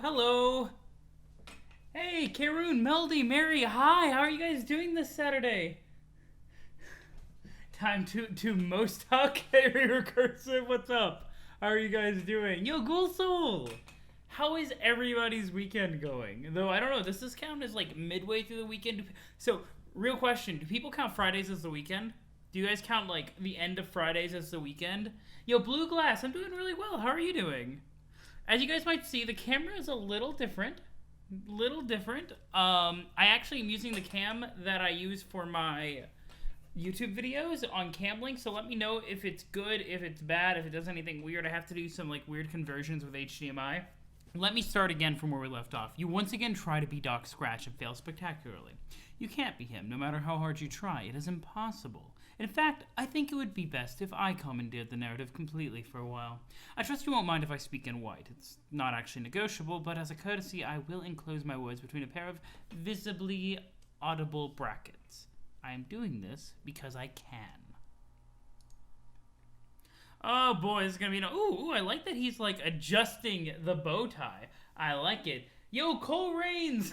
hello. Hey, Karoon, Meldy, Mary, hi. How are you guys doing this Saturday? Time to Homestuck Act, recursive. What's up? How are you guys doing? Yo, Ghoul Soul. How is everybody's weekend going? Though I don't know. Does this count as like midway through the weekend? So, real question: do people count Fridays as the weekend? Do you guys count like the end of Fridays as the weekend? Yo, Blue Glass, I'm doing really well. How are you doing? As you guys might see, the camera is a little different. I actually am using the cam that I use for my YouTube videos on Camlink, so let me know if it's good, if it's bad, if it does anything weird. I have to do some like weird conversions with HDMI. Let me start again from where we left off. You once again try to be Doc Scratch and fail spectacularly. You can't be him, no matter how hard you try. It is impossible. In fact, I think it would be best if I commandeered the narrative completely for a while. I trust you won't mind if I speak in white. It's not actually negotiable, but as a courtesy, I will enclose my words between a pair of visibly audible brackets. I am doing this because I can. Oh boy, this is gonna be ooh, I like that he's like adjusting the bow tie. I like it. Yo, Cole Reigns!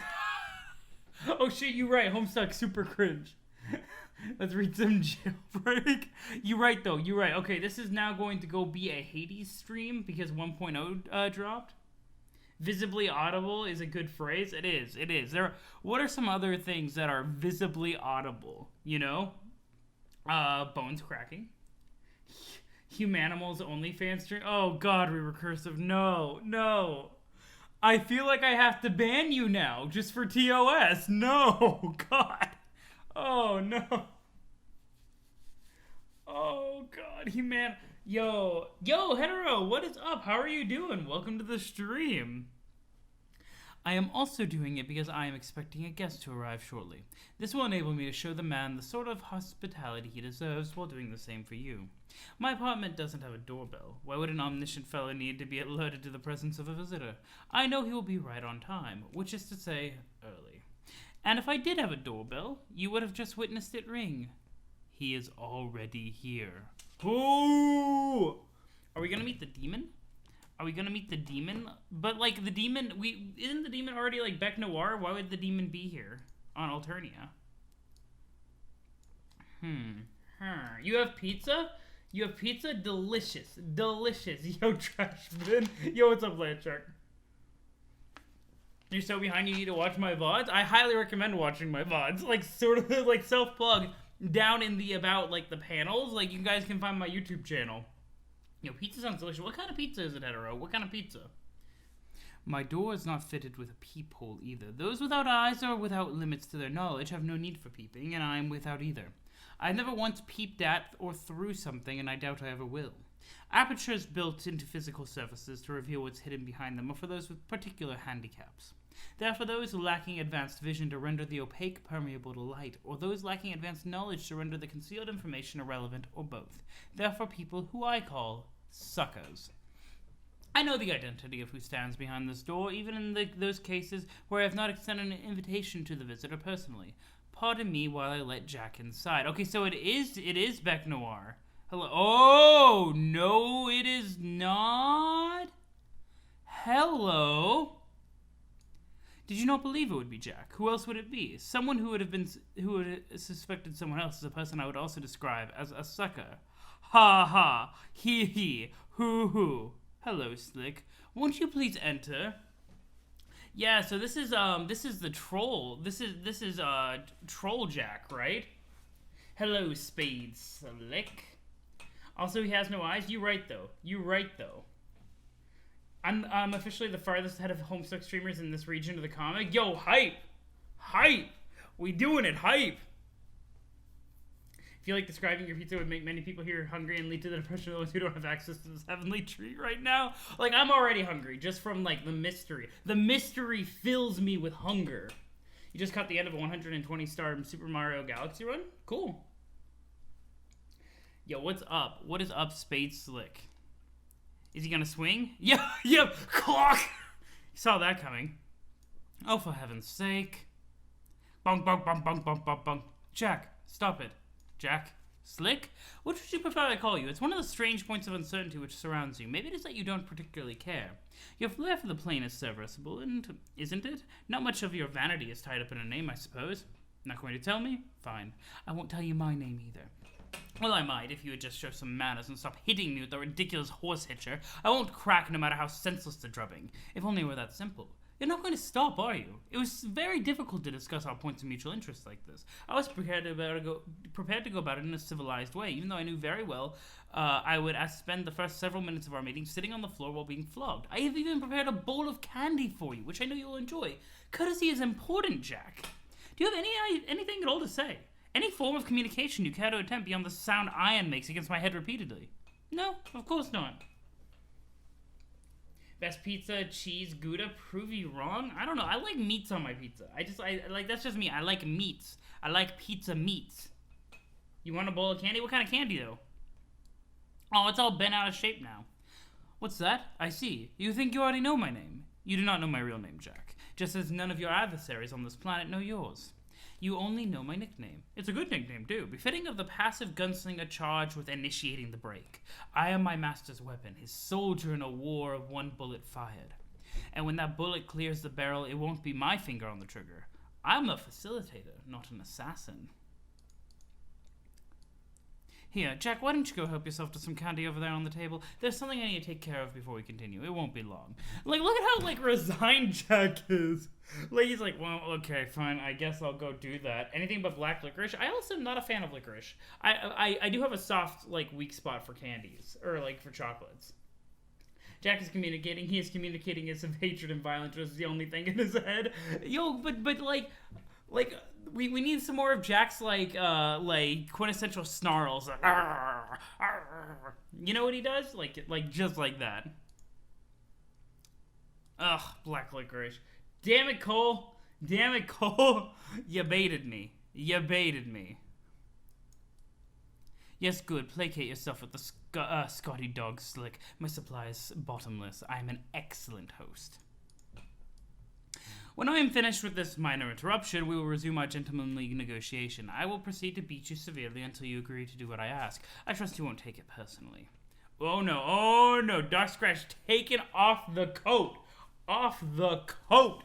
Oh shit, you right. Homestuck super cringe. Let's read some jailbreak. You right though. You right. Okay, this is now going to go be a Hades stream because 1.0 dropped. Visibly audible is a good phrase. It is. It is. What are some other things that are visibly audible? You know, bones cracking. Humanimals OnlyFans stream. Oh God, recursive. No. I feel like I have to ban you now just for TOS. No, God. Oh, no. Oh, God. Yo, Hetero, what is up? How are you doing? Welcome to the stream. I am also doing it because I am expecting a guest to arrive shortly. This will enable me to show the man the sort of hospitality he deserves while doing the same for you. My apartment doesn't have a doorbell. Why would an omniscient fellow need to be alerted to the presence of a visitor? I know he will be right on time, which is to say, early. And if I did have a doorbell, you would have just witnessed it ring. He is already here. Ooh! Are we gonna meet the demon? But like the demon, isn't the demon already like Bec Noir? Why would the demon be here on Alternia? You have pizza? You have pizza? Delicious. Yo, Trash Bin. Yo, what's up, Landshark? You're so behind you need to watch my VODs? I highly recommend watching my VODs. Like, sort of, like, self-plug down in the about, like, the panels. Like, you guys can find my YouTube channel. Yo, pizza sounds delicious. What kind of pizza is it, Hetero? What kind of pizza? My door is not fitted with a peephole either. Those without eyes or without limits to their knowledge have no need for peeping, and I am without either. I've never once peeped at or through something, and I doubt I ever will. Apertures built into physical surfaces to reveal what's hidden behind them are for those with particular handicaps. They are for those lacking advanced vision to render the opaque permeable to light, or those lacking advanced knowledge to render the concealed information irrelevant, or both. They are for people who I call suckers. I know the identity of who stands behind this door, even in those cases where I have not extended an invitation to the visitor personally. Pardon me while I let Jack inside. Okay, so it is Bec Noir. Hello. Oh, no, it is not. Hello. Did you not believe it would be Jack? Who else would it be? Someone who would have suspected someone else is a person I would also describe as a sucker. Ha ha, he he, hoo hoo. Hello, Slick. Won't you please enter? Yeah, so this is the troll. This is Troll Jack, right? Hello, Spade Slick. Also, he has no eyes. You right though. I'm officially the farthest ahead of Homestuck streamers in this region of the comic. Yo, hype! We doing it, hype! I feel like describing your pizza would make many people here hungry and lead to the depression of those who don't have access to this heavenly treat right now. Like, I'm already hungry just from, like, the mystery. The mystery fills me with hunger. You just caught the end of a 120-star Super Mario Galaxy run? Cool. Yo, what's up? What is up, Spade Slick? Is he gonna swing? Yep, clock! You saw that coming. Oh, for heaven's sake. Bunk. Jack, stop it. Jack, Slick? What would you prefer I call you? It's one of the strange points of uncertainty which surrounds you. Maybe it is that you don't particularly care. Your flair for the plain is serviceable, isn't it? Not much of your vanity is tied up in a name, I suppose. Not going to tell me? Fine. I won't tell you my name either. Well, I might, if you would just show some manners and stop hitting me with the ridiculous horse hitcher. I won't crack no matter how senseless the drubbing. If only it were that simple. You're not going to stop, are you? It was very difficult to discuss our points of mutual interest like this. I was prepared to go about it in a civilized way, even though I knew very well I would spend the first several minutes of our meeting sitting on the floor while being flogged. I have even prepared a bowl of candy for you, which I know you'll enjoy. Courtesy is important, Jack. Do you have anything at all to say? Any form of communication you care to attempt beyond the sound iron makes against my head repeatedly? No, of course not. Best pizza, cheese, Gouda, prove you wrong? I don't know. I like meats on my pizza. That's just me. I like meats. I like pizza meats. You want a bowl of candy? What kind of candy, though? Oh, it's all bent out of shape now. What's that? I see. You think you already know my name. You do not know my real name, Jack. Just as none of your adversaries on this planet know yours. You only know my nickname. It's a good nickname, too, befitting of the passive gunslinger charged with initiating the break. I am my master's weapon, his soldier in a war of one bullet fired. And when that bullet clears the barrel, it won't be my finger on the trigger. I'm a facilitator, not an assassin. Here, Jack, why don't you go help yourself to some candy over there on the table? There's something I need to take care of before we continue. It won't be long. Like, look at how, resigned Jack is. Like, he's like, well, okay, fine, I guess I'll go do that. Anything but black licorice? I also am not a fan of licorice. I do have a soft, weak spot for candies. Or, for chocolates. Jack is communicating. He is communicating his hatred and violence, which is the only thing in his head. Yo, but we need some more of Jack's, quintessential snarls. You know what he does? Just like that. Ugh, black licorice. Damn it, Cole. Damn it, Cole. You baited me. You baited me. Yes, good. Placate yourself with the Scotty dog, Slick. My supply is bottomless. I am an excellent host. When I am finished with this minor interruption, we will resume our gentlemanly negotiation. I will proceed to beat you severely until you agree to do what I ask. I trust you won't take it personally. Oh no, Doc Scratch taken off the coat. Off the coat.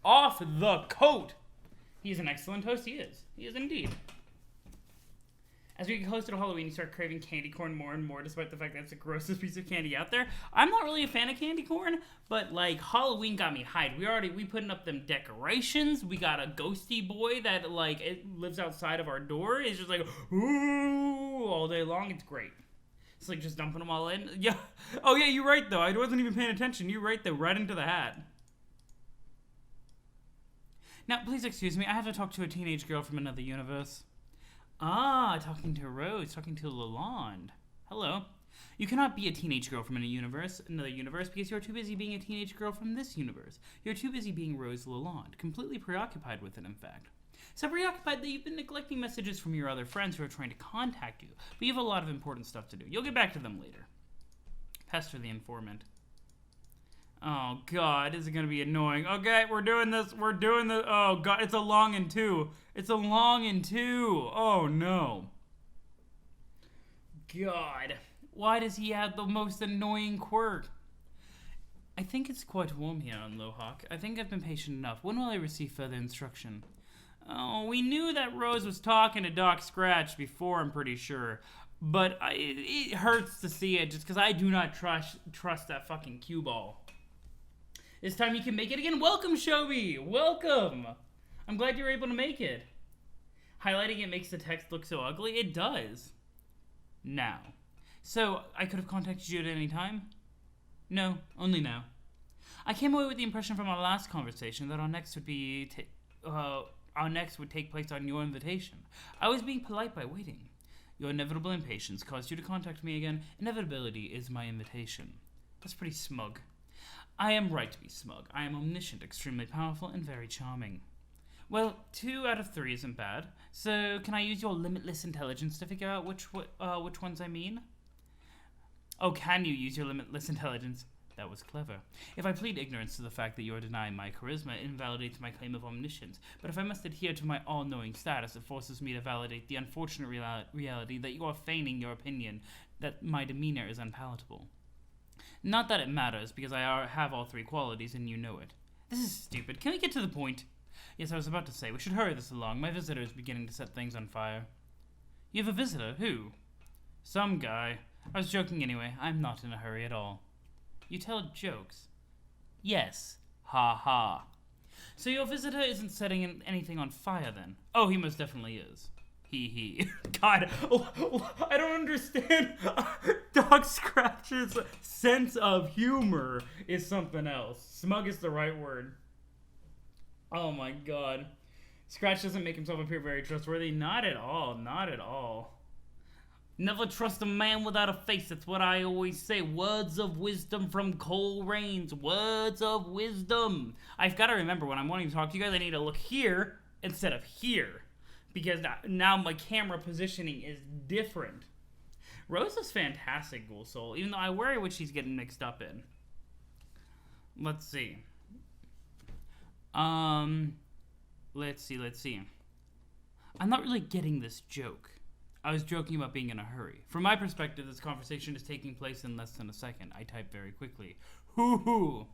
Off the coat. He is an excellent host, he is. He is indeed. As we get closer to Halloween, you start craving candy corn more and more, despite the fact that it's the grossest piece of candy out there. I'm not really a fan of candy corn, but Halloween got me hyped. We putting up them decorations. We got a ghosty boy that it lives outside of our door. It's just ooh, all day long. It's great. It's just dumping them all in. Yeah. Oh yeah, you're right though. I wasn't even paying attention. You're right though. Right into the hat. Now, please excuse me. I have to talk to a teenage girl from another universe. Ah, talking to Rose, talking to Lalonde. Hello. You cannot be a teenage girl from another universe, because you're too busy being a teenage girl from this universe. You're too busy being Rose Lalonde, completely preoccupied with it, in fact. So preoccupied that you've been neglecting messages from your other friends who are trying to contact you, but you have a lot of important stuff to do. You'll get back to them later. Pester the informant. Oh, God, this is going to be annoying. Okay, we're doing this. Oh, God, it's a long and two. Oh, no. God, why does he have the most annoying quirk? I think it's quite warm here on Lohawk. I think I've been patient enough. When will I receive further instruction? Oh, we knew that Rose was talking to Doc Scratch before, I'm pretty sure. But it hurts to see it just because I do not trust that fucking cue ball. This time you can make it again. Welcome, Shobi! Welcome! I'm glad you were able to make it. Highlighting it makes the text look so ugly. It does. Now. So, I could have contacted you at any time? No, only now. I came away with the impression from our last conversation that our next would take place on your invitation. I was being polite by waiting. Your inevitable impatience caused you to contact me again. Inevitability is my invitation. That's pretty smug. I am right to be smug. I am omniscient, extremely powerful, and very charming. Well, 2 out of 3 isn't bad. So, can I use your limitless intelligence to figure out which ones I mean? Oh, can you use your limitless intelligence? That was clever. If I plead ignorance to the fact that you are denying my charisma, it invalidates my claim of omniscience. But if I must adhere to my all-knowing status, it forces me to validate the unfortunate reality that you are feigning your opinion, that my demeanor is unpalatable. Not that it matters, because I have all three qualities, and you know it. This is stupid. Can we get to the point? Yes, I was about to say, we should hurry this along. My visitor is beginning to set things on fire. You have a visitor? Who? Some guy. I was joking anyway. I'm not in a hurry at all. You tell jokes? Yes. Ha ha. So your visitor isn't setting anything on fire then? Oh, he most definitely is. He. God, I don't understand. Dog Scratch's sense of humor is something else. Smug is the right word. Oh my god. Scratch doesn't make himself appear very trustworthy. Not at all. Not at all. Never trust a man without a face. That's what I always say. Words of wisdom from Cole Rains. Words of wisdom. I've got to remember when I'm wanting to talk to you guys, I need to look here instead of here. Because now my camera positioning is different. Rose is fantastic, Ghoul Soul, even though I worry what she's getting mixed up in. Let's see. Let's see. I'm not really getting this joke. I was joking about being in a hurry. From my perspective, this conversation is taking place in less than a second. I type very quickly. Hoo-hoo.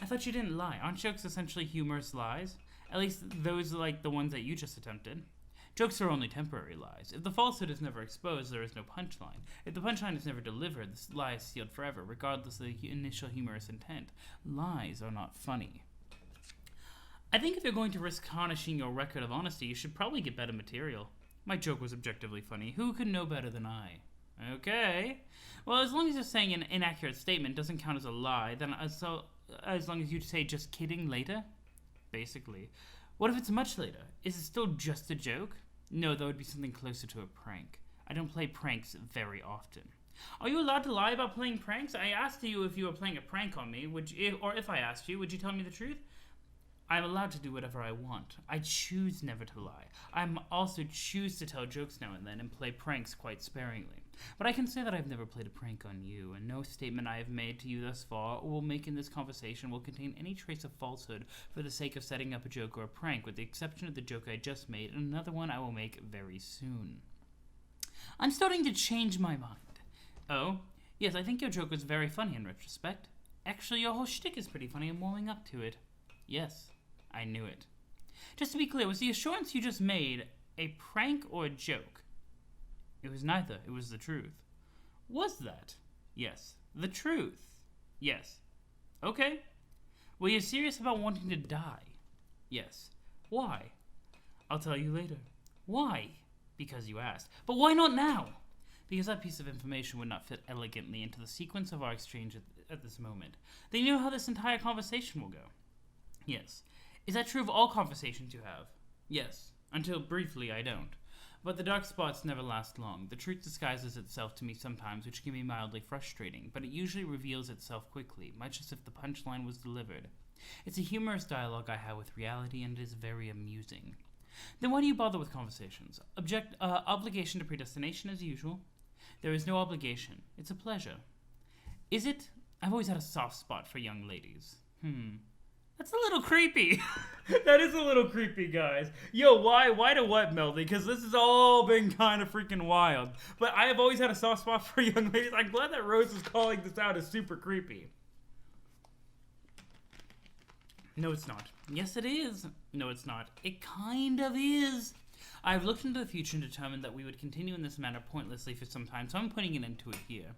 I thought you didn't lie. Aren't jokes essentially humorous lies? At least those are like the ones that you just attempted. Jokes are only temporary lies. If the falsehood is never exposed, there is no punchline. If the punchline is never delivered, the lie is sealed forever, regardless of the initial humorous intent. Lies are not funny. I think if you're going to risk tarnishing your record of honesty, you should probably get better material. My joke was objectively funny. Who could know better than I? Okay. Well, as long as you're saying an inaccurate statement doesn't count as a lie, then as long as you say just kidding later? Basically. What if it's much later? Is it still just a joke? No, that would be something closer to a prank. I don't play pranks very often. Are you allowed to lie about playing pranks? I asked you if you were playing a prank on me, or if I asked you, would you tell me the truth? I'm allowed to do whatever I want. I choose never to lie. I also choose to tell jokes now and then and play pranks quite sparingly. But I can say that I've never played a prank on you, and no statement I have made to you thus far or will make in this conversation will contain any trace of falsehood for the sake of setting up a joke or a prank, with the exception of the joke I just made and another one I will make very soon. I'm starting to change my mind. Oh? Yes, I think your joke was very funny in retrospect. Actually, your whole shtick is pretty funny. I'm warming up to it. Yes. I knew it. Just to be clear, was the assurance you just made a prank or a joke? It was neither. It was the truth. Was that? Yes. The truth? Yes. Okay. Were you serious about wanting to die? Yes. Why? I'll tell you later. Why? Because you asked. But why not now? Because that piece of information would not fit elegantly into the sequence of our exchange at this moment. Then you know how this entire conversation will go. Yes. Is that true of all conversations you have? Yes. Until briefly, I don't. But the dark spots never last long. The truth disguises itself to me sometimes, which can be mildly frustrating, but it usually reveals itself quickly, much as if the punchline was delivered. It's a humorous dialogue I have with reality, and it is very amusing. Then why do you bother with conversations? Obligation to predestination as usual. There is no obligation. It's a pleasure. Is it? I've always had a soft spot for young ladies. That's a little creepy. That is a little creepy, guys. Yo, why to what, Melody? Because this has all been kind of freaking wild. But I have always had a soft spot for young ladies. I'm glad that Rose is calling this out as super creepy. No, it's not. Yes, it is. No, it's not. It kind of is. I've looked into the future and determined that we would continue in this manner pointlessly for some time, so I'm putting an end to it here.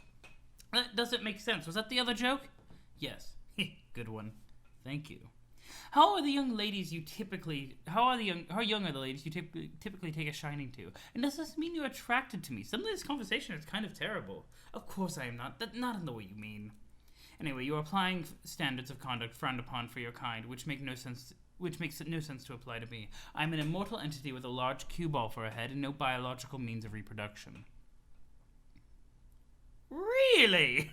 That doesn't make sense. Was that the other joke? Yes. Good one. Thank you. How young are the ladies you typically take a shining to? And does this mean you're attracted to me? Suddenly this conversation is kind of terrible. Of course I am not. Not in the way you mean. Anyway, you are applying standards of conduct frowned upon for your kind, which makes no sense to apply to me. I'm an immortal entity with a large cue ball for a head and no biological means of reproduction. Really?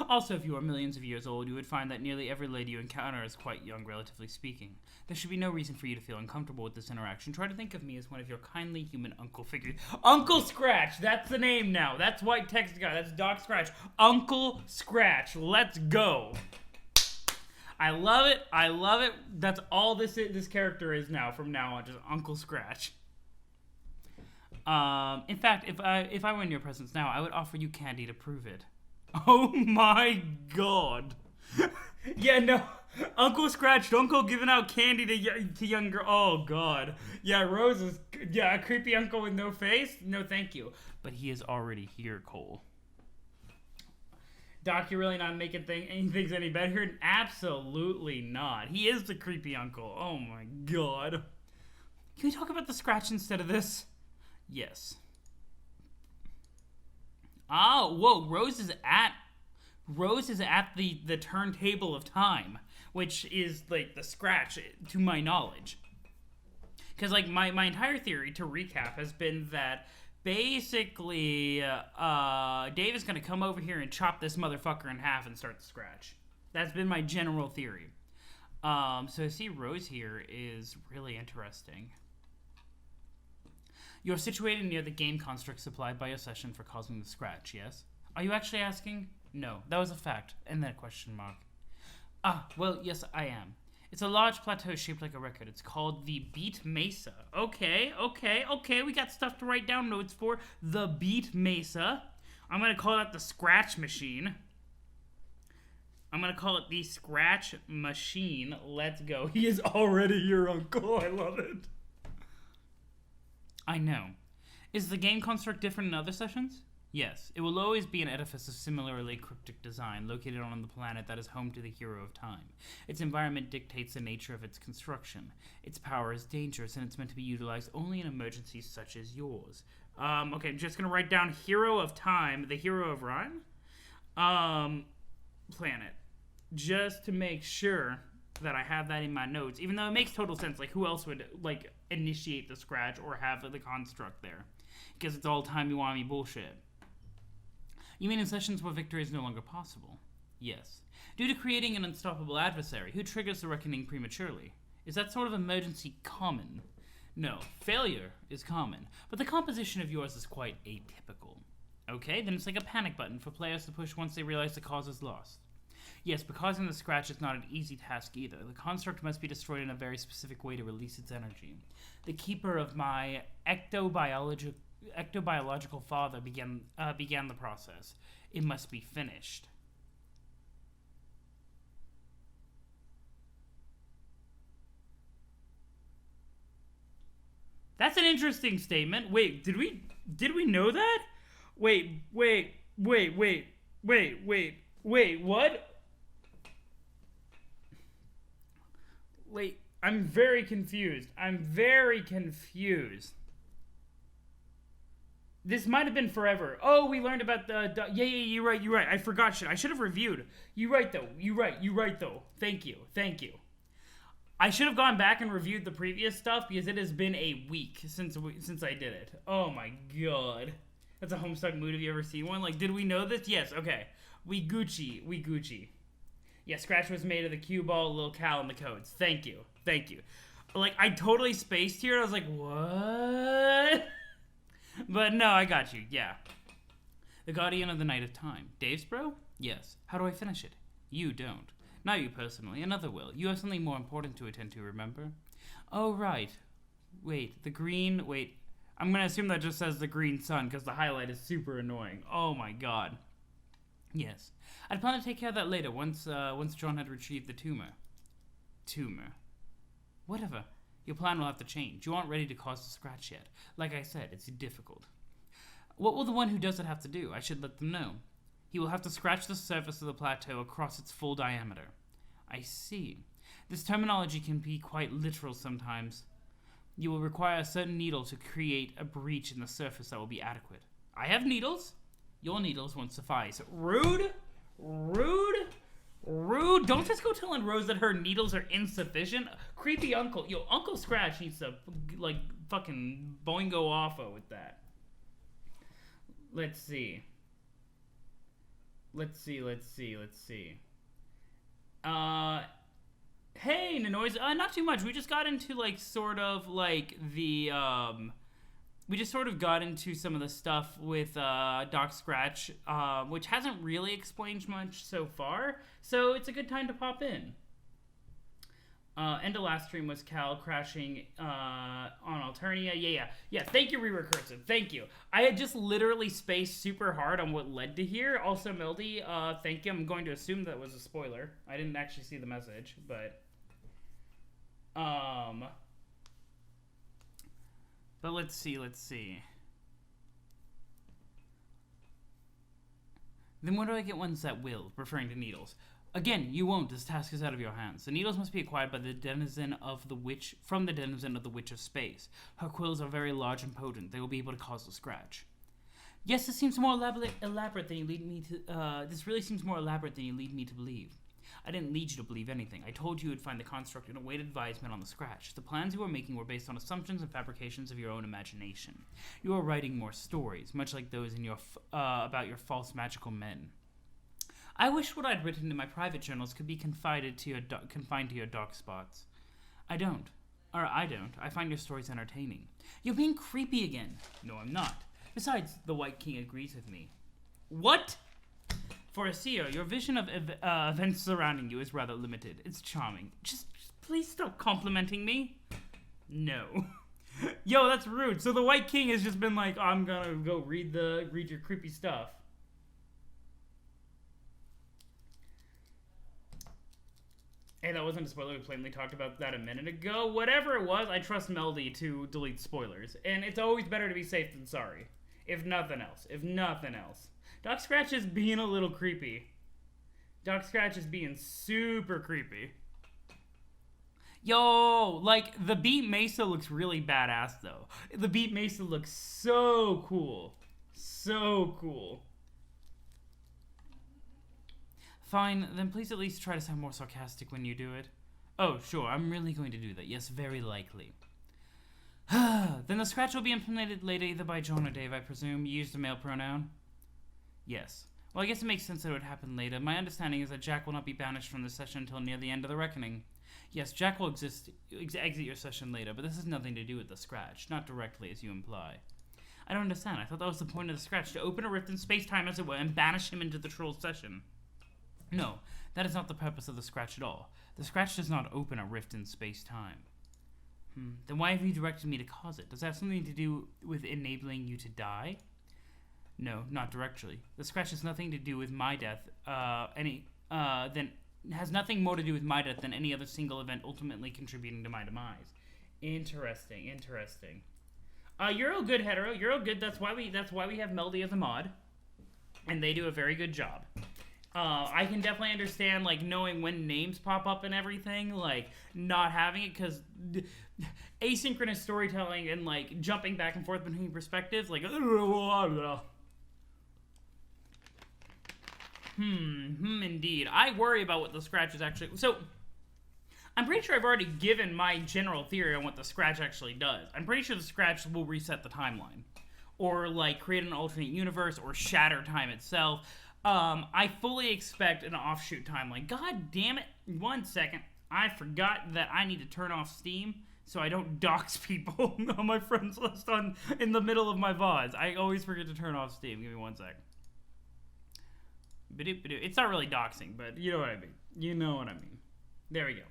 Also, if you are millions of years old, you would find that nearly every lady you encounter is quite young, relatively speaking. There should be no reason for you to feel uncomfortable with this interaction. Try to think of me as one of your kindly human uncle figures. Uncle Scratch! That's the name now. That's White Text Guy. That's Doc Scratch. Uncle Scratch. Let's go. I love it. I love it. That's all this character is now from now on. Just Uncle Scratch. In fact, if I were in your presence now, I would offer you candy to prove it. Oh my god. Yeah, no. Uncle Scratch, don't go giving out candy to young girl. Oh god. Yeah, Rose is... Yeah, a creepy uncle with no face? No, thank you. But he is already here, Cole. Doc, you're really not making things any better? Absolutely not. He is the creepy uncle. Oh my god. Can we talk about the Scratch instead of this? Yes. Oh, whoa, Rose is at the turntable of time, which is, like, the Scratch, to my knowledge. Because, like, my entire theory, to recap, has been that basically Dave is going to come over here and chop this motherfucker in half and start the Scratch. That's been my general theory. So I see Rose here is really interesting. You're situated near the game construct supplied by your session for causing the Scratch, yes? Are you actually asking? No, that was a fact. And then a question mark. Ah, well, yes, I am. It's a large plateau shaped like a record. It's called the Beat Mesa. Okay. We got stuff to write down notes for. The Beat Mesa. I'm going to call that the Scratch Machine. I'm going to call it the Scratch Machine. Let's go. He is already your uncle. I love it. I know. Is the game construct different in other sessions? Yes. It will always be an edifice of similarly cryptic design, located on the planet that is home to the hero of time. Its environment dictates the nature of its construction. Its power is dangerous, and it's meant to be utilized only in emergencies such as yours. Okay, I'm just gonna write down Hero of Time, the Hero of Rhyme? Planet. Just to make sure that I have that in my notes, even though it makes total sense. Like, who else would, like, initiate the Scratch or have the construct there? Because it's all timey-wimey bullshit. You mean in sessions where victory is no longer possible? Yes. Due to creating an unstoppable adversary who triggers the reckoning prematurely. Is that sort of emergency common? No. Failure is common, but the composition of yours is quite atypical. Okay, then it's like a panic button for players to push once they realize the cause is lost. Yes, but causing the Scratch is not an easy task either. The construct must be destroyed in a very specific way to release its energy. The keeper of my ectobiological father began the process. It must be finished. That's an interesting statement. Wait, did we know that? Wait, what? Wait, I'm very confused. This might have been forever. Oh, we learned about the... Yeah, you're right. I forgot shit. I should have reviewed. You're right, though. Thank you. I should have gone back and reviewed the previous stuff because it has been a week since I did it. Oh my god. That's a Homestuck mood. Have you ever seen one? Like, did we know this? Yes, okay. We Gucci. Yeah, Scratch was made of the cue ball, Lil Cal, and the codes. Thank you. Like, I totally spaced here, and I was like, what? But no, I got you, yeah. The Guardian of the Night of Time. Dave's bro? Yes. How do I finish it? You don't. Not you personally, another will. You have something more important to attend to, remember? Oh, right. Wait, I'm gonna assume that just says the green sun, because the highlight is super annoying. Oh my god. Yes. I'd plan to take care of that later, once John had retrieved the tumor. Whatever. Your plan will have to change. You aren't ready to cause the Scratch yet. Like I said, it's difficult. What will the one who does it have to do? I should let them know. He will have to scratch the surface of the plateau across its full diameter. I see. This terminology can be quite literal sometimes. You will require a certain needle to create a breach in the surface that will be adequate. I have needles. Your needles won't suffice. Rude. Don't just go telling Rose that her needles are insufficient. Creepy uncle. Yo, Uncle Scratch needs to, like, fucking boingo offo with that. Let's see. Let's see. Hey, Nanoise. Not too much. We just got into, like, sort of, like, the, we just sort of got into some of the stuff with, Doc Scratch, which hasn't really explained much so far, so it's a good time to pop in. End of last stream was Cal crashing on Alternia. Yeah. Thank you, Recursive. Thank you. I had just literally spaced super hard on what led to here. Also, Meldy, thank you. I'm going to assume that was a spoiler. I didn't actually see the message, but let's see. Then where do I get ones that will, referring to needles? Again, you won't. This task is out of your hands. The needles must be acquired by the denizen of the witch, from the denizen of the Witch of Space. Her quills are very large and potent. They will be able to cause the scratch. Yes, this seems more elaborate than you lead me to. This really seems more elaborate than you lead me to believe. I didn't lead you to believe anything. I told you would find the construct and await advisement on the scratch. The plans you were making were based on assumptions and fabrications of your own imagination. You are writing more stories, much like those in your about your false magical men. I wish what I'd written in my private journals could be confined to your dark spots. I don't. I find your stories entertaining. You're being creepy again. No, I'm not. Besides, the White King agrees with me. What? For a seer, your vision of events surrounding you is rather limited. It's charming. Just please stop complimenting me. No. Yo, that's rude. So the White King has just been like, I'm gonna go read your creepy stuff. Hey, that wasn't a spoiler. We plainly talked about that a minute ago. Whatever it was, I trust Meldy to delete spoilers. And it's always better to be safe than sorry. If nothing else. Doc Scratch is being a little creepy. Doc Scratch is being super creepy. Yo, like, the Beat Mesa looks really badass, though. The Beat Mesa looks so cool. So cool. Fine, then please at least try to sound more sarcastic when you do it. Oh, sure, I'm really going to do that. Yes, very likely. Then the scratch will be implemented later either by John or Dave, I presume. You used a male pronoun? Yes. Well, I guess it makes sense that it would happen later. My understanding is that Jack will not be banished from the session until near the end of the reckoning. Yes, Jack will exit your session later, but this has nothing to do with the scratch. Not directly, as you imply. I don't understand. I thought that was the point of the scratch, to open a rift in space-time, as it were, and banish him into the troll session. No, that is not the purpose of the scratch at all. The scratch does not open a rift in space-time. Then why have you directed me to cause it? Does that have something to do with enabling you to die? No, not directly. The scratch has nothing to do with my death, has nothing more to do with my death than any other single event ultimately contributing to my demise. Interesting. You're all good, hetero. You're all good. That's why we have Meldy as a mod. And they do a very good job. I can definitely understand, like, knowing when names pop up and everything, like, not having it, because asynchronous storytelling and, like, jumping back and forth between perspectives, like, indeed. I worry about what the scratch is actually, so, I'm pretty sure I've already given my general theory on what the scratch actually does. I'm pretty sure the scratch will reset the timeline, or, like, create an alternate universe, or shatter time itself. I fully expect an offshoot timeline. God damn it. 1 second. I forgot that I need to turn off Steam so I don't dox people on my friends list in the middle of my VODs. I always forget to turn off Steam. Give me 1 sec. It's not really doxing, but you know what I mean. There we go.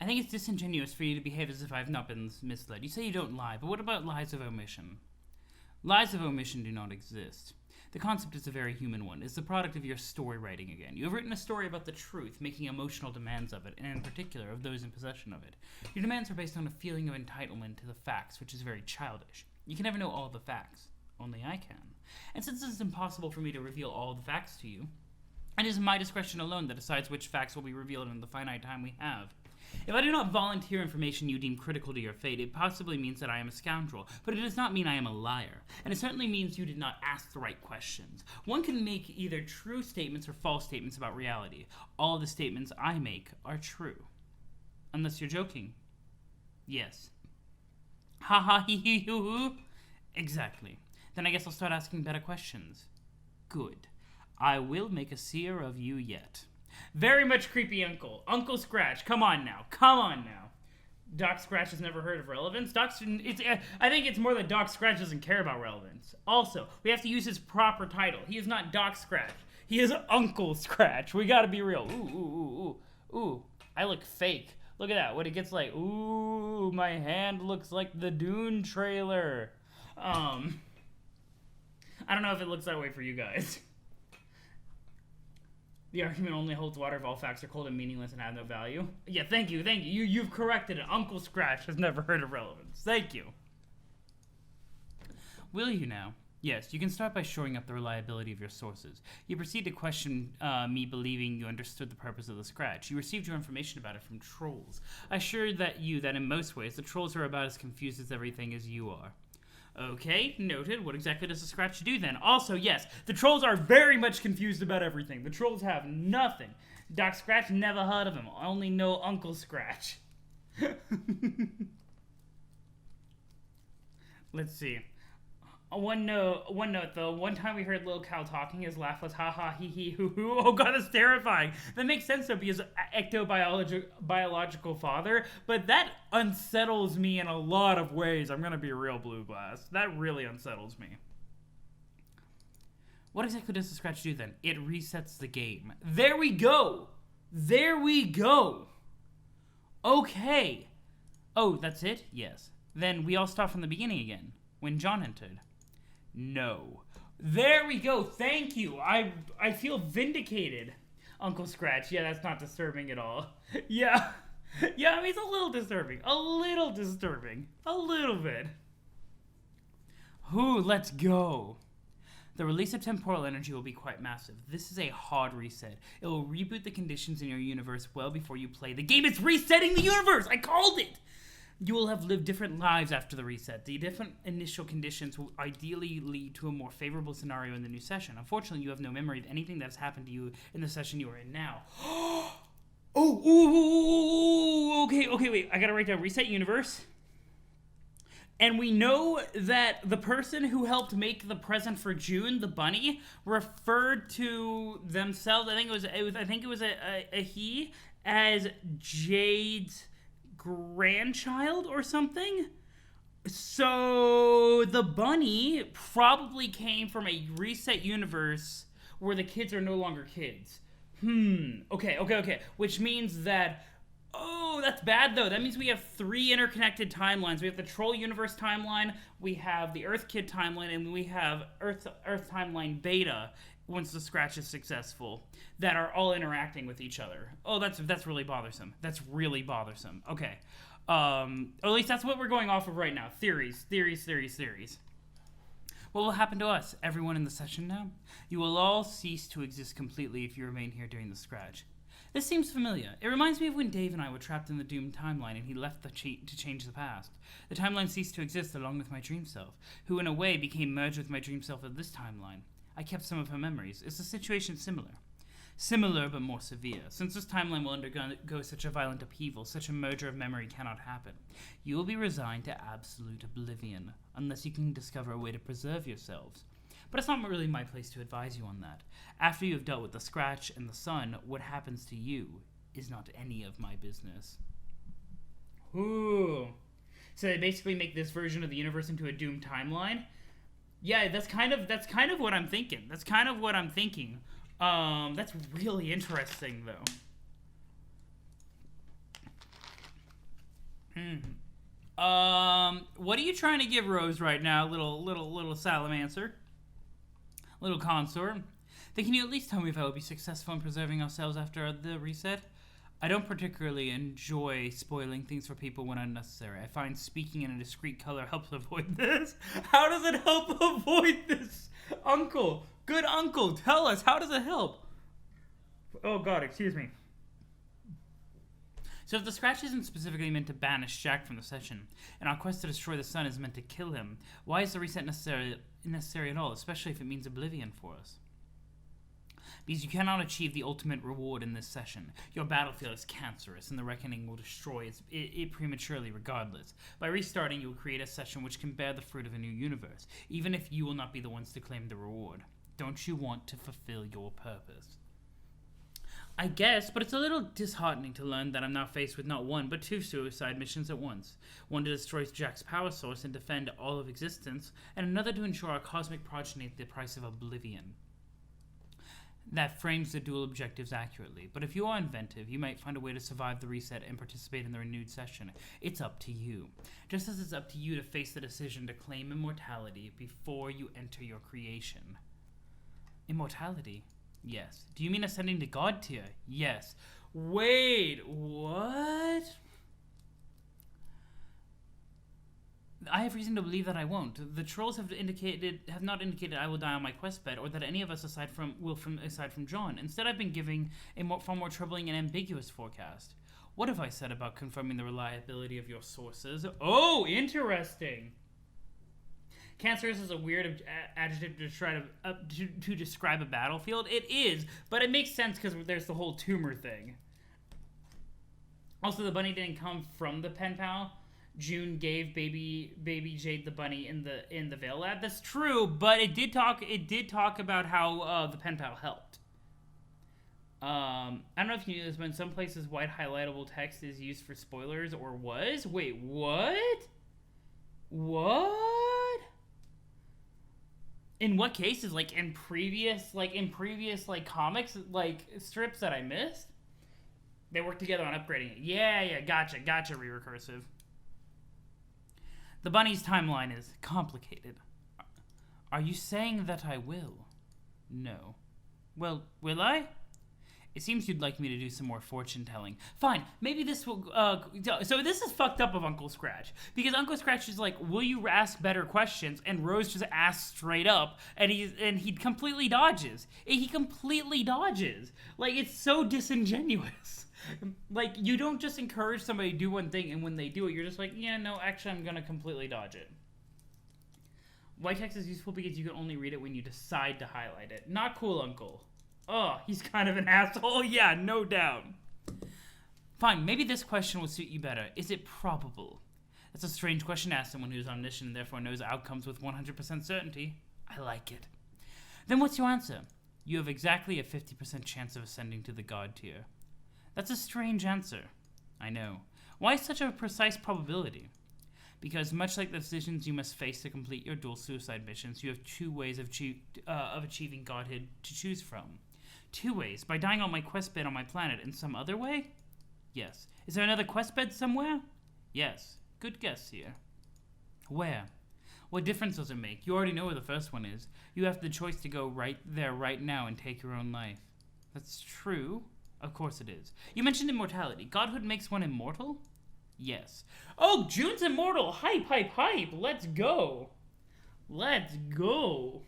I think it's disingenuous for you to behave as if I've not been misled. You say you don't lie, but what about lies of omission? Lies of omission do not exist. The concept is a very human one. It's the product of your story writing again. You have written a story about the truth, making emotional demands of it, and in particular of those in possession of it. Your demands are based on a feeling of entitlement to the facts, which is very childish. You can never know all the facts. Only I can. And since it is impossible for me to reveal all the facts to you, it is my discretion alone that decides which facts will be revealed in the finite time we have. If I do not volunteer information you deem critical to your fate, it possibly means that I am a scoundrel, but it does not mean I am a liar, and it certainly means you did not ask the right questions. One can make either true statements or false statements about reality. All the statements I make are true. Unless you're joking. Yes. Ha ha hee hee hoo hoo. Exactly. Then I guess I'll start asking better questions. Good. I will make a seer of you yet. Very much creepy uncle. Uncle Scratch, come on now. Come on now. Doc Scratch has never heard of relevance. I think it's more that Doc Scratch doesn't care about relevance. Also, we have to use his proper title. He is not Doc Scratch. He is Uncle Scratch. We gotta be real. Ooh. I look fake. Look at that. What it gets like. Ooh, my hand looks like the Dune trailer. I don't know if it looks that way for you guys. The argument only holds water if all facts are cold and meaningless and have no value. Yeah, thank you. You've corrected it. Uncle Scratch has never heard of relevance. Thank you. Will you now? Yes, you can start by shoring up the reliability of your sources. You proceed to question me believing you understood the purpose of the Scratch. You received your information about it from trolls. I assure that in most ways, the trolls are about as confused as everything as you are. Okay, noted. What exactly does the Scratch do then? Also, yes, the trolls are very much confused about everything. The trolls have nothing. Doc Scratch, never heard of him. I only know Uncle Scratch. Let's see. One note though. One time we heard Lil Cal talking, his laugh was ha ha hee hee hoo hoo. Oh god, that's terrifying. That makes sense though because ectobiological father, but that unsettles me in a lot of ways. I'm gonna be real, Blue Glass. That really unsettles me. What exactly does the Scratch do then? It resets the game. There we go. There we go. Okay. Oh, that's it? Yes. Then we all start from the beginning again. When John entered. No. There we go. Thank you. I feel vindicated. Uncle Scratch. Yeah, that's not disturbing at all. Yeah. Yeah, I mean, it's a little disturbing. A little disturbing. A little bit. Ooh, let's go. The release of temporal energy will be quite massive. This is a hard reset. It will reboot the conditions in your universe well before you play the game. It's resetting the universe! I called it! You will have lived different lives after the reset. The different initial conditions will ideally lead to a more favorable scenario in the new session. Unfortunately, you have no memory of anything that has happened to you in the session you are in now. Okay, wait. I gotta write down reset universe. And we know that the person who helped make the present for June, the bunny, referred to themselves. I think it was a he as Jade's grandchild or something. So the bunny probably came from a reset universe where the kids are no longer kids. Okay. Which means that, oh, that's bad though. That means we have 3 interconnected timelines. We have the Troll Universe timeline, we have the Earth Kid timeline, and we have Earth Timeline Beta once the Scratch is successful, that are all interacting with each other. Oh, that's really bothersome. That's really bothersome. Okay. Or at least that's what we're going off of right now. Theories. What will happen to us, everyone in the session now? You will all cease to exist completely if you remain here during the Scratch. This seems familiar. It reminds me of when Dave and I were trapped in the doomed timeline and he left to change the past. The timeline ceased to exist along with my dream self, who in a way became merged with my dream self of this timeline. I kept some of her memories. Is the situation similar? Similar, but more severe. Since this timeline will undergo such a violent upheaval, such a merger of memory cannot happen. You will be resigned to absolute oblivion, unless you can discover a way to preserve yourselves. But it's not really my place to advise you on that. After you have dealt with the Scratch and the Sun, what happens to you is not any of my business. Ooh. So they basically make this version of the universe into a doomed timeline? Yeah, that's kind of what I'm thinking. That's really interesting, though. What are you trying to give Rose right now, little Salamancer? Little consort? Then can you at least tell me if I will be successful in preserving ourselves after the reset? I don't particularly enjoy spoiling things for people when unnecessary. I find speaking in a discreet color helps avoid this. How does it help avoid this? Uncle, good uncle, tell us, how does it help? Oh god, excuse me. So if the Scratch isn't specifically meant to banish Jack from the session, and our quest to destroy the Sun is meant to kill him, why is the reset necessary at all, especially if it means oblivion for us? Because you cannot achieve the ultimate reward in this session. Your battlefield is cancerous, and the Reckoning will destroy it prematurely regardless. By restarting, you will create a session which can bear the fruit of a new universe, even if you will not be the ones to claim the reward. Don't you want to fulfill your purpose? I guess, but it's a little disheartening to learn that I'm now faced with not one, but 2 suicide missions at once. One to destroy Jack's power source and defend all of existence, and another to ensure our cosmic progeny at the price of oblivion. That frames the dual objectives accurately, but if you are inventive, you might find a way to survive the reset and participate in the renewed session. It's up to you. Just as it's up to you to face the decision to claim immortality before you enter your creation. Immortality? Yes. Do you mean ascending to God tier? Yes. Wait, what? I have reason to believe that I won't. The trolls have not indicated I will die on my quest bed, or that any of us aside from John. Instead, I've been giving a far more troubling and ambiguous forecast. What have I said about confirming the reliability of your sources? Oh, interesting. Cancerous is a weird adjective to describe a battlefield. It is, but it makes sense because there's the whole tumor thing. Also, the bunny didn't come from the pen pal. June gave baby Jade the bunny in the Veil Lab. That's true, but it did talk about how the pen pal helped. I don't know if you knew this, but in some places white highlightable text is used for spoilers or was. Wait, what? What? In what cases? Like in previous comics, like strips that I missed? They work together on upgrading it. Yeah, gotcha, re-recursive. The bunny's timeline is complicated. Are you saying that I will? No. Well, will I? It seems you'd like me to do some more fortune telling. Fine, maybe this will, so this is fucked up of Uncle Scratch. Because Uncle Scratch is like, will you ask better questions? And Rose just asks straight up, and he completely dodges. He completely dodges. Like, it's so disingenuous. Like, you don't just encourage somebody to do one thing, and when they do it, you're just like, yeah, no, actually, I'm gonna completely dodge it. White text is useful because you can only read it when you decide to highlight it. Not cool, Uncle. Oh, he's kind of an asshole. Yeah, no doubt. Fine, maybe this question will suit you better. Is it probable? That's a strange question to ask someone who's omniscient and therefore knows outcomes with 100% certainty. I like it. Then what's your answer? You have exactly a 50% chance of ascending to the God tier. That's a strange answer. I know. Why such a precise probability? Because much like the decisions you must face to complete your dual suicide missions, you have 2 ways of achieving godhood to choose from. 2 ways. By dying on my quest bed on my planet, and some other way? Yes. Is there another quest bed somewhere? Yes. Good guess here. Where? What difference does it make? You already know where the first one is. You have the choice to go right there right now and take your own life. That's true. Of course it is. You mentioned immortality. Godhood makes one immortal? Yes. Oh, June's immortal! Hype, hype, hype! Let's go! Let's go!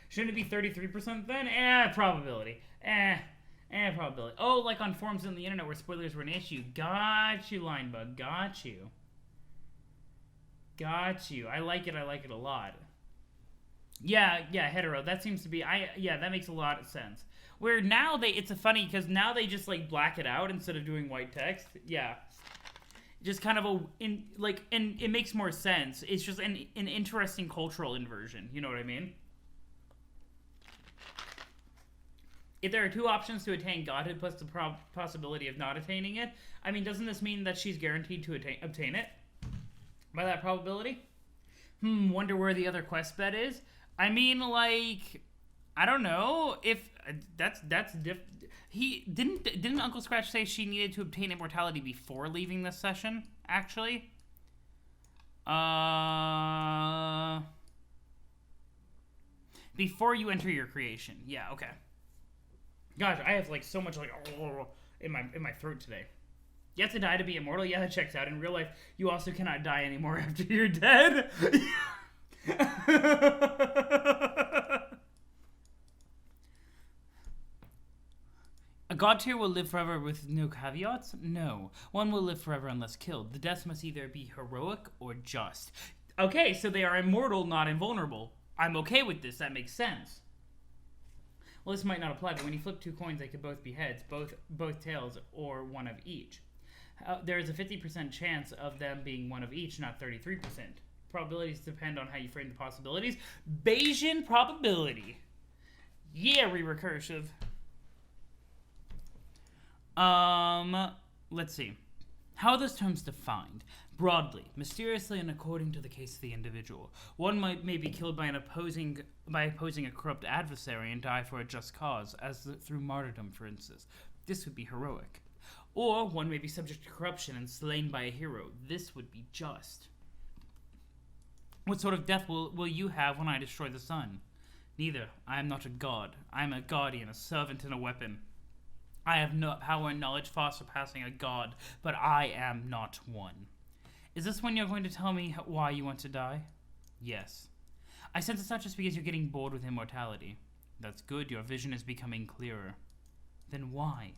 Shouldn't it be 33% then? Probability. Probability. Oh, like on forums on the internet where spoilers were an issue. Got you, Linebug. Got you. Got you. I like it a lot. Yeah, hetero. That seems to be, that makes a lot of sense. Where now it's funny because now they just like black it out instead of doing white text. Yeah. Just kind of and it makes more sense. It's just an interesting cultural inversion. You know what I mean? If there are 2 options to attain godhood plus the possibility of not attaining it, I mean, doesn't this mean that she's guaranteed to obtain it by that probability? Wonder where the other quest bed is? I mean, like, I don't know if that's didn't Uncle Scratch say she needed to obtain immortality before leaving this session, actually? Before you enter your creation. Yeah, okay. Gosh, I have like so much like in my throat today. You have to die to be immortal? Yeah, that checks out. In real life, you also cannot die anymore after you're dead. A god tier will live forever with no caveats? No. One will live forever unless killed. The deaths must either be heroic or just. Okay, so they are immortal, not invulnerable. I'm okay with this. That makes sense. Well, this might not apply, but when you flip 2 coins, they could both be heads, both tails, or one of each. There is a 50% chance of them being one of each, not 33%. Probabilities depend on how you frame the possibilities. Bayesian probability. Yeah, recursive. Let's see. How are those terms defined? Broadly, mysteriously, and according to the case of the individual. One may be killed by opposing a corrupt adversary and die for a just cause, through martyrdom, for instance. This would be heroic. Or one may be subject to corruption and slain by a hero. This would be just. What sort of death will you have when I destroy the sun? Neither. I am not a god. I am a guardian, a servant, and a weapon. I have no power and knowledge far surpassing a god, but I am not one. Is this when you're going to tell me why you want to die? Yes. I sense it's not just because you're getting bored with immortality. That's good, your vision is becoming clearer. Then why?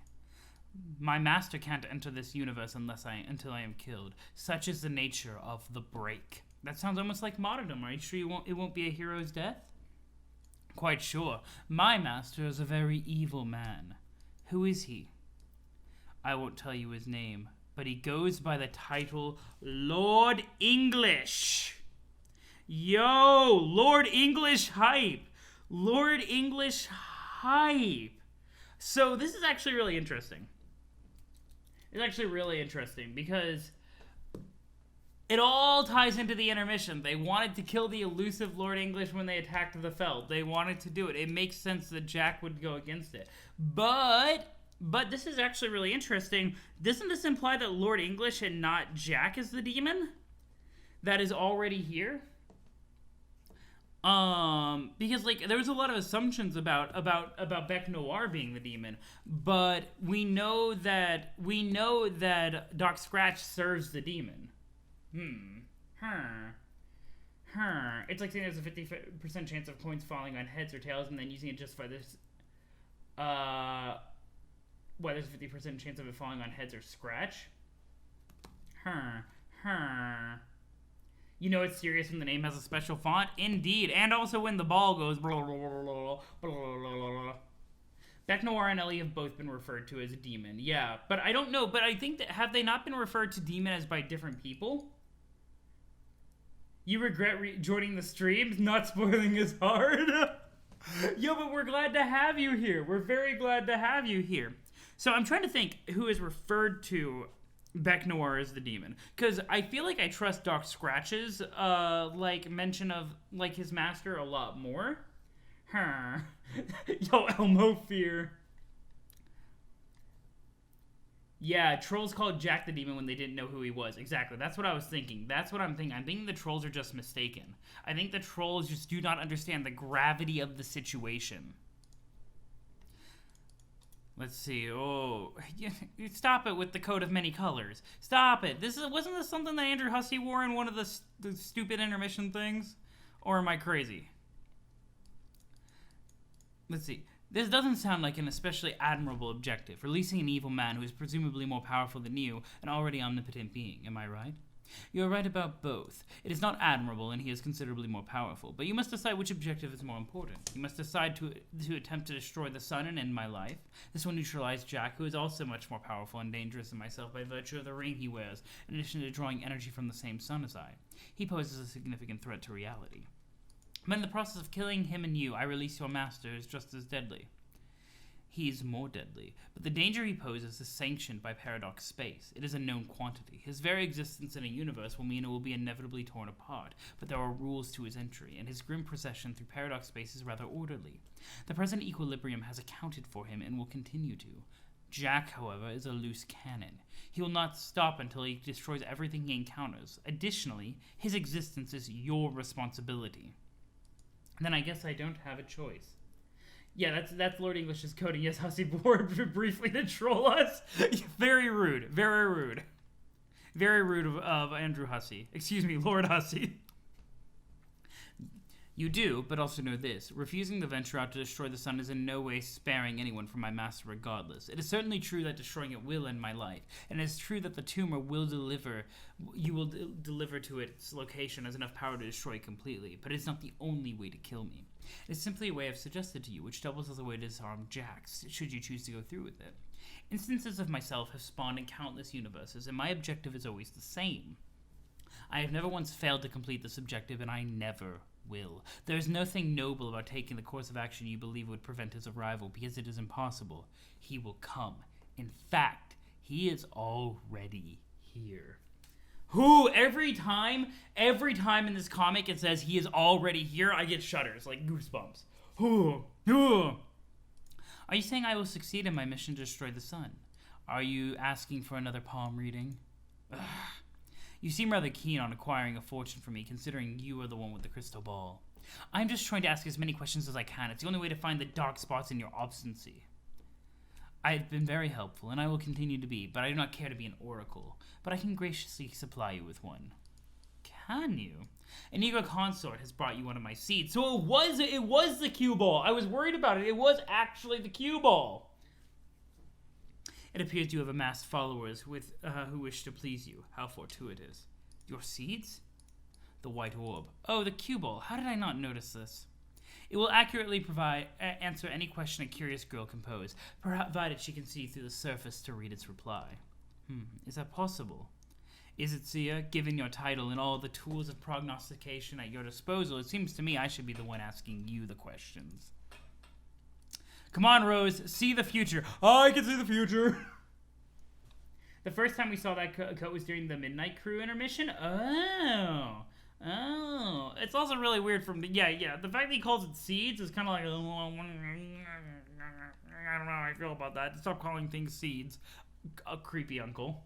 My master can't enter this universe until I am killed. Such is the nature of the break. That sounds almost like martyrdom. Are you sure it won't be a hero's death? Quite sure. My master is a very evil man. Who is he? I won't tell you his name, but he goes by the title Lord English. Yo, Lord English hype. Lord English hype. So this is actually really interesting. It's actually really interesting because it all ties into the intermission. They wanted to kill the elusive Lord English when they attacked the Feld. They wanted to do it. It makes sense that Jack would go against it. But this is actually really interesting. Doesn't this imply that Lord English and not Jack is the demon that is already here? Because like there was a lot of assumptions about Bec Noir being the demon, but we know that Doc Scratch serves the demon. It's like saying there's a 50% chance of coins falling on heads or tails, and then using it just for this. There's a 50% chance of it falling on heads or scratch. You know it's serious when the name has a special font? Indeed. And also when the ball goes blah, blah, blah, blah, blah, blah. Bec Noir and Ellie have both been referred to as a demon. Yeah, but I don't know. But I think that have they not been referred to demon as by different people? You regret joining the stream? Not spoiling is hard. Yo, but we're glad to have you here. We're very glad to have you here. So I'm trying to think who is referred to Bec Noir as the demon, because I feel like I trust Doc Scratch's mention of like his master a lot more. Yo, Elmo Fear. Yeah, trolls called Jack the demon when they didn't know who he was. Exactly. That's what I was thinking. That's what I'm thinking. I'm thinking the trolls are just mistaken. I think the trolls just do not understand the gravity of the situation. Let's see. Oh, stop it with the coat of many colors. Stop it. Wasn't this something that Andrew Hussie wore in one of the stupid intermission things? Or am I crazy? Let's see. This doesn't sound like an especially admirable objective, releasing an evil man who is presumably more powerful than you, an already omnipotent being. Am I right? You are right about both. It is not admirable, and he is considerably more powerful. But you must decide which objective is more important. You must decide to attempt to destroy the sun and end my life. This will neutralize Jack, who is also much more powerful and dangerous than myself by virtue of the ring he wears, in addition to drawing energy from the same sun as I. He poses a significant threat to reality. But in the process of killing him and you, I release your master, who is just as deadly. He's more deadly, but the danger he poses is sanctioned by paradox space. It is a known quantity. His very existence in a universe will mean it will be inevitably torn apart, but there are rules to his entry, and his grim procession through paradox space is rather orderly. The present equilibrium has accounted for him and will continue to. Jack, however, is a loose cannon. He will not stop until he destroys everything he encounters. Additionally, his existence is your responsibility. Then I guess I don't have a choice. Yeah, that's Lord English's coding. Yes, Hussie bored briefly to troll us. Very rude. Very rude. Very rude of Andrew Hussie. Excuse me, Lord Hussie. You do, but also know this. Refusing to venture out to destroy the sun is in no way sparing anyone from my master regardless. It is certainly true that destroying it will end my life, and it is true that the tumor will deliver to its location as enough power to destroy it completely, but it is not the only way to kill me. It is simply a way I've suggested to you, which doubles as a way to disarm Jax, should you choose to go through with it. Instances of myself have spawned in countless universes, and my objective is always the same. I have never once failed to complete this objective, and I never will. There is nothing noble about taking the course of action you believe would prevent his arrival, because it is impossible. He will come. In fact, he is already here. Every time in this comic it says he is already here, I get shudders, like goosebumps. Are you saying I will succeed in my mission to destroy the sun? Are you asking for another palm reading? Ugh. You seem rather keen on acquiring a fortune for me, considering you are the one with the crystal ball. I'm just trying to ask as many questions as I can. It's the only way to find the dark spots in your obstinacy. I have been very helpful, and I will continue to be, but I do not care to be an oracle. But I can graciously supply you with one. Can you? An eager consort has brought you one of my seeds. So it was the cue ball. I was worried about it. It was actually the cue ball. It appears you have amassed followers who wish to please you. How fortuitous. Your seeds? The white orb. Oh, the cue ball. How did I not notice this? It will accurately answer any question a curious girl can pose, provided she can see through the surface to read its reply. Is that possible? Is it, Sia? Given your title and all the tools of prognostication at your disposal, it seems to me I should be the one asking you the questions. Come on, Rose. See the future. I can see the future. The first time we saw that cut was during the Midnight Crew intermission. Oh. It's also really weird from the... Yeah. The fact that he calls it seeds is kind of like... I don't know how I feel about that. Stop calling things seeds. A creepy uncle.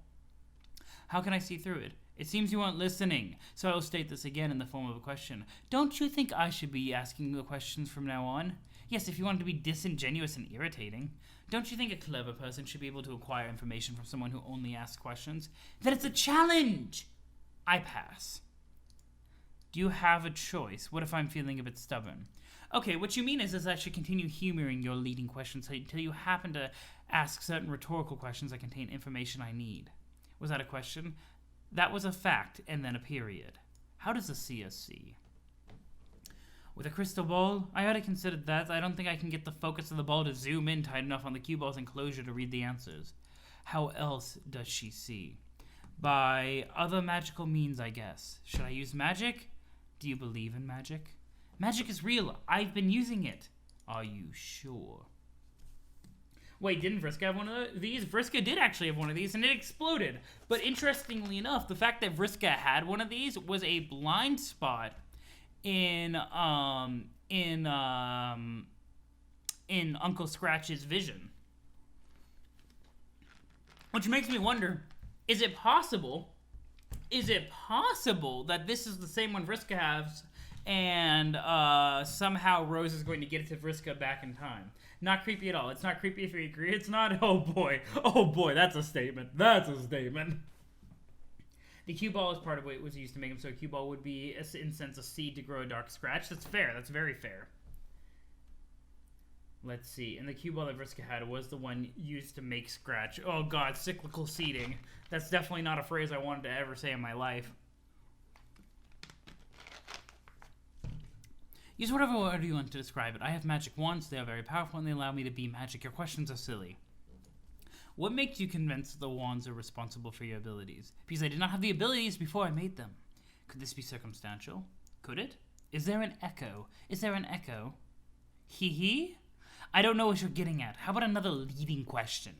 How can I see through it? It seems you aren't listening, so I will state this again in the form of a question. Don't you think I should be asking the questions from now on? Yes, if you want to be disingenuous and irritating. Don't you think a clever person should be able to acquire information from someone who only asks questions? Then it's a challenge! I pass. Do you have a choice? What if I'm feeling a bit stubborn? Okay, what you mean is I should continue humoring your leading questions until you happen to ask certain rhetorical questions that contain information I need. Was that a question? That was a fact, and then a period. How does the Sia see? With a crystal ball? I already considered that. I don't think I can get the focus of the ball to zoom in tight enough on the cue ball's enclosure to read the answers. How else does she see? By other magical means, I guess. Should I use magic? Do you believe in magic? Magic is real. I've been using it. Are you sure? Wait, didn't Vriska have one of these? Vriska did actually have one of these, and it exploded. But interestingly enough, the fact that Vriska had one of these was a blind spot in Uncle Scratch's vision. Which makes me wonder, is it possible that this is the same one Vriska has, and somehow Rose is going to get it to Vriska back in time? Not creepy at all. It's not creepy if you agree. It's not. Oh boy, that's a statement. That's a statement. The cue ball is part of what was used to make him so. A cue ball would be, in a sense, a seed to grow a dark scratch. That's fair. That's very fair. Let's see. And the cue ball that Vriska had was the one used to make Scratch. Oh god, cyclical seeding. That's definitely not a phrase I wanted to ever say in my life. Use whatever word you want to describe it. I have magic wands. They are very powerful and they allow me to be magic. Your questions are silly. What makes you convinced the wands are responsible for your abilities? Because I did not have the abilities before I made them. Could this be circumstantial? Could it? Is there an echo? Is there an echo? Hee? I don't know what you're getting at. How about another leading question?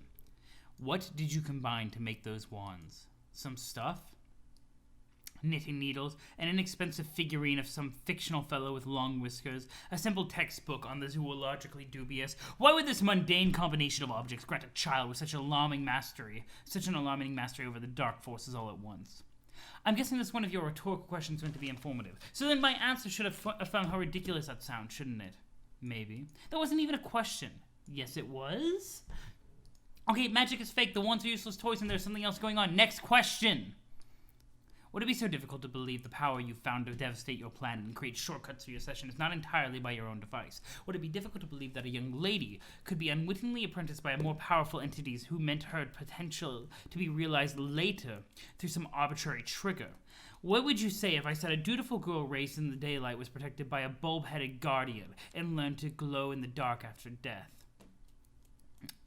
What did you combine to make those wands? Some stuff? Knitting needles, an inexpensive figurine of some fictional fellow with long whiskers, a simple textbook on the zoologically dubious. Why would this mundane combination of objects grant a child with such an alarming mastery over the dark forces all at once? I'm guessing this one of your rhetorical questions meant to be informative. So then my answer should have found how ridiculous that sounds, shouldn't it? Maybe. That wasn't even a question. Yes, it was? Okay, magic is fake. The wands are useless toys and there's something else going on. Next question. Would it be so difficult to believe the power you've found to devastate your planet and create shortcuts for your session is not entirely by your own device? Would it be difficult to believe that a young lady could be unwittingly apprenticed by more powerful entities who meant her potential to be realized later through some arbitrary trigger? What would you say if I said a dutiful girl raised in the daylight was protected by a bulb-headed guardian and learned to glow in the dark after death?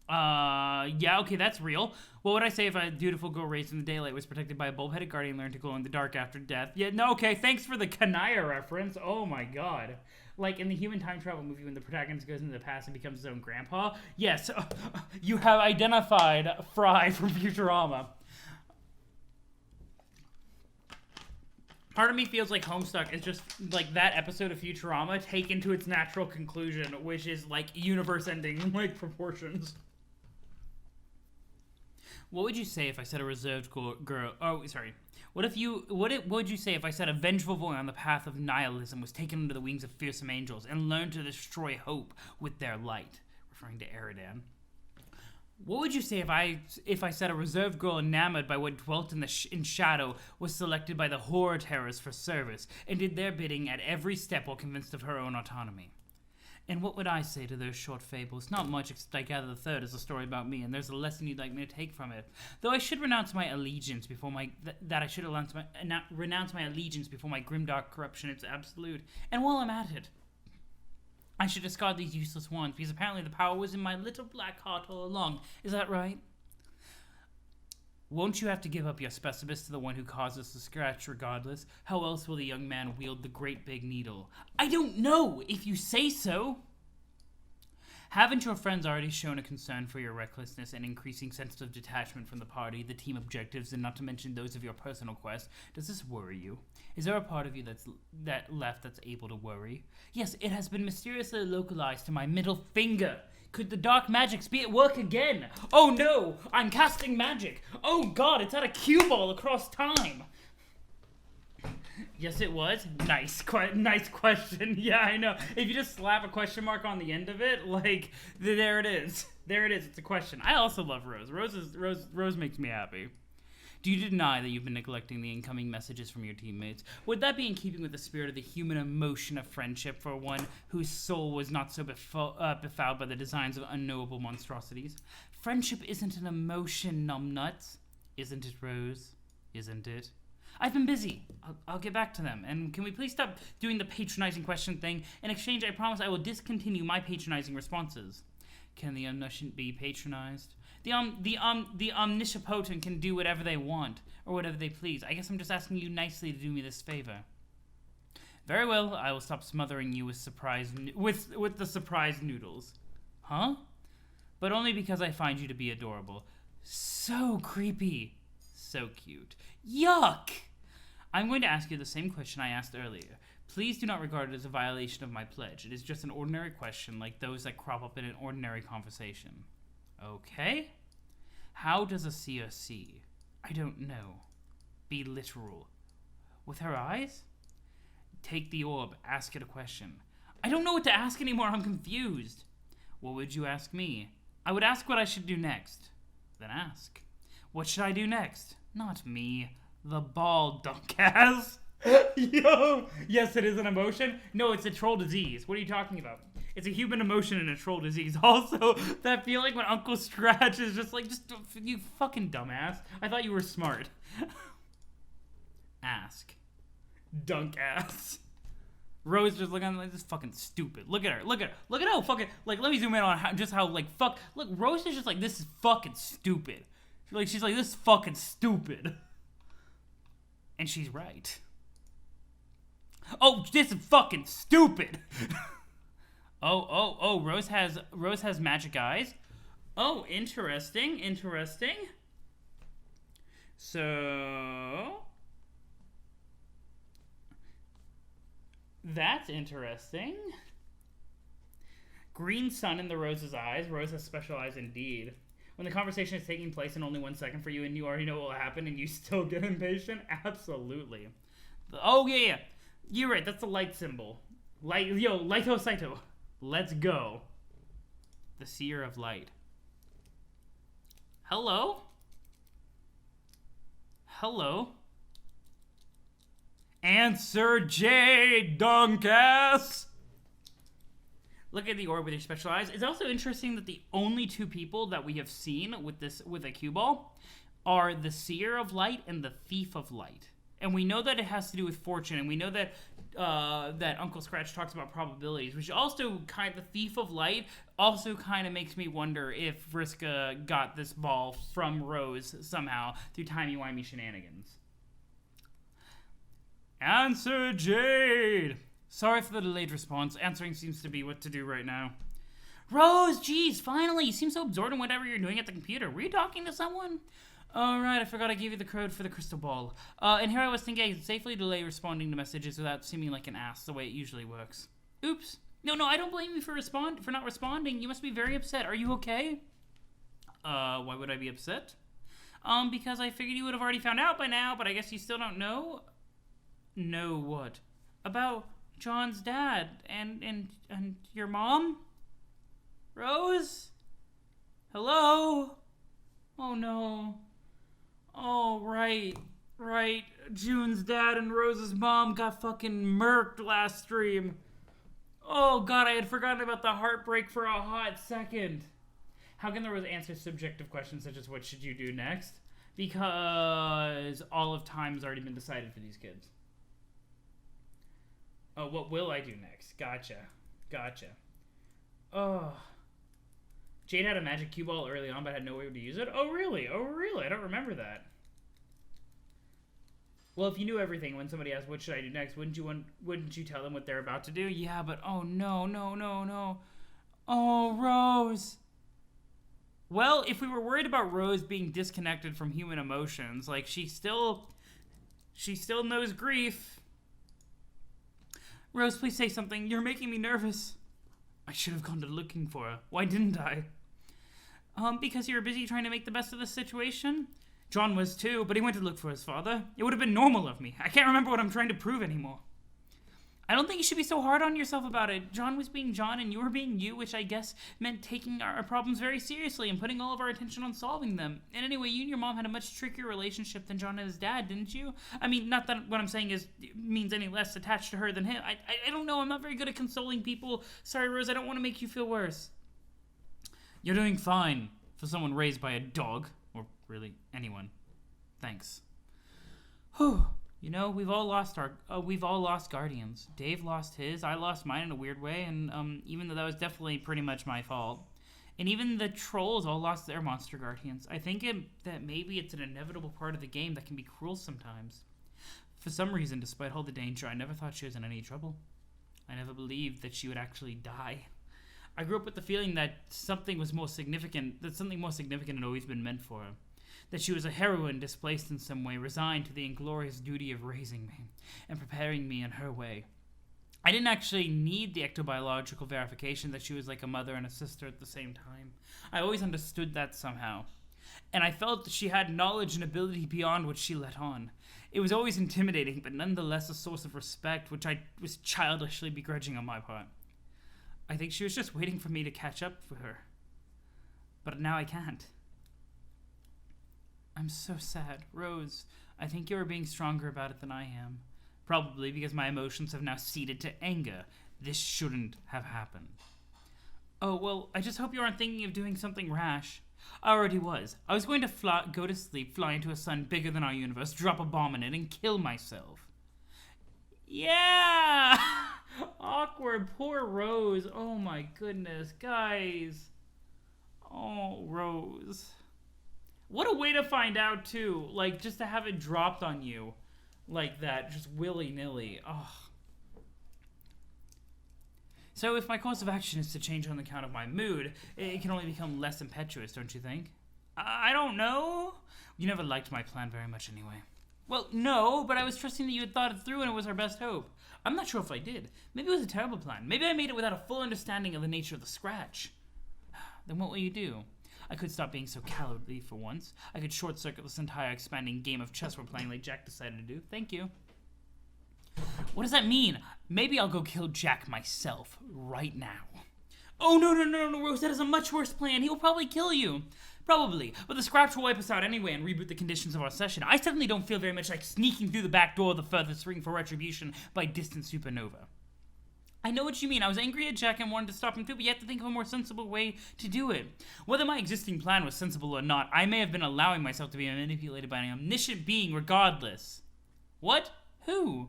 Yeah, okay, that's real. What would I say if a dutiful girl raised in the daylight was protected by a bulb-headed guardian learned to glow in the dark after death? Yeah, no, okay, thanks for the Kanaya reference. Oh my god. Like in the human time travel movie when the protagonist goes into the past and becomes his own grandpa? Yes, you have identified Fry from Futurama. Part of me feels like Homestuck is just like that episode of Futurama taken to its natural conclusion, which is like universe-ending like proportions. What would you say if I said a reserved girl? Oh, sorry. What would you say if I said a vengeful boy on the path of nihilism was taken under the wings of fearsome angels and learned to destroy hope with their light? Referring to Eridan. What would you say if I said a reserved girl enamored by what dwelt in shadow was selected by the horror terrors for service and did their bidding at every step while convinced of her own autonomy? And what would I say to those short fables? Not much, except I gather the third is a story about me, and there's a lesson you'd like me to take from it. Though I should renounce my allegiance before renounce my allegiance before my grimdark corruption is absolute. And while I'm at it, I should discard these useless ones, because apparently the power was in my little black heart all along. Is that right? Won't you have to give up your specimens to the one who causes the scratch regardless? How else will the young man wield the great big needle? I don't know, if you say so. Haven't your friends already shown a concern for your recklessness and increasing sense of detachment from the party, the team objectives, and not to mention those of your personal quest? Does this worry you? Is there a part of you that's able to worry? Yes, it has been mysteriously localized to my middle finger. Could the dark magics be at work again? Oh no, I'm casting magic. Oh god, it's at a cue ball across time. Yes, it was. Nice question. Yeah, I know. If you just slap a question mark on the end of it, like, there it is. There it is. It's a question. I also love Rose. Rose makes me happy. Do you deny that you've been neglecting the incoming messages from your teammates? Would that be in keeping with the spirit of the human emotion of friendship for one whose soul was not so befouled by the designs of unknowable monstrosities? Friendship isn't an emotion, numbnuts. Isn't it, Rose? Isn't it? I've been busy. I'll get back to them. And can we please stop doing the patronizing question thing? In exchange, I promise I will discontinue my patronizing responses. Can the omniscient be patronized? The omnipotent can do whatever they want, or whatever they please. I guess I'm just asking you nicely to do me this favor. Very well, I will stop smothering you with the surprise noodles. Huh? But only because I find you to be adorable. So creepy. So cute. Yuck! I'm going to ask you the same question I asked earlier. Please do not regard it as a violation of my pledge. It is just an ordinary question like those that crop up in an ordinary conversation. Okay? How does a seer see? I don't know. Be literal. With her eyes? Take the orb, ask it a question. I don't know what to ask anymore, I'm confused. What would you ask me? I would ask what I should do next. Then ask. What should I do next? Not me. The ball, dunkass. Yo! Yes, it is an emotion. No, it's a troll disease. What are you talking about? It's a human emotion and a troll disease. Also, that feeling when Uncle Scratch is just like, you fucking dumbass. I thought you were smart. Ask. Dunkass. Rose just looking like this fucking stupid. Look at her. Look at how fucking, like, let me zoom in on how, like, fuck. Look, Rose is just like, this is fucking stupid. She's like, this is fucking stupid. And she's right. Oh, this is fucking stupid. Oh, Rose has magic eyes. Oh, interesting. So that's interesting. Green sun in the Rose's eyes. Rose has special eyes indeed. When the conversation is taking place in only 1 second for you and you already know what will happen and you still get impatient? Absolutely. Oh, yeah. You're right. That's the light symbol. Lighto Saito. Let's go. The Seer of Light. Hello? Answer J, Dunkass! Look at the orb with your special eyes. It's also interesting that the only two people that we have seen with a cue ball are the Seer of Light and the Thief of Light. And we know that it has to do with fortune, and we know that that Uncle Scratch talks about probabilities, which also the Thief of Light also kind of makes me wonder if Vriska got this ball from Rose somehow through timey-wimey shenanigans. Answer, Jade! Sorry for the delayed response. Answering seems to be what to do right now. Rose, geez, finally! You seem so absorbed in whatever you're doing at the computer. Were you talking to someone? Oh, right, I forgot I gave you the code for the crystal ball. And here I was thinking I could safely delay responding to messages without seeming like an ass, the way it usually works. Oops. No, I don't blame you for not responding. You must be very upset. Are you okay? Why would I be upset? Because I figured you would have already found out by now, but I guess you still don't know? Know what? About John's dad and your mom? Rose? Hello? Oh, no. Oh, right. June's dad and Rose's mom got fucking murked last stream. Oh, God, I had forgotten about the heartbreak for a hot second. How can the Rose answer subjective questions such as what should you do next? Because all of time has already been decided for these kids. Oh, what will I do next? Gotcha. Oh. Jade had a magic cue ball early on, but had no way to use it? Oh, really? I don't remember that. Well, if you knew everything when somebody asked, what should I do next, wouldn't you tell them what they're about to do? Yeah, but oh, no. Oh, Rose. Well, if we were worried about Rose being disconnected from human emotions, like, she still knows grief. Rose, please say something. You're making me nervous. I should have gone to looking for her. Why didn't I? Because you were busy trying to make the best of the situation? John was too, but he went to look for his father. It would have been normal of me. I can't remember what I'm trying to prove anymore. I don't think you should be so hard on yourself about it. John was being John and you were being you, which I guess meant taking our problems very seriously and putting all of our attention on solving them. And anyway, you and your mom had a much trickier relationship than John and his dad, didn't you? I mean, not that what I'm saying means any less attached to her than him. I don't know. I'm not very good at consoling people. Sorry, Rose. I don't want to make you feel worse. You're doing fine for someone raised by a dog. Or really, anyone. Thanks. Whew. You know, we've all lost guardians. Dave lost his, I lost mine in a weird way, and even though that was definitely pretty much my fault. And even the trolls all lost their monster guardians. I think that maybe it's an inevitable part of the game that can be cruel sometimes. For some reason, despite all the danger, I never thought she was in any trouble. I never believed that she would actually die. I grew up with the feeling that something more significant had always been meant for her. That she was a heroine displaced in some way, resigned to the inglorious duty of raising me and preparing me in her way. I didn't actually need the ectobiological verification that she was like a mother and a sister at the same time. I always understood that somehow. And I felt that she had knowledge and ability beyond what she let on. It was always intimidating, but nonetheless a source of respect, which I was childishly begrudging on my part. I think she was just waiting for me to catch up with her. But now I can't. I'm so sad. Rose, I think you are being stronger about it than I am. Probably because my emotions have now ceded to anger. This shouldn't have happened. Oh, well, I just hope you aren't thinking of doing something rash. I already was. I was going to go to sleep, fly into a sun bigger than our universe, drop a bomb in it, and kill myself. Yeah! Awkward. Poor Rose. Oh my goodness. Guys. Oh, Rose. What a way to find out, too. Like, just to have it dropped on you like that, just willy-nilly. Oh. So if my course of action is to change on account of my mood, it can only become less impetuous, don't you think? I don't know. You never liked my plan very much anyway. Well, no, but I was trusting that you had thought it through and it was our best hope. I'm not sure if I did. Maybe it was a terrible plan. Maybe I made it without a full understanding of the nature of the scratch. Then what will you do? I could stop being so cowardly for once. I could short-circuit this entire expanding game of chess we're playing like Jack decided to do. Thank you. What does that mean? Maybe I'll go kill Jack myself right now. Oh, no, Rose, that is a much worse plan. He will probably kill you. Probably, but the scratch will wipe us out anyway and reboot the conditions of our session. I certainly don't feel very much like sneaking through the back door of the furthest ring for retribution by distant supernova. I know what you mean. I was angry at Jack and wanted to stop him too, but you have to think of a more sensible way to do it. Whether my existing plan was sensible or not, I may have been allowing myself to be manipulated by an omniscient being regardless. What? Who?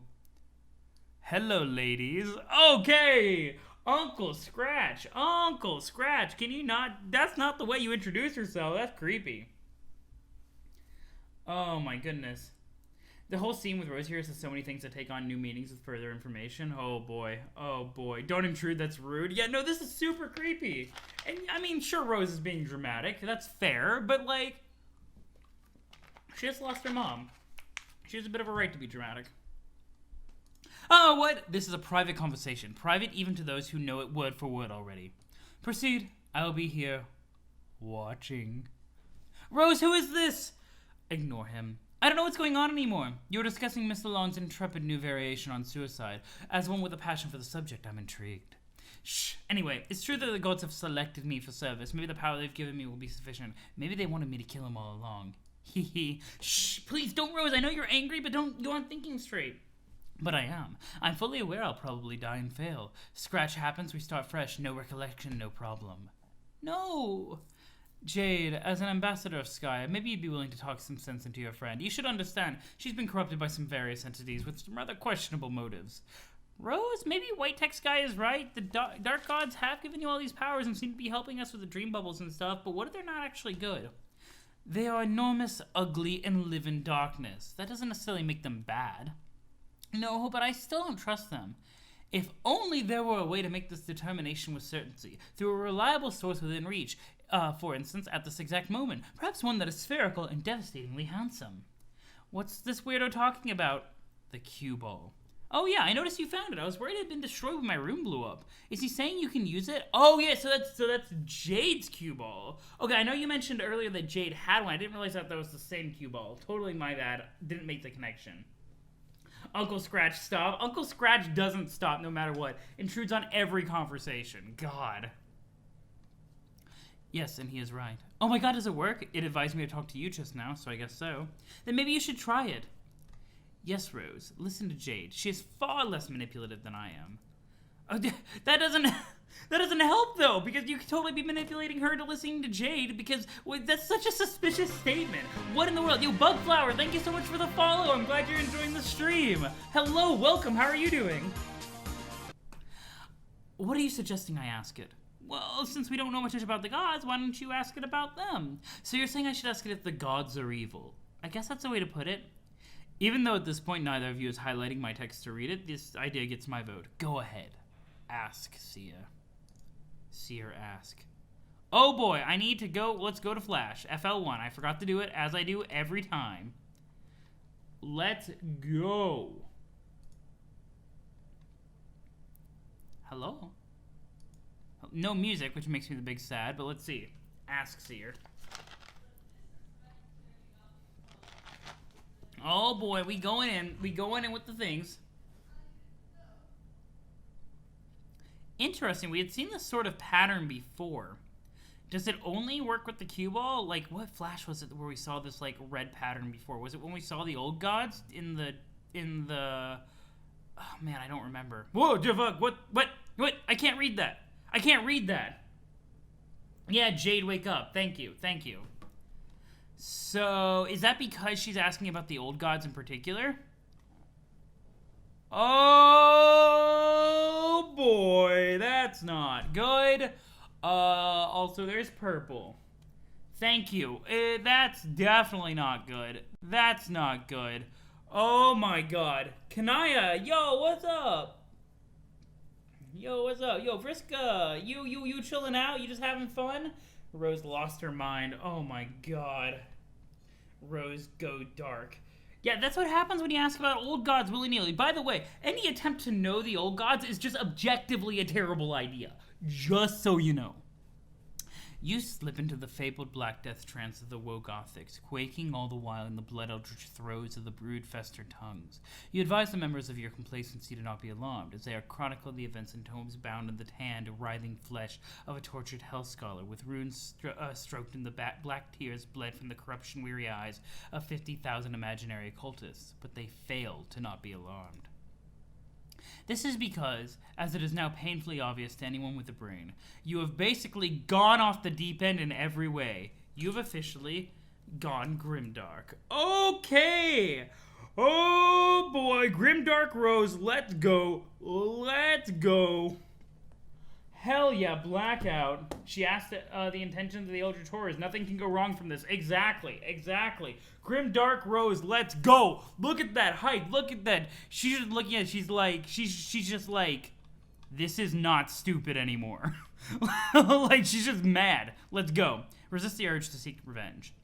Hello, ladies. Okay! Uncle Scratch! Uncle Scratch! Can you not... That's not the way you introduce yourself. That's creepy. Oh my goodness. The whole scene with Rose here says so many things that take on new meanings with further information. Oh boy. Oh boy. Don't intrude, that's rude. Yeah, no, this is super creepy. And, I mean, sure, Rose is being dramatic. That's fair, but, like... She just lost her mom. She has a bit of a right to be dramatic. Oh, what? This is a private conversation. Private even to those who know it word for word already. Proceed. I'll be here. Watching. Rose, who is this? Ignore him. I don't know what's going on anymore. You were discussing Miss Lalonde's intrepid new variation on suicide. As one with a passion for the subject, I'm intrigued. Shh. Anyway, it's true that the gods have selected me for service. Maybe the power they've given me will be sufficient. Maybe they wanted me to kill him all along. Hee hee. Shh. Please don't, Rose. I know you're angry, but you aren't thinking straight. But I am. I'm fully aware I'll probably die and fail. Scratch happens, we start fresh. No recollection, no problem. No! Jade, as an ambassador of Sky, maybe you'd be willing to talk some sense into your friend. You should understand, she's been corrupted by some various entities with some rather questionable motives. Rose, maybe White Tech Sky is right. The dark gods have given you all these powers and seem to be helping us with the dream bubbles and stuff, but what if they're not actually good? They are enormous, ugly, and live in darkness. That doesn't necessarily make them bad. No, but I still don't trust them. If only there were a way to make this determination with certainty, through a reliable source within reach, for instance, at this exact moment, perhaps one that is spherical and devastatingly handsome. What's this weirdo talking about? The cue ball. Oh yeah, I noticed you found it. I was worried it had been destroyed when my room blew up. Is he saying you can use it? Oh yeah, so that's Jade's cue ball. Okay, I know you mentioned earlier that Jade had one. I didn't realize that was the same cue ball. Totally my bad. Didn't make the connection. Uncle Scratch, stop. Uncle Scratch doesn't stop no matter what. Intrudes on every conversation. God. Yes, and he is right. Oh my god, does it work? It advised me to talk to you just now, so I guess so. Then maybe you should try it. Yes, Rose. Listen to Jade. She is far less manipulative than I am. Oh, that doesn't help, though, because you could totally be manipulating her to listening to Jade, because that's such a suspicious statement. What in the world? Yo, Bugflower, thank you so much for the follow. I'm glad you're enjoying the stream. Hello, welcome. How are you doing? What are you suggesting I ask it? Well, since we don't know much about the gods, why don't you ask it about them? So you're saying I should ask it if the gods are evil. I guess that's a way to put it. Even though at this point neither of you is highlighting my text to read it, this idea gets my vote. Go ahead. Ask, Sia. Seer, ask. Oh boy, I need to go. Let's go to Flash. FL1. I forgot to do it, as I do every time. Let's go. Hello? No music, which makes me the big sad, but let's see. Ask Seer. Oh boy, we going in. We going in with the things. Interesting, we had seen this sort of pattern before. Does it only work with the cue ball? Like, what Flash was it where we saw this, like, red pattern before? Was it when we saw the old gods in the... Oh, man, I don't remember. Whoa, Javuk, what? I can't read that. I can't read that. Yeah, Jade, wake up. Thank you. So, is that because she's asking about the old gods in particular? Oh boy, that's not good. Also there's purple. Thank you. That's definitely not good. That's not good. Oh my god. Kanaya, yo, what's up? Yo, what's up? Yo, Vriska, you chilling out? You just having fun? Rose lost her mind. Oh my god. Rose, go dark. Yeah, that's what happens when you ask about old gods willy-nilly. By the way, any attempt to know the old gods is just objectively a terrible idea. Just so you know. You slip into the fabled Black Death trance of the woe Gothics, quaking all the while in the blood-eldritch throes of the brood-festered tongues. You advise the members of your complacency to not be alarmed, as they are chronicling the events in tomes bound in the tanned, writhing flesh of a tortured hell scholar, with runes stroked in the black tears bled from the corruption-weary eyes of 50,000 imaginary occultists, but they fail to not be alarmed. This is because, as it is now painfully obvious to anyone with a brain, you have basically gone off the deep end in every way. You've officially gone grimdark. Okay! Oh boy, Grimdark Rose, let's go. Let's go. Hell yeah, Blackout. She asked the intentions of the Eldritch Horrors. Nothing can go wrong from this. Exactly. Grimdark Rose, let's go. Look at that height. Look at that. She's just looking at it. She's just like, this is not stupid anymore. Like, she's just mad. Let's go. Resist the urge to seek revenge.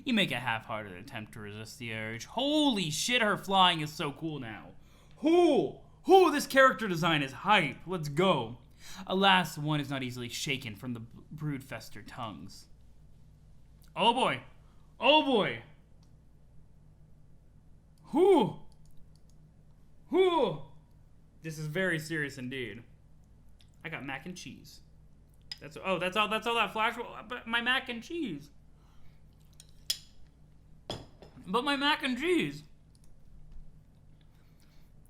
You make a half-hearted attempt to resist the urge. Holy shit, her flying is so cool now. This character design is hype. Let's go. Alas, one is not easily shaken from the brood-fester tongues. Oh boy. This is very serious indeed. I got mac and cheese. That's all that flash. But my mac and cheese.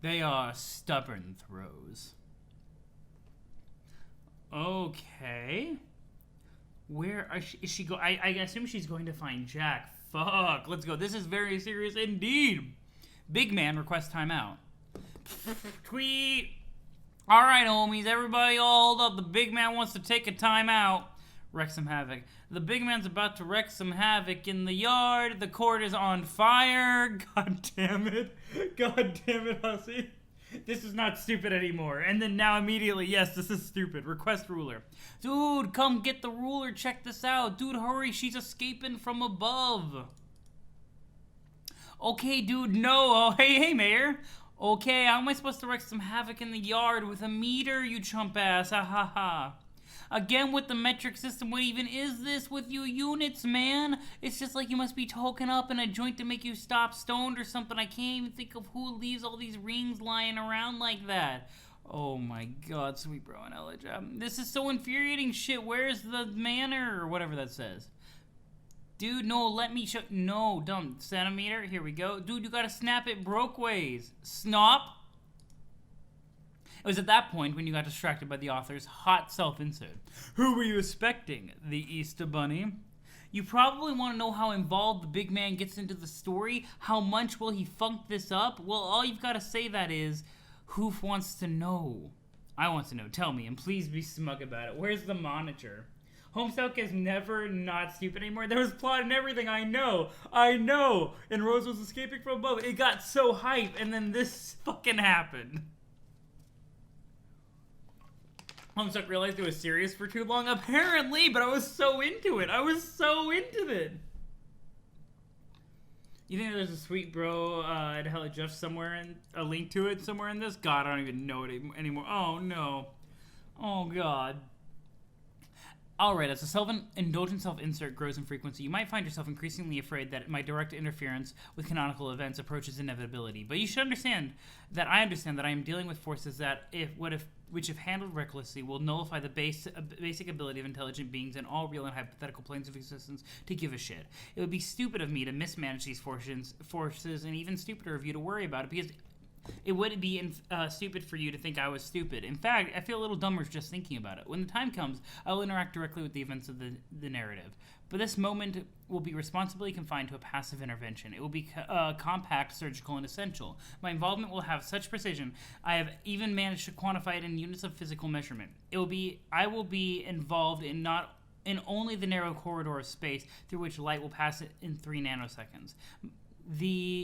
They are stubborn throws. Okay. Where is she go? I assume she's going to find Jack. Fuck. Let's go. This is very serious indeed. Big man requests timeout. Tweet. All right, homies. Everybody all hold up. The big man wants to take a timeout. Wreck some havoc. The big man's about to wreck some havoc in the yard. The court is on fire. God damn it, Hussie. This is not stupid anymore. And then now immediately, yes, this is stupid. Request ruler. Dude, come get the ruler. Check this out. Dude, hurry. She's escaping from above. Okay, dude, no. Oh, hey, Mayor. Okay, how am I supposed to wreak some havoc in the yard with a meter, you chump ass? Ha ha ha. Again with the metric system, what even is this with you units, man? It's just like you must be token up in a joint to make you stop stoned or something. I can't even think of who leaves all these rings lying around like that. Oh my god, sweet bro and Elijah. This is so infuriating shit. Where's the manor or whatever that says? Dude, no, let me show. No, dumb centimeter. Here we go. Dude, you gotta snap it broke ways. Snop. It was at that point when you got distracted by the author's hot self-insert. Who were you expecting? The Easter Bunny? You probably want to know how involved the big man gets into the story. How much will he funk this up? Well, all you've got to say that is, who wants to know? I want to know. Tell me, and please be smug about it. Where's the monitor? Homestuck is never not stupid anymore. There was plot and everything. I know. And Rose was escaping from above. It got so hype, and then this fucking happened. Homestuck realized it was serious for too long, apparently, but I was so into it. You think there's a sweet bro at Hella Jeff somewhere, and a link to it somewhere in this? God, I don't even know it anymore. Oh, no. Oh, God. Alright, as a self-indulgent self-insert grows in frequency, you might find yourself increasingly afraid that my direct interference with canonical events approaches inevitability. But you should understand that I am dealing with forces that, which if handled recklessly, will nullify the basic ability of intelligent beings in all real and hypothetical planes of existence to give a shit. It would be stupid of me to mismanage these forces, and even stupider of you to worry about it, because it would be stupid for you to think I was stupid. In fact, I feel a little dumber just thinking about it. When the time comes, I will interact directly with the events of the narrative. But this moment will be responsibly confined to a passive intervention. It will be compact, surgical, and essential. My involvement will have such precision, I have even managed to quantify it in units of physical measurement. I will be involved in only the narrow corridor of space through which light will pass in 3 nanoseconds.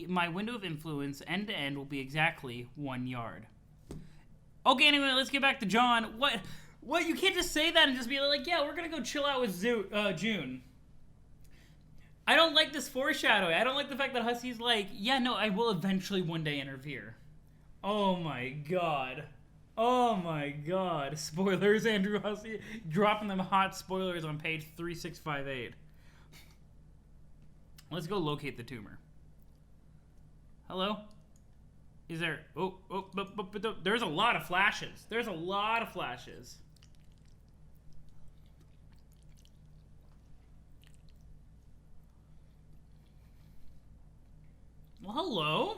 My window of influence end to end will be exactly 1 yard. Okay, anyway, let's get back to John. What? You can't just say that and just be like, yeah, we're gonna go chill out with June. I don't like this foreshadowing. I don't like the fact that Hussie's like, yeah, no, I will eventually one day interfere. Oh my god. Spoilers, Andrew Hussie. Dropping them hot spoilers on page 3658. Let's go locate the tumor. Hello? Is there... but there's a lot of flashes. Well, hello?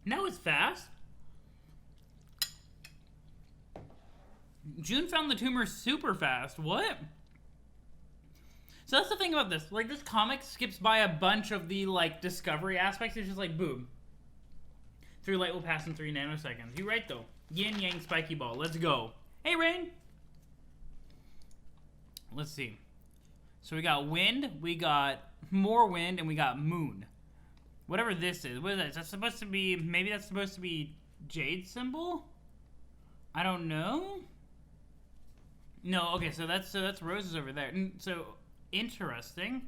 Now it's fast. June found the tumor super fast. What? So that's the thing about this. Like, this comic skips by a bunch of the, like, discovery aspects. It's just like, boom. 3 light will pass in 3 nanoseconds. You're right, though. Yin Yang Spiky Ball. Let's go. Hey, Rain. Let's see. So we got wind, we got more wind, and we got moon. Whatever this is. What is that? Is that supposed to be... Maybe that's supposed to be Jade symbol? I don't know. No, okay, so that's roses over there. So, interesting.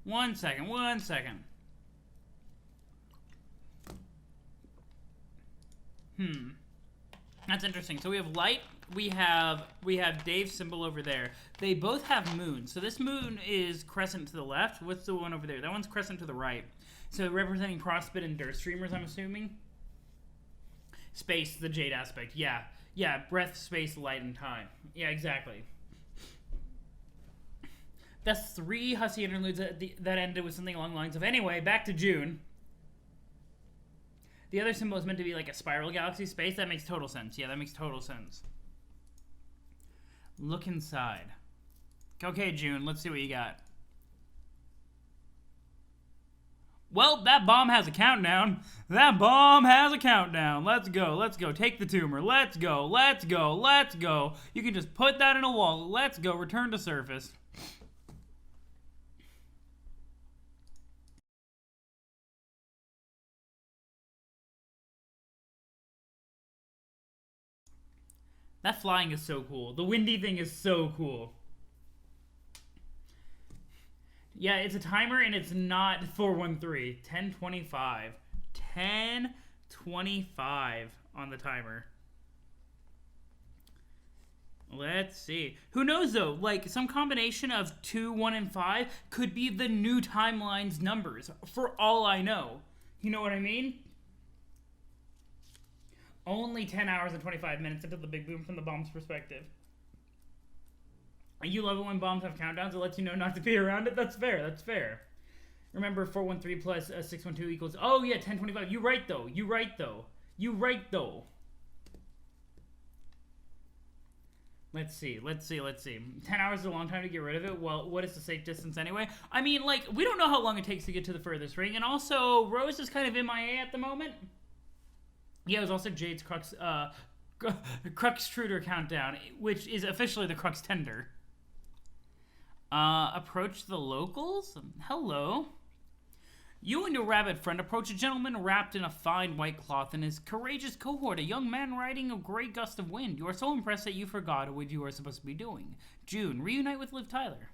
One second. That's interesting. So we have light, we have Dave's symbol over there. They both have moon. So this moon is crescent to the left. What's the one over there? That one's crescent to the right. So representing Prospit and Dirt Streamers, I'm assuming. Space, the Jade aspect. Yeah. Yeah, breath, space, light, and time. Yeah, exactly. That's 3 Hussie interludes that ended with something along the lines of, anyway, back to June. The other symbol is meant to be like a spiral galaxy space. That makes total sense. Yeah, that makes total sense. Look inside. Okay, June, let's see what you got. Well, that bomb has a countdown. That bomb has a countdown. Let's go. Let's go. Take the tumor. Let's go. Let's go. Let's go. You can just put that in a wall. Let's go. Return to surface. That flying is so cool. The windy thing is so cool. Yeah, it's a timer and it's not 413. 10:25. 10:25 on the timer. Let's see. Who knows though? Like some combination of 2, 1, and 5 could be the new timeline's numbers. For all I know. You know what I mean? Only 10 hours and 25 minutes until the big boom from the bomb's perspective. You love it when bombs have countdowns. It lets you know not to be around it. That's fair. That's fair. Remember, 413 plus 612 equals... Oh, yeah, 1025. You right, though. You right, though. You right, though. Let's see. Let's see. Let's see. 10 hours is a long time to get rid of it. Well, what is the safe distance anyway? I mean, like, we don't know how long it takes to get to the furthest ring. And also, Rose is kind of MIA at the moment. Yeah, it was also Jade's Cruxtruder countdown, which is officially the Crux Tender. Approach the locals? Hello. You and your rabbit friend approach a gentleman wrapped in a fine white cloth and his courageous cohort, a young man riding a great gust of wind. You are so impressed that you forgot what you were supposed to be doing. June, reunite with Liv Tyler.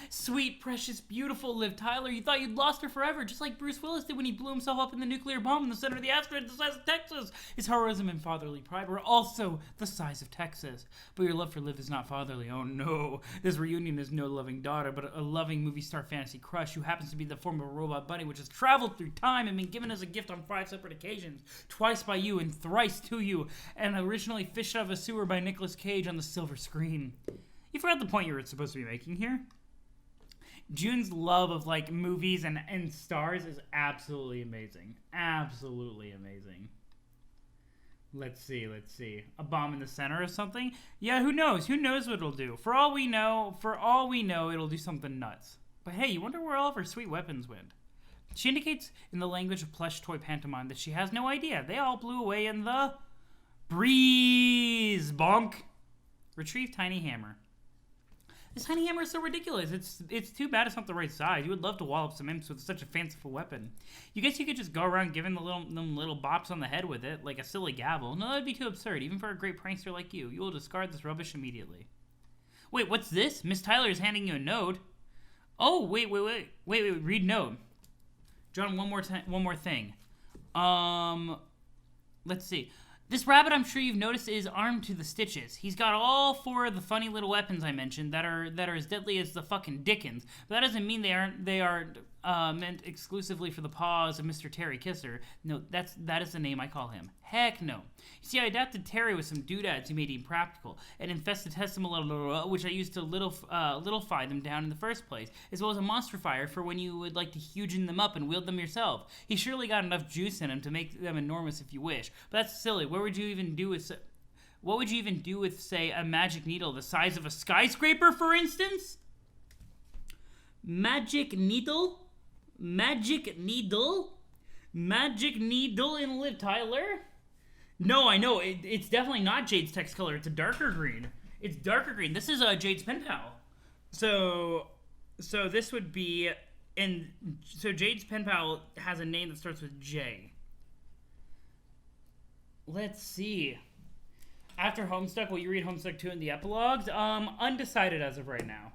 Sweet, precious, beautiful Liv Tyler. You thought you'd lost her forever, just like Bruce Willis did when he blew himself up in the nuclear bomb in the center of the asteroid the size of Texas. His heroism and fatherly pride were also the size of Texas. But your love for Liv is not fatherly. Oh no. This reunion is no loving daughter, but a loving movie star fantasy crush who happens to be the form of a robot bunny which has traveled through time and been given as a gift on 5 separate occasions. Twice by you and thrice to you, and originally fished out of a sewer by Nicolas Cage on the silver screen. You forgot the point you were supposed to be making here. June's love of, like, movies and stars is absolutely amazing. Absolutely amazing. Let's see, let's see. A bomb in the center or something? Yeah, who knows? Who knows what it'll do? For all we know, it'll do something nuts. But hey, you wonder where all of her sweet weapons went. She indicates in the language of plush toy pantomime that she has no idea. They all blew away in the breeze. Bonk. Retrieve tiny hammer. This tiny hammer is so ridiculous. It's too bad it's not the right size. You would love to wallop some imps with such a fanciful weapon. You guess you could just go around giving them little bops on the head with it, like a silly gavel. No, that'd be too absurd, even for a great prankster like you. You will discard this rubbish immediately. Wait, what's this? Miss Tyler is handing you a note. Oh, wait, read note. John, one more thing. Let's see. This rabbit, I'm sure you've noticed, is armed to the stitches. He's got all 4 of the funny little weapons I mentioned that are as deadly as the fucking Dickens. But that doesn't mean they are meant exclusively for the paws of Mr. Terry Kisser. No, that is the name I call him. Heck no. You see, I adapted Terry with some doodads he made him practical, and infestitesimal, which I used to littlefy them down in the first place, as well as a monster fire for when you would like to hugen them up and wield them yourself. He surely got enough juice in him to make them enormous if you wish. But that's silly. What would you even do with, say, a magic needle the size of a skyscraper, for instance? Magic Needle? Magic Needle? Magic Needle in Liv Tyler? No, I know. It's definitely not Jade's text color. It's a darker green. It's darker green. This is Jade's pen pal. So this would be... So Jade's pen pal has a name that starts with J. Let's see. After Homestuck, will you read Homestuck 2 in the epilogues? Undecided as of right now.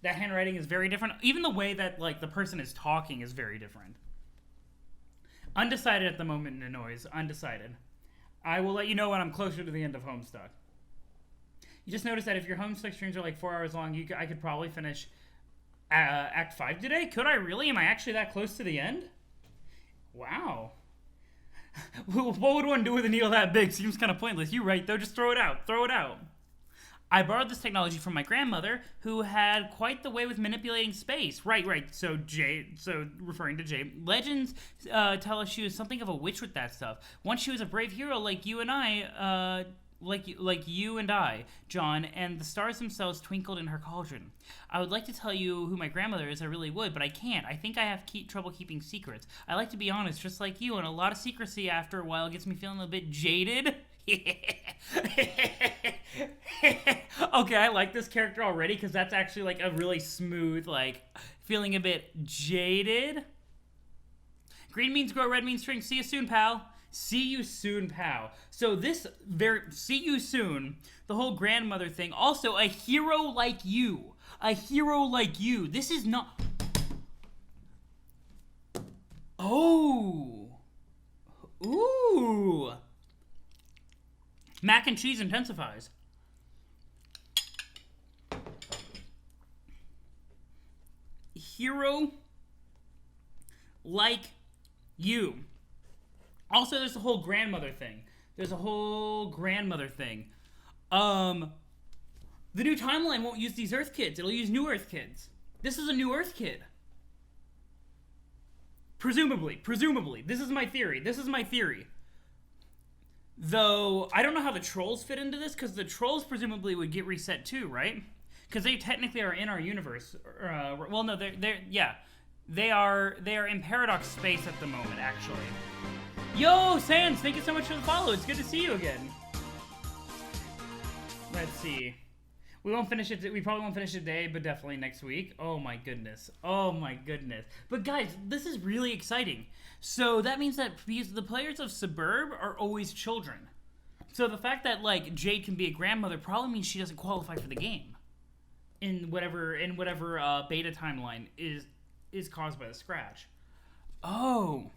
That handwriting is very different. Even the way that, like, the person is talking is very different. Undecided at the moment, Noise. Undecided. I will let you know when I'm closer to the end of Homestuck. You just noticed that if your Homestuck streams are like 4 hours long, I could probably finish Act 5 today? Could I really? Am I actually that close to the end? Wow. What would one do with a needle that big? Seems kind of pointless. You're right, though. Just throw it out. Throw it out. I borrowed this technology from my grandmother, who had quite the way with manipulating space. Right. So referring to Jade. Legends tell us she was something of a witch with that stuff. Once she was a brave hero like you and I, like you and I, John, and the stars themselves twinkled in her cauldron. I would like to tell you who my grandmother is, I really would, but I can't. I think I have trouble keeping secrets. I like to be honest, just like you, and a lot of secrecy after a while gets me feeling a bit jaded. Okay, I like this character already, because that's actually, like, a really smooth, like, feeling a bit jaded. Green means grow, red means string. See you soon, pal. See you soon, pal. So this see you soon, the whole grandmother thing. Also, a hero like you. A hero like you. This is not... Oh. Ooh. Mac and cheese intensifies. Hero like you. Also, there's the whole grandmother thing. The new timeline won't use these Earth kids. It'll use new Earth kids. This is a new Earth kid. Presumably. This is my theory. Though, I don't know how the trolls fit into this, because the trolls presumably would get reset too, right? Because they technically are in our universe. Well, no, they are in Paradox space at the moment, actually. Yo, Sans, thank you so much for the follow. It's good to see you again. Let's see. We probably won't finish it today, but definitely next week. Oh my goodness. But guys, this is really exciting. So that means that the players of Suburb are always children. So the fact that, like, Jade can be a grandmother probably means she doesn't qualify for the game. In whatever beta timeline is caused by the scratch. Oh.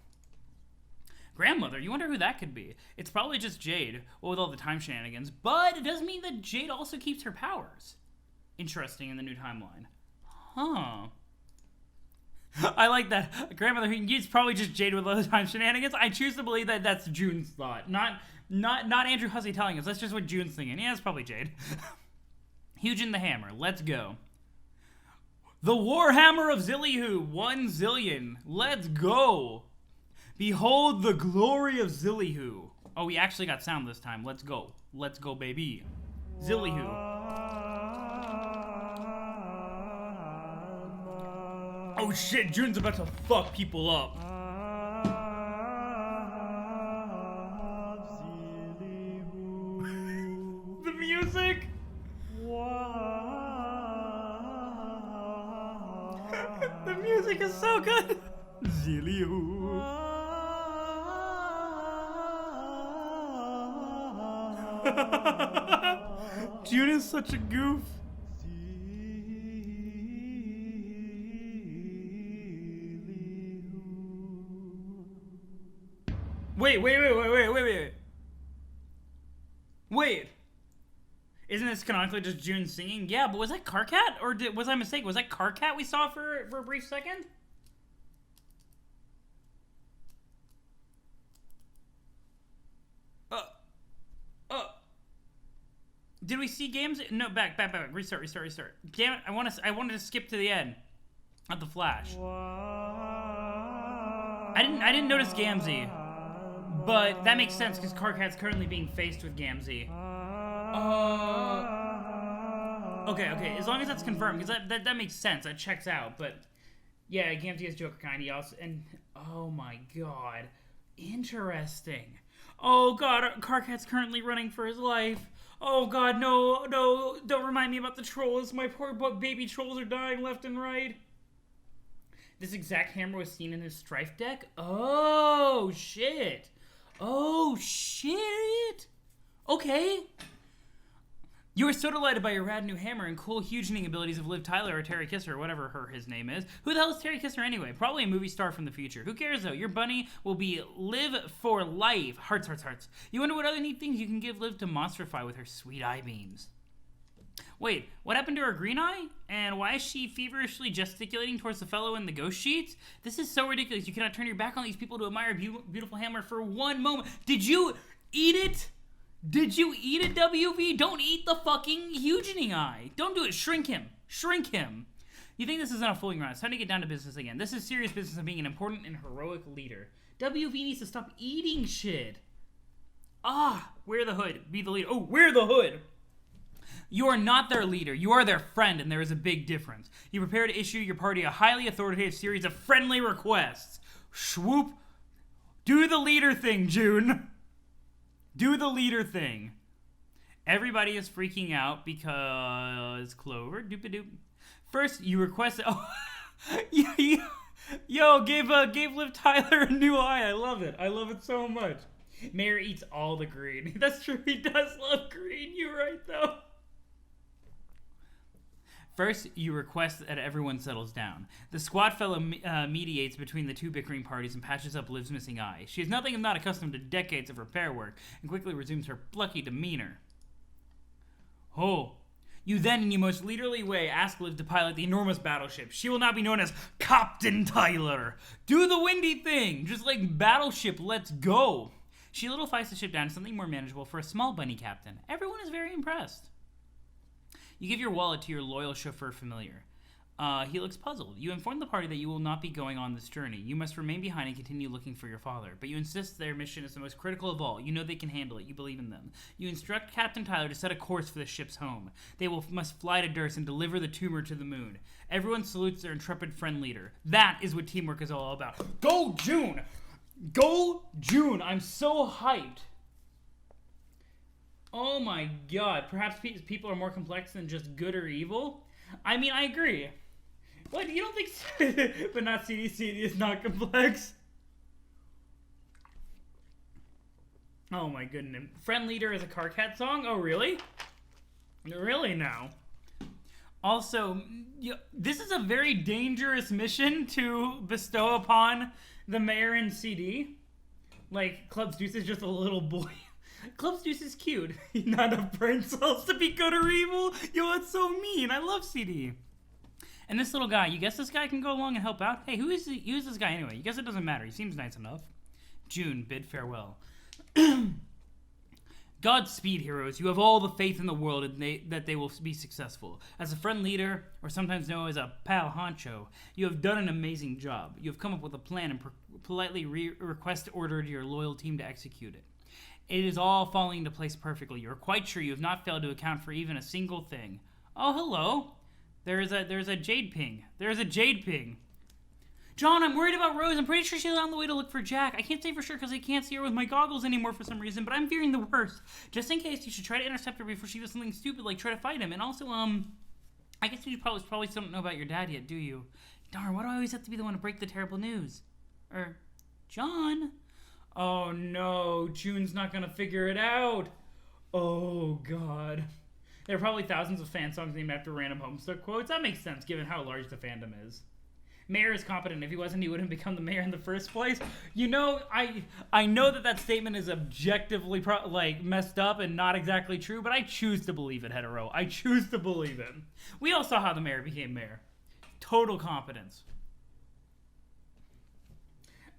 Grandmother, you wonder who that could be. It's probably just Jade, well, with all the time shenanigans, but it does mean that Jade also keeps her powers. Interesting in the new timeline. Huh. I like that. Grandmother, it's probably just Jade with all the time shenanigans. I choose to believe that that's June's thought. Not Andrew Hussie telling us. That's just what June's thinking. Yeah, it's probably Jade. Huge in the hammer. Let's go. The Warhammer of Zillihu. 1 zillion. Let's go. Behold the glory of Zillihu. Oh, we actually got sound this time. Let's go. Let's go, baby. Zillihu. Oh shit, June's about to fuck people up. The music. The music is so good. Zillihu. June is such a goof. Wait. Isn't this canonically just June singing? Yeah, but was that Carcat? Or was I mistaken? Was that Carcat we saw for a brief second? Did we see games? No, back. Restart. Damn it! I wanted to skip to the end of the Flash. I didn't notice Gamzee, but that makes sense because Carcat's currently being faced with Gamzee. Okay, as long as that's confirmed, because that makes sense. That checks out. But yeah, Gamgee is Joker kind. He also oh my god, interesting. Oh god, Karkat's currently running for his life. Oh god, no, don't remind me about the trolls. My poor baby trolls are dying left and right. This exact hammer was seen in his Strife deck? Oh, shit. Oh, shit. Okay. You were so delighted by your rad new hammer and cool hugening abilities of Liv Tyler or Terry Kisser or whatever his name is. Who the hell is Terry Kisser anyway? Probably a movie star from the future. Who cares though? Your bunny will be Liv for life. Hearts, hearts, hearts. You wonder what other neat things you can give Liv to monsterify with her sweet eye beams. Wait, what happened to her green eye? And why is she feverishly gesticulating towards the fellow in the ghost sheets? This is so ridiculous. You cannot turn your back on these people to admire a beautiful hammer for one moment. Did you eat it? Did you eat it, WV? Don't eat the fucking hugening eye. Don't do it. Shrink him. Shrink him. You think this is enough fooling around? It's time to get down to business again. This is serious business of being an important and heroic leader. WV needs to stop eating shit. Wear the hood. Be the leader. Oh, wear the hood. You are not their leader. You are their friend, and there is a big difference. You prepare to issue your party a highly authoritative series of friendly requests. Swoop. Do the leader thing, June. Do the leader thing. Everybody is freaking out because Clover. Doop-a-doop. First, you request. Yo, gave Liv Tyler a new eye. I love it. I love it so much. Mayor eats all the green. That's true. He does love green. You're right, though. First, you request that everyone settles down. The squad fellow mediates between the two bickering parties and patches up Liv's missing eye. She is nothing if not accustomed to decades of repair work and quickly resumes her plucky demeanor. Oh. You then, in your most leaderly way, ask Liv to pilot the enormous battleship. She will now be known as Captain Tyler. Do the windy thing, just like Battleship Let's Go. She littlefies the ship down to something more manageable for a small bunny captain. Everyone is very impressed. You give your wallet to your loyal chauffeur familiar. He looks puzzled. You inform the party that you will not be going on this journey. You must remain behind and continue looking for your father. But you insist their mission is the most critical of all. You know they can handle it. You believe in them. You instruct Captain Tyler to set a course for the ship's home. They must fly to Durst and deliver the tumor to the moon. Everyone salutes their intrepid friend leader. That is what teamwork is all about. Go, June! Go, June! I'm so hyped. Oh my god, perhaps people are more complex than just good or evil? I mean, I agree. What, you don't think... but not CD is not complex? Oh my goodness. Friend Leader is a Karkat song? Oh, really? Really now? Also, this is a very dangerous mission to bestow upon the mayor and CD. Like, Clubs Deuce is just a little boy. Clubs Deuce is cute. Not enough brain cells to be good or evil. Yo, it's so mean. I love CD. And this little guy, you guess this guy can go along and help out? Hey, who is this guy anyway? You guess it doesn't matter. He seems nice enough. June, bid farewell. Godspeed, heroes. You have all the faith in the world that they will be successful. As a friend leader, or sometimes known as a pal honcho, you have done an amazing job. You have come up with a plan and politely request order to your loyal team to execute it. It is all falling into place perfectly. You are quite sure you have not failed to account for even a single thing. Oh, hello. There's a jade ping. There's a jade ping. John, I'm worried about Rose. I'm pretty sure she's on the way to look for Jack. I can't say for sure because I can't see her with my goggles anymore for some reason, but I'm fearing the worst. Just in case, you should try to intercept her before she does something stupid like try to fight him. And also, I guess you probably still don't know about your dad yet, do you? Darn, why do I always have to be the one to break the terrible news? John? Oh no, June's not gonna figure it out. Oh god. There are probably thousands of fan songs named after random Homestuck quotes. That makes sense given how large the fandom is. Mayor is competent. If he wasn't, he wouldn't become the mayor in the first place. You know, I know that statement is objectively messed up and not exactly true, but I choose to believe it, hetero. I choose to believe it. We all saw how the mayor became mayor. Total competence.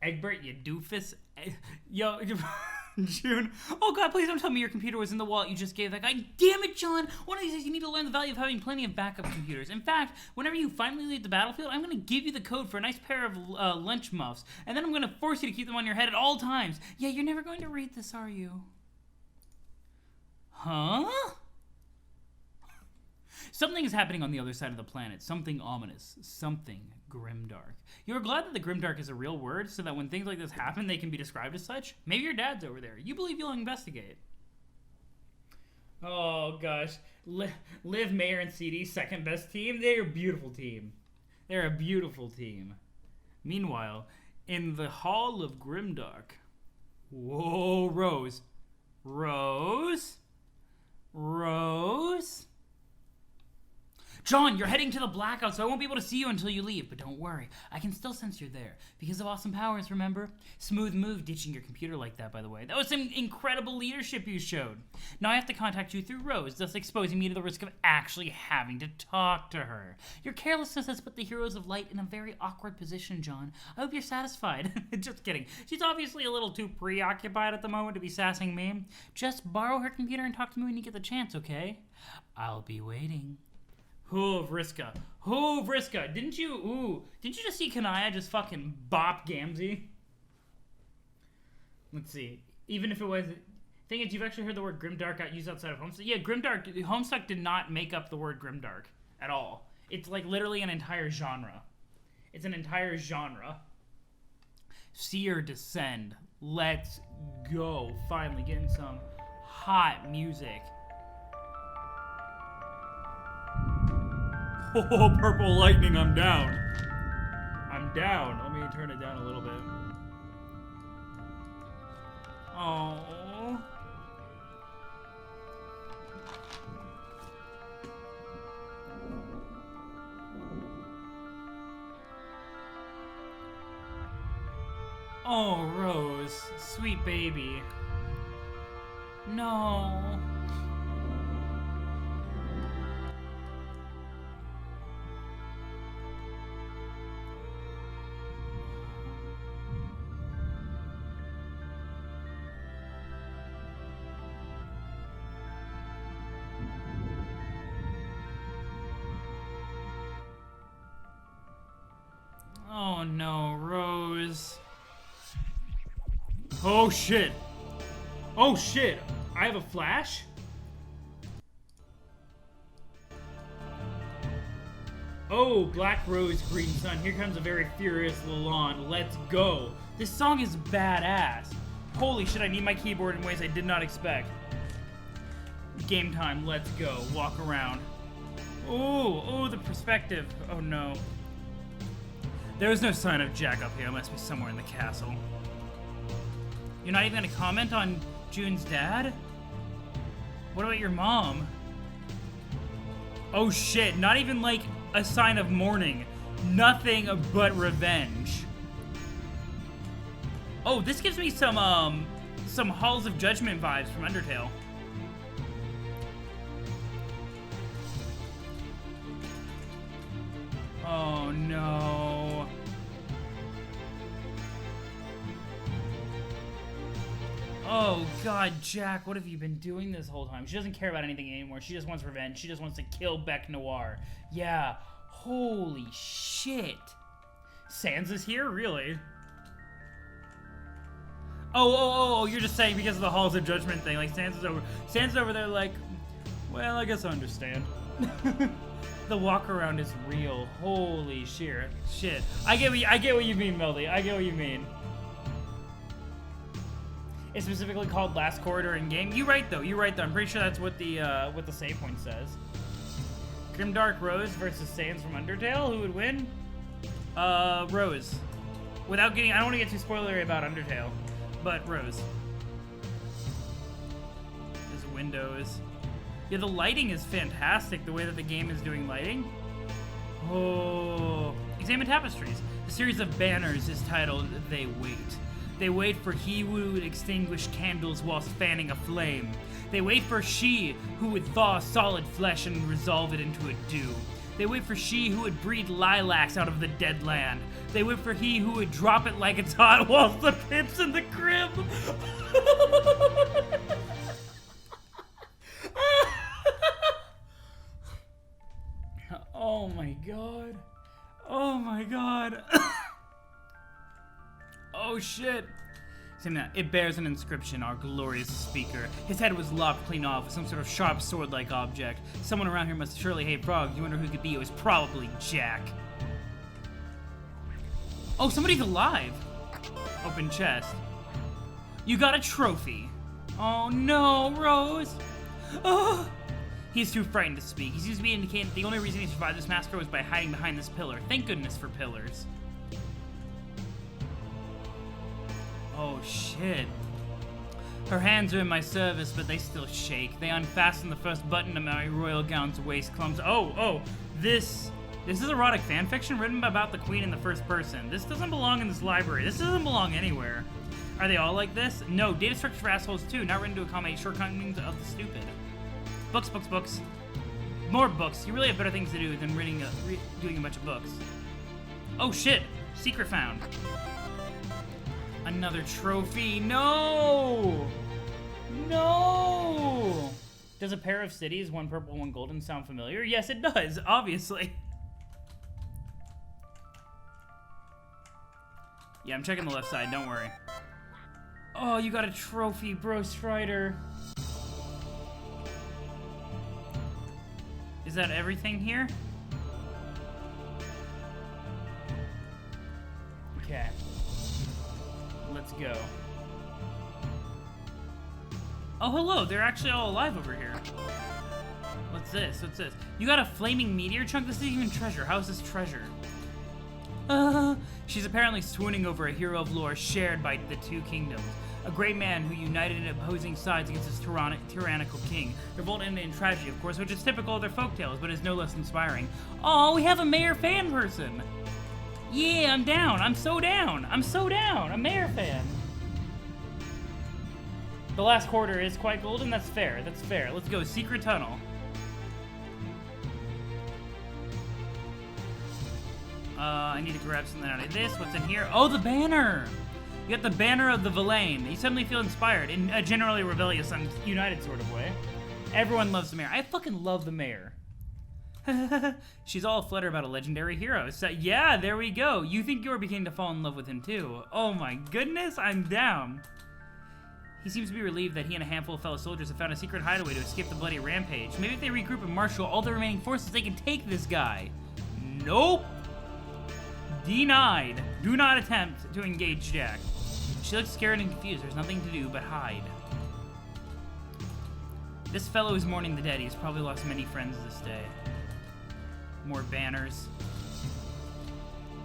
Egbert, you doofus. Yo, June. Oh god, please don't tell me your computer was in the wallet you just gave that guy. Damn it, John. One of these days you need to learn the value of having plenty of backup computers. In fact, whenever you finally leave the battlefield, I'm going to give you the code for a nice pair of lunch muffs. And then I'm going to force you to keep them on your head at all times. Yeah, you're never going to read this, are you? Huh? Something is happening on the other side of the planet. Something ominous. Something grimdark. You are glad that the grimdark is a real word so that when things like this happen, they can be described as such? Maybe your dad's over there. You believe you'll investigate. Oh, gosh. Liv, Mayor, and CD, second best team. They're a beautiful team. They're a beautiful team. Meanwhile, in the Hall of Grimdark... Whoa, Rose. Rose? Rose? John, you're heading to the blackout, so I won't be able to see you until you leave. But don't worry, I can still sense you're there. Because of awesome powers, remember? Smooth move ditching your computer like that, by the way. That was some incredible leadership you showed. Now I have to contact you through Rose, thus exposing me to the risk of actually having to talk to her. Your carelessness has put the heroes of light in a very awkward position, John. I hope you're satisfied. Just kidding. She's obviously a little too preoccupied at the moment to be sassing me. Just borrow her computer and talk to me when you get the chance, okay? I'll be waiting. Who Vriska? Who Vriska? Didn't you just see Kanaya just fucking bop Gamzee? Let's see. Even if it was... Thing is, you've actually heard the word grimdark used outside of Homestuck. Yeah, grimdark... Homestuck did not make up the word grimdark at all. It's like literally an entire genre. It's an entire genre. See or descend. Let's go. Finally getting some hot music. Oh, purple lightning, I'm down. I'm down. Let me turn it down a little bit. Oh. Oh, Rose. Sweet baby. No. Oh no, Rose. Oh shit. Oh shit. I have a flash? Oh, Black Rose, Green Sun. Here comes a very furious Lalonde. Let's go. This song is badass. Holy shit, I need my keyboard in ways I did not expect. Game time, let's go. Walk around. Oh, the perspective. Oh no. There was no sign of Jack up here. It must be somewhere in the castle. You're not even gonna comment on June's dad? What about your mom? Oh shit, not even like a sign of mourning. Nothing but revenge. Oh, this gives me some Halls of Judgment vibes from Undertale. Oh no. Oh god, Jack, what have you been doing this whole time? She doesn't care about anything anymore. She just wants revenge. She just wants to kill Bec Noir. Yeah. Holy shit. Sans is here? Really? Oh, you're just saying because of the Halls of Judgment thing. Like, Sans is over there like, well, I guess I understand. The walk around is real. Holy shit. I get what you mean, Melody. I get what you mean. It's specifically called Last Corridor in Game. You're right though. I'm pretty sure that's what the save point says. Grimdark Rose versus Sans from Undertale. Who would win? Rose. Without getting, I don't want to get too spoilery about Undertale, but Rose. There's windows. Yeah, the lighting is fantastic. The way that the game is doing lighting. Oh, examine tapestries. The series of banners is titled "They Wait." They wait for he who would extinguish candles whilst fanning a flame. They wait for she who would thaw solid flesh and resolve it into a dew. They wait for she who would breed lilacs out of the dead land. They wait for he who would drop it like it's hot whilst the pip's in the crib. Oh my god. Oh my god. Oh shit. Same that. It bears an inscription, our glorious speaker. His head was lopped clean off with some sort of sharp sword-like object. Someone around here must surely hate frogs. You wonder who it could be. It was probably Jack. Oh, somebody's alive. Open chest. You got a trophy. Oh no, Rose. Oh. He's too frightened to speak. He seems to be indicating that the only reason he survived this massacre was by hiding behind this pillar. Thank goodness for pillars. Oh shit. Her hands are in my service, but they still shake. They unfasten the first button of my royal gown's waist clumps. Oh, this is erotic fanfiction written about the queen in the first person. This doesn't belong in this library. This doesn't belong anywhere. Are they all like this? No, data structure for assholes too, not written to accommodate shortcomings of the stupid. Books, books, books. More books. You really have better things to do than doing a bunch of books. Oh shit! Secret found. Another trophy. No! No! Does a pair of cities, one purple, one golden, sound familiar? Yes, it does, obviously. Yeah, I'm checking the left side, don't worry. Oh, you got a trophy, Bro Strider. Is that everything here? Okay. Let's go. Oh, hello. They're actually all alive over here. What's this? What's this? You got a flaming meteor chunk? This isn't even treasure. How is this treasure? She's apparently swooning over a hero of lore shared by the two kingdoms. A great man who united in opposing sides against his tyrannical king. Revolt ended in tragedy, of course, which is typical of their folktales, but is no less inspiring. Oh, we have a mayor fan person! Yeah, I'm down. I'm so down. I'm so down. A mayor fan. The last quarter is quite golden. That's fair. That's fair. Let's go. Secret tunnel. I need to grab something out of this. What's in here? Oh, the banner! You got the banner of the Villain. You suddenly feel inspired in a generally rebellious and united sort of way. Everyone loves the mayor. I fucking love the mayor. She's all aflutter about a legendary hero. So, yeah, there we go. You think you're beginning to fall in love with him, too. Oh my goodness, I'm down. He seems to be relieved that he and a handful of fellow soldiers have found a secret hideaway to escape the bloody rampage. Maybe if they regroup and marshal all the remaining forces, they can take this guy. Nope. Denied. Do not attempt to engage Jack. She looks scared and confused. There's nothing to do but hide. This fellow is mourning the dead. He's probably lost many friends this day. More banners.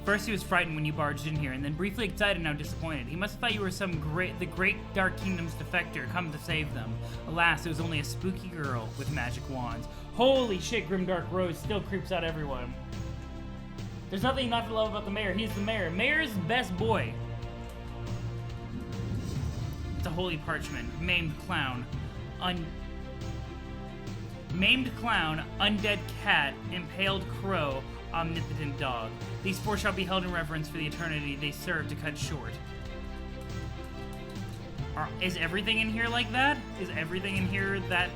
First he was frightened when you barged in here, and then briefly excited and now disappointed. He must have thought you were the great Dark Kingdom's defector come to save them. Alas, it was only a spooky girl with magic wands. Holy shit, Grimdark Rose still creeps out everyone. There's nothing not to love about the mayor. He's the mayor. Mayor's best boy. It's a holy parchment. Maimed clown. Maimed clown, undead cat, impaled crow, omnipotent dog. These four shall be held in reverence for the eternity they serve to cut short. Is everything in here like that? Is everything in here that...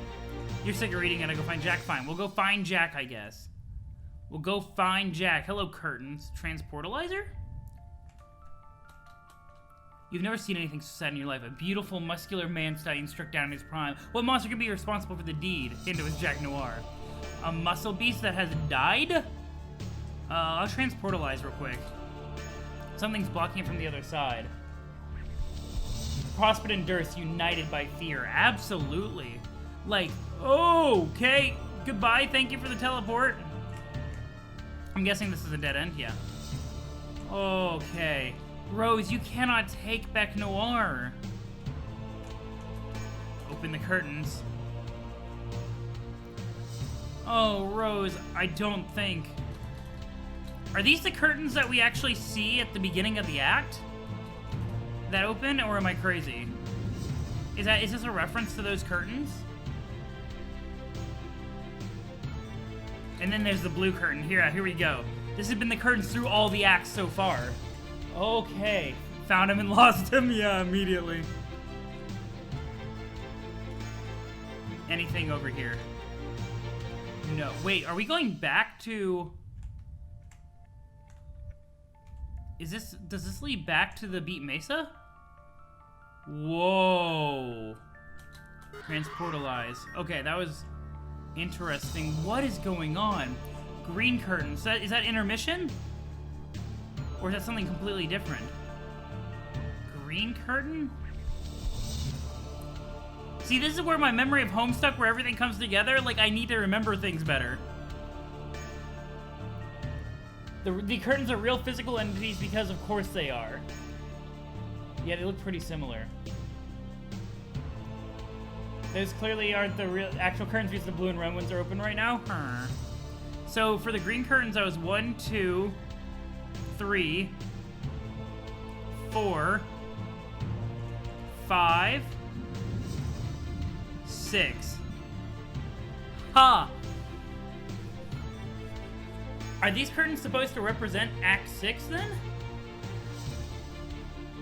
You're sick of reading and I go find Jack? Fine. We'll go find Jack, I guess. We'll go find Jack. Hello, curtains. Transportalizer? You've never seen anything so sad in your life. A beautiful, muscular man stallion struck down in his prime. What monster could be responsible for the deed? Hint, it was Jack Noir. A muscle beast that has died? I'll transportalize real quick. Something's blocking it from the other side. Prospect and Durst united by fear. Absolutely. Like, okay. Goodbye. Thank you for the teleport. I'm guessing this is a dead end. Yeah. Okay. Rose, you cannot take back Noir. Open the curtains. Oh, Rose, I don't think... Are these the curtains that we actually see at the beginning of the act? That open, or am I crazy? Is this a reference to those curtains? And then there's the blue curtain. Here we go. This has been the curtains through all the acts so far. Okay. Found him and lost him? Yeah, immediately. Anything over here? No. Wait, are we going back to... Does this lead back to the Beat Mesa? Whoa. Transportalize. Okay, that was interesting. What is going on? Green curtains. Is that intermission? Or is that something completely different? Green curtain? See, this is where my memory of Homestuck, where everything comes together, like, I need to remember things better. The curtains are real physical entities because, of course, they are. Yeah, they look pretty similar. Those clearly aren't the real actual curtains because the blue and red ones are open right now. Huh. So for the green curtains, I was 1, 2, 3, 4, 5, 6. Ha! Are these curtains supposed to represent Act 6 then?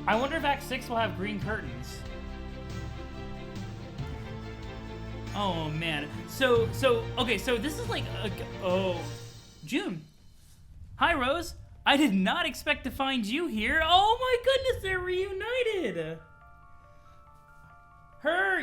I wonder if Act 6 will have green curtains. Oh man. Okay, so this is like June. Hi Rose. I did not expect to find you here. Oh my goodness, they're reunited.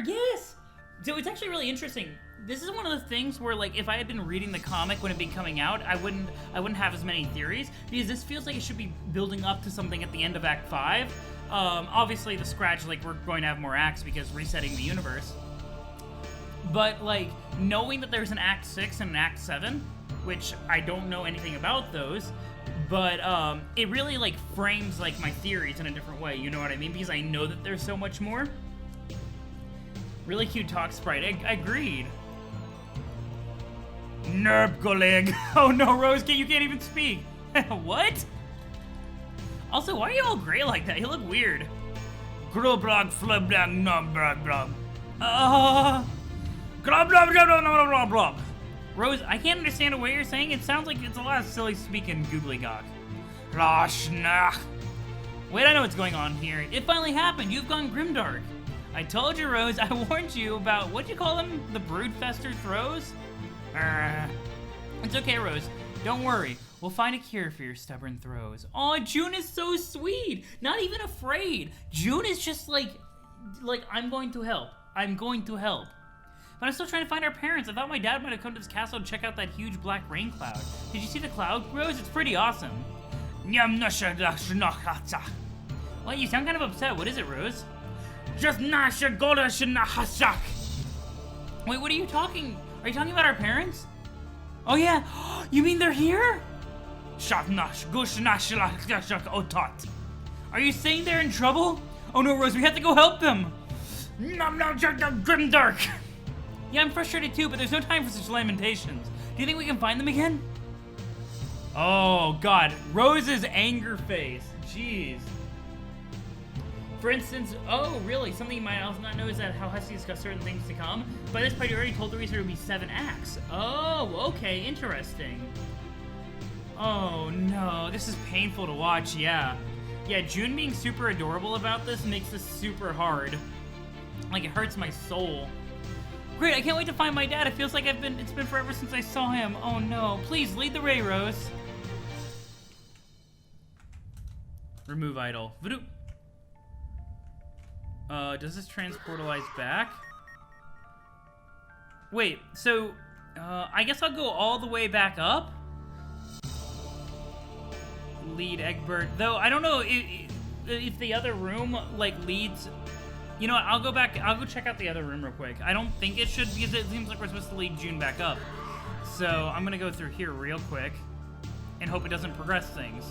Yes. So it's actually really interesting. This is one of the things where, like, if I had been reading the comic when it had been coming out, I wouldn't have as many theories, because this feels like it should be building up to something at the end of Act 5. Obviously the scratch, like, we're going to have more acts because resetting the universe. But, like, knowing that there's an Act 6 and an Act 7, which I don't know anything about those, but it really, like, frames, like, my theories in a different way, you know what I mean? Because I know that there's so much more. Really cute talk sprite. I agreed. Nerpgolig. Oh no, Rose, you can't even speak. What? Also, why are you all gray like that? You look weird. Groblog flublag nombrog blog. Groblog. Rose, I can't understand a way you're saying. It sounds like it's a lot of silly speaking googly gog. Rashnach. Wait, I know what's going on here. It finally happened. You've gone grimdark. I told you, Rose. I warned you about, what'd you call them? The broodfester throws? It's okay, Rose. Don't worry. We'll find a cure for your stubborn throws. Aw, June is so sweet. Not even afraid. June is just like, I'm going to help. I'm going to help. But I'm still trying to find our parents. I thought my dad might have come to this castle to check out that huge black rain cloud. Did you see the cloud, Rose? It's pretty awesome. Well, you sound kind of upset. What is it, Rose? Just Nasha Goda Hakstok. Wait, what are you talking? Are you talking about our parents? Oh yeah, you mean they're here? Are you saying they're in trouble? Oh no, Rose, we have to go help them. Grimdark. Yeah, I'm frustrated too, but there's no time for such lamentations. Do you think we can find them again? Oh god, Rose's anger face. Jeez. For instance, oh really, something you might also not know is that how Hussie discussed certain things to come. By this point, you already told the reader it would be 7 acts. Oh, okay, interesting. Oh no, this is painful to watch, yeah. Yeah, June being super adorable about this makes this super hard. Like, it hurts my soul. Great, I can't wait to find my dad. It feels like it's been forever since I saw him. Oh no, please lead the way, Rose. Remove idol. Voodoo. Does this transportalize back? Wait, so, I guess I'll go all the way back up? Lead Egbert. Though, I don't know if the other room, like, leads... You know what, I'll go check out the other room real quick. I don't think it should, because it seems like we're supposed to lead June back up. So, I'm gonna go through here real quick, and hope it doesn't progress things.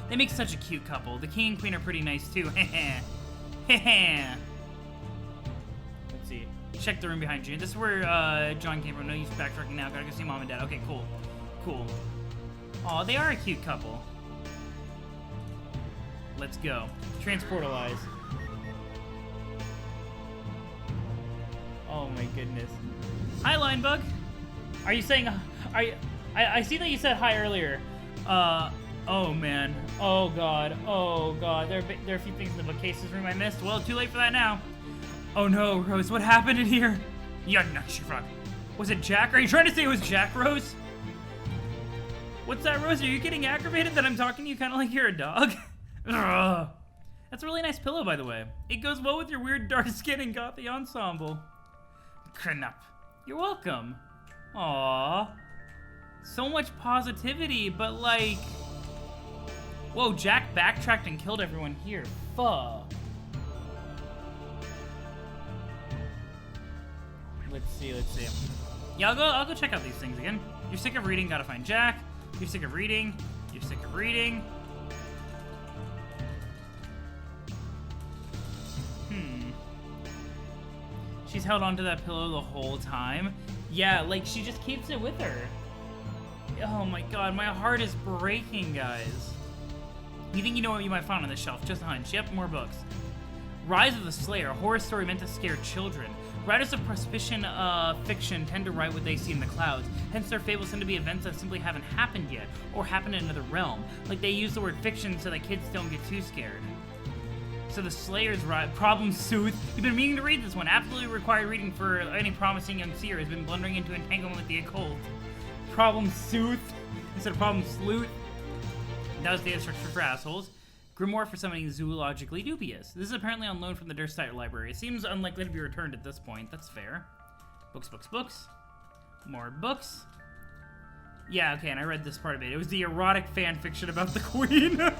They make such a cute couple. The king and queen are pretty nice, too. Heh. Let's see. Check the room behind June. This is where John came from. No use backtracking now. Gotta go see mom and dad. Okay, cool. Cool. Aw, they are a cute couple. Let's go. Transportalize. Oh my goodness. Hi, Linebug. Are you saying... I see that you said hi earlier. Oh man. Oh god. Oh god. There are a few things in the bookcases room I missed. Well, too late for that now. Oh no, Rose. What happened in here? Was it Jack? Are you trying to say it was Jack, Rose? What's that, Rose? Are you getting aggravated that I'm talking to you kind of like you're a dog? That's a really nice pillow, by the way. It goes well with your weird dark skin and gothy ensemble. Knup. You're welcome. Aww. So much positivity, but like... Whoa, Jack backtracked and killed everyone here. Fuck. Let's see. Yeah, I'll go check out these things again. You're sick of reading, gotta find Jack. You're sick of reading. You're sick of reading. She's held onto that pillow the whole time. Yeah, like, she just keeps it with her. Oh my god, my heart is breaking, guys. You think you know what you might find on the shelf? Just a hunch. Yep, more books. Rise of the Slayer, a horror story meant to scare children. Writers of prescription fiction tend to write what they see in the clouds. Hence, their fables tend to be events that simply haven't happened yet, or happen in another realm. Like, they use the word fiction so that kids don't get too scared. So the Slayer's problem soothed. You've been meaning to read this one. Absolutely required reading for any promising young seer has been blundering into entanglement with the occult. Problem soothed instead of problem sleuth. That was the instruction for assholes. Grimoire for something zoologically dubious. This is apparently on loan from the Durstite Library. It seems unlikely to be returned at this point. That's fair. Books. More books. Yeah, okay, and I read this part of it. It was the erotic fan fiction about the Queen.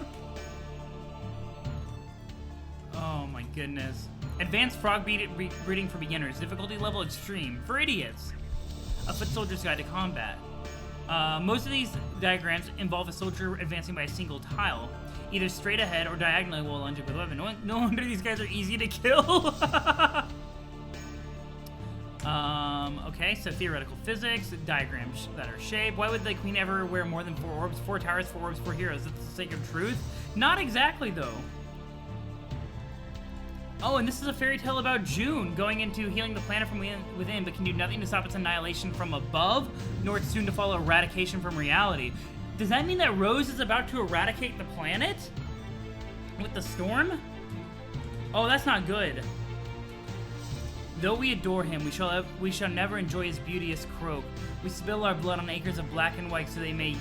Oh my goodness. Advanced frog breeding for beginners. Difficulty level extreme. For idiots. A foot soldier's guide to combat. Most of these diagrams involve a soldier advancing by a single tile, either straight ahead or diagonally while lunging with a weapon. No wonder these guys are easy to kill. Okay, so theoretical physics, diagrams that are shaped. Why would the Queen ever wear more than 4 orbs? 4 towers, 4 orbs, 4 heroes. That's the sake of truth? Not exactly, though. Oh, and this is a fairy tale about June going into healing the planet from within, but can do nothing to stop its annihilation from above, nor its soon to follow eradication from reality. Does that mean that Rose is about to eradicate the planet? With the storm? Oh, that's not good. Though we adore him, we shall never enjoy his beauteous croak. We spill our blood on acres of black and white so they may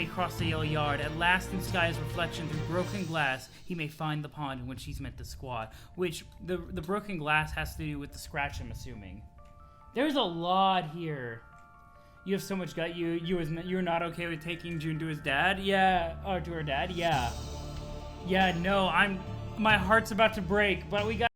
cross the yellow yard. At last in sky's reflection through broken glass, he may find the pond in which he's meant to squat. Which, the broken glass has to do with the scratch, I'm assuming. There's a lot here. You have so much gut. You're not okay with taking June to his dad? Yeah. Or to her dad? Yeah. Yeah, no, my heart's about to break, but we got...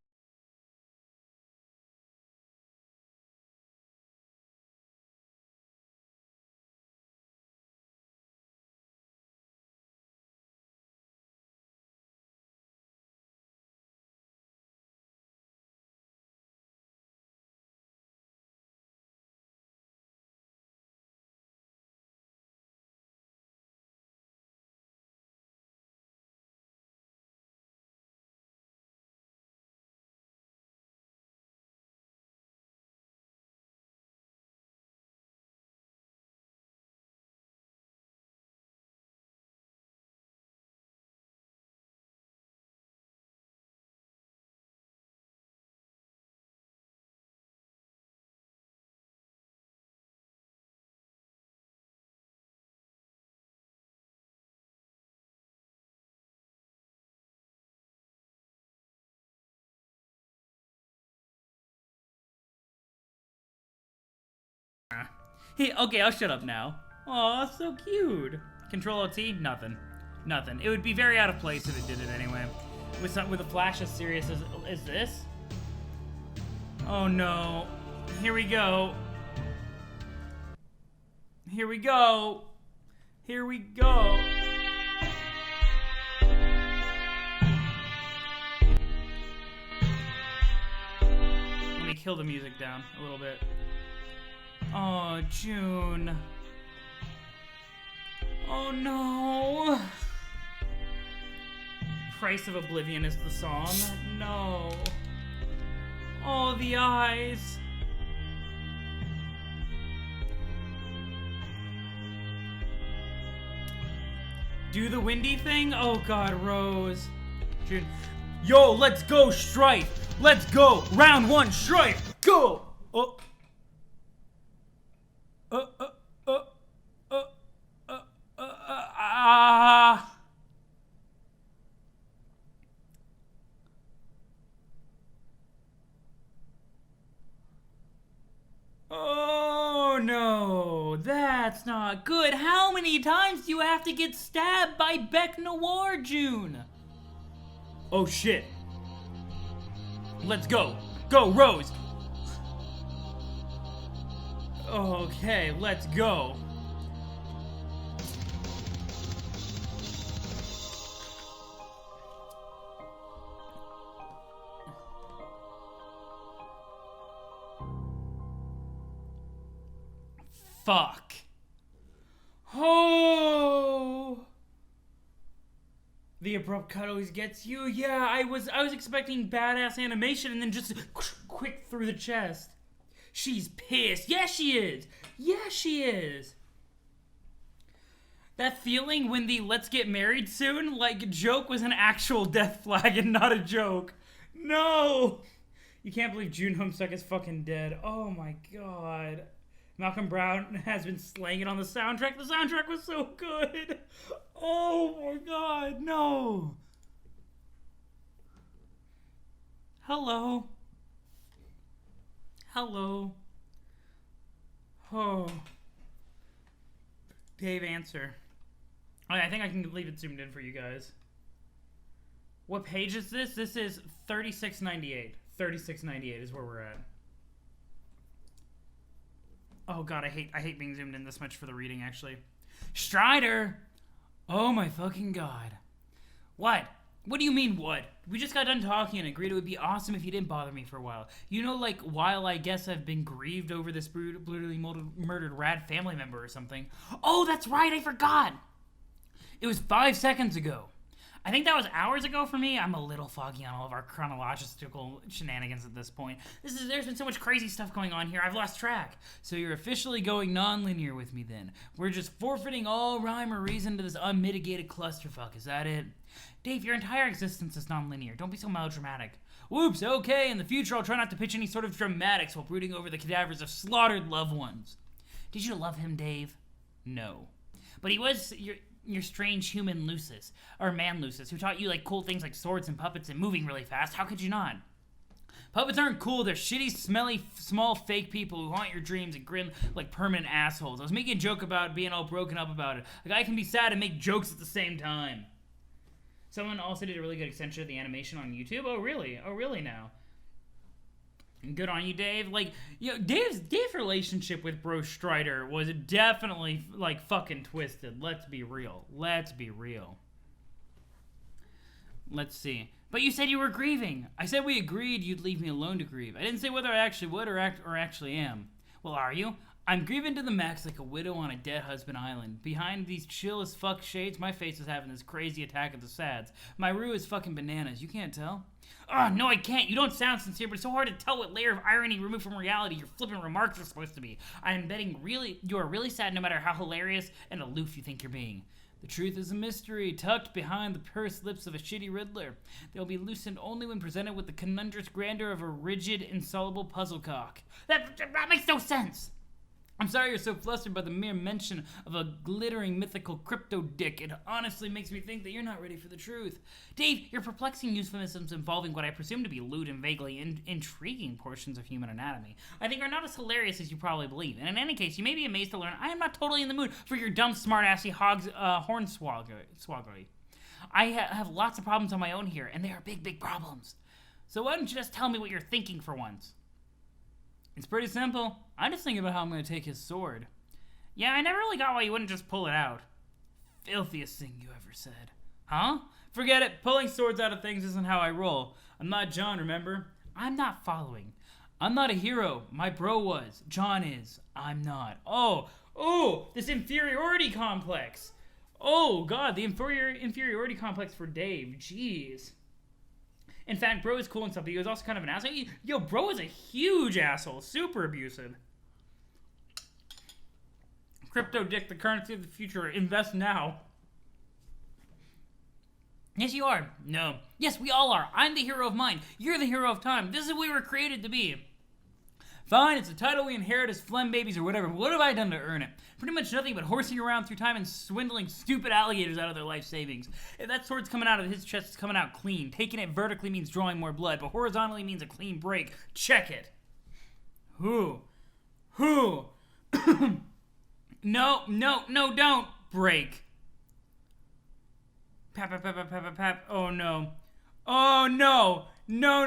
Okay, I'll shut up now. Aw, so cute. Control-T? Nothing. Nothing. It would be very out of place if it did it anyway. With a flash as serious as this? Oh no. Here we go. Here we go. Here we go. Let me kill the music down a little bit. Oh, June. Oh no. Price of Oblivion is the song. No. Oh, the eyes. Do the windy thing? Oh god, Rose. June. Yo, let's go, Strife. Let's go. Round 1, Strife. Go. Oh. that's not good. How many times do you have to get stabbed by Beck Noir, June? Oh shit. Let's go. Go, Rose. Okay, let's go. Fuck. Oh. The abrupt cut always gets you. Yeah, I was expecting badass animation and then just quick through the chest. She's pissed. Yeah, she is. Yeah, she is. That feeling when the "let's get married soon" like joke was an actual death flag and not a joke. No. You can't believe June Homestuck is fucking dead. Oh my god. Malcolm Brown has been slaying it on the soundtrack. The soundtrack was so good. Oh my god, no. Hello. Hello. Oh. Dave, answer. Oh, yeah, I think I can leave it zoomed in for you guys. What page is this? This is 3698. 3698 is where we're at. Oh god, I hate being zoomed in this much for the reading, actually. Strider! Oh my fucking god. What? What do you mean, what? We just got done talking and agreed it would be awesome if you didn't bother me for a while. You know, like, while I guess I've been grieved over this brutally murdered rad family member or something. Oh, that's right, I forgot! It was 5 seconds ago. I think that was hours ago for me. I'm a little foggy on all of our chronological shenanigans at this point. There's been so much crazy stuff going on here, I've lost track. So you're officially going non-linear with me then. We're just forfeiting all rhyme or reason to this unmitigated clusterfuck, is that it? Dave, your entire existence is non-linear. Don't be so melodramatic. Whoops, okay, in the future I'll try not to pitch any sort of dramatics while brooding over the cadavers of slaughtered loved ones. Did you love him, Dave? No. But he was your strange human Lucis, or man Lucis, who taught you like cool things like swords and puppets and moving really fast. How could you not? Puppets aren't cool. They're shitty, smelly, small, fake people who haunt your dreams and grin like permanent assholes. I was making a joke about being all broken up about it. A guy can be sad and make jokes at the same time. Someone also did a really good extension of the animation on YouTube. Oh, really? Oh, really now? Good on you, Dave. Like, you know, Dave's relationship with Bro Strider was definitely, like, fucking twisted. Let's be real. Let's be real. Let's see. But you said you were grieving. I said we agreed you'd leave me alone to grieve. I didn't say whether I actually would or actually am. Well, are you? I'm grieving to the max like a widow on a dead husband island. Behind these chill as fuck shades, my face is having this crazy attack of the sads. My rue is fucking bananas. You can't tell? Oh, no, I can't. You don't sound sincere, but it's so hard to tell what layer of irony removed from reality your flippant remarks are supposed to be. I am betting you are really sad no matter how hilarious and aloof you think you're being. The truth is a mystery, tucked behind the pursed lips of a shitty Riddler. They'll be loosened only when presented with the conundrous grandeur of a rigid, insoluble puzzle cock. That makes no sense! I'm sorry you're so flustered by the mere mention of a glittering mythical crypto dick. It honestly makes me think that you're not ready for the truth. Dave, you're perplexing euphemisms involving what I presume to be lewd and vaguely intriguing portions of human anatomy I think are not as hilarious as you probably believe. And in any case, you may be amazed to learn I am not totally in the mood for your dumb, smart-assy hornswoggery. I have lots of problems on my own here, and they are big, big problems. So why don't you just tell me what you're thinking for once? It's pretty simple. I'm just thinking about how I'm going to take his sword. Yeah, I never really got why you wouldn't just pull it out. Filthiest thing you ever said. Huh? Forget it. Pulling swords out of things isn't how I roll. I'm not John, remember? I'm not following. I'm not a hero. My bro was. John is. I'm not. Oh, this inferiority complex. Oh, God, the inferiority complex for Dave. Jeez. In fact, Bro is cool and stuff, but he was also kind of an asshole. Yo, Bro is a huge asshole. Super abusive. Crypto dick, the currency of the future. Invest now. Yes, you are. No. Yes, we all are. I'm the hero of mine. You're the hero of time. This is what we were created to be. Fine, it's a title we inherit as phlegm babies or whatever. What have I done to earn it? Pretty much nothing but horsing around through time and swindling stupid alligators out of their life savings. If that sword's coming out of his chest, it's coming out clean. Taking it vertically means drawing more blood, but horizontally means a clean break. Check it. Who? No, don't. Break. Pap, pap, pap, pap, pap, pap. Oh, no. Oh, no. No,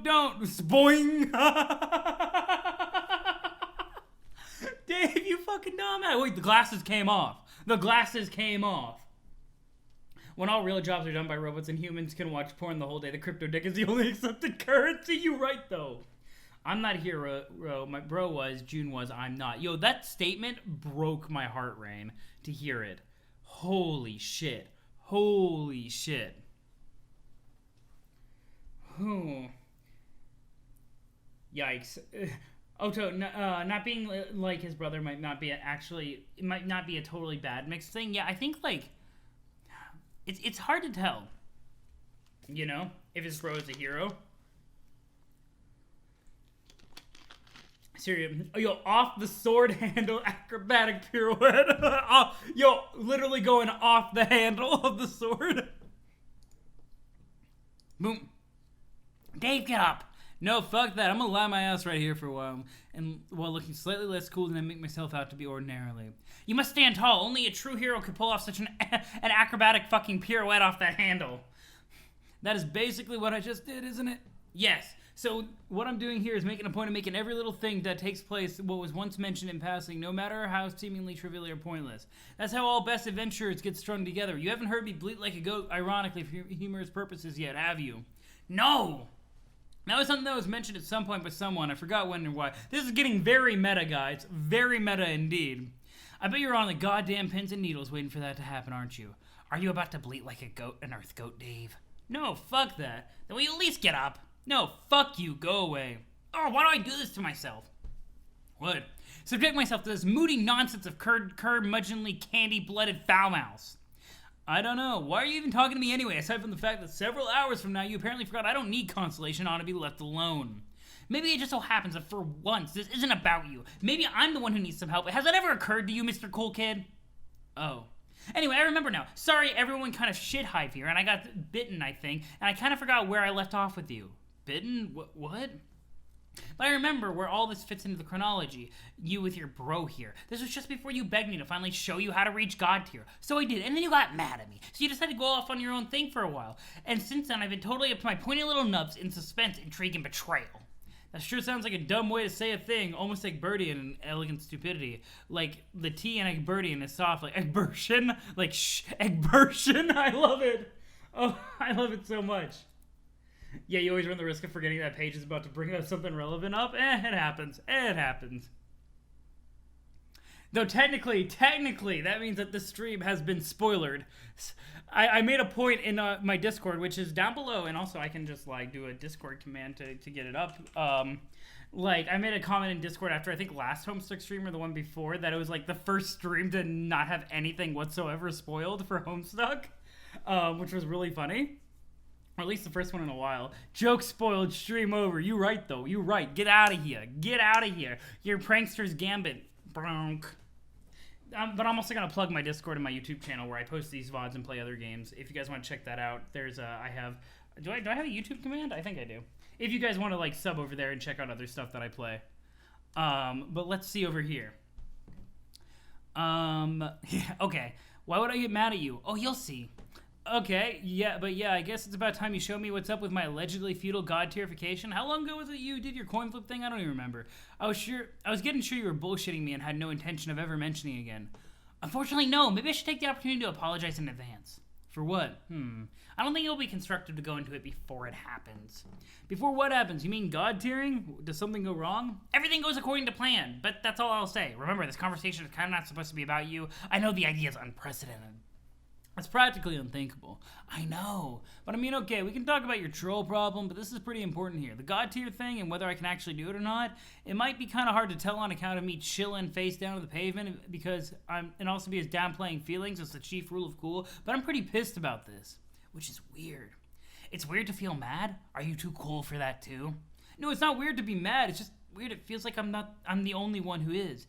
don't. Spoing. Dave, you fucking dumbass. Wait, the glasses came off. When all real jobs are done by robots and humans can watch porn the whole day, the crypto dick is the only accepted currency. You right, though. I'm not a hero. My bro was. June was. I'm not. Yo, that statement broke my heart, Rain, to hear it. Holy shit. Yikes. Oto, not being like his brother might not be a totally bad mixed thing. Yeah, I think, like, it's hard to tell, you know, if his bro is a hero. Seriously, yo, off the sword handle acrobatic pirouette. Yo, literally going off the handle of the sword. Boom. Dave, get up. No, fuck that. I'm gonna lie my ass right here for a while, and while looking slightly less cool than I make myself out to be ordinarily. You must stand tall. Only a true hero could pull off such an acrobatic fucking pirouette off that handle. That is basically what I just did, isn't it? Yes. So what I'm doing here is making a point of making every little thing that takes place what was once mentioned in passing, no matter how seemingly trivial or pointless. That's how all best adventurers get strung together. You haven't heard me bleat like a goat, ironically, for humorous purposes yet, have you? No! That was something that was mentioned at some point by someone. I forgot when and why. This is getting very meta, guys. Very meta indeed. I bet you're on the goddamn pins and needles waiting for that to happen, aren't you? Are you about to bleat like a goat, an earth goat, Dave? No, fuck that. Then will you at least get up? No, fuck you. Go away. Oh, why do I do this to myself? What? Subject myself to this moody nonsense of curmudgeonly, candy-blooded foul mouths. I don't know. Why are you even talking to me anyway, aside from the fact that several hours from now you apparently forgot I don't need consolation, I ought to be left alone. Maybe it just so happens that for once this isn't about you. Maybe I'm the one who needs some help. Has that ever occurred to you, Mr. Cool Kid? Oh. Anyway, I remember now. Sorry, everyone kind of shit-hive here, and I got bitten, I think, and I kind of forgot where I left off with you. Bitten? What? But I remember where all this fits into the chronology. You with your bro here. This was just before you begged me to finally show you how to reach God tier. So I did, and then you got mad at me. So you decided to go off on your own thing for a while. And since then, I've been totally up to my pointy little nubs in suspense, intrigue, and betrayal. That sure sounds like a dumb way to say a thing, almost like Birdian and elegant stupidity. Like the T in Egbertian is soft, like Egbertian. Like Egbertian. I love it. Oh, I love it so much. Yeah, you always run the risk of forgetting that page is about to bring up something relevant up. It happens. Though technically, that means that this stream has been spoilered. I made a point in my Discord, which is down below, and also I can just, like, do a Discord command to get it up. Like, I made a comment in Discord after, I think, last Homestuck stream or the one before, that it was, like, the first stream to not have anything whatsoever spoiled for Homestuck, which was really funny. Or at least the first one in a while. Joke spoiled, stream over. You right, though. You right. Get out of here. Get out of here. Your prankster's gambit. Bronk. But I'm also going to plug my Discord and my YouTube channel where I post these VODs and play other games. If you guys want to check that out, there's I have... Do I have a YouTube command? I think I do. If you guys want to, like, sub over there and check out other stuff that I play. But let's see over here. Yeah, okay. Why would I get mad at you? Oh, you'll see. Okay, yeah, but yeah, I guess it's about time you show me what's up with my allegedly feudal god tierification. How long ago was it you did your coin flip thing? I don't even remember. I was getting sure you were bullshitting me and had no intention of ever mentioning again. Unfortunately, no. Maybe I should take the opportunity to apologize in advance. For what? I don't think it'll be constructive to go into it before it happens. Before what happens? You mean god tiering? Does something go wrong? Everything goes according to plan, but that's all I'll say. Remember, this conversation is kind of not supposed to be about you. I know the idea is unprecedented. It's practically unthinkable. I know. But I mean, okay, we can talk about your troll problem, but this is pretty important here. The god tier thing and whether I can actually do it or not, it might be kind of hard to tell on account of me chilling face down to the pavement because and also because downplaying feelings is the chief rule of cool, but I'm pretty pissed about this, which is weird. It's weird to feel mad? Are you too cool for that too? No, it's not weird to be mad. It's just weird. It feels like I'm the only one who is.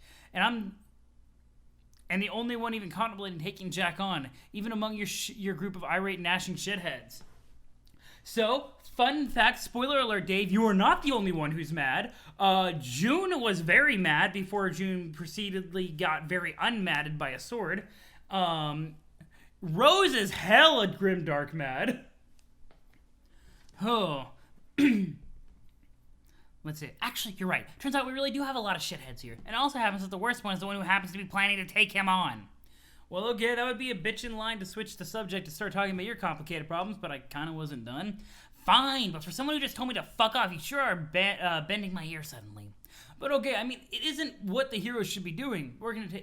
And the only one even contemplating taking Jack on, even among your group of irate, gnashing shitheads. So, fun fact, spoiler alert, Dave, you are not the only one who's mad. June was very mad before June proceededly got very unmadded by a sword. Rose is hella grimdark mad. Oh. Let's see. Actually, you're right. Turns out we really do have a lot of shitheads here. And it also happens that the worst one is the one who happens to be planning to take him on. Well, okay, that would be a bitch in line to switch the subject to start talking about your complicated problems, but I kind of wasn't done. Fine, but for someone who just told me to fuck off, you sure are bending my ear suddenly. But okay, I mean, it isn't what the hero should be doing.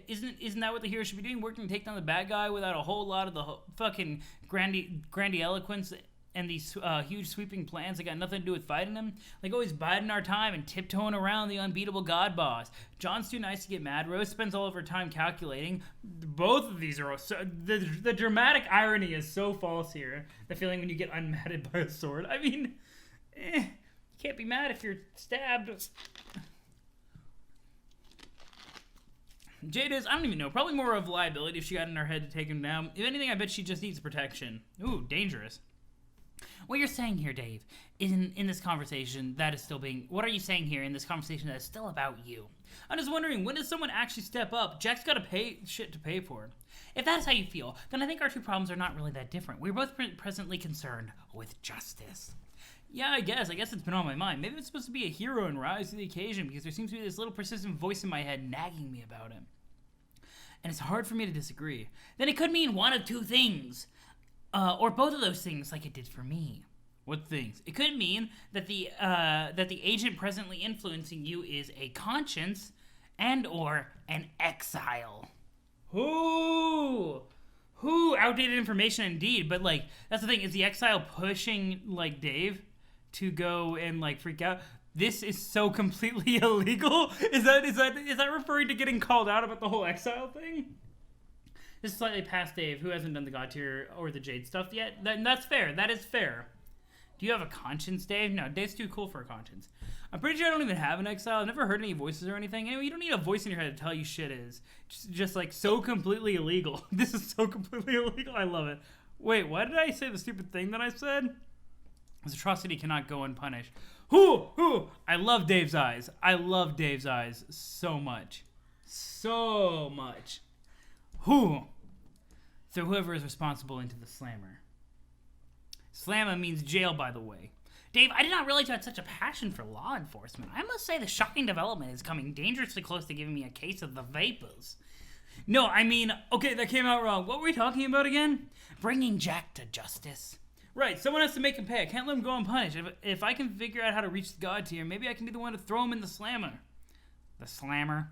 Isn't that what the hero should be doing? Working to take down the bad guy without a whole lot of the fucking grandiloquence and these huge sweeping plans that got nothing to do with fighting him? Like always biding our time and tiptoeing around the unbeatable god boss. John's too nice to get mad. Rose spends all of her time calculating. Both of these are so... The dramatic irony is so false here. The feeling when you get unmatted by a sword. I mean, you can't be mad if you're stabbed. Jade is, I don't even know, probably more of a liability if she got in her head to take him down. If anything, I bet she just needs protection. Ooh, dangerous. What you're saying here, Dave, in this conversation that is still being... What are you saying here in this conversation that is still about you? I'm just wondering, when does someone actually step up? Jack's got to pay shit to pay for. If that is how you feel, then I think our two problems are not really that different. We're both presently concerned with justice. Yeah, I guess it's been on my mind. Maybe it's supposed to be a hero and rise to the occasion because there seems to be this little persistent voice in my head nagging me about him. And it's hard for me to disagree. Then it could mean one of two things. Or both of those things, like it did for me. What things? It could mean that the agent presently influencing you is a conscience and or an exile. Ooh, outdated information indeed. But like, that's the thing. Is the exile pushing like Dave to go and like freak out? This is so completely illegal. Is that referring to getting called out about the whole exile thing? This is slightly past Dave, who hasn't done the God tier or the Jade stuff yet. That's fair. That is fair. Do you have a conscience, Dave? No, Dave's too cool for a conscience. I'm pretty sure I don't even have an exile. I've never heard any voices or anything. Anyway, you don't need a voice in your head to tell you shit is. Just like, so completely illegal. This is so completely illegal. I love it. Wait, why did I say the stupid thing that I said? This atrocity cannot go unpunished. I love Dave's eyes. I love Dave's eyes so much. So much. Throw whoever is responsible into the slammer. Slammer means jail, by the way. Dave, I did not realize you had such a passion for law enforcement. I must say the shocking development is coming dangerously close to giving me a case of the vapors. No, I mean, okay, that came out wrong. What were we talking about again? Bringing Jack to justice. Right, someone has to make him pay. I can't let him go unpunished. If I can figure out how to reach the god tier, maybe I can be the one to throw him in the slammer. The slammer?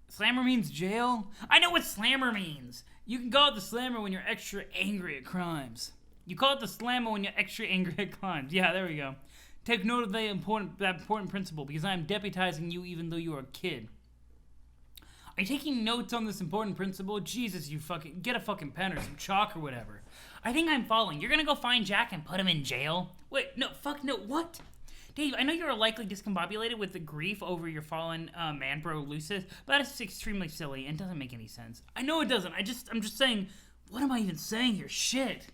Slammer means jail? I know what slammer means. You can call it the slammer when you're extra angry at crimes. You call it the slammer when you're extra angry at crimes. Yeah, there we go. Take note of that important principle because I am deputizing you even though you are a kid. Are you taking notes on this important principle? Jesus, you fucking... Get a fucking pen or some chalk or whatever. I think I'm following. You're gonna go find Jack and put him in jail? Wait, no, fuck no, what? Dave, I know you're likely discombobulated with the grief over your fallen man bro Lucis, but that is extremely silly and doesn't make any sense. I know it doesn't. I'm just saying, what am I even saying here? Shit.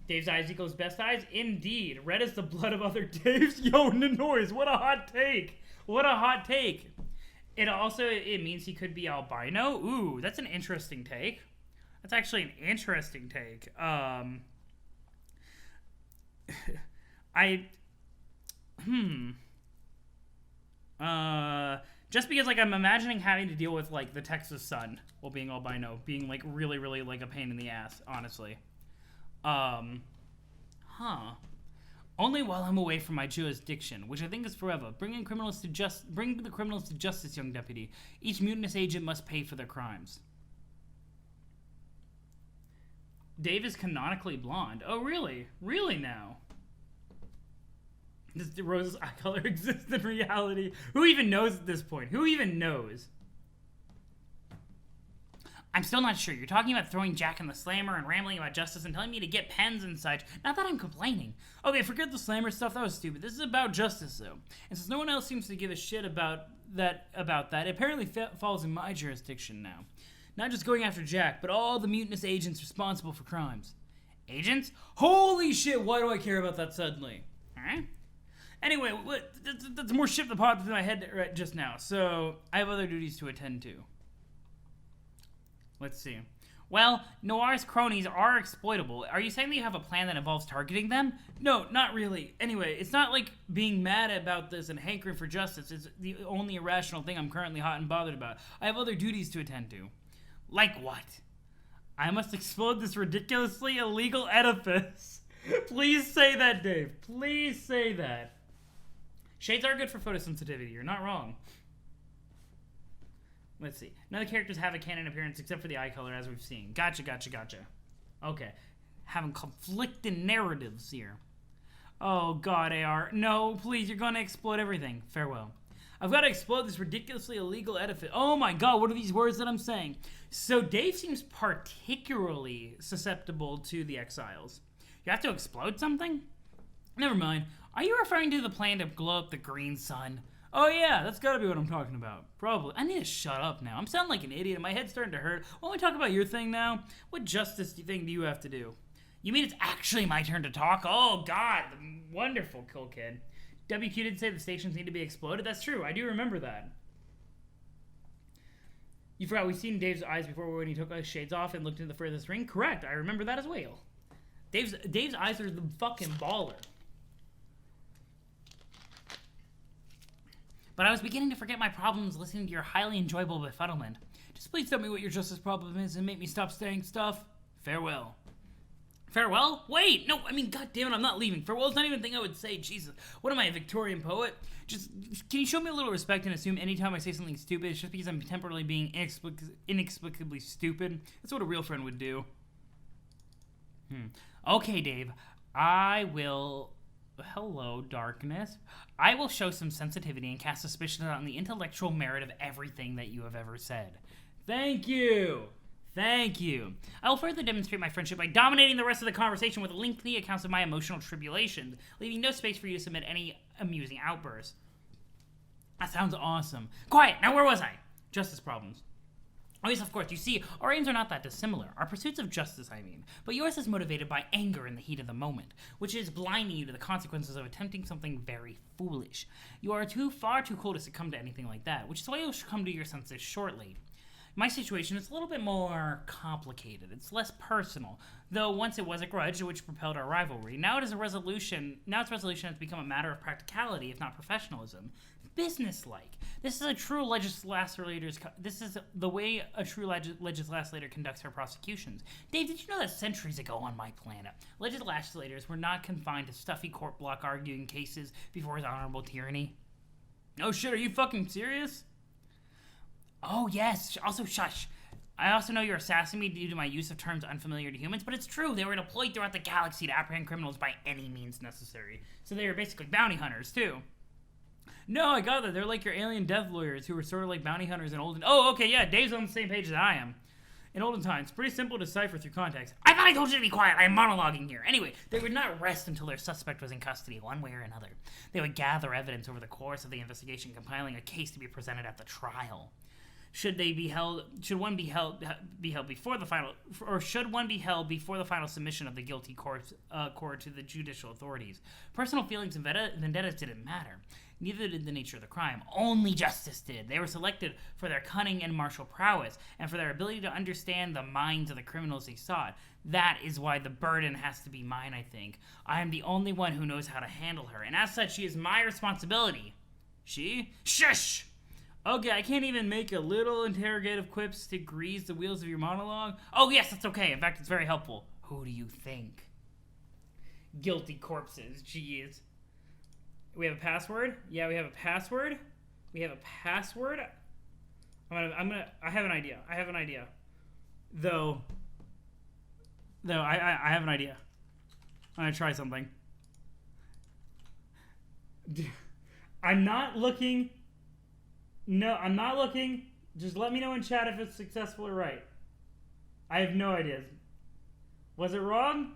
Dave's eyes equals best eyes? Indeed. Red is the blood of other Daves. Yo, noise. What a hot take. What a hot take. It means he could be albino. Ooh, that's an interesting take. That's actually an interesting take. Just because, like, I'm imagining having to deal with, like, the Texas sun while being albino, being, like, really, really, like, a pain in the ass, honestly. Only while I'm away from my jurisdiction, which I think is forever. Bring the criminals to justice, young deputy. Each mutinous agent must pay for their crimes. Dave is canonically blonde. Oh, really? Really now? Does Rose's eye color exist in reality? Who even knows at this point? Who even knows? I'm still not sure. You're talking about throwing Jack in the slammer and rambling about justice and telling me to get pens and such. Not that I'm complaining. Okay, forget the slammer stuff. That was stupid. This is about justice, though. And since no one else seems to give a shit about that, it apparently falls in my jurisdiction now. Not just going after Jack, but all the mutinous agents responsible for crimes. Agents? Holy shit, why do I care about that suddenly? Alright. Anyway, that's more shit that popped into my head right just now. So, I have other duties to attend to. Let's see. Well, Noir's cronies are exploitable. Are you saying that you have a plan that involves targeting them? No, not really. Anyway, it's not like being mad about this and hankering for justice. It's the only irrational thing I'm currently hot and bothered about. I have other duties to attend to. Like what? I must explode this ridiculously illegal edifice. Please say that, Dave. Please say that. Shades are good for photosensitivity. You're not wrong. Let's see. None of the characters have a canon appearance except for the eye color, as we've seen. Gotcha. Okay. Having conflicting narratives here. Oh, God, AR. No, please, you're gonna explode everything. Farewell. I've got to explode this ridiculously illegal edifice. Oh, my God, what are these words that I'm saying? So Dave seems particularly susceptible to the exiles. You have to explode something? Never mind. Are you referring to the plan to blow up the green sun? Oh yeah, that's gotta be what I'm talking about. Probably. I need to shut up now. I'm sounding like an idiot. My head's starting to hurt. Why don't we talk about your thing now? What justice thing do you have to do? You mean it's actually my turn to talk? Oh God, wonderful, cool kid. WQ did say the stations need to be exploded. That's true. I do remember that. You forgot we've seen Dave's eyes before when he took his shades off and looked into the furthest ring? Correct. I remember that as well. Dave's eyes are the fucking baller. But I was beginning to forget my problems listening to your highly enjoyable befuddlement. Just please tell me what your justice problem is and make me stop saying stuff. Farewell. Farewell? Wait! No, I mean, goddammit, I'm not leaving. Farewell's not even a thing I would say. Jesus. What am I, a Victorian poet? Just, can you show me a little respect and assume anytime I say something stupid, it's just because I'm temporarily being inexplicably stupid? That's what a real friend would do. Okay, Dave. I will... Hello, darkness. I will show some sensitivity and cast suspicion on the intellectual merit of everything that you have ever said. Thank you. Thank you. I will further demonstrate my friendship by dominating the rest of the conversation with lengthy accounts of my emotional tribulations, leaving no space for you to submit any amusing outbursts. That sounds awesome. Quiet! Now where was I? Justice problems. Oh yes, of course. You see, our aims are not that dissimilar. Our pursuits of justice, I mean. But yours is motivated by anger in the heat of the moment, which is blinding you to the consequences of attempting something very foolish. You are far too cool to succumb to anything like that, which is why you'll come to your senses shortly. My situation is a little bit more complicated. It's less personal, though once it was a grudge which propelled our rivalry. Now its resolution has become a matter of practicality, if not professionalism. Businesslike. This is the way a true legislator conducts her prosecutions. Dave, did you know that centuries ago on my planet, legislators were not confined to stuffy court block arguing cases before his honorable tyranny? Oh shit, are you fucking serious? Oh yes, also shush. I also know you're assassinating me due to my use of terms unfamiliar to humans, but it's true, they were deployed throughout the galaxy to apprehend criminals by any means necessary. So they were basically bounty hunters too. No, I got that. They're like your alien death lawyers who were sort of like bounty hunters in olden... Oh, okay, yeah, Dave's on the same page that I am. In olden times, pretty simple to decipher through context. I thought I told you to be quiet. I am monologuing here. Anyway, they would not rest until their suspect was in custody, one way or another. They would gather evidence over the course of the investigation, compiling a case to be presented at the trial. Should one be held before the final submission of the guilty court to the judicial authorities? Personal feelings and vendettas didn't matter. Neither did the nature of the crime. Only justice did. They were selected for their cunning and martial prowess, and for their ability to understand the minds of the criminals they sought. That is why the burden has to be mine, I think. I am the only one who knows how to handle her, and as such, she is my responsibility. She? Shush! Okay, I can't even make a little interrogative quips to grease the wheels of your monologue. Oh yes, that's okay. In fact, it's very helpful. Who do you think? Guilty corpses. Jeez. We have a password? Yeah, we have a password. I have an idea. I have an idea. Though I have an idea. I'm gonna try something. I'm not looking. No, I'm not looking. Just let me know in chat if it's successful or right. I have no idea. Was it wrong?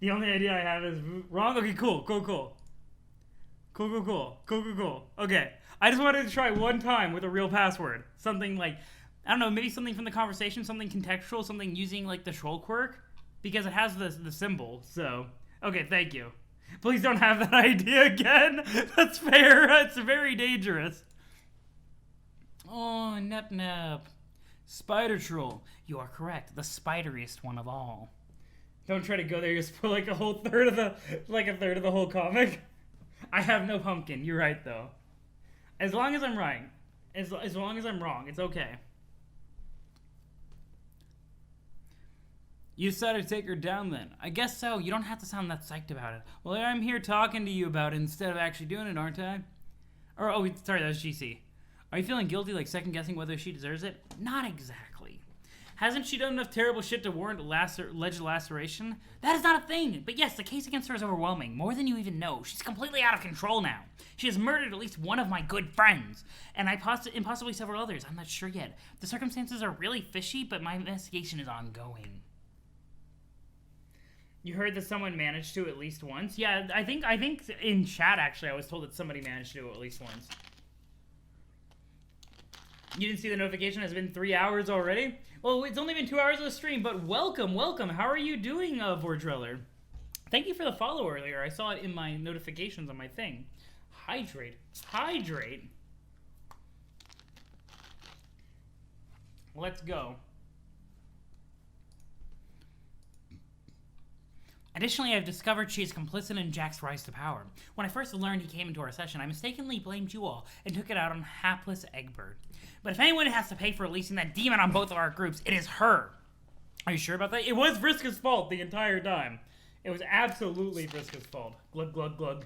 The only idea I have is wrong. Okay, cool. Okay. I just wanted to try one time with a real password. Something like, I don't know, maybe something from the conversation, something contextual, something using, like, the troll quirk, because it has the symbol, so... Okay, thank you. Please don't have that idea again. That's fair. That's very dangerous. Oh, Nep. Spider troll. You are correct. The spideriest one of all. Don't try to go there. You spoil like a third of the whole comic. I have no pumpkin. You're right though. As long as I'm right. As long as I'm wrong, it's okay. You decided to take her down then. I guess so. You don't have to sound that psyched about it. Well, I'm here talking to you about it instead of actually doing it, aren't I? Or, oh, sorry, that was GC. Are you feeling guilty, like second-guessing whether she deserves it? Not exactly. Hasn't she done enough terrible shit to warrant alleged laceration? That is not a thing. But yes, the case against her is overwhelming. More than you even know. She's completely out of control now. She has murdered at least one of my good friends. And possibly several others. I'm not sure yet. The circumstances are really fishy, but my investigation is ongoing. You heard that someone managed to at least once? Yeah, I think in chat, actually, I was told that somebody managed to do it at least once. You didn't see the notification? It's been 3 hours already? Well, it's only been 2 hours of the stream, but welcome. How are you doing, Vordreller? Thank you for the follow earlier. I saw it in my notifications on my thing. Hydrate. Let's go. Additionally, I've discovered she is complicit in Jack's rise to power. When I first learned he came into our session, I mistakenly blamed you all and took it out on hapless Egbert. But if anyone has to pay for releasing that demon on both of our groups, it is her. Are you sure about that? It was Vriska's fault the entire time. It was absolutely Vriska's fault. Glug, glug, glug.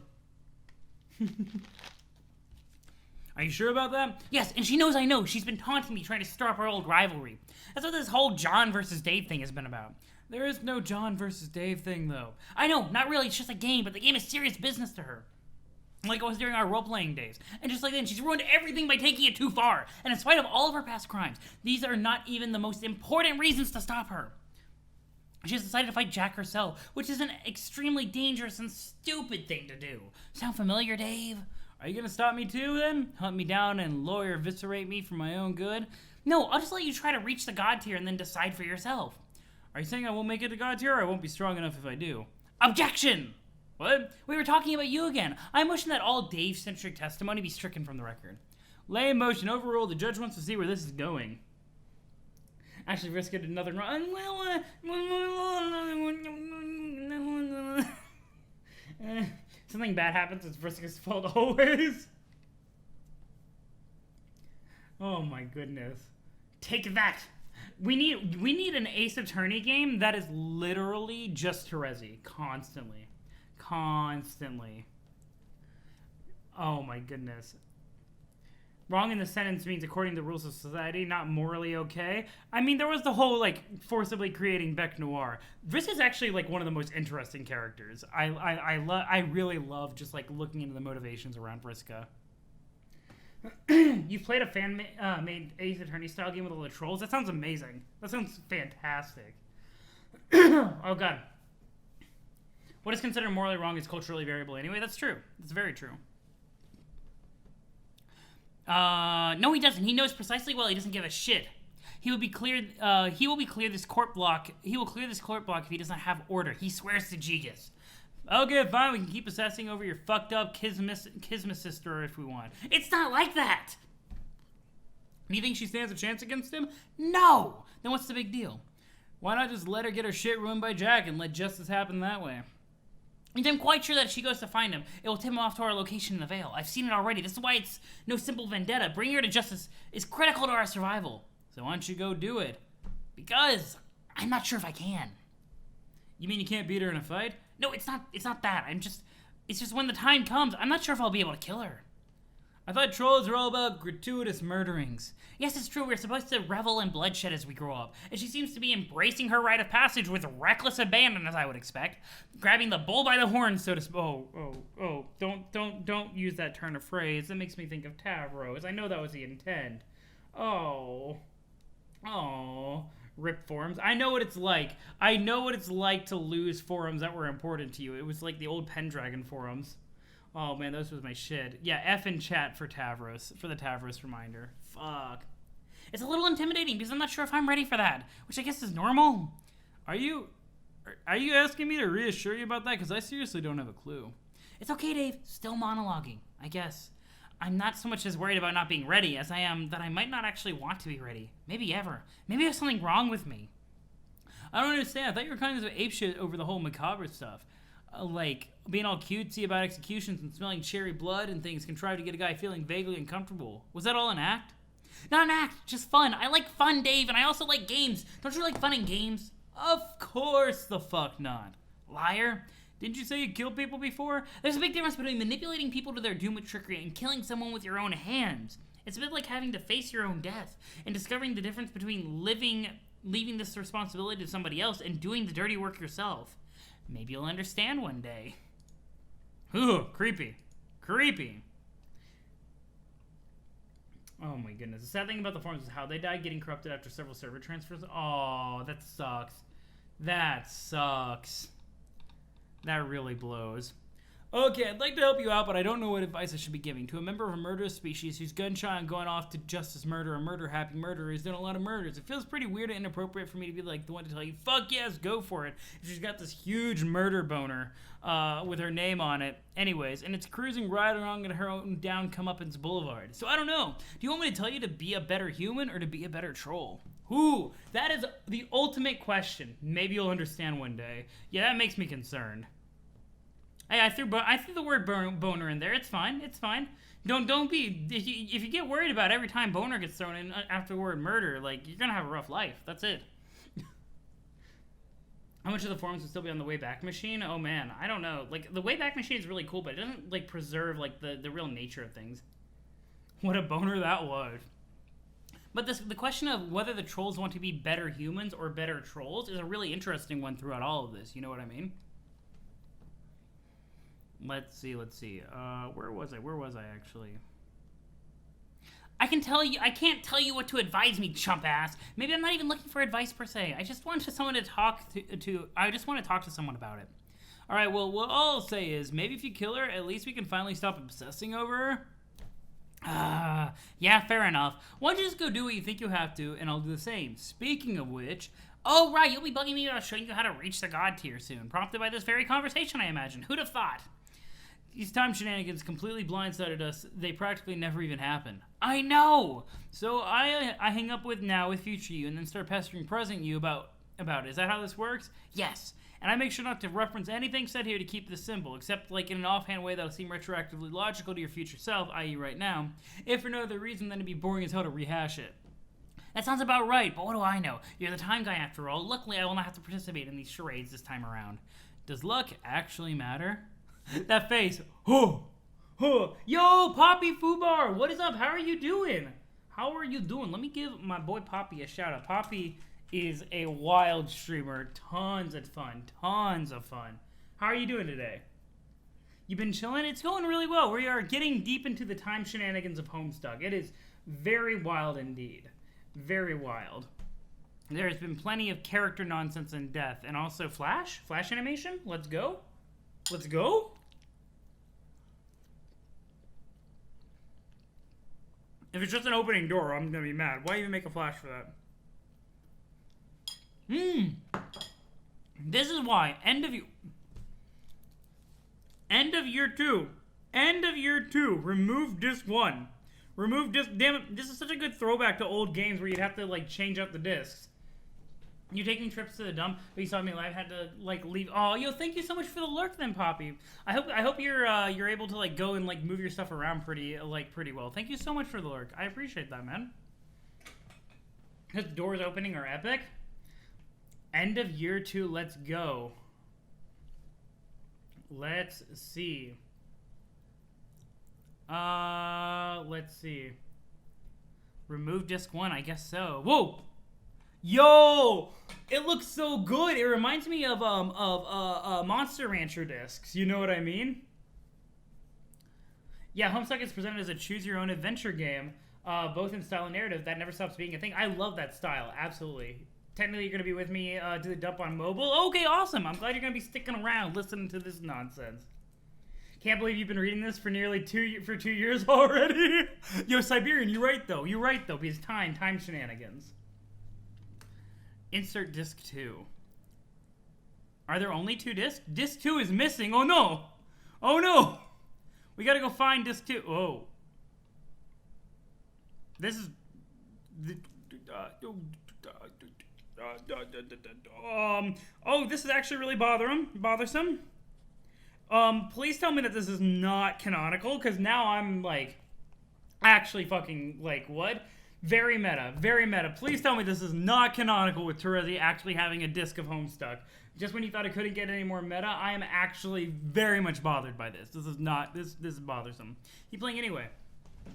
Are you sure about that? Yes, and she knows I know. She's been taunting me, trying to stir up our old rivalry. That's what this whole John versus Dave thing has been about. There is no John versus Dave thing, though. I know, not really, it's just a game, but the game is serious business to her. Like it was during our role-playing days. And just like then, she's ruined everything by taking it too far. And in spite of all of her past crimes, these are not even the most important reasons to stop her. She has decided to fight Jack herself, which is an extremely dangerous and stupid thing to do. Sound familiar, Dave? Are you gonna stop me too, then? Hunt me down and lawyer eviscerate me for my own good? No, I'll just let you try to reach the god tier and then decide for yourself. Are you saying I won't make it to god tier, or I won't be strong enough if I do? Objection! What? We were talking about you again. I motion that all Dave-centric testimony be stricken from the record. Lay motion overruled. The judge wants to see where this is going. Actually, Vriska did nothing wrong. Something bad happens, it's Vriska's fault always. Oh my goodness. Take that! We need an Ace Attorney game that is literally just Terezi. Constantly. Oh my goodness. Wrong in the sentence means according to the rules of society, not morally okay. I mean, there was the whole, like, forcibly creating Bec Noir. Vriska's actually, like, one of the most interesting characters. I really love just, like, looking into the motivations around Vriska. You've played a fan-made Ace Attorney style game with all the trolls? That sounds amazing. That sounds fantastic. Oh, God. What is considered morally wrong is culturally variable anyway. That's true. That's very true. No, he doesn't. He knows precisely well he doesn't give a shit. He will clear this court block if he doesn't have order. He swears to Gigas. Okay, fine, we can keep assessing over your fucked up Kismet sister if we want. It's not like that! Do you think she stands a chance against him? No! Then what's the big deal? Why not just let her get her shit ruined by Jack and let justice happen that way? And I'm quite sure that if she goes to find him, it will tip him off to our location in the Vale. I've seen it already. This is why it's no simple vendetta. Bringing her to justice is critical to our survival. So why don't you go do it? Because I'm not sure if I can. You mean you can't beat her in a fight? No, it's not that. It's just when the time comes, I'm not sure if I'll be able to kill her. I thought trolls are all about gratuitous murderings. Yes, it's true. We're supposed to revel in bloodshed as we grow up. And she seems to be embracing her rite of passage with reckless abandon, as I would expect. Grabbing the bull by the horns, so to speak. Oh. Don't use that turn of phrase. That makes me think of Tavros. I know that was the intent. Oh. Rip forums. I know what it's like. I know what it's like to lose forums that were important to you. It was like the old Pendragon forums. Oh man, those was my shit. Yeah, F in chat for Tavros, for the Tavros reminder. Fuck. It's a little intimidating because I'm not sure if I'm ready for that, which I guess is normal. Are you asking me to reassure you about that? Because I seriously don't have a clue. It's okay, Dave. Still monologuing, I guess. I'm not so much as worried about not being ready as I am that I might not actually want to be ready. Maybe ever. Maybe there's something wrong with me. I don't understand. I thought you were kind of apeshit over the whole macabre stuff. Like, being all cutesy about executions and smelling cherry blood and things contrived to get a guy feeling vaguely uncomfortable. Was that all an act? Not an act, just fun. I like fun, Dave, and I also like games. Don't you like fun and games? Of course the fuck not. Liar. Didn't you say you killed people before? There's a big difference between manipulating people to their doom with trickery and killing someone with your own hands. It's a bit like having to face your own death and discovering the difference between leaving this responsibility to somebody else and doing the dirty work yourself. Maybe you'll understand one day. Ooh, creepy. Creepy. Oh my goodness. The sad thing about the forums is how they died getting corrupted after several server transfers. Oh, that sucks. That sucks. That really blows. Okay, I'd like to help you out, but I don't know what advice I should be giving. To a member of a murderous species who's gun-shy and going off to justice murder, a murder-happy murderer who's done a lot of murders. It feels pretty weird and inappropriate for me to be like the one to tell you, fuck yes, go for it. She's got this huge murder boner with her name on it. Anyways, and it's cruising right along at her own down Comeuppance Boulevard. So I don't know. Do you want me to tell you to be a better human or to be a better troll? Ooh, that is the ultimate question. Maybe you'll understand one day. Yeah, that makes me concerned. Hey, I threw the word boner in there. It's fine. It's fine. Don't be. If you get worried about every time boner gets thrown in after the word murder, like, you're gonna have a rough life. That's it. How much of the forums will still be on the Wayback Machine? Oh man, I don't know. Like, the Wayback Machine is really cool, but it doesn't like preserve like the real nature of things. What a boner that was. But the question of whether the trolls want to be better humans or better trolls is a really interesting one throughout all of this. You know what I mean? Let's see. Where was I actually? I can't tell you what to advise me, chump ass. Maybe I'm not even looking for advice per se. I just want someone to talk to. I just want to talk to someone about it. All right. Well, what I'll say is maybe if you kill her, at least we can finally stop obsessing over her. Yeah, fair enough. Why don't you just go do what you think you have to, and I'll do the same. Speaking of which, oh right, you'll be bugging me about showing you how to reach the god tier soon, prompted by this very conversation, I imagine. Who'd have thought? These time shenanigans completely blindsided us. They practically never even happen. I know! So I hang up with future you and then start pestering present you about it. Is that how this works? Yes. And I make sure not to reference anything said here to keep this simple, except like in an offhand way that'll seem retroactively logical to your future self, i.e. right now, if for no other reason than to be boring as hell to rehash it. That sounds about right, but what do I know? You're the time guy after all. Luckily, I will not have to participate in these charades this time around. Does luck actually matter? That face. Yo, Poppy Fubar, what is up? How are you doing? Let me give my boy Poppy a shout out. Poppy is a wild streamer. Tons of fun. How are you doing today? You've been chilling? It's going really well. We are getting deep into the time shenanigans of Homestuck. It is very wild indeed. Very wild. There's been plenty of character nonsense and death. And also Flash animation. Let's go. If it's just an opening door, I'm gonna be mad. Why even make a Flash for that? This is why. End of year two. Remove disc 1. Damn it, this is such a good throwback to old games where you'd have to like change up the discs. You're taking trips to the dump, but you saw me live, had to like leave. Oh, yo, thank you so much for the lurk then, Poppy. I hope you're able to like go and like move your stuff around pretty well. Thank you so much for the lurk. I appreciate that, man. His doors opening are epic. End of year 2, let's go. Let's see. Let's see. Remove disc 1, I guess so. Whoa! Yo! It looks so good. It reminds me of Monster Rancher discs. You know what I mean? Yeah, Homestuck is presented as a choose-your-own-adventure game, both in style and narrative. That never stops being a thing. I love that style, absolutely. Technically, you're going to be with me to the dump on mobile. Okay, awesome. I'm glad you're going to be sticking around listening to this nonsense. Can't believe you've been reading this for nearly 2 years already. Yo, Siberian, you're right though. Because time shenanigans. Insert disc 2. Are there only 2 discs? Disc 2 is missing. Oh no. Oh no. We gotta go find disc 2. Oh. This is... oh, this is actually really bothersome. Please tell me that this is not canonical, because now I'm, like, actually fucking, like, what? Very meta, very meta. Please tell me this is not canonical with Terezi actually having a disc of Homestuck. Just when you thought it couldn't get any more meta, I am actually very much bothered by this. This is not, this is bothersome. Keep playing anyway.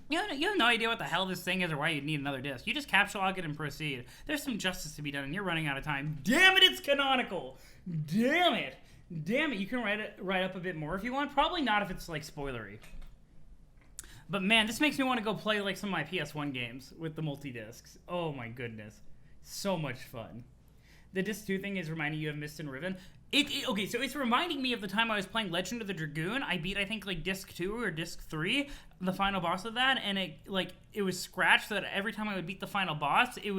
You have no idea what the hell this thing is or why you'd need another disc. You just capsule lock it and proceed. There's some justice to be done and you're running out of time. Damn it, it's canonical! Damn it! Damn it, you can write up a bit more if you want. Probably not if it's, like, spoilery. But, man, this makes me want to go play, like, some of my PS1 games with the multi-discs. Oh, my goodness. So much fun. The disc 2 thing is reminding you of Mist and Riven. Okay, so it's reminding me of the time I was playing Legend of the Dragoon. I beat, I think, like, disc 2 or disc 3, the final boss of that, and it was scratched so that every time I would beat the final boss, it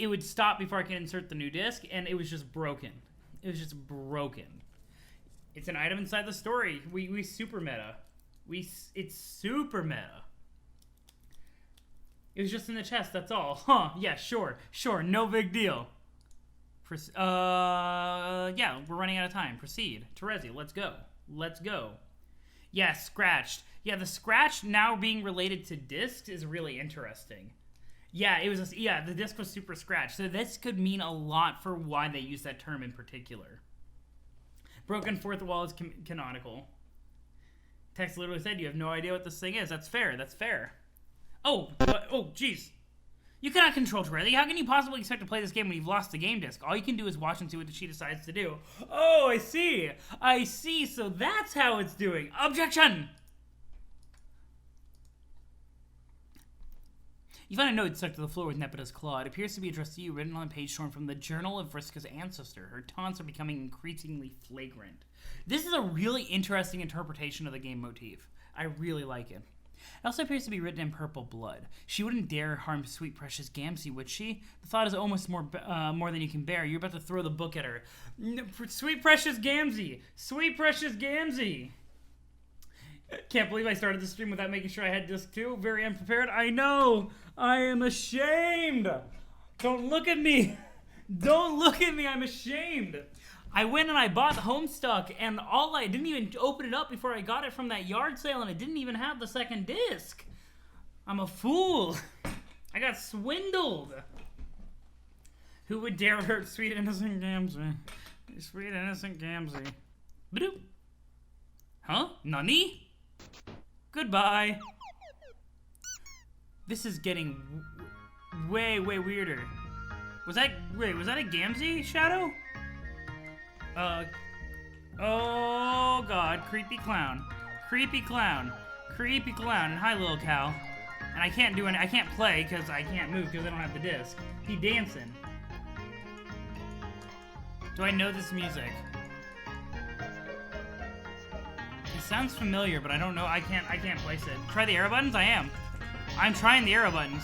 would stop before I could insert the new disc, and it was just broken. It was just broken. It's an item inside the story. We super meta. It's super meta. It was just in the chest, that's all. Huh, yeah, sure, no big deal. Yeah, we're running out of time. Proceed. Terezi, let's go. Yeah, scratched. Yeah, the scratch now being related to discs is really interesting. Yeah, the disc was super scratched. So this could mean a lot for why they use that term in particular. Broken fourth wall is canonical. Text literally said, you have no idea what this thing is. That's fair. Oh, jeez. You cannot control Terezi. How can you possibly expect to play this game when you've lost the game disc? All you can do is watch and see what she decides to do. Oh, I see. So that's how it's doing. Objection! You find a note stuck to the floor with Nepida's claw. It appears to be addressed to you, written on a page torn from the journal of Vriska's ancestor. Her taunts are becoming increasingly flagrant. This is a really interesting interpretation of the game motif. I really like it. It also appears to be written in purple blood. She wouldn't dare harm sweet precious Gamzee, would she? The thought is almost more than you can bear. You're about to throw the book at her. Sweet precious Gamzee! Sweet precious Gamzee! Can't believe I started the stream without making sure I had disc 2. Very unprepared. I know! I am ashamed! Don't look at me! Don't look at me! I'm ashamed! I went and I bought Homestuck, and I didn't even open it up before I got it from that yard sale, and it didn't even have the second disc. I'm a fool. I got swindled. Who would dare hurt sweet innocent Gamzee? Sweet innocent Gamzee. Badoop. Huh? Nani? Goodbye. This is getting way weirder. Was that a Gamzee shadow? Oh god, creepy clown. And hi, little cow. And I can't play because I can't move because I don't have the disc. He dancing. Do I know this music? It sounds familiar, but I don't know. I can't place it. Try the arrow buttons? I am. I'm trying the arrow buttons.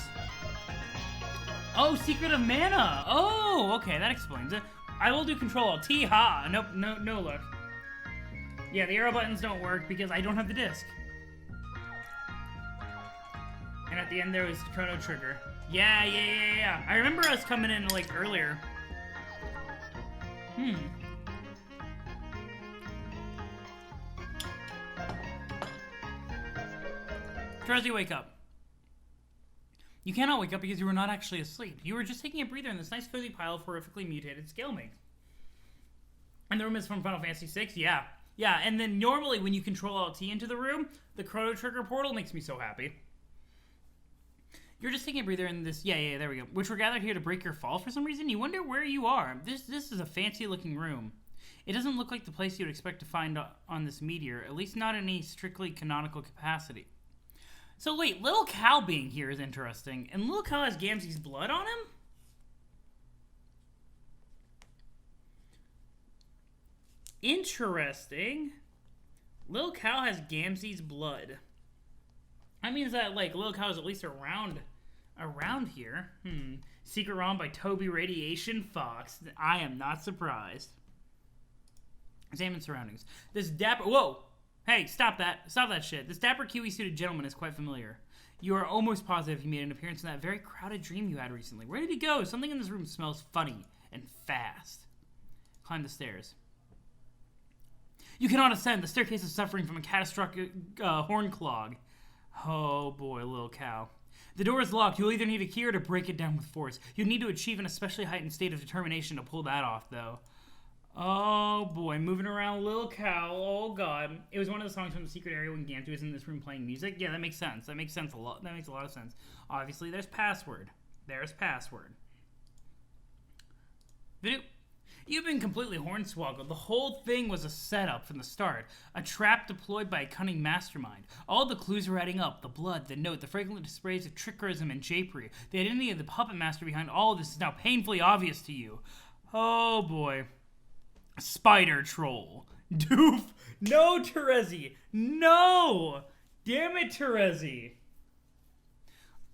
Oh, Secret of Mana. Oh, okay, that explains it. I will do Control-Alt-T. Ha! Nope, no luck. Yeah, the arrow buttons don't work because I don't have the disc. And at the end there was Chrono Trigger. Yeah. I remember us coming in, like, earlier. Terezi, wake up. You cannot wake up because you were not actually asleep. You were just taking a breather in this nice cozy pile of horrifically mutated scale mates. And the room is from Final Fantasy VI? Yeah. Yeah, and then normally when you Control-Alt-T into the room, the Chrono Trigger portal makes me so happy. You're just taking a breather in this... Yeah, there we go. Which we're gathered here to break your fall for some reason. You wonder where you are. This is a fancy-looking room. It doesn't look like the place you'd expect to find on this meteor, at least not in any strictly canonical capacity. So wait, Little Cal being here is interesting. And Little Cal has Gamzee's blood on him? Interesting. Lil Cal has Gamzee's blood. That means that, like, Lil Cal is at least around here. Secret ROM by Toby Radiation Fox. I am not surprised. Examine surroundings. This dapper... Whoa! Hey, stop that. Stop that shit. This dapper kiwi-suited gentleman is quite familiar. You are almost positive he made an appearance in that very crowded dream you had recently. Where did he go? Something in this room smells funny and fast. Climb the stairs. You cannot ascend. The staircase is suffering from a catastrophic horn clog. Oh boy, Lil Cal. The door is locked. You'll either need a key or to break it down with force. You'll need to achieve an especially heightened state of determination to pull that off, though. Oh boy, moving around Lil Cal. Oh god. It was one of the songs from the secret area when Gamzee was in this room playing music. Yeah, that makes sense. That makes sense a lot. That makes a lot of sense. Obviously, there's password. There's password. Video. You've been completely hornswoggled. The whole thing was a setup from the start. A trap deployed by a cunning mastermind. All the clues were adding up. The blood, the note, the fragrant displays of trickerism and japery. The identity of the puppet master behind all of this is now painfully obvious to you. Oh boy. Spider Troll. Doof. No, Terezi. No. Damn it, Terezi.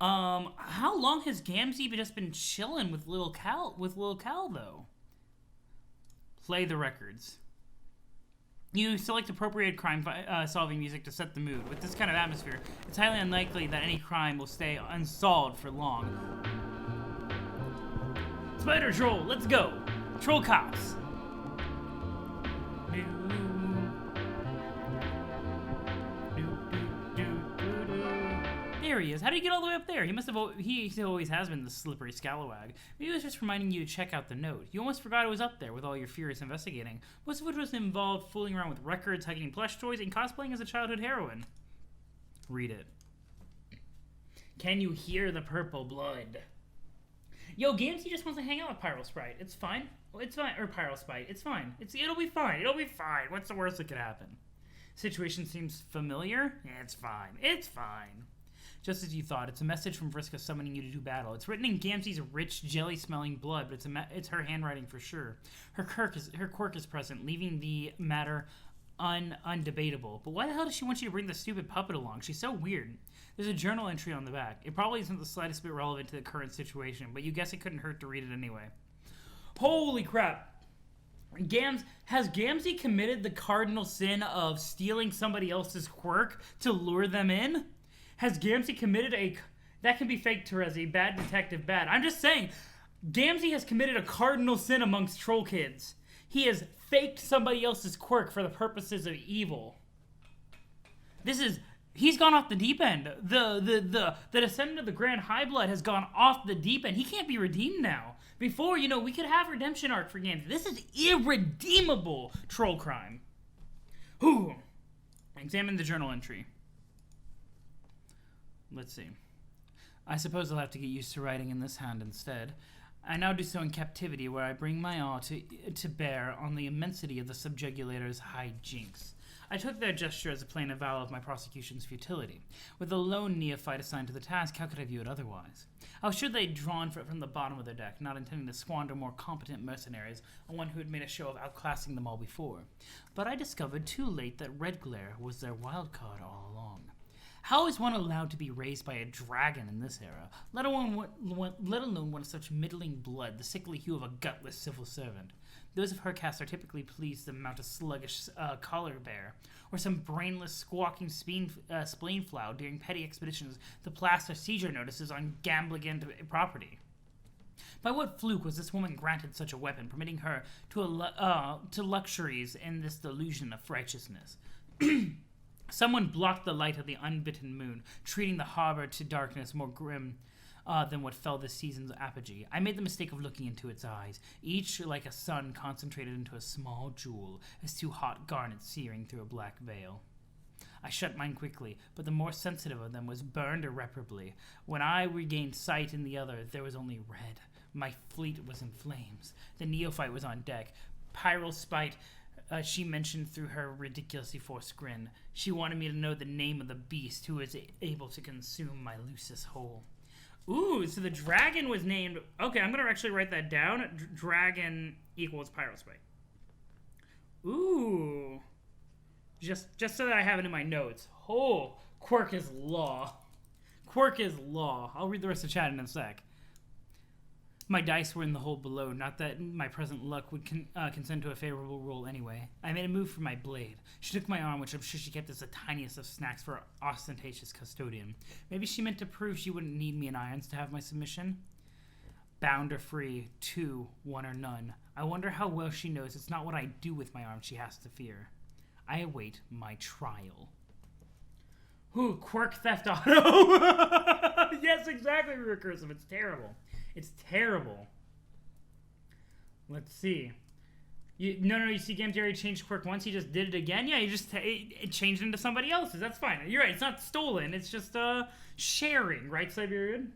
How long has Gamzee just been chilling with Lil Cal though? Play the records. You select appropriate crime solving music to set the mood. With this kind of atmosphere, it's highly unlikely that any crime will stay unsolved for long. Spider Troll, let's go. Troll cops. There he is. How did he get all the way up there? He always has been the slippery scalawag. Maybe it was just reminding you to check out the note. You almost forgot it was up there with all your furious investigating. Most of which was involved fooling around with records, hugging plush toys, and cosplaying as a childhood heroine. Read it. Can you hear the purple blood? Yo, Gamzee just wants to hang out with Pyro Sprite. It's fine. It's fine. Or Pyro Sprite. It's fine. It'll be fine. It'll be fine. What's the worst that could happen? Situation seems familiar? Yeah, it's fine. It's fine. Just as you thought, it's a message from Vriska summoning you to do battle. It's written in Gamzee's rich, jelly-smelling blood, but it's her handwriting for sure. Her quirk is present, leaving the matter undebatable. But why the hell does she want you to bring the stupid puppet along? She's so weird. There's a journal entry on the back. It probably isn't the slightest bit relevant to the current situation, but you guess it couldn't hurt to read it anyway. Holy crap! Has Gamzee committed the cardinal sin of stealing somebody else's quirk to lure them in? Has Gamzee committed that can be fake, Terezi. Bad detective, bad. I'm just saying, Gamzee has committed a cardinal sin amongst troll kids. He has faked somebody else's quirk for the purposes of evil. He's gone off the deep end. The descendant of the Grand High Blood has gone off the deep end. He can't be redeemed now. Before, we could have redemption arc for Gamzee. This is irredeemable troll crime. Whew. Examine the journal entry. Let's see. I suppose I'll have to get used to writing in this hand instead. I now do so in captivity, where I bring my awe to bear on the immensity of the subjugulator's hijinks. I took their gesture as a plain avowal of my prosecution's futility. With a lone neophyte assigned to the task, how could I view it otherwise? I was sure they'd drawn for it from the bottom of their deck, not intending to squander more competent mercenaries on one who had made a show of outclassing them all before. But I discovered too late that Red Glare was their wild card all along. How is one allowed to be raised by a dragon in this era, let alone one of such middling blood, the sickly hue of a gutless civil servant? Those of her caste are typically pleased to mount a sluggish collar bear, or some brainless, squawking spleenflow during petty expeditions to plaster seizure notices on gambling property. By what fluke was this woman granted such a weapon, permitting her to luxuries in this delusion of righteousness? Someone blocked the light of the unbitten moon, treating the harbor to darkness more grim than what fell this season's apogee. I made the mistake of looking into its eyes, each like a sun concentrated into a small jewel, as two hot garnets searing through a black veil. I shut mine quickly, but the more sensitive of them was burned irreparably. When I regained sight in the other, there was only red. My fleet was in flames. The neophyte was on deck. Pyral spite, she mentioned through her ridiculously forced grin. She wanted me to know the name of the beast who was able to consume my Lucis whole. Ooh, so the dragon was named... Okay, I'm going to actually write that down. Dragon equals Pyrospite. Ooh. Just so that I have it in my notes. Oh, quirk is law. Quirk is law. I'll read the rest of the chat in a sec. My dice were in the hole below, not that my present luck would consent to a favorable roll anyway. I made a move for my blade. She took my arm, which I'm sure she kept as the tiniest of snacks for our ostentatious custodian. Maybe she meant to prove she wouldn't need me in irons to have my submission. Bound or free, 2, 1 or none. I wonder how well she knows it's not what I do with my arm she has to fear. I await my trial. Ooh, quirk theft auto. Yes, exactly, recursive. It's terrible. It's terrible. Let's see. No, you see, Game Theory changed quirk once. He just did it again. Yeah, it changed into somebody else's. That's fine. You're right. It's not stolen. It's just sharing, right, Siberian?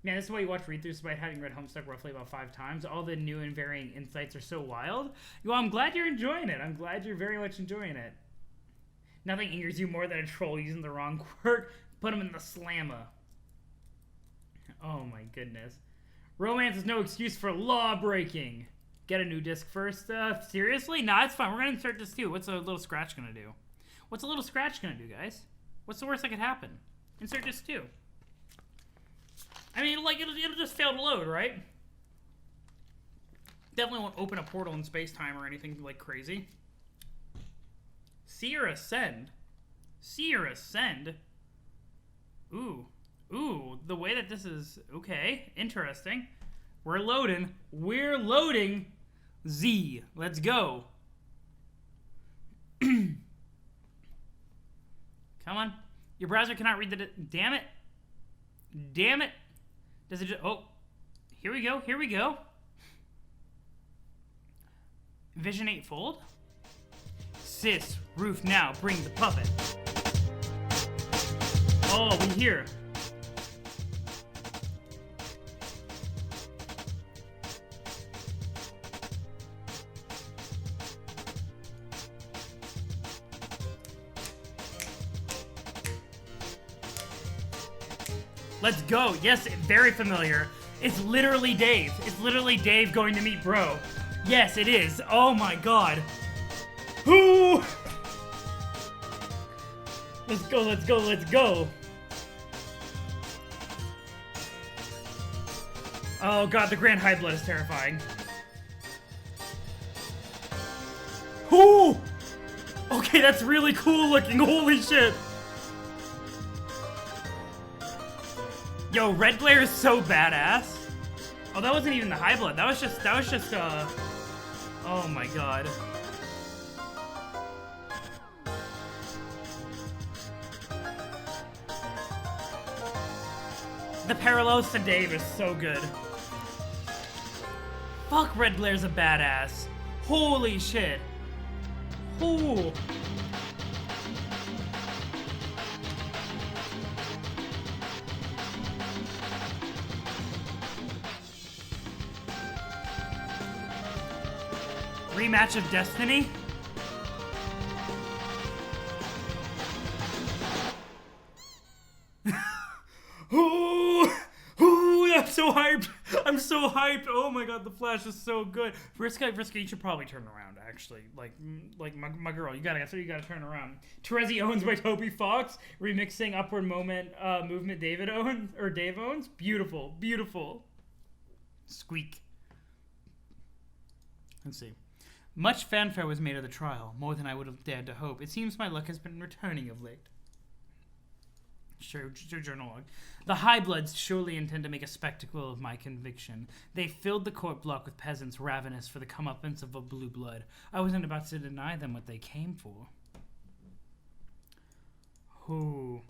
Man, this is why you watch read-throughs despite having read Homestuck roughly about 5 times. All the new and varying insights are so wild. Well, I'm glad you're enjoying it. I'm glad you're very much enjoying it. Nothing angers you more than a troll using the wrong quirk. Put him in the slammer. Oh my goodness. Romance is no excuse for law breaking. Get a new disc first. Seriously? Nah, it's fine. We're gonna insert disc 2. What's a little scratch gonna do? What's a little scratch gonna do, guys? What's the worst that could happen? Insert disc 2. I mean, like, it'll just fail to load, right? Definitely won't open a portal in space-time or anything, like, crazy. See or ascend? See or ascend? Ooh, the way that this is... Okay, interesting. We're loading. We're loading. Z. Let's go. Come on. Your browser cannot read the... Damn it. Damn it. Does it just... Oh. Here we go. Here we go. Vision 8 fold. Sis, roof now. Bring the puppet. Oh, we hear. Let's go. Yes, very familiar. It's literally Dave. It's literally Dave going to meet bro. Yes, it is. Oh my god. Who? Let's go, let's go, let's go. Oh god, the Grand High Blood is terrifying. Who? Okay, that's really cool looking. Holy shit. Yo, Red Glare is so badass. Oh, that wasn't even the High Blood. That was just, oh my god. The parallels to Dave is so good. Fuck, Red Glare's a badass. Holy shit. Ooh. Rematch of Destiny? Ooh, I'm so hyped. I'm so hyped. Oh my god, the Flash is so good. Vriska, you should probably turn around, actually. Like my girl, you gotta turn around. Terezi Owens by Toby Fox, remixing Upward Movement Dave owns. Beautiful, beautiful. Squeak. Let's see. Much fanfare was made of the trial, more than I would have dared to hope. It seems my luck has been returning of late. Sure, journal log. The High Bloods surely intend to make a spectacle of my conviction. They filled the court block with peasants ravenous for the comeuppance of a blue blood. I wasn't about to deny them what they came for. Ooh.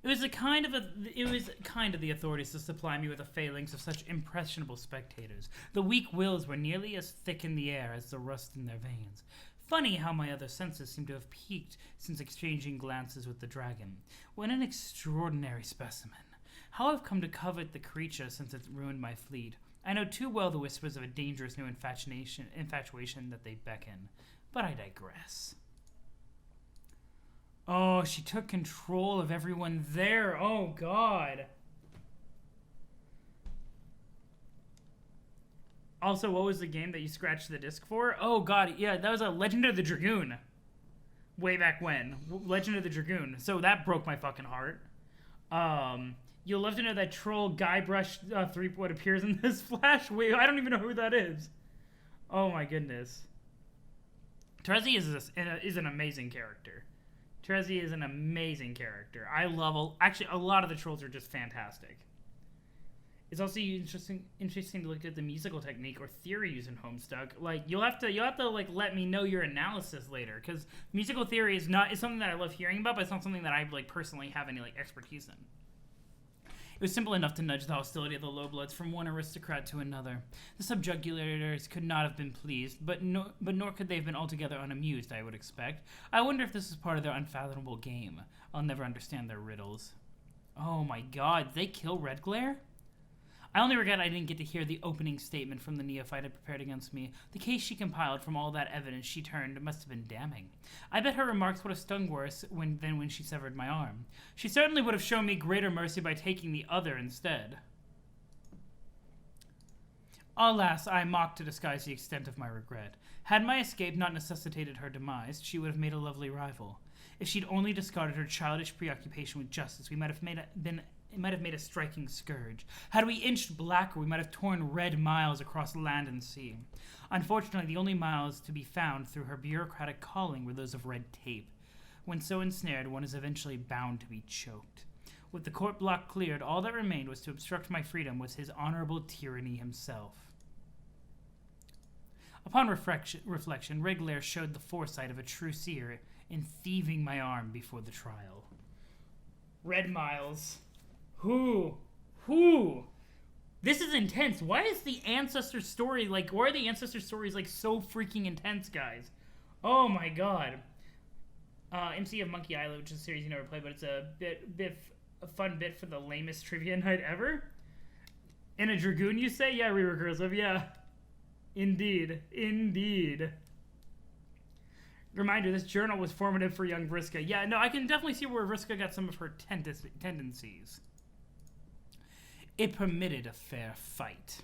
It was kind of the authorities to supply me with the failings of such impressionable spectators. The weak wills were nearly as thick in the air as the rust in their veins. Funny how my other senses seem to have peaked since exchanging glances with the dragon. What an extraordinary specimen. How I've come to covet the creature since it ruined my fleet. I know too well the whispers of a dangerous new infatuation that they beckon. But I digress. Oh, she took control of everyone there. Oh, God. Also, what was the game that you scratched the disc for? Oh god, yeah, that was a Legend of the Dragoon. Way back when. Legend of the Dragoon. So that broke my fucking heart. You'll love to know that troll Guybrush Threepwood appears in this Flash. Wait, I don't even know who that is. Oh my goodness. Trezzy is an amazing character. Trezzy is an amazing character. I love... Actually, a lot of the trolls are just fantastic. It's also interesting to look at the musical technique or theory used in Homestuck. Like, you'll have to like let me know your analysis later, because musical theory is something that I love hearing about, but it's not something that I like personally have any like expertise in. It was simple enough to nudge the hostility of the lowbloods from one aristocrat to another. The subjugulators could not have been pleased, but nor could they have been altogether unamused, I would expect. I wonder if this is part of their unfathomable game. I'll never understand their riddles. Oh my god, did they kill Red Glare? I only regret I didn't get to hear the opening statement from the neophyte had prepared against me. The case she compiled from all that evidence she turned must have been damning. I bet her remarks would have stung worse than when she severed my arm. She certainly would have shown me greater mercy by taking the other instead. Alas, I mocked to disguise the extent of my regret. Had my escape not necessitated her demise, she would have made a lovely rival. If she'd only discarded her childish preoccupation with justice, we might have made a striking scourge. Had we inched blacker, we might have torn red miles across land and sea. Unfortunately, the only miles to be found through her bureaucratic calling were those of red tape. When so ensnared, one is eventually bound to be choked. With the court block cleared, all that remained was to obstruct my freedom was his honorable tyranny himself. Upon reflection, Red Glare showed the foresight of a true seer in thieving my arm before the trial. Red Miles. Who? This is intense. Why is the ancestor story why are the ancestor stories so freaking intense, guys? Oh my god. MC of Monkey Island, which is a series you never played, but it's a fun bit for the lamest trivia night ever. In a Dragoon, you say? Yeah, re-recursive, yeah. Indeed. Reminder, this journal was formative for young Vriska. Yeah, no, I can definitely see where Vriska got some of her tendencies. It permitted a fair fight.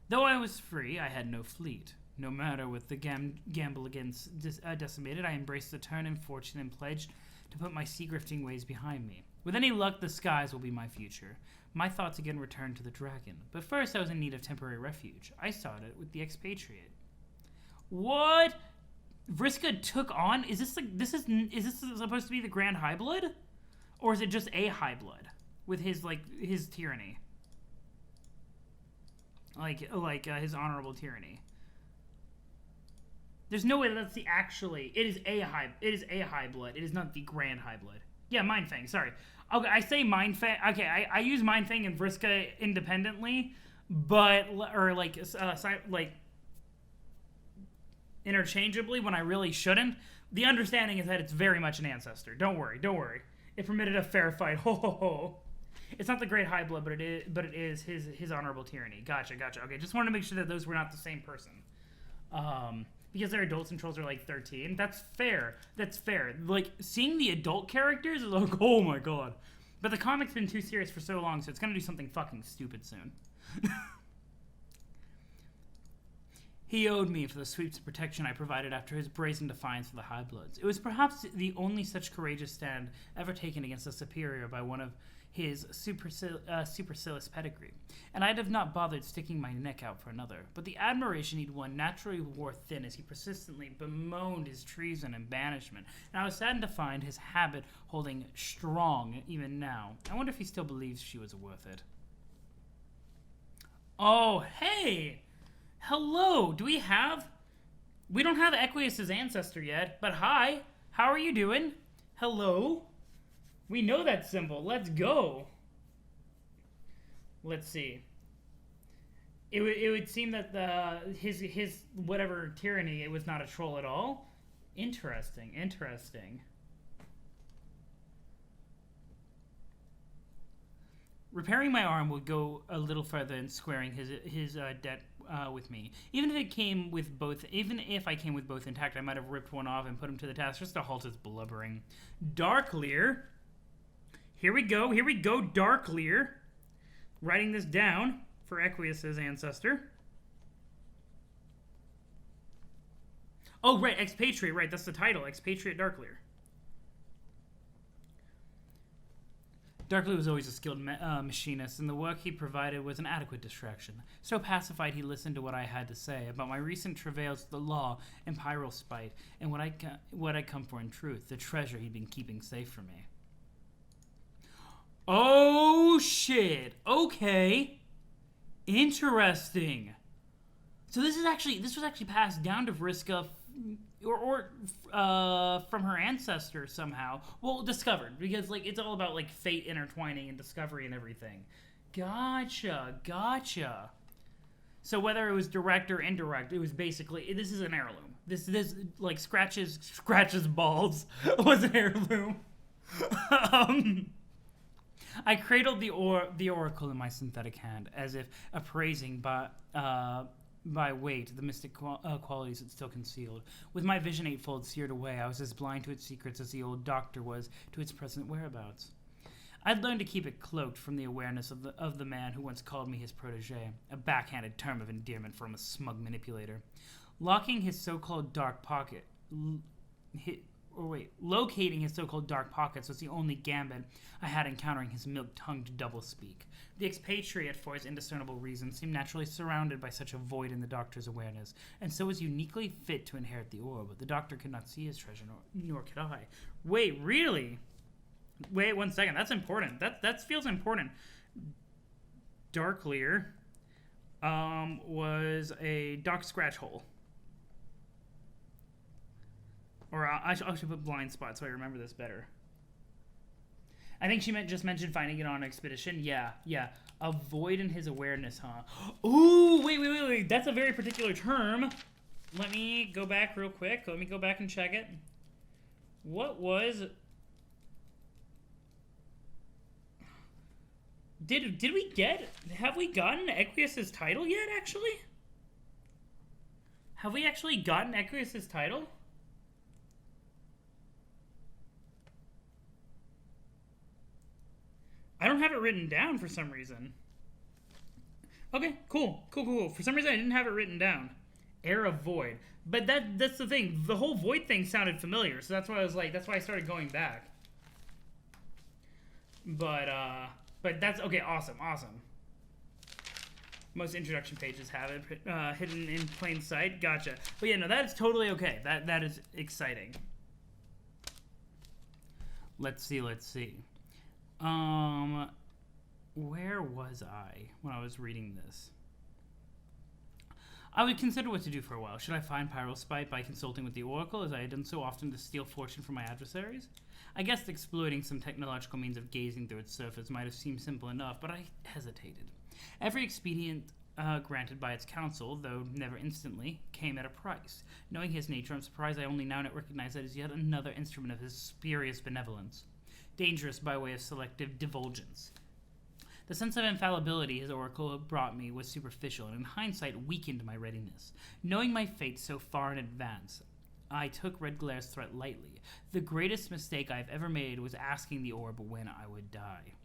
Though I was free, I had no fleet. No matter with the gamble against decimated, I embraced the turn in fortune and pledged to put my sea-grifting ways behind me. With any luck, the skies will be my future. My thoughts again returned to the dragon. But first, I was in need of temporary refuge. I sought it with the expatriate. What? Vriska took on? Is this supposed to be the Grand High Blood? Or is it just a High Blood? With his tyranny. His honorable tyranny. There's no way that that's it is a High Blood. It is not the Grand High Blood. Yeah, Mindfang, sorry. Okay, I say Mindfang. Okay, I use Mindfang and Vriska independently, but interchangeably when I really shouldn't. The understanding is that it's very much an ancestor. Don't worry. It permitted a fair fight. Ho ho ho. It's not the Great High Blood, but it is his honorable tyranny. Gotcha. Okay, just wanted to make sure that those were not the same person. Because they're adults and trolls are 13. That's fair. Seeing the adult characters is oh my god. But the comic's been too serious for so long, so it's gonna do something fucking stupid soon. He owed me for the sweeps of protection I provided after his brazen defiance of the High Bloods. It was perhaps the only such courageous stand ever taken against a superior by one of his supercilious pedigree, and I'd have not bothered sticking my neck out for another. But the admiration he'd won naturally wore thin as he persistently bemoaned his treason and banishment, and I was saddened to find his habit holding strong even now. I wonder if he still believes she was worth it. Oh, hey! Hello! We don't have Equius's ancestor yet, but hi! How are you doing? Hello? We know that symbol. Let's go. Let's see. It would seem that his whatever tyranny, it was not a troll at all. Interesting. Repairing my arm would go a little further in squaring his debt with me. Even if I came with both intact, I might have ripped one off and put him to the task just to halt his blubbering. Darkleer. Here we go, Darkleer. Writing this down. for Equius's ancestor. Oh, right, Expatriate, right, that's the title, Expatriate Darkleer. Darkleer was always a skilled machinist, and the work he provided was an adequate distraction. So pacified, he listened to what I had to say about my recent travails to the law and pyral spite, and what I come for in truth, the treasure he'd been keeping safe for me. Oh, shit. Okay. Interesting. So this was actually passed down to Vriska, from her ancestor somehow. Well, discovered, because like it's all about like fate intertwining and discovery and everything. Gotcha. So whether it was direct or indirect, it was basically, this is an heirloom. This like scratches balls was an heirloom. I cradled the oracle in my synthetic hand, as if appraising by weight the mystic qualities it still concealed. With my vision eightfold seared away, I was as blind to its secrets as the old doctor was to its present whereabouts. I'd learned to keep it cloaked from the awareness of the man who once called me his protege, a backhanded term of endearment from a smug manipulator. Locating his so-called dark pockets was the only gambit I had encountering his milk-tongued doublespeak. The expatriate, for his indiscernible reasons, seemed naturally surrounded by such a void in the doctor's awareness, and so was uniquely fit to inherit the orb, but the doctor could not see his treasure, nor could I. Wait, really? Wait 1 second, that's important. That feels important. Darkleer was a dark scratch hole. Or I should put blind spot so I remember this better. I think she just mentioned finding it on an expedition. Yeah. A void in his awareness, huh? Ooh, wait. That's a very particular term. Let me go back real quick. Let me go back and check it. What was... Have we gotten Equius's title yet, actually? Have we actually gotten Equius's title? I don't have it written down for some reason. Okay, cool. For some reason I didn't have it written down. Heir of Void. But that's the thing. The whole Void thing sounded familiar, so that's why I was like, that's why I started going back. But that's, okay, awesome. Most introduction pages have it hidden in plain sight. Gotcha. But yeah, no, that's totally okay. That is exciting. Let's see. Where was I when I was reading this? I would consider what to do for a while. Should I find pyral spite by consulting with the oracle, as I had done so often to steal fortune from my adversaries? I guessed exploiting some technological means of gazing through its surface might have seemed simple enough, but I hesitated. Every expedient granted by its counsel, though never instantly, came at a price. Knowing his nature, I'm surprised I only now recognize that as yet another instrument of his spurious benevolence. Dangerous by way of selective divulgence. The sense of infallibility his oracle brought me was superficial, and in hindsight weakened my readiness. Knowing my fate so far in advance, I took Red Glare's threat lightly. The greatest mistake I've ever made was asking the orb when I would die.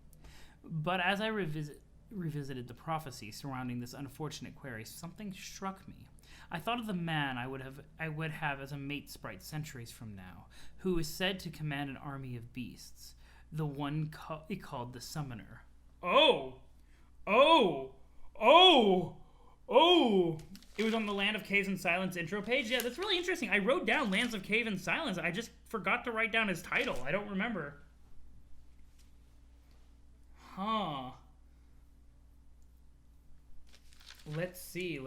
But as I revisited the prophecy surrounding this unfortunate query, something struck me. I thought of the man I would have as a mate sprite centuries from now, who is said to command an army of beasts, the one called the Summoner. Oh! It was on the Land of Caves and Silence intro page? Yeah, that's really interesting. I wrote down Lands of Cave and Silence. I just forgot to write down his title. I don't remember. Huh. Let's see.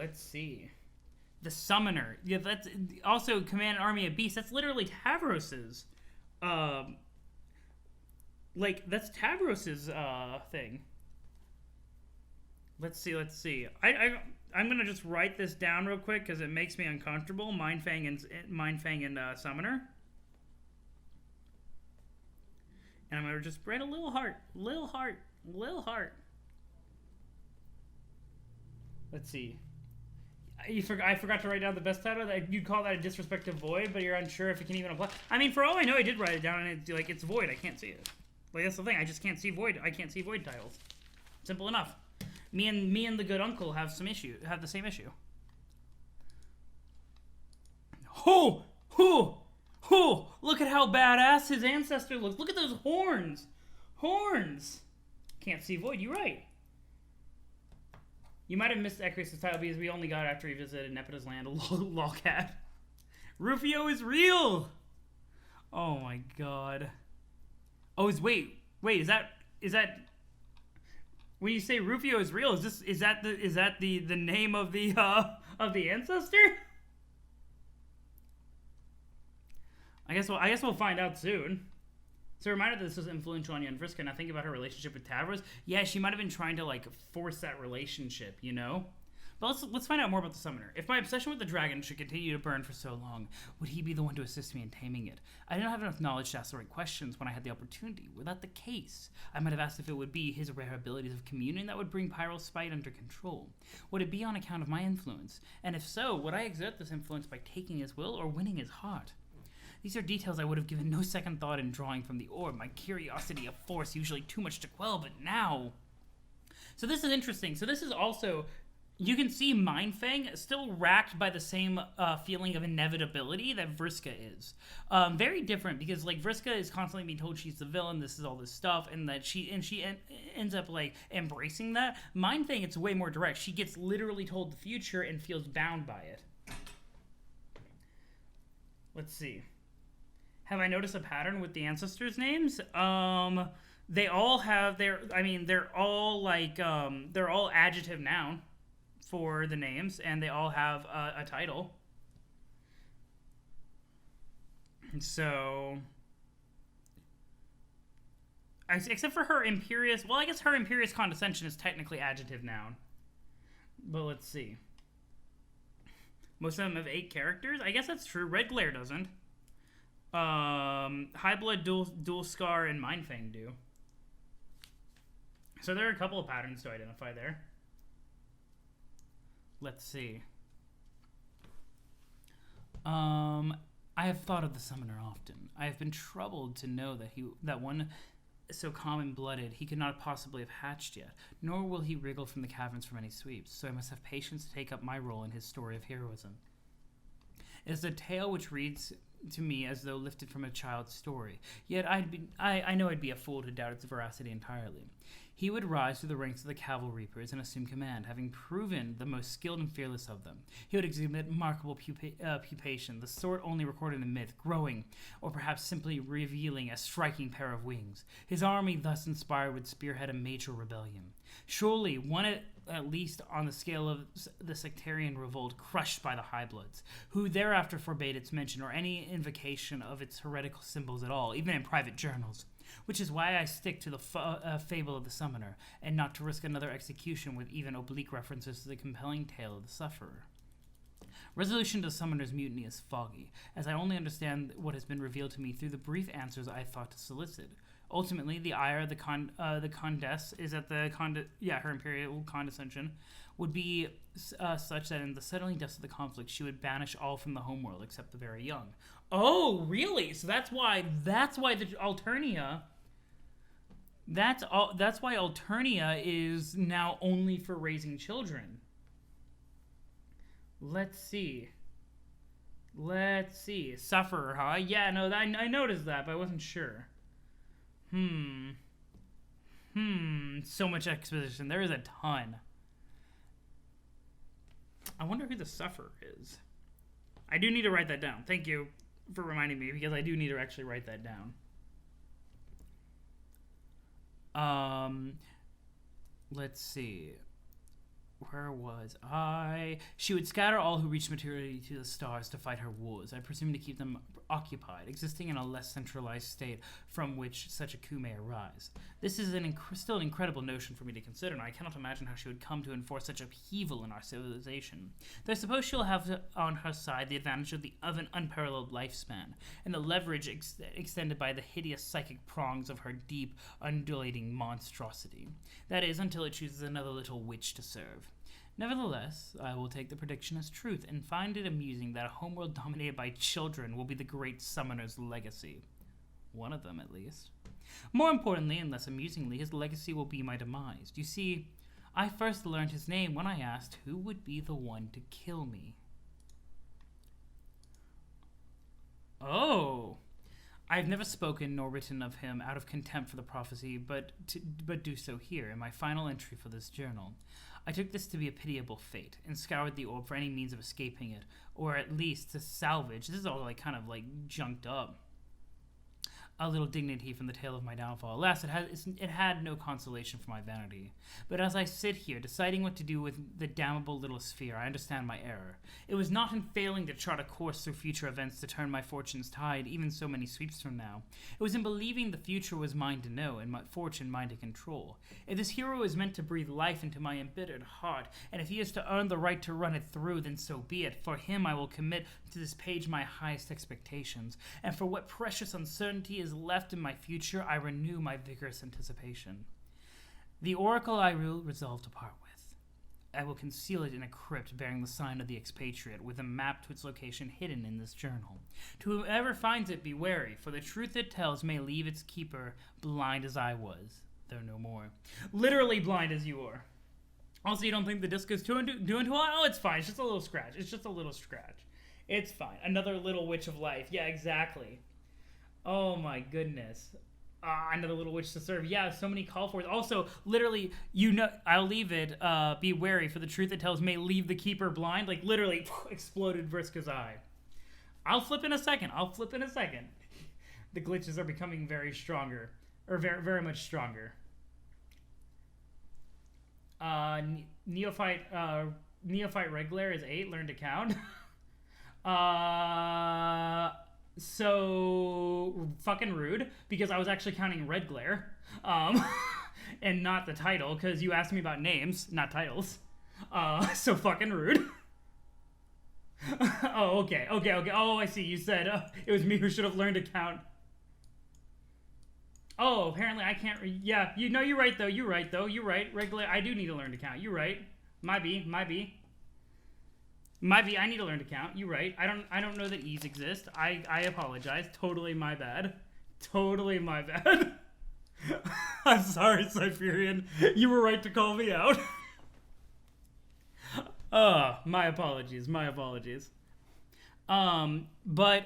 The Summoner. Yeah, that's also command an army of beasts. That's literally Tavros's. That's Tavros's thing. Let's see. I'm gonna just write this down real quick because it makes me uncomfortable. Mindfang and Summoner. And I'm gonna just write a little heart. Let's see. I forgot to write down the best title. You'd call that a disrespect to Void, but you're unsure if it can even apply. I mean, for all I know, I did write it down, and it's Void. I can't see it. Like, that's the thing. I just can't see Void. I can't see Void titles. Simple enough. Me and the good uncle have the same issue. Ho! Ho! Ho! Look at how badass his ancestor looks. Look at those horns. Horns. Can't see void. You're right. You might have missed Ekris' title because we only got it after he visited Nepida's land. Lolcat. Rufio is real. Oh my god. Oh, wait. Is that when you say Rufio is real? Is that the name of the ancestor? I guess we'll find out soon. So a reminder that this was influential on young Vriska. Now think about her relationship with Tavros. Yeah, she might have been trying to like force that relationship, you know? But let's find out more about the summoner. If my obsession with the dragon should continue to burn for so long, would he be the one to assist me in taming it? I didn't have enough knowledge to ask the right questions when I had the opportunity. Were that the case? I might have asked if it would be his rare abilities of communion that would bring Pyral's spite under control. Would it be on account of my influence? And if so, would I exert this influence by taking his will or winning his heart? These are details I would have given no second thought in drawing from the orb. My curiosity of force usually too much to quell, but now... So this is interesting. So this is also... You can see Mindfang still racked by the same feeling of inevitability that Vriska is. Very different because like Vriska is constantly being told she's the villain, this is all this stuff, and that she ends up like embracing that. Mindfang, it's way more direct. She gets literally told the future and feels bound by it. Let's see. Have I noticed a pattern with the ancestors' names? They all have they're all adjective noun for the names, and they all have a title. So, except for her imperious, well, I guess her imperious condescension is technically adjective noun. But let's see. Most of them have 8 characters. I guess that's true. Red Glare doesn't. High Blood, Dual Scar, and Mindfang do. So there are a couple of patterns to identify there. Let's see. I have thought of the summoner often. I have been troubled to know that one so calm and blooded he could not possibly have hatched yet, nor will he wriggle from the caverns for many sweeps, so I must have patience to take up my role in his story of heroism. It is a tale which reads to me as though lifted from a child's story, yet I know I'd be a fool to doubt its veracity entirely. He would rise through the ranks of the Cavalry Reapers and assume command, having proven the most skilled and fearless of them. He would exhibit remarkable pupation, the sort only recorded in myth, growing, or perhaps simply revealing a striking pair of wings. His army, thus inspired, would spearhead a major rebellion. Surely, one at least on the scale of the sectarian revolt crushed by the High Bloods, who thereafter forbade its mention or any invocation of its heretical symbols at all, even in private journals. Which is why I stick to the fable of the summoner, and not to risk another execution with even oblique references to the compelling tale of the sufferer. Resolution to the summoner's mutiny is foggy, as I only understand what has been revealed to me through the brief answers I thought to solicit. Ultimately, the ire of the Condess is that her imperial condescension would be such that in the settling dust of the conflict, she would banish all from the homeworld except the very young. Oh, really? So that's why the Alternia. That's why Alternia is now only for raising children. Let's see. Sufferer, huh? Yeah, no, I noticed that, but I wasn't sure. So much exposition. There is a ton. I wonder who the Sufferer is. I do need to write that down. Thank you for reminding me, because I do need to actually write that down. Let's see. Where was I? She would scatter all who reached maturity to the stars to fight her wars, I presume to keep them occupied, existing in a less centralized state from which such a coup may arise. This is still an incredible notion for me to consider, and I cannot imagine how she would come to enforce such upheaval in our civilization. Though I suppose she'll have on her side the advantage of an unparalleled lifespan, and the leverage extended by the hideous psychic prongs of her deep, undulating monstrosity. That is, until it chooses another little witch to serve. Nevertheless, I will take the prediction as truth and find it amusing that a homeworld dominated by children will be the great summoner's legacy. One of them, at least. More importantly, and less amusingly, his legacy will be my demise. You see, I first learned his name when I asked who would be the one to kill me. Oh. I've never spoken nor written of him out of contempt for the prophecy, but do so here in my final entry for this journal. I took this to be a pitiable fate, and scoured the orb for any means of escaping it, or at least to salvage. This is all like kind of like junked up. A little dignity from the tale of my downfall. Alas, it had no consolation for my vanity. But as I sit here, deciding what to do with the damnable little sphere, I understand my error. It was not in failing to chart a course through future events to turn my fortune's tide, even so many sweeps from now. It was in believing the future was mine to know, and my fortune mine to control. If this hero is meant to breathe life into my embittered heart, and if he is to earn the right to run it through, then so be it. For him I will commit to this page my highest expectations, and for what precious uncertainty is left in my future, I renew my vigorous anticipation. The oracle I will resolve to part with. I will conceal it in a crypt bearing the sign of the expatriate, with a map to its location hidden in this journal. To whoever finds it, be wary, for the truth it tells may leave its keeper blind as I was, though no more. Literally blind as you are. Also, you don't think the disc is doing too well? Oh, it's fine. It's just a little scratch. It's just a little scratch. It's fine. Another little witch of life. Yeah, exactly. Oh my goodness. Another little witch to serve. Yeah, so many call for it. Also, literally, I'll leave it. Be wary, for the truth it tells may leave the keeper blind. Like, literally, exploded Vriska's eye. I'll flip in a second. The glitches are becoming very stronger. Or very, very much stronger. Neophyte Red Glare is 8. Learn to count. So fucking rude, because I was actually counting Red Glare, and not the title, because you asked me about names, not titles. So fucking rude. Oh, okay. Oh, I see. You said it was me who should have learned to count. Oh, apparently I can't. Yeah, you're right though. You're right. Red Glare. I do need to learn to count. You're right. Might be. I need to learn to count. You're right. I don't know that E's exist. I apologize. Totally my bad. I'm sorry, Cypherian. You were right to call me out. My apologies. But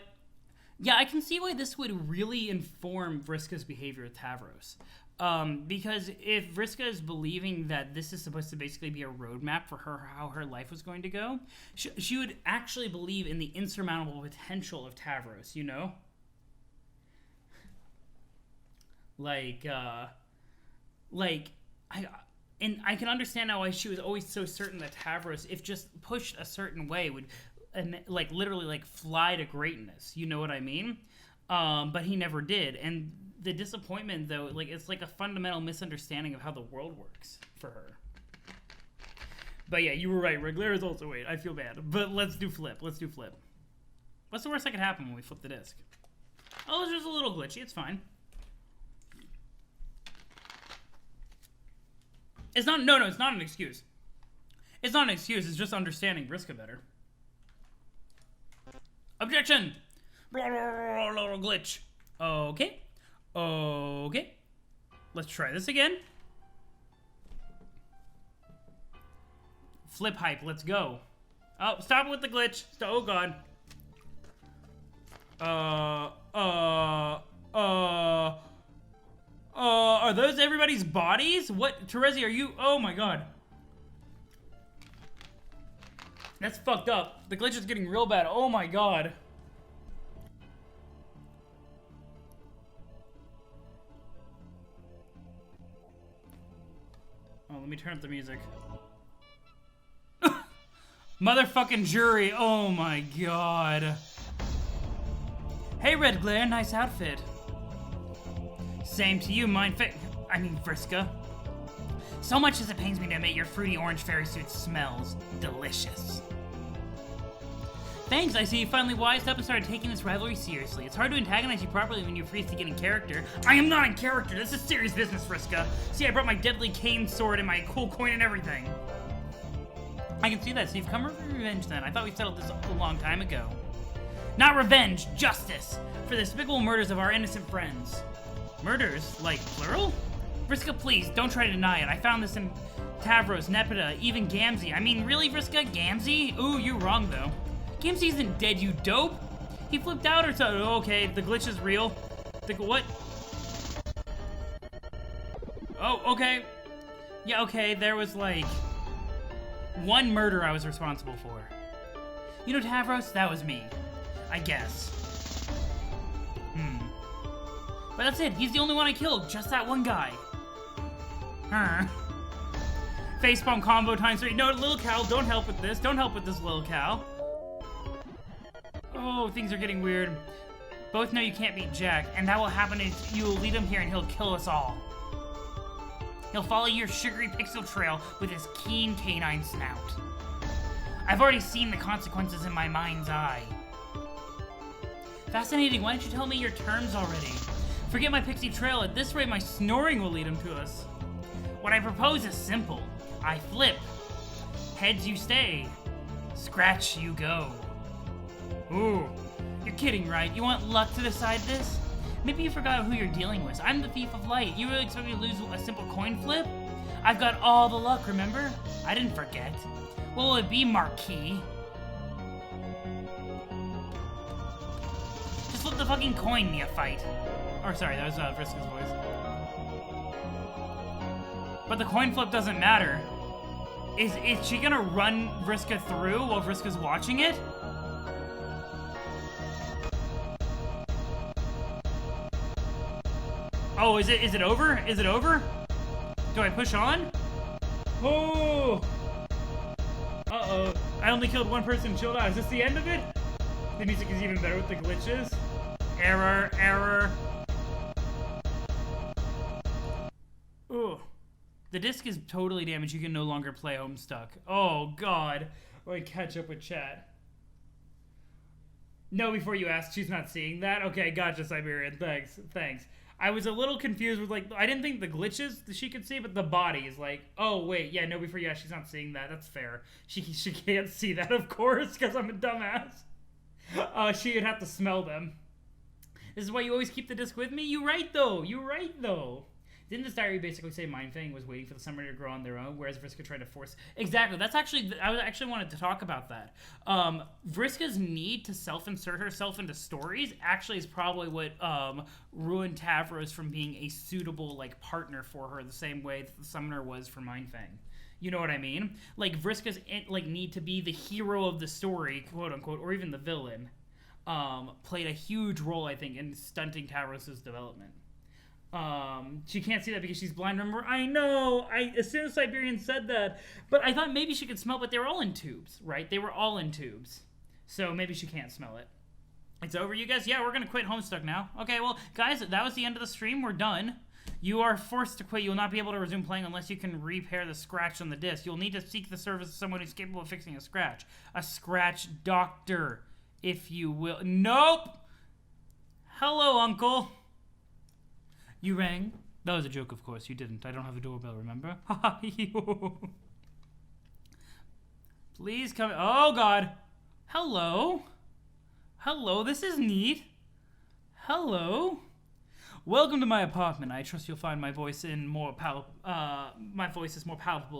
yeah, I can see why this would really inform Vriska's behavior with Tavros. Because if Vriska is believing that this is supposed to basically be a roadmap for her, how her life was going to go, she would actually believe in the insurmountable potential of Tavros, you know? I can understand now why she was always so certain that Tavros, if just pushed a certain way, would, literally, fly to greatness, you know what I mean? But he never did, and the disappointment, though, it's like a fundamental misunderstanding of how the world works for her. But yeah, you were right. Red Glare is also 8. I feel bad. But let's do flip. What's the worst that could happen when we flip the disc? Oh, it's just a little glitchy. It's fine. It's not an excuse. It's not an excuse. It's just understanding Vriska better. Objection! Blah, blah, blah, blah, glitch. Okay. Let's try this again. Flip hype, let's go. Oh, stop with the glitch. Oh god. Are those everybody's bodies? What, Terezi, are you? Oh my god. That's fucked up. The glitch is getting real bad. Oh my god. Oh, let me turn up the music. Motherfucking jury. Oh my god. Hey, Red Glare, nice outfit. Same to you, Vriska. So much as it pains me to admit your fruity orange fairy suit smells delicious. Thanks, I see you finally wised up and started taking this rivalry seriously. It's hard to antagonize you properly when you freeze to get in character. I am not in character! This is serious business, Vriska. See, I brought my deadly cane sword and my cool coin and everything. I can see that, so you've come for revenge then. I thought we settled this a long time ago. Not revenge, justice! For the despicable murders of our innocent friends. Murders? Like, plural? Vriska, please, don't try to deny it. I found this in Tavros, Nepeta, even Gamzee. I mean, really, Vriska? Gamzee? Ooh, you're wrong, though. Gamzee isn't dead, you dope. He flipped out or something. Oh, okay, the glitch is real. What? Oh, okay. Yeah, okay, there was, like, one murder I was responsible for. You know, Tavros? That was me. I guess. But that's it. He's the only one I killed. Just that one guy. Facepalm combo times 3. No, little cow, don't help with this. Don't help with this, little cow. Oh, things are getting weird. Both know you can't beat Jack, and that will happen if you will lead him here and he'll kill us all. He'll follow your sugary pixel trail with his keen canine snout. I've already seen the consequences in my mind's eye. Fascinating, why don't you tell me your terms already? Forget my pixie trail, at this rate my snoring will lead him to us. What I propose is simple. I flip. Heads you stay. Scratch you go. Ooh, you're kidding, right? You want luck to decide this? Maybe you forgot who you're dealing with. I'm the Thief of Light. You really expect me to lose a simple coin flip? I've got all the luck, remember? I didn't forget. What will it be, Marquis? Just flip the fucking coin, neophyte. Or sorry, that was Vriska's voice. But the coin flip doesn't matter. Is she gonna run Vriska through while Vriska's watching it? Oh, is it over? Is it over? Do I push on? Oh! Uh-oh. I only killed one person, chilled out. Is this the end of it? The music is even better with the glitches. Error, error. Ooh. The disc is totally damaged. You can no longer play Homestuck. Oh, God. Like, catch up with chat. No, before you ask, she's not seeing that? Okay, gotcha, Siberian. Thanks. I was a little confused with, like, I didn't think the glitches she could see, but the body is like, oh, wait, yeah, no, before you ask, she's not seeing that. That's fair. She can't see that, of course, because I'm a dumbass. She would have to smell them. This is why you always keep the disc with me? You're right, though. Didn't this diary basically say Mindfang was waiting for the summoner to grow on their own, whereas Vriska tried to force... Exactly, that's actually... I actually wanted to talk about that. Vriska's need to self-insert herself into stories actually is probably what ruined Tavros from being a suitable, like, partner for her the same way that the summoner was for Mindfang. You know what I mean? Like, Vriska's, like, need to be the hero of the story, quote-unquote, or even the villain, played a huge role, I think, in stunting Tavros' development. She can't see that because she's blind. Remember, I know, as soon as Siberian said that, but I thought maybe she could smell, but they were all in tubes, right? They were all in tubes. So maybe she can't smell it. It's over, you guys? Yeah, we're gonna quit Homestuck now. Okay, well, guys, that was the end of the stream. We're done. You are forced to quit. You will not be able to resume playing unless you can repair the scratch on the disc. You'll need to seek the service of someone who's capable of fixing a scratch. A scratch doctor, if you will. Nope! Hello, Uncle. You rang? That was a joke, of course. You didn't. I don't have a doorbell, remember? Please come. Oh, God. Hello. Hello, this is neat. Hello. Welcome to my apartment. I trust you'll find my voice is more palatable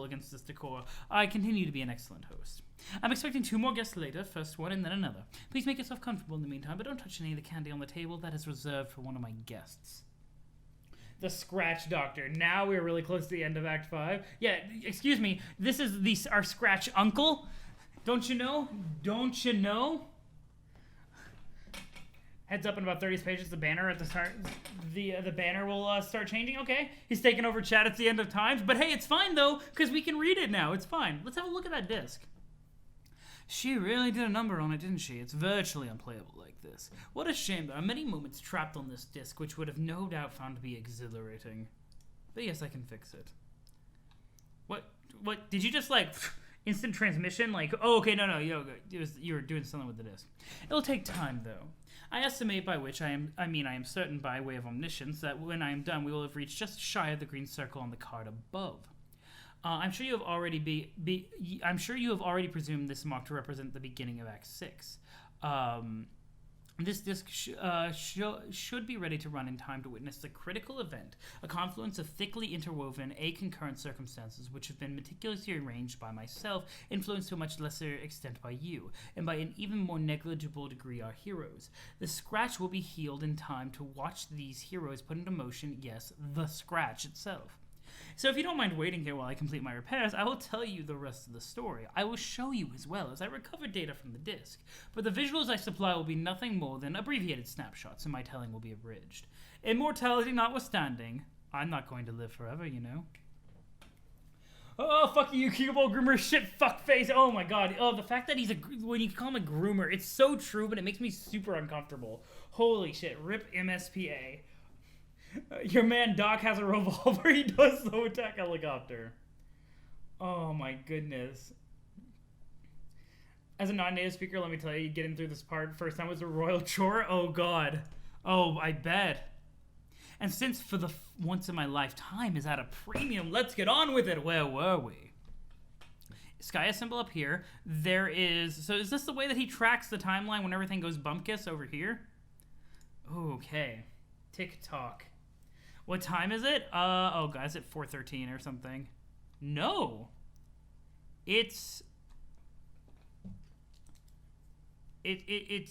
against this decor. I continue to be an excellent host. I'm expecting 2 more guests later, first one and then another. Please make yourself comfortable in the meantime, but don't touch any of the candy on the table. That is reserved for one of my guests. The Scratch Doctor. Now we're really close to the end of Act 5. Yeah, excuse me. This is our Scratch Uncle. Don't you know? Don't you know? Heads up in about 30 pages. The banner at the start. The banner will start changing. Okay. He's taking over chat at the end of times. But hey, it's fine though, because we can read it now. It's fine. Let's have a look at that disc. She really did a number on it, didn't she? It's virtually unplayable like this. What a shame. There are many moments trapped on this disc which would have no doubt found to be exhilarating. But yes, I can fix it. What? Did you just, like, instant transmission? Like, oh, okay, no, you were doing something with the disc. It'll take time, though. I estimate by which I am certain by way of omniscience that when I am done, we will have reached just shy of the green circle on the card above. I'm sure you have already presumed this mark to represent the beginning of Act 6. This disc should be ready to run in time to witness the critical event, a confluence of thickly interwoven, concurrent circumstances which have been meticulously arranged by myself, influenced to a much lesser extent by you, and by an even more negligible degree our heroes. The scratch will be healed in time to watch these heroes put into motion, yes, the scratch itself. So if you don't mind waiting here while I complete my repairs, I will tell you the rest of the story. I will show you as well as I recover data from the disk, but the visuals I supply will be nothing more than abbreviated snapshots, and my telling will be abridged. Immortality notwithstanding, I'm not going to live forever, you know. Oh, fuck you, Cuball Groomer, shit, fuckface. Oh my god. Oh, the fact that when you call him a groomer, it's so true, but it makes me super uncomfortable. Holy shit, rip MSPA. Your man Doc has a revolver. He does though attack helicopter. Oh my goodness. As a non-native speaker, let me tell you, getting through this part first time was a royal chore. Oh god. Oh, I bet. And since for the once in my life time is at a premium, let's get on with it. Where were we? Sky symbol up here. There is... So is this the way that he tracks the timeline when everything goes bumpkiss over here? Okay. Tick-tock. What time is it? Oh, guys, at 4:13 or something. No. It's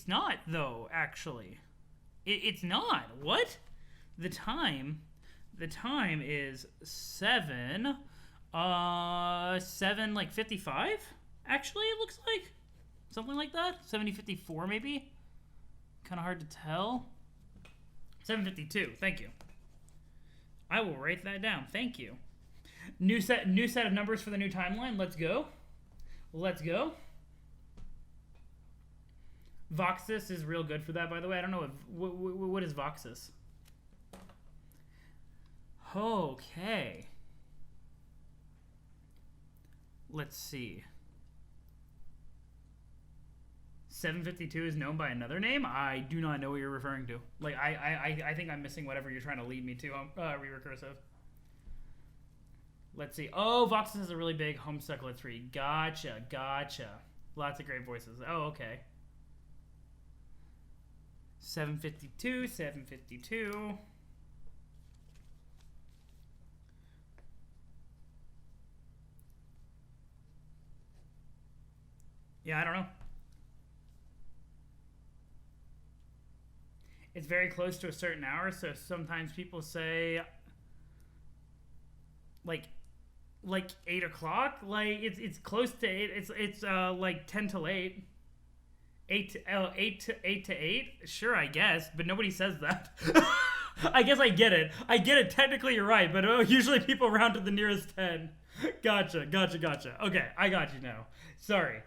not, though, actually. It's not. What? The time is 7, like 55? Actually, it looks like. Something like that? 7:54, maybe? Kind of hard to tell. 7:52, thank you. I will write that down. Thank you. New set of numbers for the new timeline. Let's go. Let's go. Voxus is real good for that, by the way. I don't know what is Voxus. Okay. Let's see. 752 is known by another name? I do not know what you're referring to. Like, I think I'm missing whatever you're trying to lead me to, re-recursive. Let's see. Oh, Voxus has a really big Homestuck. Let's read. Gotcha. Lots of great voices. Oh, okay. 752. Yeah, I don't know. It's very close to a certain hour, so sometimes people say like 8 o'clock. Like it's close to 8. It's like 10 till 8. 8 to 8. Sure, I guess, but nobody says that. I guess I get it. Technically, you're right, but usually people round to the nearest 10. Gotcha. Okay, I got you now. Sorry,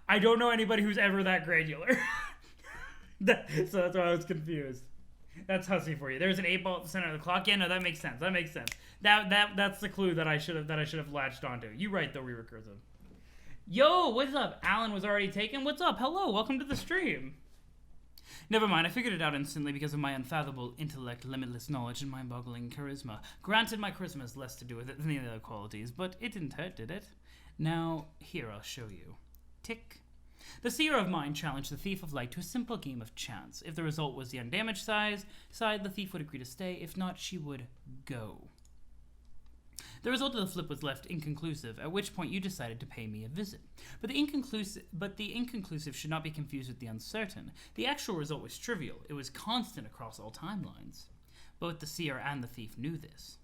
I don't know anybody who's ever that granular. So that's why I was confused. That's Hussie for you. There's an 8 ball at the center of the clock. Yeah, no, that makes sense. That's the clue that I should have latched onto. You right though, recursive. Yo, what's up? Alan was already taken. What's up? Hello, welcome to the stream. Never mind, I figured it out instantly because of my unfathomable intellect, limitless knowledge, and mind-boggling charisma. Granted, my charisma has less to do with it than the other qualities, but it didn't hurt, did it? Now, here I'll show you. Tick. The seer of mine challenged the thief of light to a simple game of chance. If the result was the undamaged side, the thief would agree to stay. If not, she would go. The result of the flip was left inconclusive, at which point you decided to pay me a visit. But the inconclusive should not be confused with the uncertain. The actual result was trivial. It was constant across all timelines. Both the seer and the thief knew this.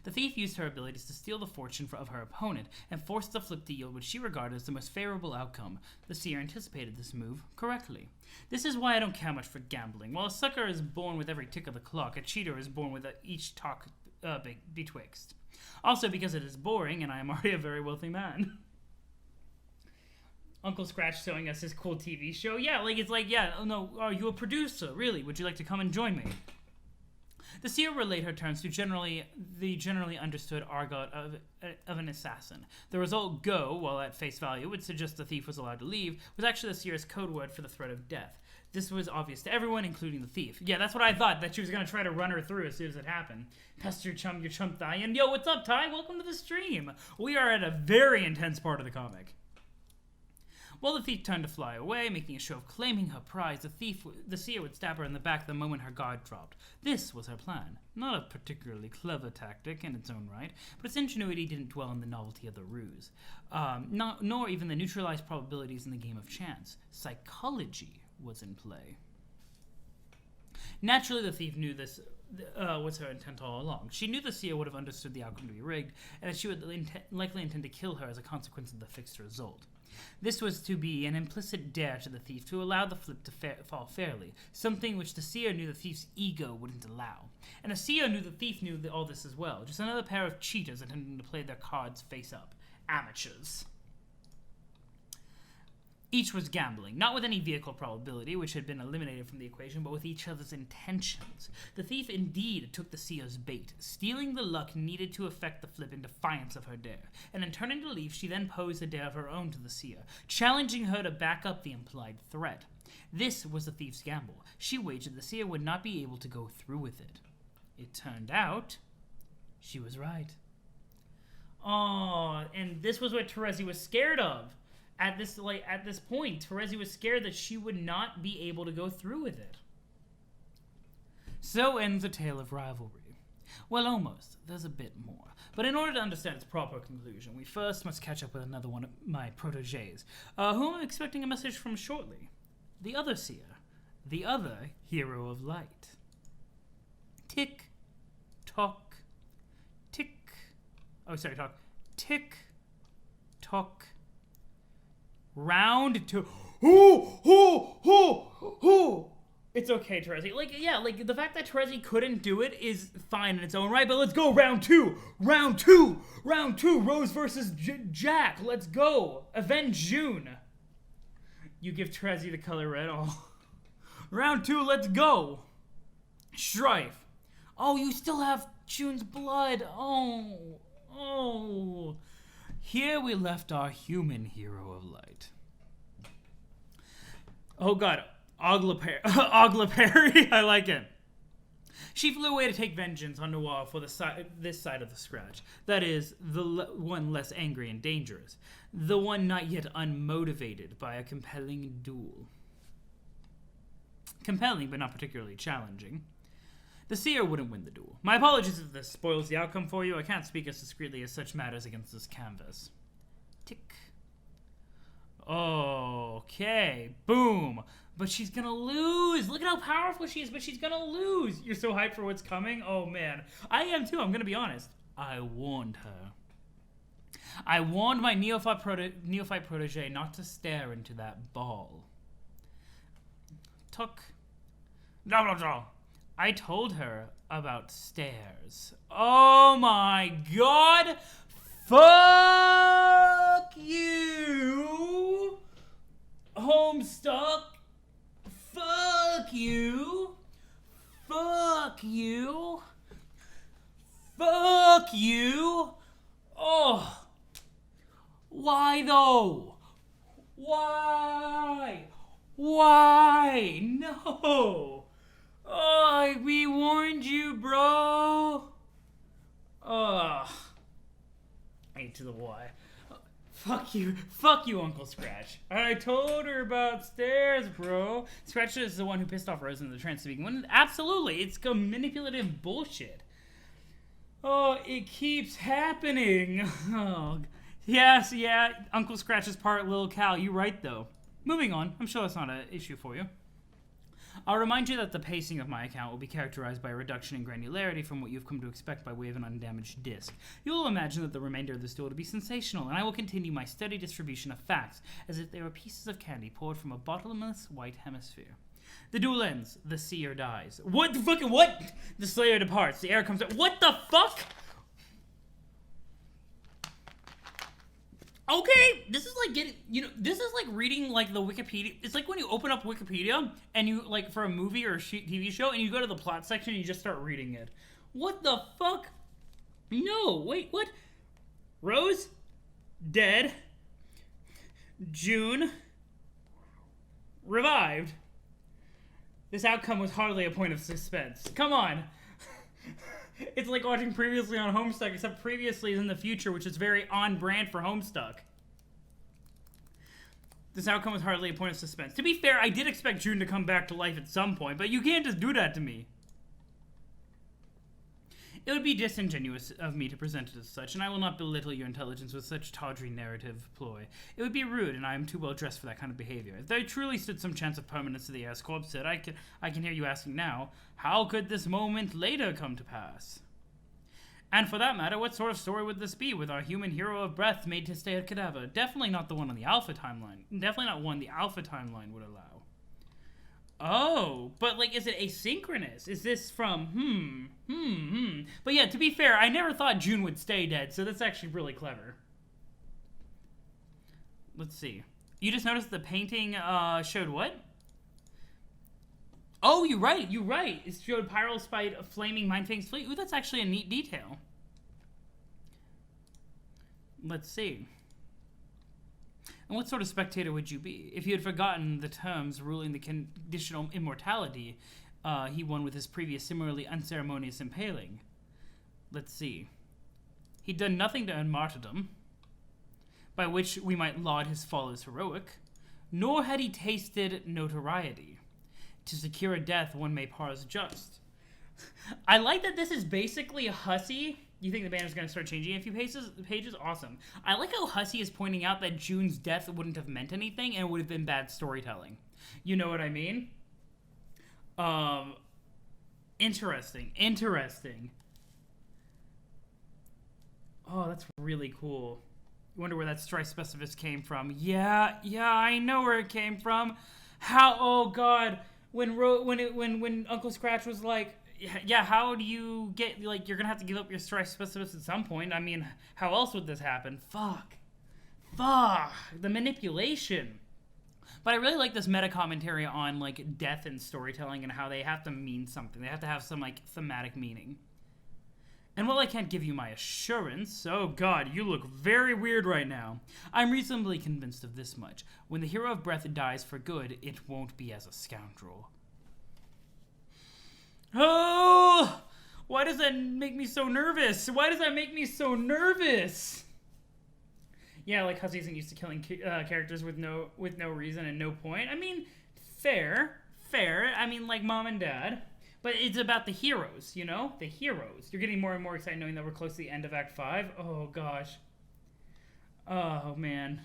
The thief used her abilities to steal the fortune of her opponent and forced the flip to yield what she regarded as the most favorable outcome. The seer anticipated this move correctly. This is why I don't care much for gambling. While a sucker is born with every tick of the clock, a cheater is born with each talk betwixt. Also because it is boring and I am already a very wealthy man. Uncle Scratch showing us his cool TV show. Yeah, are you a producer? Really? Would you like to come and join me? The seer relayed her terms to the generally understood argot of an assassin. The result, go, while at face value would suggest the thief was allowed to leave, was actually the seer's code word for the threat of death. This was obvious to everyone, including the thief. Yeah, that's what I thought, that she was going to try to run her through as soon as it happened. Pest your chum Thalion. Yo, what's up, Ty? Welcome to the stream. We are at a very intense part of the comic. While the thief turned to fly away, making a show of claiming her prize, the seer would stab her in the back the moment her guard dropped. This was her plan. Not a particularly clever tactic in its own right, but its ingenuity didn't dwell in the novelty of the ruse, nor even the neutralized probabilities in the game of chance. Psychology was in play. Naturally, the thief knew this was her intent all along. She knew the seer would have understood the outcome to be rigged, and that she would likely intend to kill her as a consequence of the fixed result. This was to be an implicit dare to the thief to allow the flip to fall fairly, something which the seer knew the thief's ego wouldn't allow. And the seer knew the thief knew all this as well, just another pair of cheaters intending to play their cards face up. Amateurs. Each was gambling, not with any vehicle probability, which had been eliminated from the equation, but with each other's intentions. The thief indeed took the seer's bait, stealing the luck needed to effect the flip in defiance of her dare, and in turning to leave, she then posed a dare of her own to the seer, challenging her to back up the implied threat. This was the thief's gamble. She wagered the seer would not be able to go through with it. It turned out she was right. Oh, and this was what Terezi was scared of. At this point, Terezi was scared that she would not be able to go through with it. So ends a tale of rivalry. Well, almost. There's a bit more. But in order to understand its proper conclusion, we first must catch up with another one of my protégés, whom I'm expecting a message from shortly. The other seer. The other hero of light. Tick, tock, tick. Oh, sorry, tock. Tick, tock. Round two. It's okay, Terezi. The fact that Terezi couldn't do it is fine in its own right, but let's go. Round two. Rose versus Jack. Let's go. Avenge June. You give Terezi the color red. Oh. Round 2, let's go. Strife. Oh, you still have June's blood. Oh. Here we left our human hero of light. Oh god, Ogla Perry. I like it. She flew away to take vengeance on Noir for this side of the scratch. That is, the one less angry and dangerous. The one not yet unmotivated by a compelling duel. Compelling, but not particularly challenging. The seer wouldn't win the duel. My apologies if this spoils the outcome for you. I can't speak as discreetly as such matters against this canvas. Tick. Okay. Boom. But she's gonna lose. Look at how powerful she is, but she's gonna lose. You're so hyped for what's coming? Oh, man. I am, too. I'm gonna be honest. I warned her. I warned my neophyte protege not to stare into that ball. I told her about stairs. Oh my god! Fuck you! Homestuck! Fuck you! Fuck you! Fuck you! Oh! Why though? Why? Why? No! Oh, we warned you, bro! Ugh. A to the Y. Fuck you, Uncle Scratch. I told her about stairs, bro. Scratch is the one who pissed off Rose in the trance to begin with. Absolutely, it's manipulative bullshit. Oh, it keeps happening. Oh, yes, yeah, Uncle Scratch is part Lil Cal. You right, though. Moving on, I'm sure that's not an issue for you. I'll remind you that the pacing of my account will be characterized by a reduction in granularity from what you've come to expect by way of an undamaged disc. You will imagine that the remainder of this duel to be sensational, and I will continue my steady distribution of facts as if they were pieces of candy poured from a bottomless white hemisphere. The duel ends. The seer dies. What the fucking what? The slayer departs. The air comes out. What the fuck? Okay, this is like this is like reading like the Wikipedia. It's like when you open up Wikipedia and you like for a movie or a TV show and you go to the plot section and you just start reading it. What the fuck? No, wait, what? Rose, dead. June, revived. This outcome was hardly a point of suspense. Come on. It's like watching previously on Homestuck, except previously is in the future, which is very on brand for Homestuck. This outcome was hardly a point of suspense. To be fair, I did expect June to come back to life at some point, but you can't just do that to me. It would be disingenuous of me to present it as such, and I will not belittle your intelligence with such tawdry narrative ploy. It would be rude, and I am too well dressed for that kind of behavior. If there truly stood some chance of permanence to the escort, said, I can hear you asking now, how could this moment later come to pass? And for that matter, what sort of story would this be with our human hero of breath made to stay at cadaver? Definitely not the one on the Alpha timeline. Definitely not one the Alpha timeline would allow. Oh, but like, is it asynchronous? Is this from, But yeah, to be fair, I never thought June would stay dead, so that's actually really clever. Let's see. You just noticed the painting showed what? Oh, you're right. It showed Pyrospite a flaming Mindfang's fleet. Ooh, that's actually a neat detail. Let's see. And what sort of spectator would you be? If you had forgotten the terms ruling the conditional immortality he won with his previous similarly unceremonious impaling. Let's see. He'd done nothing to earn martyrdom, by which we might laud his fall as heroic, nor had he tasted notoriety. To secure a death one may parse just. I like that this is basically a Hussie. You think the banner's going to start changing in a few pages? Awesome. I like how Hussie is pointing out that June's death wouldn't have meant anything and it would have been bad storytelling. You know what I mean? Interesting. Oh, that's really cool. You wonder where that strife specificist came from. Yeah, I know where it came from. How? Oh God, when Uncle Scratch was like, yeah, how do you get, like, you're gonna have to give up your strife specificist at some point. I mean, how else would this happen? Fuck, the manipulation. But I really like this meta commentary on like death and storytelling and how they have to mean something. They have to have some like thematic meaning. And while I can't give you my assurance, oh God, you look very weird right now, I'm reasonably convinced of this much. When the hero of breath dies for good, it won't be as a scoundrel. Oh! Why does that make me so nervous? Yeah, like Hussie isn't used to killing characters with no reason and no point. I mean, fair. I mean, like Mom and Dad. But it's about the heroes, you know? The heroes. You're getting more and more excited knowing that we're close to the end of Act 5. Oh, gosh. Oh, man.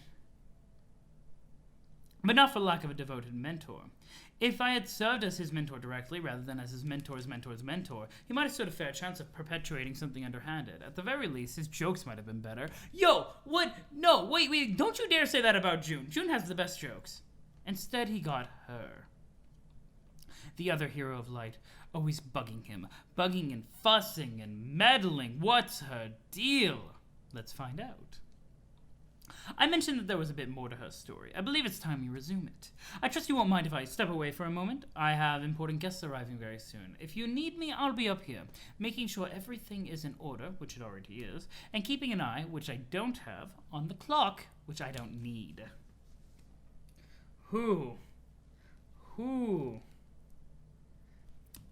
But not for lack of a devoted mentor. If I had served as his mentor directly, rather than as his mentor's mentor's mentor, he might have stood a fair chance of perpetuating something underhanded. At the very least, his jokes might have been better. Yo, what? No, wait, don't you dare say that about June. June has the best jokes. Instead, he got her. The other hero of light, always bugging him. Bugging and fussing and meddling. What's her deal? Let's find out. I mentioned that there was a bit more to her story. I believe it's time we resume it. I trust you won't mind if I step away for a moment. I have important guests arriving very soon. If you need me, I'll be up here, making sure everything is in order, which it already is, and keeping an eye, which I don't have, on the clock, which I don't need. Who?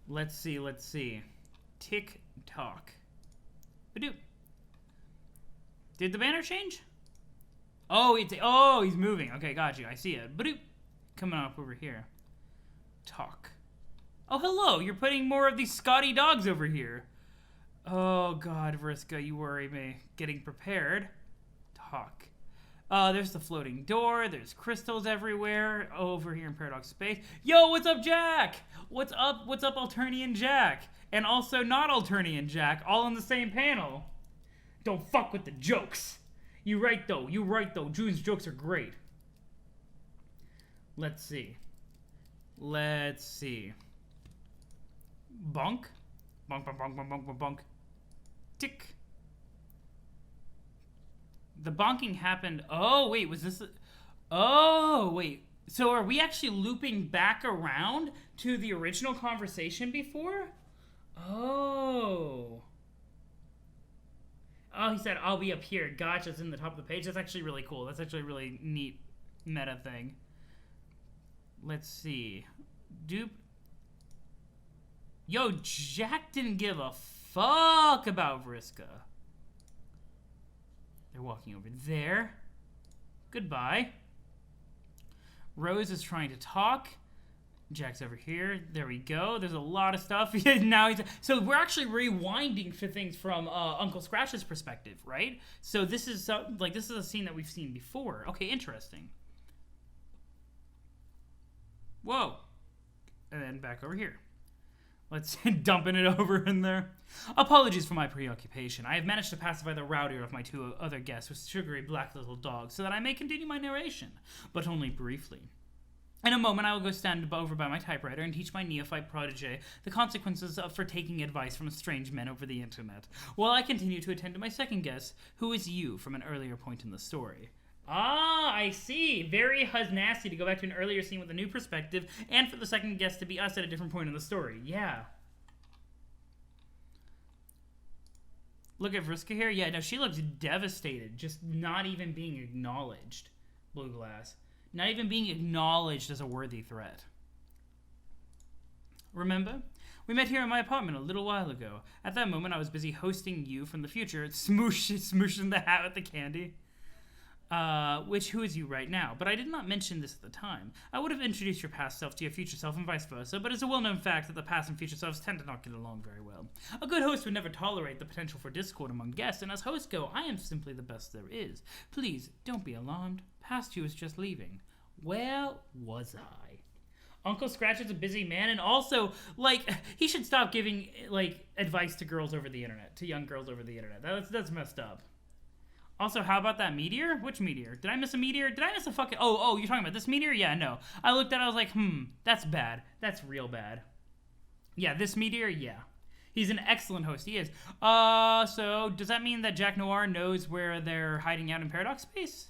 Let's see. Tick-tock. Badoo. Did the banner change? Oh, he's moving. Okay, got you. I see it. Badoo. Coming up over here. Talk. Oh, hello. You're putting more of these Scotty dogs over here. Oh, God, Vriska, you worry me. Getting prepared. Talk. There's the floating door. There's crystals everywhere. Over here in Paradox Space. Yo, what's up, Jack? What's up, Alternian Jack? And also not Alternian Jack. All in the same panel. Don't fuck with the jokes. You're right, though. June's jokes are great. Let's see. Bonk. Bonk. Tick. The bonking happened... Oh, wait, was this... Oh, wait. So are we actually looping back around to the original conversation before? Oh, he said, I'll be up here. Gotcha, it's in the top of the page. That's actually really cool. That's actually a really neat meta thing. Let's see. Dupe. Yo, Jack didn't give a fuck about Vriska. They're walking over there. Goodbye. Rose is trying to talk. Jack's over here. There we go. There's a lot of stuff. Now so we're actually rewinding for things from Uncle Scratch's perspective, right? So this is this is a scene that we've seen before. Okay, interesting. Whoa. And then back over here. Let's dumping it over in there. Apologies for my preoccupation. I have managed to pacify the rowdier of my two other guests with sugary black little dogs so that I may continue my narration, but only briefly. In a moment, I will go stand over by my typewriter and teach my neophyte protege the consequences for taking advice from strange men over the internet, while I continue to attend to my second guest, who is you from an earlier point in the story. Ah, I see. Very nasty to go back to an earlier scene with a new perspective, and for the second guest to be us at a different point in the story. Yeah. Look at Vriska here. Yeah, no, she looks devastated, just not even being acknowledged. Blue Glass. Not even being acknowledged as a worthy threat. Remember? We met here in my apartment a little while ago. At that moment, I was busy hosting you from the future, smooshing the hat with the candy. Who is you right now? But I did not mention this at the time. I would have introduced your past self to your future self and vice versa, but it's a well-known fact that the past and future selves tend to not get along very well. A good host would never tolerate the potential for discord among guests, and as hosts go, I am simply the best there is. Please, don't be alarmed. Past you is just leaving. Where was I? Uncle Scratch is a busy man, and also, he should stop giving, advice to girls over the internet, to young girls over the internet. That's messed up. Also, how about that meteor? Which meteor? Did I miss a meteor? Did I miss a fucking... Oh, you're talking about this meteor? Yeah, no. I looked at it, I was like, that's bad. That's real bad. Yeah, this meteor? Yeah. He's an excellent host. He is. So, does that mean that Jack Noir knows where they're hiding out in Paradox Space?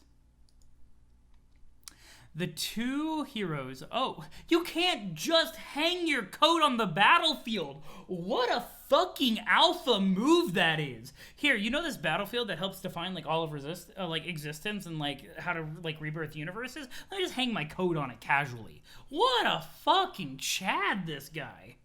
The two heroes... Oh, you can't just hang your coat on the battlefield. What a fucking alpha move that is. Here, you know this battlefield that helps define, all of existence and, how to, rebirth universes? Let me just hang my coat on it casually. What a fucking Chad, this guy.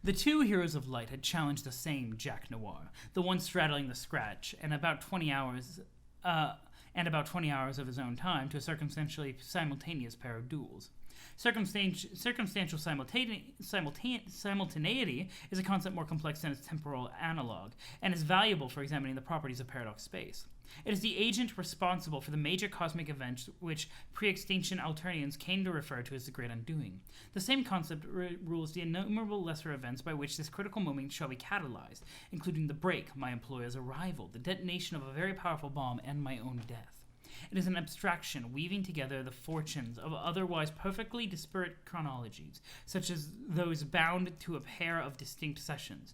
The two heroes of light had challenged the same Jack Noir, the one straddling the Scratch, and about 20 hours of his own time to a circumstantially simultaneous pair of duels. Circumstantial simultaneity is a concept more complex than its temporal analog, and is valuable for examining the properties of paradox space. It is the agent responsible for the major cosmic events which pre-extinction Alternians came to refer to as the Great Undoing. The same concept rules the innumerable lesser events by which this critical moment shall be catalyzed, including the break, my employer's arrival, the detonation of a very powerful bomb, and my own death. It is an abstraction weaving together the fortunes of otherwise perfectly disparate chronologies, such as those bound to a pair of distinct sessions.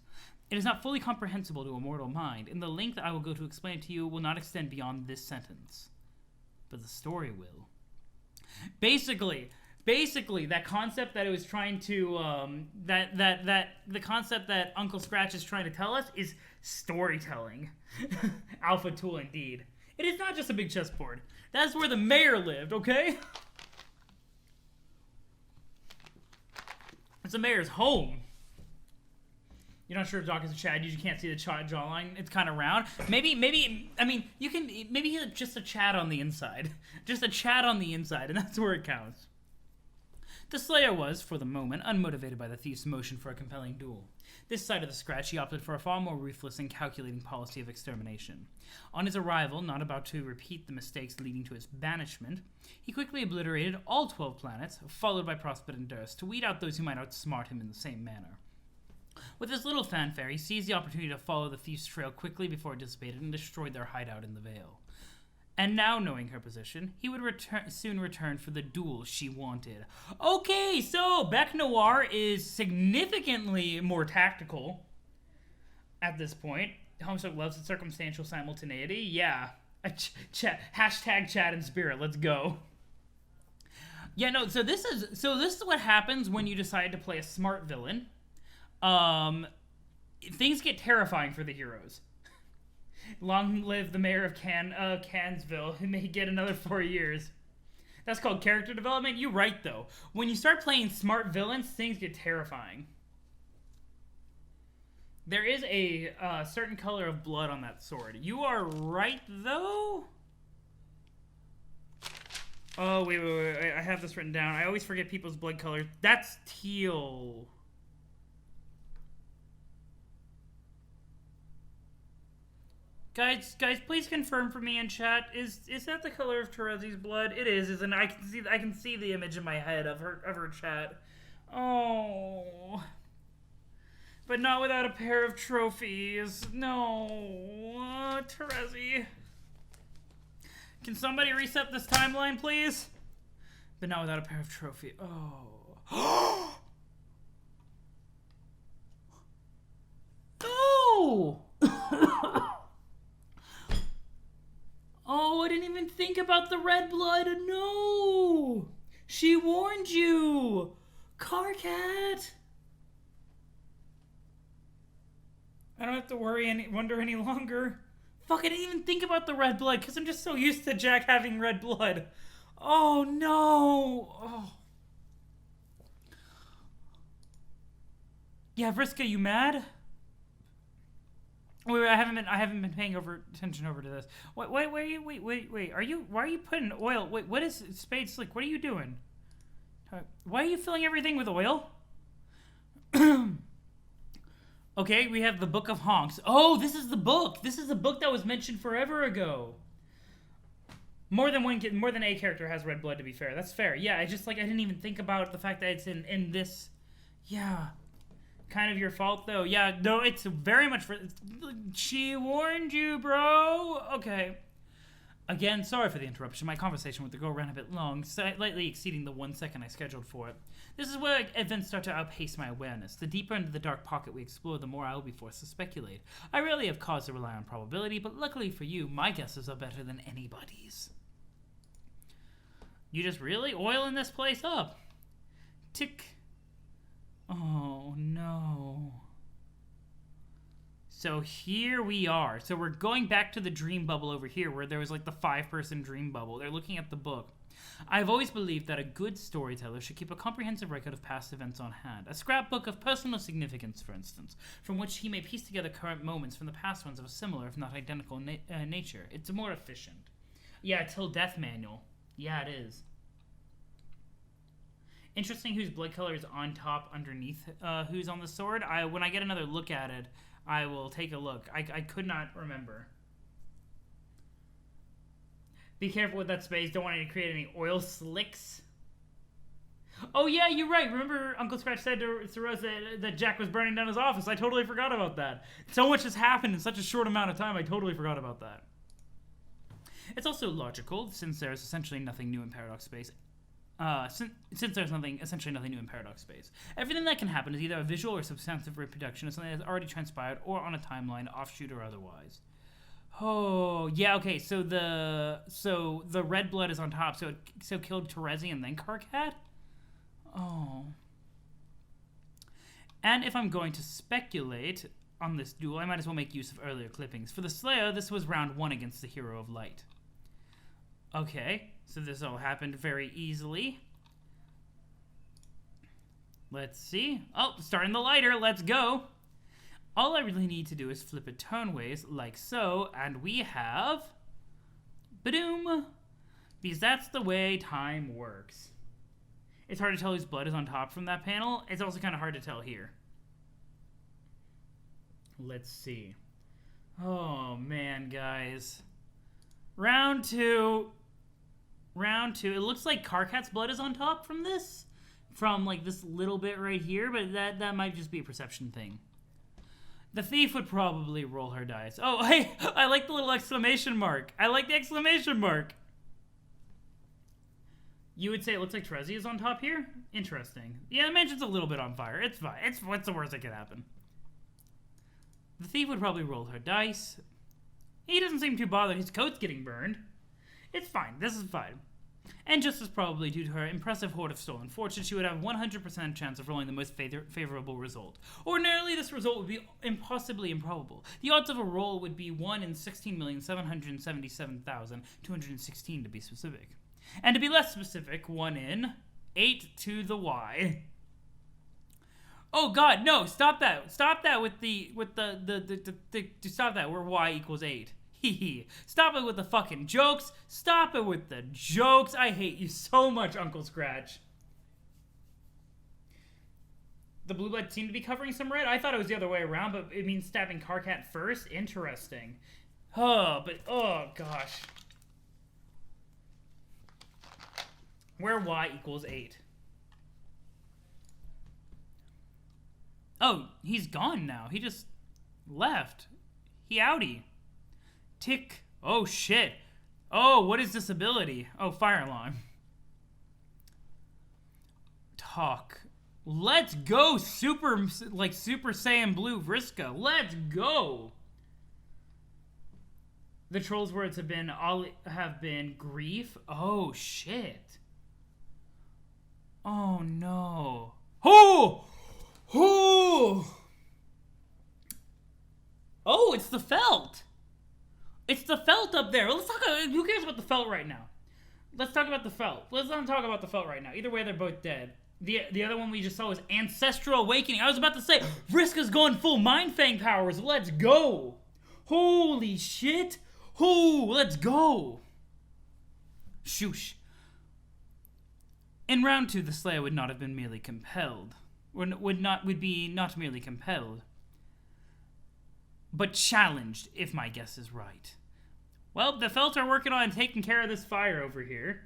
It is not fully comprehensible to a mortal mind, and the length I will go to explain it to you will not extend beyond this sentence. But the story will. Basically, that concept that it was trying to, the concept that Uncle Scratch is trying to tell us is storytelling. Alpha tool indeed. It is not just a big chessboard. That's where the mayor lived, okay? It's the mayor's home. You're not sure if Doc is a Chad. You can't see the jawline. It's kind of round. Maybe, you can, maybe just a Chad on the inside. Just a Chad on the inside, and that's where it counts. The Slayer was, for the moment, unmotivated by the thief's motion for a compelling duel. This side of the Scratch, he opted for a far more ruthless and calculating policy of extermination. On his arrival, not about to repeat the mistakes leading to his banishment, he quickly obliterated all 12 planets, followed by Prospect and Durst, to weed out those who might outsmart him in the same manner. With this little fanfare, he seized the opportunity to follow the thief's trail quickly before it dissipated and destroyed their hideout in the Vale. And now, knowing her position, he would soon return for the duel she wanted. Okay, so Bec Noir is significantly more tactical at this point. Homestuck loves the circumstantial simultaneity. Yeah. Hashtag chat in spirit. Let's go. Yeah, no, so this is what happens when you decide to play a smart villain. Things get terrifying for the heroes. Long live the mayor of Cansville, who may get another 4 years. That's called character development? You're right, though. When you start playing smart villains, things get terrifying. There is a certain color of blood on that sword. You are right, though? Oh, wait. I have this written down. I always forget people's blood color. That's teal. Guys, please confirm for me in chat. Is that the color of Terezi's blood? It is, isn't it? I can see the image in my head of her chat. Oh. But not without a pair of trophies. No. Terezi. Can somebody reset this timeline, please? But not without a pair of trophies. Oh. No! Oh, I didn't even think about the red blood. No! She warned you! Carcat! I don't have to wonder any longer. Fuck, I didn't even think about the red blood because I'm just so used to Jack having red blood. Oh, no! Oh. Yeah, Vriska, you mad? Wait, I haven't been paying attention over to this. Wait. Why are you putting oil? Wait, what is Spade Slick? What are you doing? Why are you filling everything with oil? Okay, we have the Book of Honks. Oh, this is the book. This is the book that was mentioned forever ago. More than a character has red blood, to be fair. That's fair. Yeah, I didn't even think about the fact that it's in this. Yeah. Kind of your fault, though. Yeah, no, it's very much for... She warned you, bro! Okay. Again, sorry for the interruption. My conversation with the girl ran a bit long, slightly exceeding the 1 second I scheduled for it. This is where events start to outpace my awareness. The deeper into the dark pocket we explore, the more I will be forced to speculate. I rarely have cause to rely on probability, but luckily for you, my guesses are better than anybody's. You just really oiling this place up. Tick. Oh, no. So here we are. So we're going back to the dream bubble over here where there was like the 5-person dream bubble. They're looking at the book. I've always believed that a good storyteller should keep a comprehensive record of past events on hand. A scrapbook of personal significance, for instance, from which he may piece together current moments from the past ones of a similar, if not identical, nature. It's more efficient. Yeah, Till Death Manual. Yeah, it is. Interesting whose blood color is on top underneath who's on the sword. When I get another look at it, I will take a look. I could not remember. Be careful with that space. Don't want to create any oil slicks. Oh, yeah, you're right. Remember Uncle Scratch said to Rose that Jack was burning down his office? I totally forgot about that. So much has happened in such a short amount of time. I totally forgot about that. It's also logical, since there's essentially nothing new in Paradox Space. Since there's essentially nothing new in Paradox Space. Everything that can happen is either a visual or substantive reproduction of something that's already transpired or on a timeline, offshoot or otherwise. Oh, yeah, okay, so the red blood is on top, so it killed Terezi and then Carcat? Oh. And if I'm going to speculate on this duel, I might as well make use of earlier clippings. For the Slayer, this was round 1 against the Hero of Light. Okay, so this all happened very easily. Let's see. Oh, starting the lighter, let's go. All I really need to do is flip it turnways, like so, and we have... Badoom! Because that's the way time works. It's hard to tell whose blood is on top from that panel. It's also kind of hard to tell here. Let's see. Oh, man, guys. Round 2. It looks like Carcat's blood is on top from this. From, like, this little bit right here, but that might just be a perception thing. The thief would probably roll her dice. Oh, hey, I like the little exclamation mark. I like the exclamation mark. You would say it looks like Terezi is on top here? Interesting. Yeah, the mansion's a little bit on fire. It's fine. What's the worst that could happen? The thief would probably roll her dice. He doesn't seem too bothered. His coat's getting burned. It's fine. This is fine. And just as probably due to her impressive hoard of stolen fortune, she would have 100% chance of rolling the most favorable result. Ordinarily, this result would be impossibly improbable. The odds of a roll would be 1 in 16,777,216 to be specific. And to be less specific, 1 in 8 to the Y. Oh God, no! Stop that! Stop that with the stop that where Y equals 8. Stop it with the fucking jokes. Stop it with the jokes. I hate you so much, Uncle Scratch. The blue blood seemed to be covering some red. I thought it was the other way around, but it means stabbing Karkat first. Interesting. Oh, but oh gosh. Where y equals 8. Oh, he's gone now. He just left. He outie. Tick. Oh, shit. Oh, what is this ability? Oh, fire alarm. Talk. Let's go, Super Saiyan Blue Vriska. Let's go. The troll's words have been grief. Oh, shit. Oh, no. Oh! Oh! Oh, it's the felt. It's the felt up there. Let's talk about, who cares about the felt right now? Let's talk about the felt. Let's not talk about the felt right now. Either way, they're both dead. The other one we just saw was Ancestral Awakening. I was about to say, Vriska's going full Mind Fang powers. Let's go. Holy shit. Oh, let's go. Shoosh. In round 2, the Slayer would not have been merely compelled. Would be not merely compelled, but challenged, if my guess is right. Well, the Felt are working on taking care of this fire over here.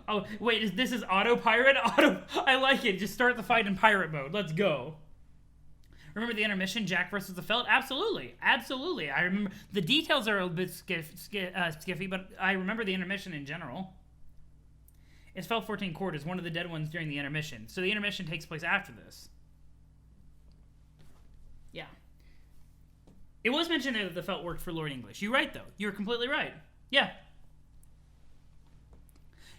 Oh, wait, this is auto-pirate? I like it. Just start the fight in pirate mode. Let's go. Remember the intermission, Jack versus the Felt? Absolutely. Absolutely. I remember. The details are a bit skiffy, but I remember the intermission in general. It's Felt 14 Court is one of the dead ones during the intermission. So the intermission takes place after this. Yeah. It was mentioned there that the Felt worked for Lord English. You're right, though. You're completely right. Yeah.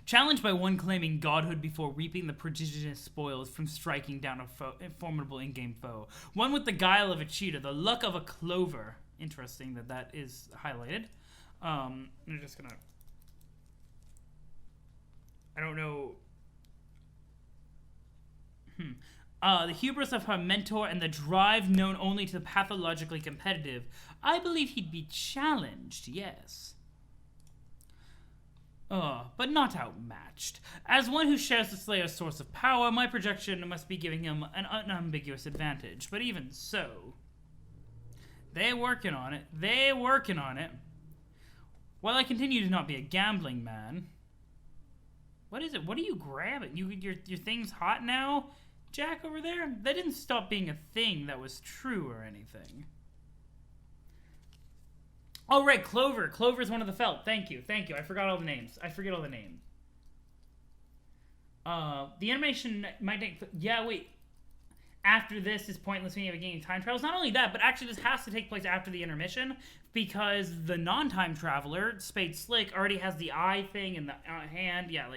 Challenged by one claiming godhood before reaping the prodigious spoils from striking down a formidable in-game foe. One with the guile of a cheetah, the luck of a clover. Interesting that is highlighted. I'm just gonna... I don't know. The hubris of her mentor and the drive known only to the pathologically competitive. I believe he'd be challenged, yes. But not outmatched. As one who shares the Slayer's source of power, my projection must be giving him an unambiguous advantage. But even so, they're working on it. They're working on it. While I continue to not be a gambling man... What is it? What are you grabbing? Your thing's hot now? Jack over there? That didn't stop being a thing that was true or anything. Oh, right, Clover. Clover's one of the Felt. Thank you. I forgot all the names. I forget all the names. The animation might take... Yeah, wait. After this is pointless when you have a game of time travels. Not only that, but actually this has to take place after the intermission because the non-time traveler, Spade Slick, already has the eye thing in the hand. Yeah,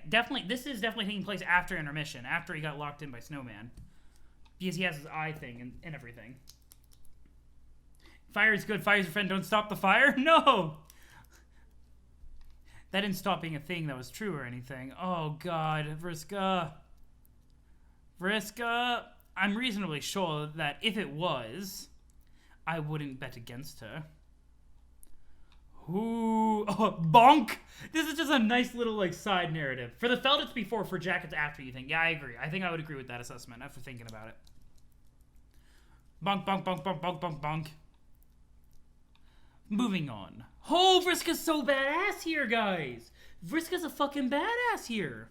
definitely. This is definitely taking place after intermission, after he got locked in by Snowman. Because he has his eye thing and everything. Fire is good. Fire's your friend. Don't stop the fire. No! That didn't stop being a thing that was true or anything. Oh, God. Vriska, I'm reasonably sure that if it was, I wouldn't bet against her. Ooh, oh, bonk! This is just a nice little, side narrative. For the Felt, it's before. For Jack, it's after, you think. Yeah, I agree. I think I would agree with that assessment after thinking about it. Bonk, bonk, bonk, bonk, bonk, bonk, bonk. Moving on. Oh, Vriska's so badass here, guys! Vriska's a fucking badass here!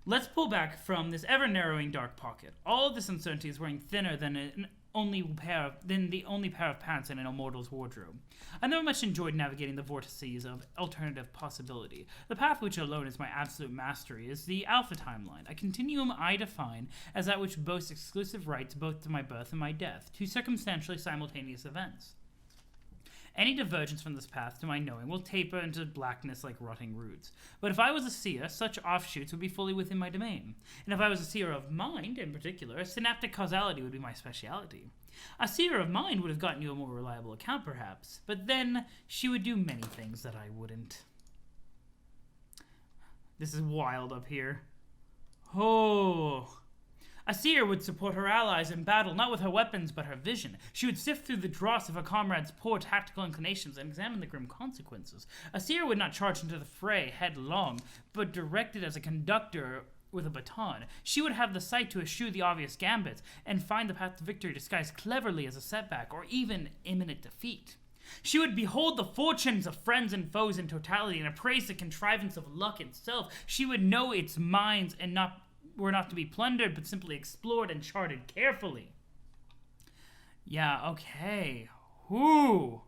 Let's pull back from this ever-narrowing dark pocket. All of this uncertainty is wearing thinner than the only pair of pants in an immortal's wardrobe. I never much enjoyed navigating the vortices of alternative possibility. The path which alone is my absolute mastery is the alpha timeline, a continuum I define as that which boasts exclusive rights both to my birth and my death, two circumstantially simultaneous events. Any divergence from this path, to my knowing, will taper into blackness like rotting roots. But if I was a seer, such offshoots would be fully within my domain. And if I was a seer of mind, in particular, synaptic causality would be my speciality. A seer of mind would have gotten you a more reliable account, perhaps. But then, she would do many things that I wouldn't. This is wild up here. Oh... A seer would support her allies in battle, not with her weapons, but her vision. She would sift through the dross of her comrades' poor tactical inclinations and examine the grim consequences. A seer would not charge into the fray headlong, but directed as a conductor with a baton. She would have the sight to eschew the obvious gambits and find the path to victory disguised cleverly as a setback or even imminent defeat. She would behold the fortunes of friends and foes in totality and appraise the contrivance of luck itself. She would know its minds and were not to be plundered, but simply explored and charted carefully. Yeah, okay. Whoo!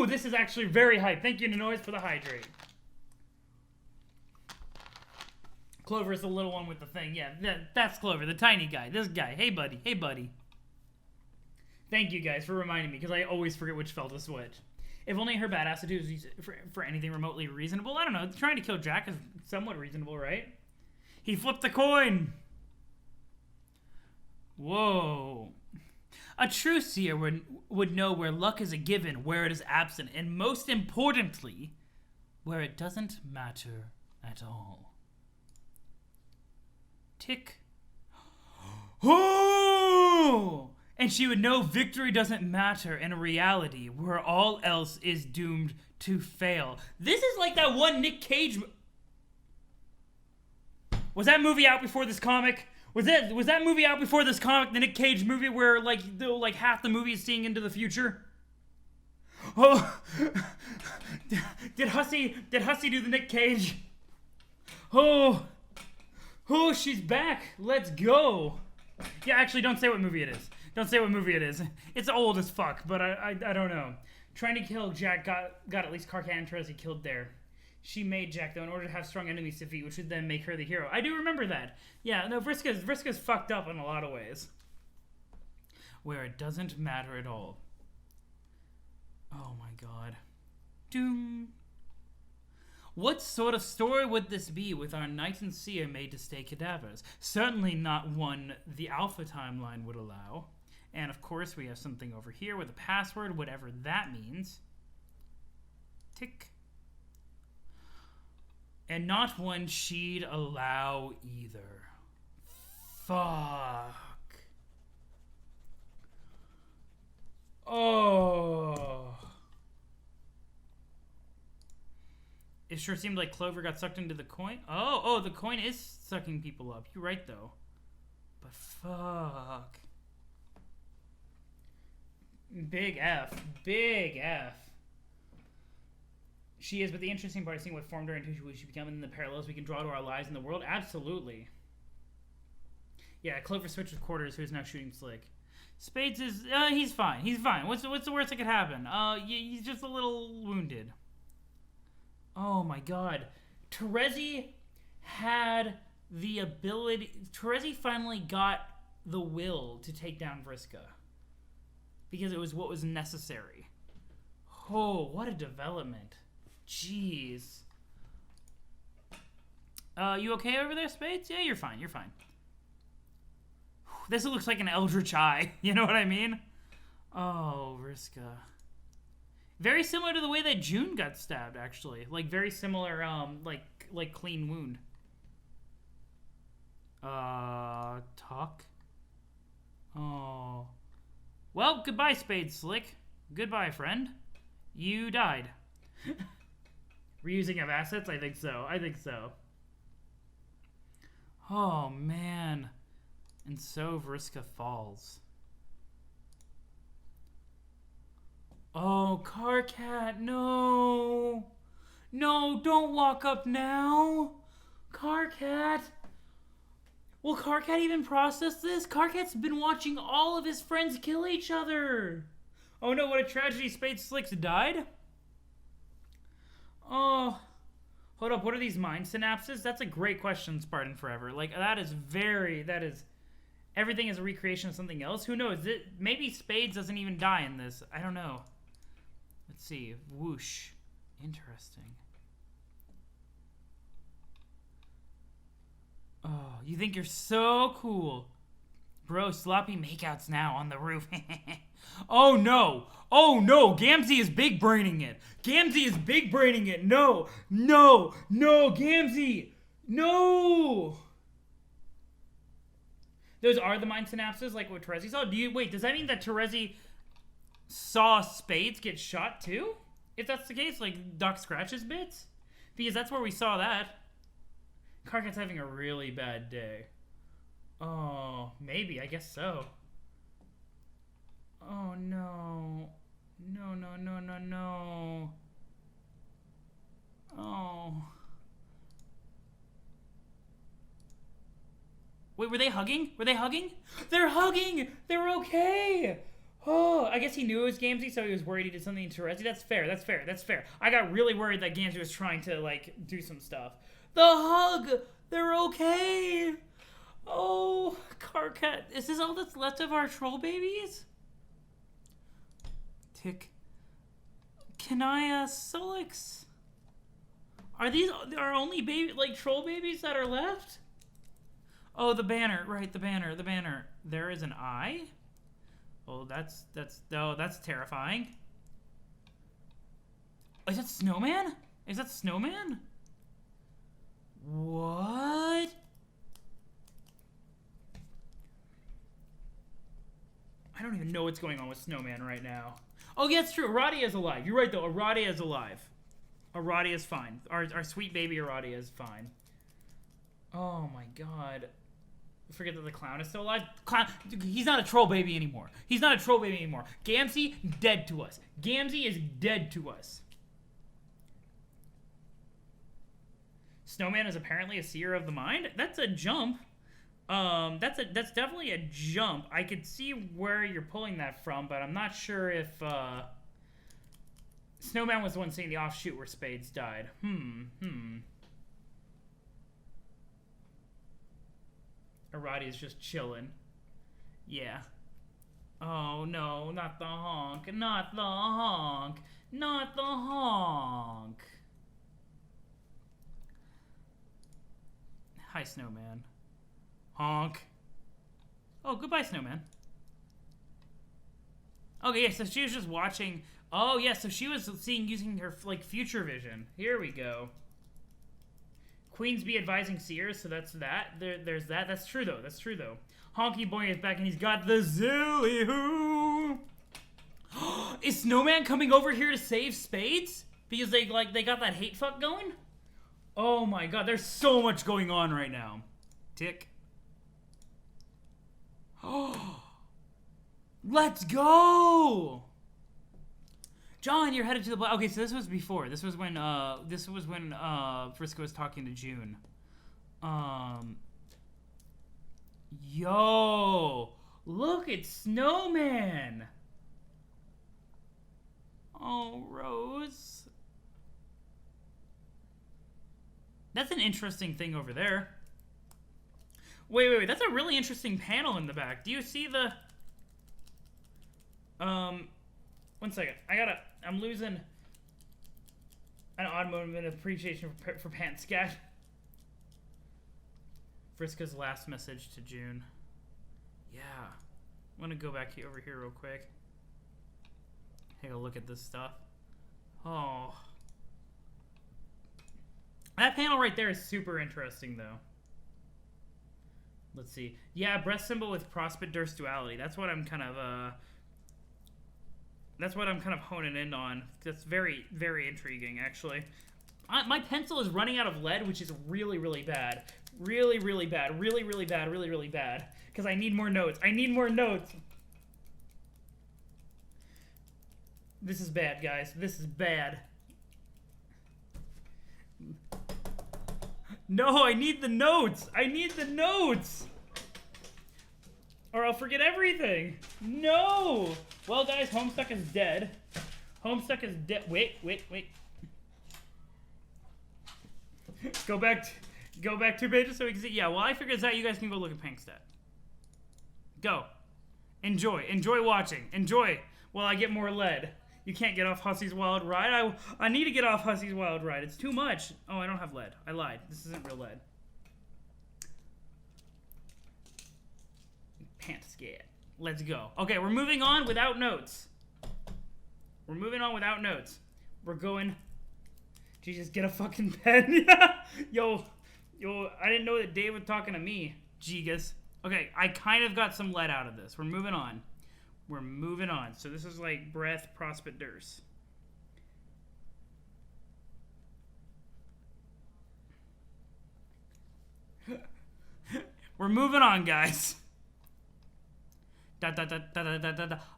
This is actually very hype. Thank you, Noise, for the hydrate. Clover is the little one with the thing. Yeah, that's Clover, the tiny guy. This guy. Hey, buddy. Hey, buddy. Thank you, guys, for reminding me, because I always forget which fell to switch. If only her badass to use for anything remotely reasonable. I don't know. Trying to kill Jack is somewhat reasonable, right? He flipped the coin. Whoa. A true seer would know where luck is a given, where it is absent, and most importantly, where it doesn't matter at all. Tick. Oh! And she would know victory doesn't matter in a reality where all else is doomed to fail. This is like that one Nick Cage... Was that movie out before this comic? Was that movie out before this comic, the Nick Cage movie, where like half the movie is seeing into the future? Oh, did Hussie do the Nick Cage? Oh, she's back. Let's go. Yeah, actually, don't say what movie it is. Don't say what movie it is. It's old as fuck, but I don't know. Trying to kill Jack got at least Karkat and Terezi killed there. She made Jack, though, in order to have strong enemies to defeat, which would then make her the hero. I do remember that. Yeah, no, Vriska's fucked up in a lot of ways. Where it doesn't matter at all. Oh my god. Doom. What sort of story would this be with our knight and seer made to stay cadavers? Certainly not one the Alpha timeline would allow. And of course, we have something over here with a password, whatever that means. Tick. And not one she'd allow either. Fuck. Oh. It sure seemed like Clover got sucked into the coin. Oh, the coin is sucking people up. You're right, though. But fuck. Big F. Big F. She is, but the interesting part is seeing what formed her into who she become and the parallels we can draw to our lives in the world. Absolutely. Yeah, Clover switched with Quarters, who is now shooting Slick. Spades is, he's fine. He's fine. What's the worst that could happen? He's just a little wounded. Oh my god. Terezi had the ability... Terezi finally got the will to take down Vriska. Because it was what was necessary. Oh, what a development. Jeez. You okay over there, Spades? Yeah, you're fine. You're fine. This looks like an Eldritch Eye. You know what I mean? Oh, Vriska. Very similar to the way that June got stabbed, actually. Like, very similar, like clean wound. Talk? Oh. Well, goodbye, Spade Slick. Goodbye, friend. You died. Reusing of assets? I think so. I think so. Oh, man. And so Vriska falls. Oh, Karkat, no. No, don't walk up now. Karkat. Will Karkat even process this? Karkat's been watching all of his friends kill each other. Oh no, what a tragedy. Spade Slicks died? Oh. Hold up, what are these mind synapses? That's a great question, Spartan Forever. Like, that is... Everything is a recreation of something else? Who knows? Maybe Spades doesn't even die in this. I don't know. Let's see. Whoosh. Interesting. Oh, you think you're so cool. Bro, sloppy makeouts now on the roof. Oh no! Oh no! Gamzee is big braining it! Gamzee is big braining it! No! No! No! Gamzee! No! Those are the mind synapses, like what Terezi saw. Wait, does that mean that Terezi saw Spades get shot too? If that's the case, like Doc Scratch's bits? Because that's where we saw that. Karkat's having a really bad day. Oh, maybe. I guess so. Oh, no. No, no, no, no, no. Oh. Wait, were they hugging? Were they hugging? They're hugging! They're okay! Oh, I guess he knew it was Gamzee, so he was worried he did something to Terezi. That's fair, that's fair, that's fair. I got really worried that Gamzee was trying to, like, do some stuff. The hug! They're okay! Oh, Karkat. Is this all that's left of our troll babies? Tick. Kanaya, Solix. Are these our only baby, like, troll babies that are left? Oh, the banner. Right, the banner, the banner. There is an eye? Oh, that's terrifying. Is that Snowman? Is that Snowman? What? I don't even know what's going on with Snowman right now. Oh, yeah, it's true. Aradia is alive. You're right, though. Aradia is alive. Aradia is fine. Our sweet baby Aradia is fine. Oh, my God. I forget that the clown is still alive. Clown, he's not a troll baby anymore. He's not a troll baby anymore. Gamzee, dead to us. Gamzee is dead to us. Snowman is apparently a seer of the mind. That's a jump. That's definitely a jump. I could see where you're pulling that from, but I'm not sure if Snowman was the one seeing the offshoot where Spades died. Aradia's just chilling. Yeah. Oh no, not the honk. Not the honk. Not the honk. Hi, Snowman. Honk. Oh, goodbye, Snowman. Okay, yeah, so she was just watching. Oh, yeah, so she was using her, like, future vision. Here we go. Queensbee advising seers, so that's that. There's that. That's true, though. That's true, though. Honky Boy is back, and he's got the Zilly-hoo. Is Snowman coming over here to save Spades? Because they got that hate fuck going? Oh, my God. There's so much going on right now. Tick. Oh, let's go, John. You're headed to the black. Okay, so this was before. This was when Frisco was talking to June. Yo, look at Snowman. Oh, Rose. That's an interesting thing over there. Wait. That's a really interesting panel in the back. Do you see the... One second. I'm losing an odd moment of appreciation for Pantscat. Friska's last message to June. Yeah. I'm going to go back over here real quick. Take a look at this stuff. Oh. That panel right there is super interesting, though. Let's see. Yeah, breast symbol with prospect durst duality. That's what I'm kind of honing in on. That's very, very intriguing, actually. My pencil is running out of lead, which is really, really bad. Really, really bad. Really, really bad. Really, really bad. Because I need more notes. I need more notes. This is bad, guys. This is bad. No, I need the notes. I need the notes. Or I'll forget everything. No. Well, guys, Homestuck is dead. Homestuck is dead. Wait. Go back 2 pages so we can see. Yeah, well, I figured this out. You guys can go look at Pankstat. Go. Enjoy watching. Enjoy while I get more lead. You can't get off Hussie's Wild Ride. I need to get off Hussie's Wild Ride. It's too much. Oh, I don't have lead. I lied. This isn't real lead. Pant scared. Let's go. Okay, we're moving on without notes. We're going... Jesus, get a fucking pen. Yo, I didn't know that Dave was talking to me. Gigas. Okay, I kind of got some lead out of this. We're moving on. We're moving on. So this is like breath, prospect, durse. We're moving on, guys.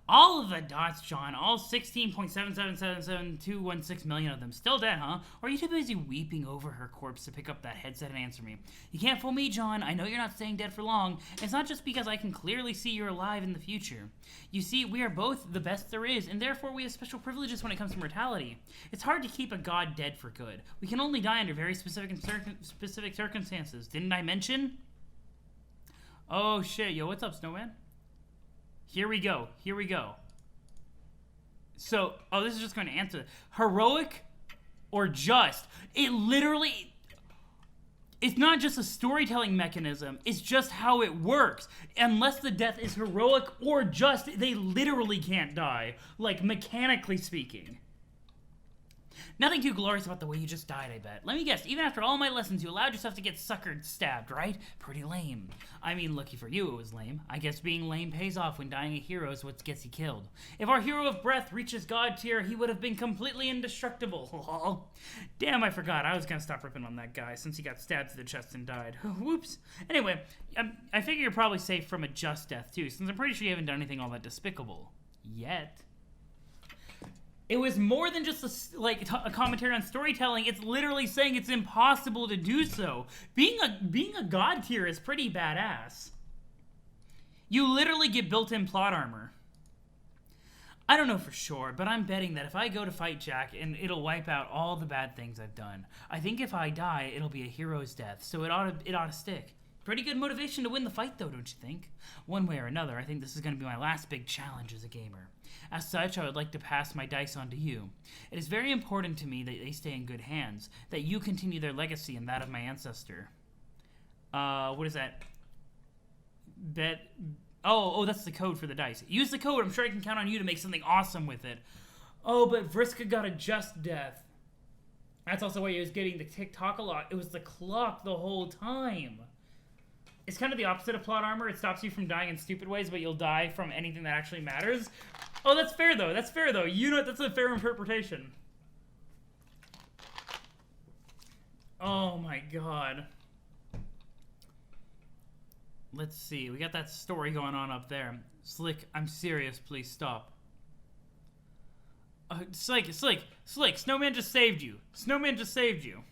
All of the dots, John. All 16.7777216 million of them. Still dead, huh? Or are you too busy weeping over her corpse to pick up that headset and answer me? You can't fool me, John. I know you're not staying dead for long. It's not just because I can clearly see you're alive in the future. You see, we are both the best there is, and therefore we have special privileges when it comes to mortality. It's hard to keep a god dead for good. We can only die under very specific circumstances. Didn't I mention? Oh shit, yo, what's up, Snowman? Here we go. Here we go. So, oh, this is just going to answer. Heroic or just? It literally... It's not just a storytelling mechanism. It's just how it works. Unless the death is heroic or just, they literally can't die. Like, mechanically speaking. Nothing too glorious about the way you just died, I bet. Let me guess, even after all my lessons, you allowed yourself to get suckered, stabbed, right? Pretty lame. I mean, lucky for you it was lame. I guess being lame pays off when dying a hero is what gets you killed. If our hero of breath reaches god tier, he would have been completely indestructible. Damn, I forgot. I was gonna stop ripping on that guy since he got stabbed to the chest and died. Whoops. Anyway, I figure you're probably safe from a just death, too, since I'm pretty sure you haven't done anything all that despicable. Yet. It was more than just a commentary on storytelling. It's literally saying it's impossible to do so. Being a god tier is pretty badass. You literally get built-in plot armor. I don't know for sure, but I'm betting that if I go to fight Jack, and it'll wipe out all the bad things I've done. I think if I die, it'll be a hero's death, so it ought to stick. Pretty good motivation to win the fight, though, don't you think? One way or another, I think this is going to be my last big challenge as a gamer. As such, I would like to pass my dice on to you. It is very important to me that they stay in good hands, that you continue their legacy and that of my ancestor. What is that? Oh, that's the code for the dice. Use the code. I'm sure I can count on you to make something awesome with it. Oh, but Vriska got a just death. That's also why he was getting the TikTok a lot. It was the clock the whole time. It's kind of the opposite of plot armor. It stops you from dying in stupid ways, but you'll die from anything that actually matters. Oh, that's fair, though. That's fair, though. You know, that's a fair interpretation. Oh, my God. Let's see. We got that story going on up there. Slick, I'm serious. Please stop. Slick. Snowman just saved you. Snowman just saved you.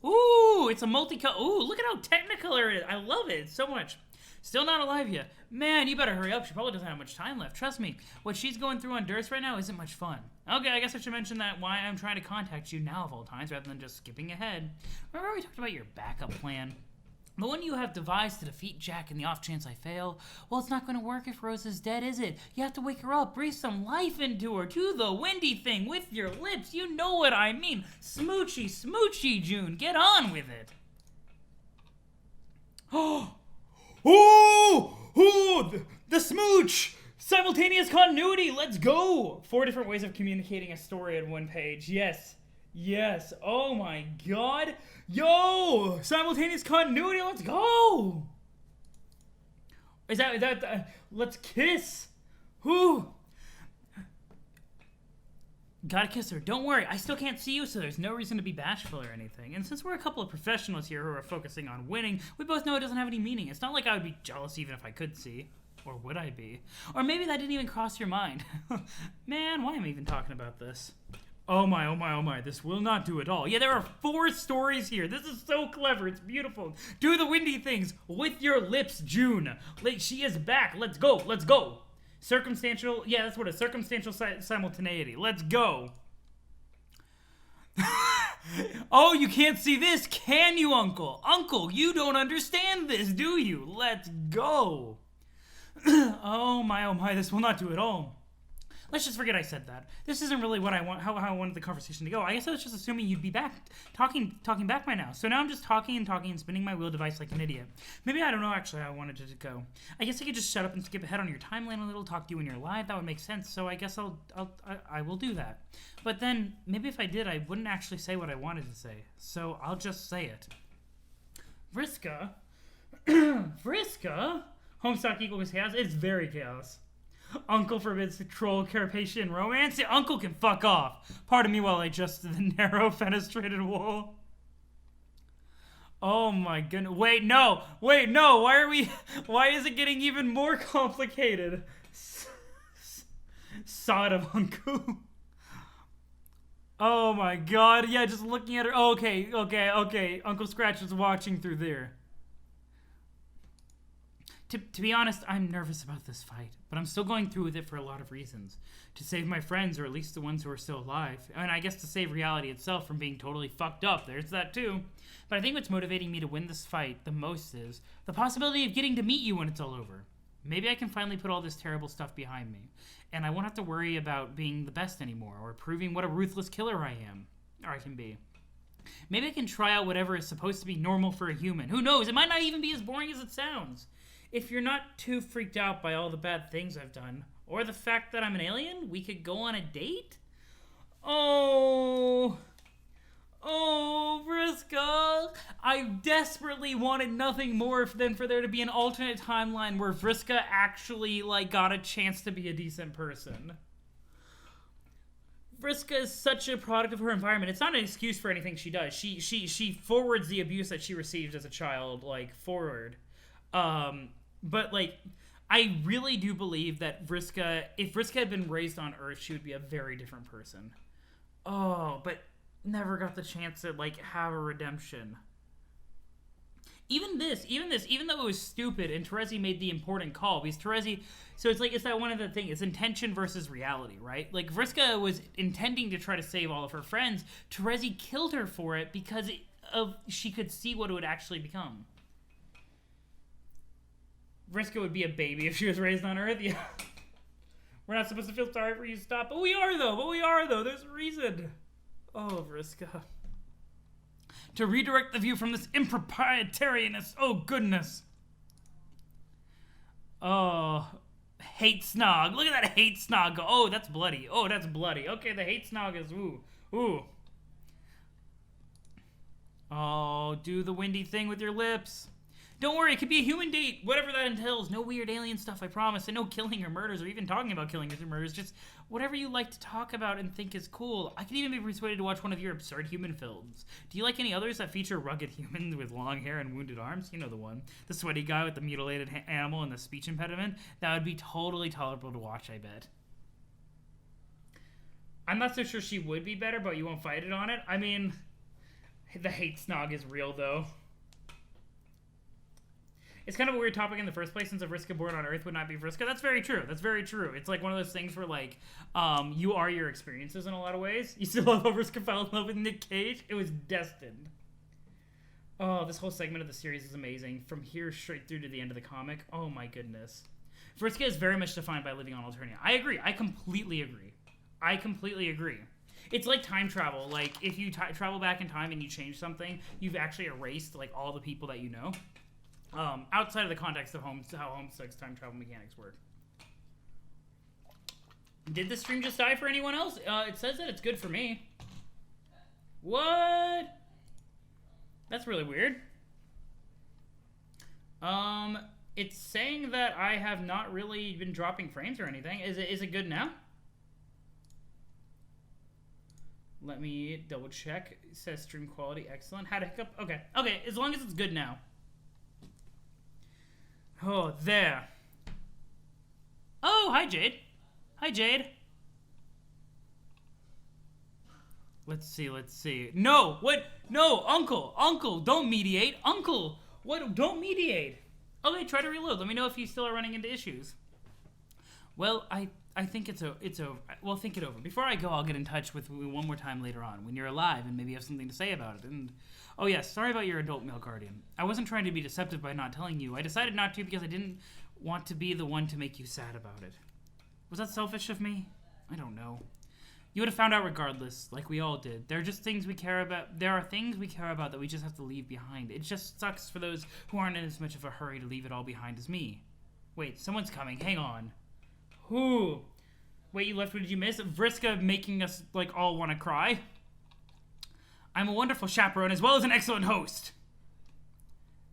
Ooh, it's a multicolor. Ooh, look at how technicolor it is. I love it so much. Still not alive yet. Man, you better hurry up. She probably doesn't have much time left. Trust me, what she's going through on Durst right now isn't much fun. Okay, I guess I should mention that why I'm trying to contact you now of all times rather than just skipping ahead. Remember we talked about your backup plan? The one you have devised to defeat Jack in the off chance I fail? Well, it's not going to work if Rose is dead, is it? You have to wake her up, breathe some life into her, do the windy thing with your lips. You know what I mean. Smoochy, smoochy, June. Get on with it. The smooch! Simultaneous continuity, let's go! 4 different ways of communicating a story on one page. Yes, oh my god. Yo, simultaneous continuity, let's go! Is that let's kiss. Whew. Gotta kiss her. Don't worry, I still can't see you, so there's no reason to be bashful or anything. And since we're a couple of professionals here who are focusing on winning, we both know it doesn't have any meaning. It's not like I would be jealous even if I could see. Or would I be? Or maybe that didn't even cross your mind. Man, why am I even talking about this? Oh my, this will not do at all. Yeah, there are 4 stories here. This is so clever. It's beautiful. Do the windy things with your lips, June. She is back. Let's go. Circumstantial, yeah, that's what it is. Circumstantial simultaneity. Let's go. Oh, you can't see this, can you, Uncle? Uncle, you don't understand this, do you? Let's go. Oh my, this will not do at all. Let's just forget I said that. This isn't really what I want, how I wanted the conversation to go. I guess I was just assuming you'd be back, talking back by now. So now I'm just talking and spinning my wheel device like an idiot. Maybe I don't know actually how I wanted it to go. I guess I could just shut up and skip ahead on your timeline a little, talk to you when you're live. That would make sense. So I guess I will do that. But then maybe if I did, I wouldn't actually say what I wanted to say. So I'll just say it. Vriska. Vriska? Homestuck equals chaos? It's very chaos. Uncle forbids troll Carpathian romance? Yeah, Uncle can fuck off. Pardon me while I adjust the narrow fenestrated wall. Oh my goodness. Wait, no. Why is it getting even more complicated? Sodom, Uncle. Oh my god. Yeah, just looking at her. Oh, okay. Uncle Scratch is watching through there. To be honest, I'm nervous about this fight, but I'm still going through with it for a lot of reasons. To save my friends, or at least the ones who are still alive. And I guess to save reality itself from being totally fucked up. There's that too. But I think what's motivating me to win this fight the most is the possibility of getting to meet you when it's all over. Maybe I can finally put all this terrible stuff behind me. And I won't have to worry about being the best anymore, or proving what a ruthless killer I am. Or I can be. Maybe I can try out whatever is supposed to be normal for a human. Who knows? It might not even be as boring as it sounds. If you're not too freaked out by all the bad things I've done, or the fact that I'm an alien, we could go on a date? Oh, Vriska. I desperately wanted nothing more than for there to be an alternate timeline where Vriska actually, got a chance to be a decent person. Vriska is such a product of her environment. It's not an excuse for anything she does. She forwards the abuse that she received as a child, forward. But, I really do believe that if Vriska had been raised on Earth, she would be a very different person. Oh, but never got the chance to, have a redemption. Even though it was stupid, and Terezi made the important call, because Terezi, so it's that one of the things, it's intention versus reality, right? Vriska was intending to try to save all of her friends. Terezi killed her for it because she could see what it would actually become. Vriska would be a baby if she was raised on Earth. Yeah. We're not supposed to feel sorry for you, stop. But we are, though. There's a reason. Oh, Vriska. To redirect the view from this improprietariness. Oh, goodness. Oh, hate snog. Look at that hate snog. Oh, that's bloody. Okay, the hate snog is, ooh. Oh, do the windy thing with your lips. Don't worry, it could be a human date, whatever that entails. No weird alien stuff, I promise. And no killing or murders, or even talking about killing or murders. Just whatever you like to talk about and think is cool. I could even be persuaded to watch one of your absurd human films. Do you like any others that feature rugged humans with long hair and wounded arms? You know the one. The sweaty guy with the mutilated animal and the speech impediment? That would be totally tolerable to watch, I bet. I'm not so sure she would be better, but you won't fight it on it. I mean, the hate snog is real, though. It's kind of a weird topic in the first place, since a Vriska born on Earth would not be Vriska. That's very true. It's one of those things where, you are your experiences in a lot of ways. You still love how Vriska fell in love with Nick Cage? It was destined. Oh, this whole segment of the series is amazing. From here straight through to the end of the comic. Oh my goodness. Vriska is very much defined by living on Alternia. I agree. I completely agree. It's like time travel. If you travel back in time and you change something, you've actually erased, all the people that you know. Outside of the context of how Homestuck's time travel mechanics work. Did the stream just die for anyone else? It says that it's good for me. What? That's really weird. It's saying that I have not really been dropping frames or anything. Is it good now? Let me double check. It says stream quality excellent. Had a hiccup. Okay, as long as it's good now. Oh, there. Oh, hi, Jade. Let's see. No, what? No, Uncle, don't mediate. Uncle, what? Don't mediate. Okay, try to reload. Let me know if you still are running into issues. Well, I think it's over. Well, think it over. Before I go, I'll get in touch with you one more time later on when you're alive and maybe you have something to say about it. And oh yes, sorry about your adult male guardian. I wasn't trying to be deceptive by not telling you. I decided not to because I didn't want to be the one to make you sad about it. Was that selfish of me? I don't know. You would have found out regardless, like we all did. There are things we care about that we just have to leave behind. It just sucks for those who aren't in as much of a hurry to leave it all behind as me. Wait, someone's coming. Hang on. Who? Wait, you left. What did you miss? Vriska making us, all want to cry? I'm a wonderful chaperone as well as an excellent host.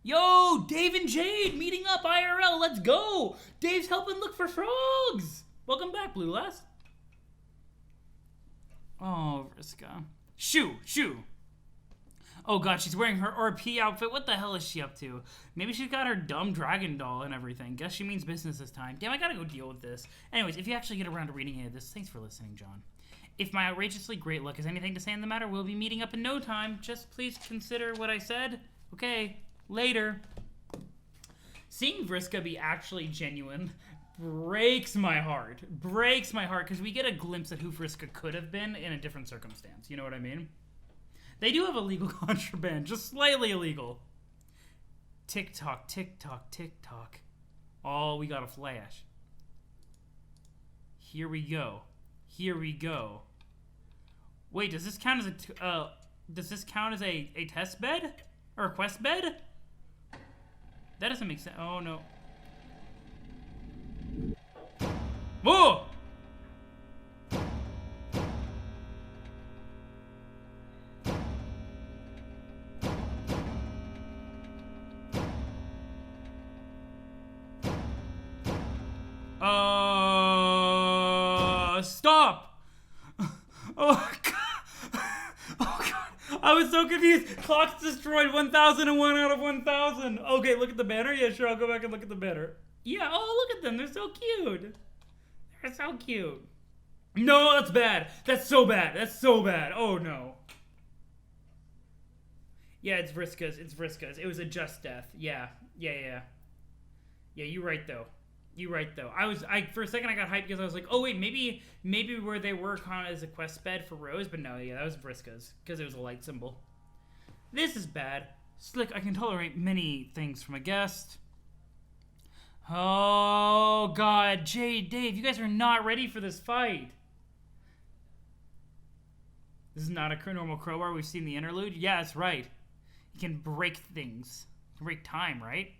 Yo, Dave and Jade meeting up IRL. Let's go. Dave's helping look for frogs. Welcome back, Blue Last. Oh, Vriska. Shoo. Oh god, she's wearing her RP outfit. What the hell is she up to? Maybe she's got her dumb dragon doll and everything. Guess she means business this time. Damn, I gotta go deal with this. Anyways, if you actually get around to reading any of this, thanks for listening, John. If my outrageously great luck has anything to say in the matter, we'll be meeting up in no time. Just please consider what I said. Okay, later. Seeing Vriska be actually genuine breaks my heart. Breaks my heart, because we get a glimpse at who Vriska could have been in a different circumstance. You know what I mean? They do have illegal contraband, just slightly illegal. Tick-tock, tick-tock, tick-tock. Oh, we got a flash. Here we go. Here we go. Wait, does this count as a test bed? Or a quest bed? That doesn't make sense. Oh, no. Whoa! Stop! Oh god! Oh god! I was so confused. Clock's destroyed. 1001 out of 1000. Okay, look at the banner. Yeah, sure. I'll go back and look at the banner. Yeah. Oh, look at them. They're so cute. They're so cute. No, that's bad. That's so bad. That's so bad. Oh no. Yeah, it's Vriska's. It's Vriska's. It was a just death. Yeah. Yeah, you're right though. You're right though. I for a second I got hyped because I was like, oh wait, maybe where they were kind of as a quest bed for Rose, but no, yeah, that was Vriska's because it was a light symbol. This is bad. Slick, I can tolerate many things from a guest. Oh god, Jade, Dave, you guys are not ready for this fight. This is not a normal crowbar. We've seen the interlude. Yeah, that's right. You can break things. You can break time, right?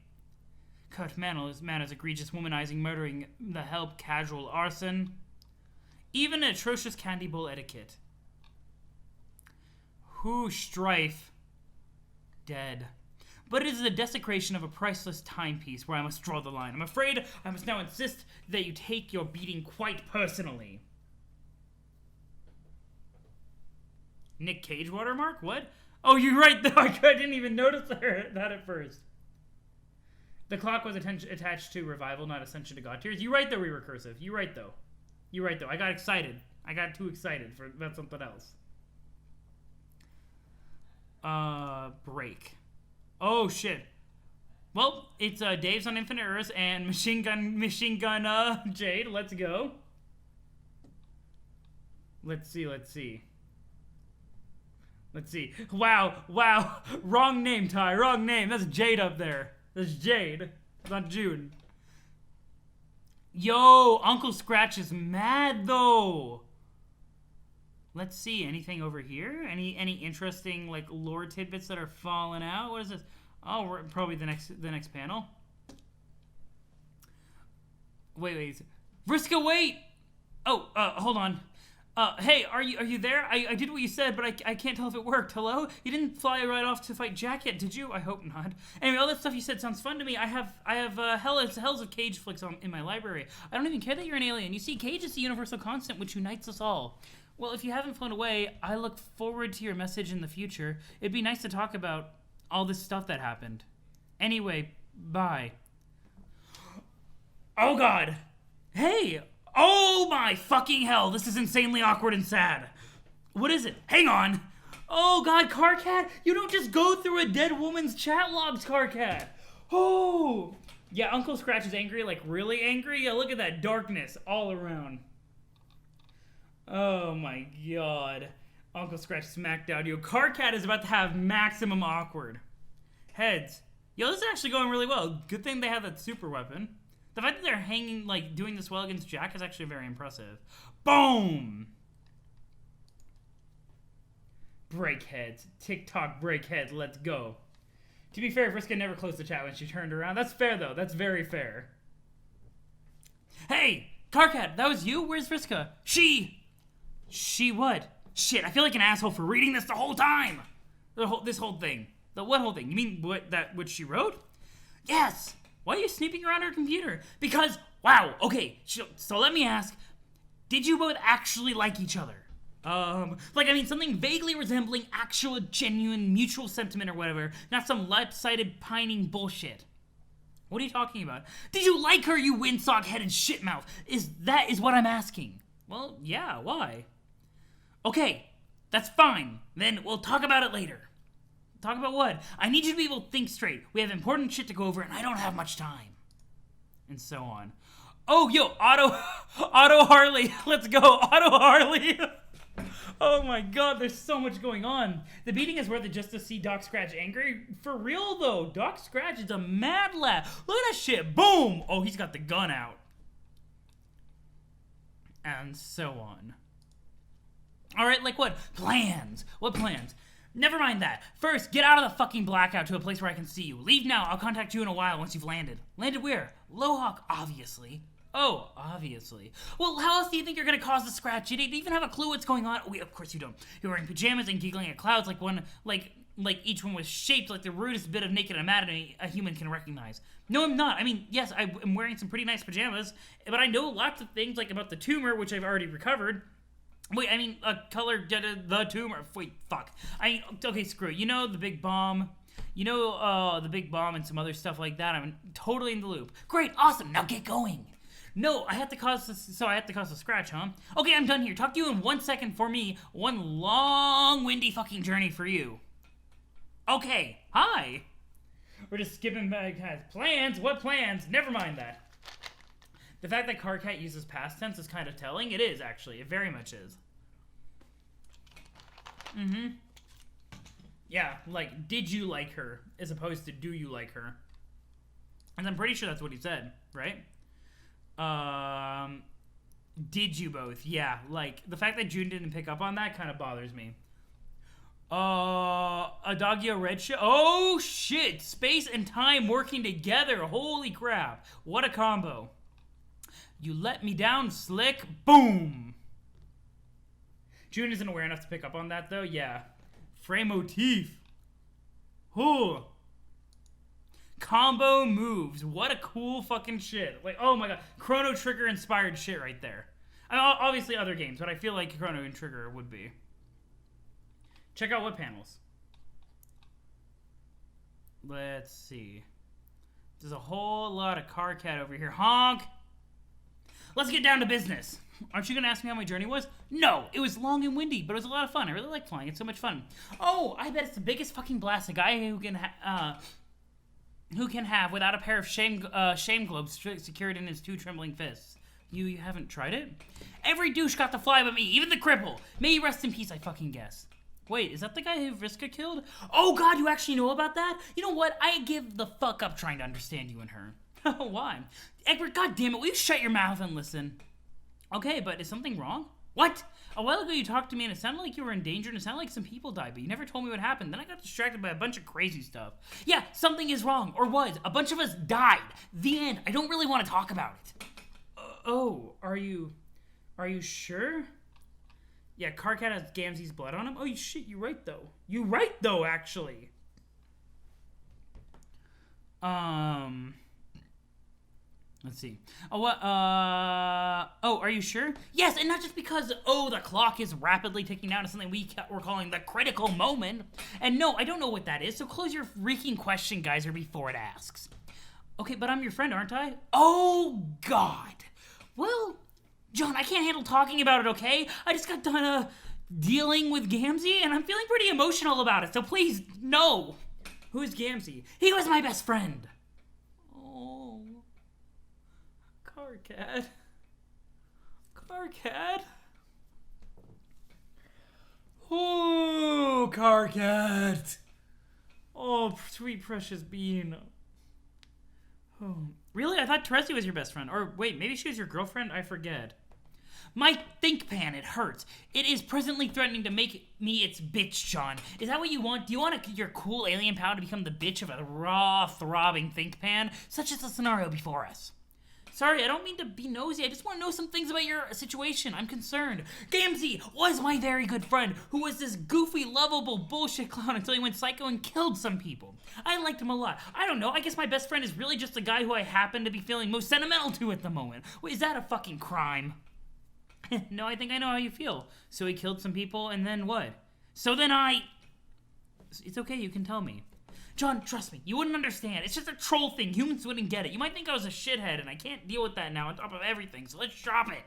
Cut man is egregious womanizing, murdering the help, casual arson. Even atrocious candy bowl etiquette. Who strife? Dead. But it is the desecration of a priceless timepiece where I must draw the line. I'm afraid I must now insist that you take your beating quite personally. Nick Cage watermark? What? Oh, you're right though. I didn't even notice that at first. The clock was attached to revival, not ascension to God tears. You're right though, recursive. You're right though. You're right though. I got excited. I got too excited about something else. Break. Oh shit. Well, it's Dave's on Infinite Earths and Machine Gun Jade. Let's go. Let's see. Wow. Wrong name, Ty. Wrong name. That's Jade up there. That's Jade. It's not June. Yo, Uncle Scratch is mad though. Let's see. Anything over here? Any interesting like lore tidbits that are falling out? What is this? Oh, we're probably the next panel. Wait. Vriska, wait. Oh, hold on. Hey, are you there? I did what you said, but I can't tell if it worked. Hello? You didn't fly right off to fight Jack yet, did you? I hope not. Anyway, all that stuff you said sounds fun to me. I have hells of Cage flicks in my library. I don't even care that you're an alien. You see, Cage is the universal constant which unites us all. Well, if you haven't flown away, I look forward to your message in the future. It'd be nice to talk about all this stuff that happened. Anyway, bye. Oh god. Hey! Oh my fucking hell, this is insanely awkward and sad. What is it? Hang on. Oh god, Carcat, you don't just go through a dead woman's chat logs, Carcat. Oh! Yeah, Uncle Scratch is angry, like really angry. Yeah, look at that darkness all around. Oh my god. Uncle Scratch smacked out. Yo, Carcat is about to have maximum awkward. Heads. Yo, this is actually going really well. Good thing they have that super weapon. The fact that they're hanging, like, doing this well against Jack is actually very impressive. Boom! Break heads. TikTok break heads. Let's go. To be fair, Vriska never closed the chat when she turned around. That's fair, though. That's very fair. Hey! Carcat, that was you? Where's Vriska? She what? Shit, I feel like an asshole for reading this the whole time! This whole thing. The what whole thing? You mean what she wrote? Yes. Why are you snooping around her computer? Because, wow, okay, so let me ask, did you both actually like each other? Something vaguely resembling actual, genuine, mutual sentiment or whatever, not some left-sided, pining bullshit. What are you talking about? Did you like her, you windsock-headed shitmouth? That is what I'm asking. Well, yeah, why? Okay, that's fine. Then we'll talk about it later. Talk about what? I need you to be able to think straight. We have important shit to go over, and I don't have much time. And so on. Oh, yo, Otto Harley. Let's go, Otto Harley. Oh my god, there's so much going on. The beating is worth it just to see Doc Scratch angry. For real, though, Doc Scratch is a mad lad. Look at that shit. Boom. Oh, he's got the gun out. And so on. All right, like what? Plans. What plans? Never mind that. First, get out of the fucking blackout to a place where I can see you. Leave now. I'll contact you in a while once you've landed. Landed where? Lohawk, obviously. Oh, obviously. Well, how else do you think you're gonna cause the scratch? You didn't even have a clue what's going on. Wait, of course you don't. You're wearing pajamas and giggling at clouds like each one was shaped like the rudest bit of naked anatomy a human can recognize. No, I'm not. I mean, yes, I'm wearing some pretty nice pajamas, but I know lots of things like about the tumor, which I've already recovered. Wait, I mean, the tumor. Wait, fuck. Okay, screw it. You know the big bomb. You know the big bomb and some other stuff like that. I'm totally in the loop. Great, awesome. Now get going. No, I have to cause the scratch, huh? Okay, I'm done here. Talk to you in 1 second for me. One long, windy fucking journey for you. Okay, hi. We're just skipping back. Plans? What plans? Never mind that. The fact that Carcat uses past tense is kind of telling. It is, actually. It very much is. Mm-hmm. Yeah, like, did you like her, as opposed to do you like her? And I'm pretty sure that's what he said, right? Did you both? Yeah, like, the fact that June didn't pick up on that kind of bothers me. Adagio Red Show. Oh, shit! Space and time working together. Holy crap. What a combo. You let me down, Slick. Boom! June isn't aware enough to pick up on that, though. Yeah. Frame motif. Ooh. Combo moves. What a cool fucking shit. Like, oh my god. Chrono Trigger inspired shit right there. I mean, obviously other games, but I feel like Chrono Trigger would be. Check out what panels. Let's see. There's a whole lot of Carcat over here. Honk! Let's get down to business. Aren't you going to ask me how my journey was? No, it was long and windy, but it was a lot of fun. I really like flying. It's so much fun. Oh, I bet it's the biggest fucking blast a guy who can have without a pair of shame globes secured in his two trembling fists. You haven't tried it? Every douche got to fly but me, even the cripple. May he rest in peace, I fucking guess. Wait, is that the guy who Vriska killed? Oh god, you actually know about that? You know what? I give the fuck up trying to understand you and her. Why? Egbert, goddammit, will you shut your mouth and listen? Okay, but is something wrong? What? A while ago you talked to me and it sounded like you were in danger and it sounded like some people died, but you never told me what happened. Then I got distracted by a bunch of crazy stuff. Yeah, something is wrong, or was. A bunch of us died. The end. I don't really want to talk about it. Oh, are you sure? Yeah, Carcat has Gamzee's blood on him. Oh, shit, you're right, though. You're right, though, actually. Let's see. Oh, what? Oh, are you sure? Yes, and not just because, the clock is rapidly ticking down to something we're calling the critical moment. And no, I don't know what that is, so close your freaking question, Geyser, before it asks. Okay, but I'm your friend, aren't I? Oh, God. Well, John, I can't handle talking about it, okay? I just got done, dealing with Gamzee, and I'm feeling pretty emotional about it, so please, no. Who's Gamzee? He was my best friend. Oh. Carcat. Oh, Carcat. Oh, sweet precious bean. Oh, really? I thought Teresi was your best friend. Or wait, maybe she was your girlfriend? I forget. My think pan, it hurts. It is presently threatening to make me its bitch, John. Is that what you want? Do you want your cool alien pal to become the bitch of a raw, throbbing think pan? Such is the scenario before us. Sorry, I don't mean to be nosy. I just want to know some things about your situation. I'm concerned. Gamzee was my very good friend who was this goofy, lovable bullshit clown until he went psycho and killed some people. I liked him a lot. I don't know. I guess my best friend is really just the guy who I happen to be feeling most sentimental to at the moment. Wait, is that a fucking crime? No, I think I know how you feel. So he killed some people and then what? So then It's okay, you can tell me. John, trust me, you wouldn't understand. It's just a troll thing. Humans wouldn't get it. You might think I was a shithead, and I can't deal with that now on top of everything, so let's drop it.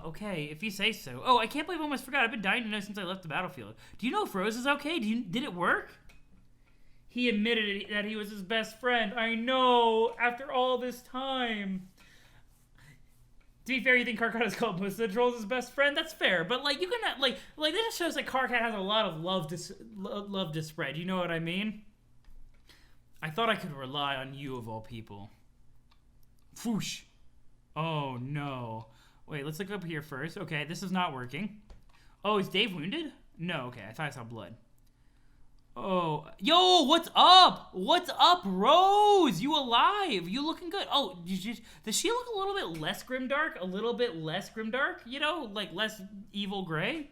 Okay, if you say so. Oh, I can't believe I almost forgot. I've been dying to know since I left the battlefield. Do you know if Rose is okay? Did it work? He admitted that he was his best friend. I know, after all this time. To be fair, you think Karkat has called most of the trolls his best friend? That's fair, but like you can like that just shows that Karkat has a lot of love to spread. You know what I mean? I thought I could rely on you of all people. Foosh. Oh no. Wait, let's look up here first. Okay, this is not working. Oh, is Dave wounded? No. Okay, I thought I saw blood. Oh, yo, what's up? What's up, Rose? You alive? You looking good? Oh, does she look a little bit less grimdark? A little bit less grimdark? You know, like less evil gray?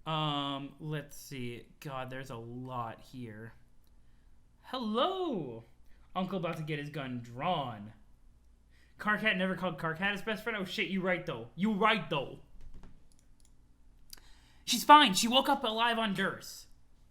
Let's see. God, there's a lot here. Hello. Uncle about to get his gun drawn. Karkat never called Karkat his best friend? Oh shit, you right though. You right though. She's fine. She woke up alive on Durst.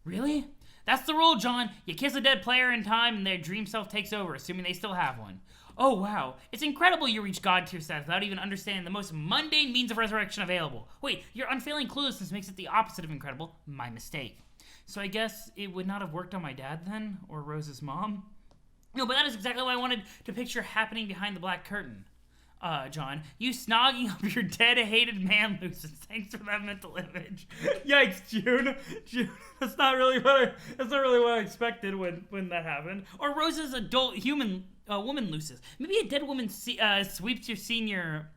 Really? That's the rule, John. You kiss a dead player in time and their dream self takes over, assuming they still have one. Oh, wow. It's incredible you reach God tier status without even understanding the most mundane means of resurrection available. Wait, your unfailing cluelessness makes it the opposite of incredible. My mistake. So I guess it would not have worked on my dad then? Or Rose's mom? No, but that is exactly what I wanted to picture happening behind the black curtain. John, you snogging up your dead, hated man, Lucius. Thanks for that mental image. Yikes, June. That's not really what I expected when that happened. Or Rose's adult human woman, Lucius. Maybe a dead woman sweeps your senior.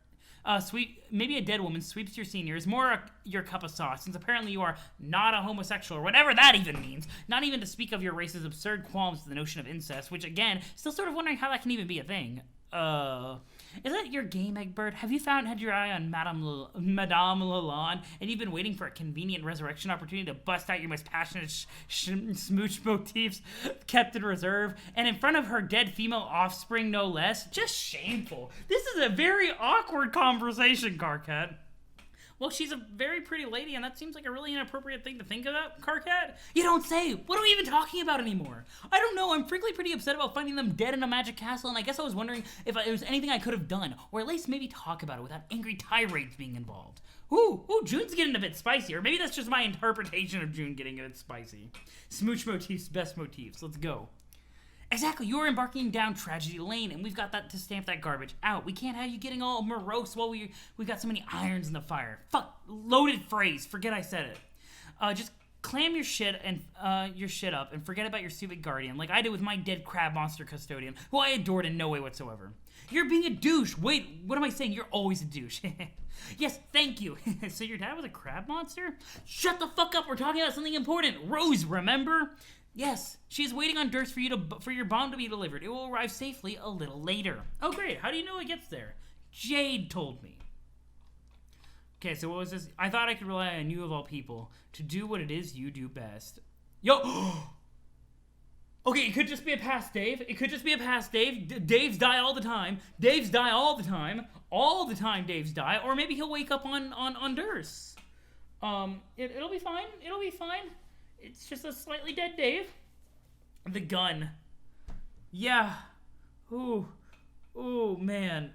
Maybe a dead woman sweeps your senior is more your cup of sauce, since apparently you are not a homosexual, or whatever that even means. Not even to speak of your race's absurd qualms to the notion of incest, which again, still sort of wondering how that can even be a thing. Is that your game, Egbert? Have you had your eye on Madame Lalonde, and you've been waiting for a convenient resurrection opportunity to bust out your most passionate smooch motifs kept in reserve, and in front of her dead female offspring, no less? Just shameful. This is a very awkward conversation, Karkat. Well, she's a very pretty lady, and that seems like a really inappropriate thing to think about, Karkat. You don't say. What are we even talking about anymore? I don't know. I'm frankly pretty upset about finding them dead in a magic castle, and I guess I was wondering if there was anything I could have done, or at least maybe talk about it without angry tirades being involved. Ooh, June's getting a bit spicy, or maybe that's just my interpretation of June getting a bit spicy. Smooch motifs, best motifs. Let's go. Exactly, you're embarking down tragedy lane, and we've got that to stamp that garbage out. We can't have you getting all morose while we've got so many irons in the fire. Fuck, loaded phrase. Forget I said it. Just clam your shit up and forget about your stupid guardian, like I did with my dead crab monster custodian, who I adored in no way whatsoever. You're being a douche. Wait, what am I saying? You're always a douche. Yes, thank you. So your dad was a crab monster? Shut the fuck up. We're talking about something important. Rose, remember? Yes, she is waiting on Durst for your bomb to be delivered. It will arrive safely a little later. Oh, great. How do you know it gets there? Jade told me. Okay, so what was this? I thought I could rely on you of all people to do what it is you do best. Yo! Okay, it could just be a past Dave. It could just be a past Dave. Daves die all the time. Daves die all the time. All the time Daves die. Or maybe he'll wake up on Durst. It'll be fine. It'll be fine. It's just a slightly dead Dave. The gun. Yeah. Ooh, man.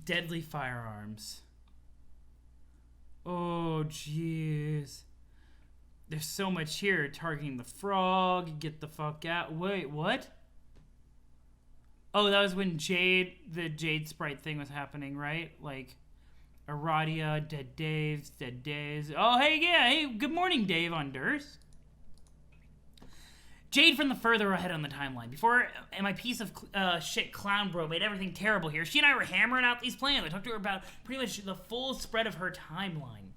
Deadly firearms. Oh, jeez. There's so much here. Targeting the frog. Get the fuck out. Wait, what? Oh, that was when the Jade Sprite thing was happening, right? Like... Aradia, dead Daves. Oh, hey, yeah, hey, good morning, Dave on Durst. Jade from the further ahead on the timeline. Before my piece of shit clown bro made everything terrible here, she and I were hammering out these plans. I talked to her about pretty much the full spread of her timeline.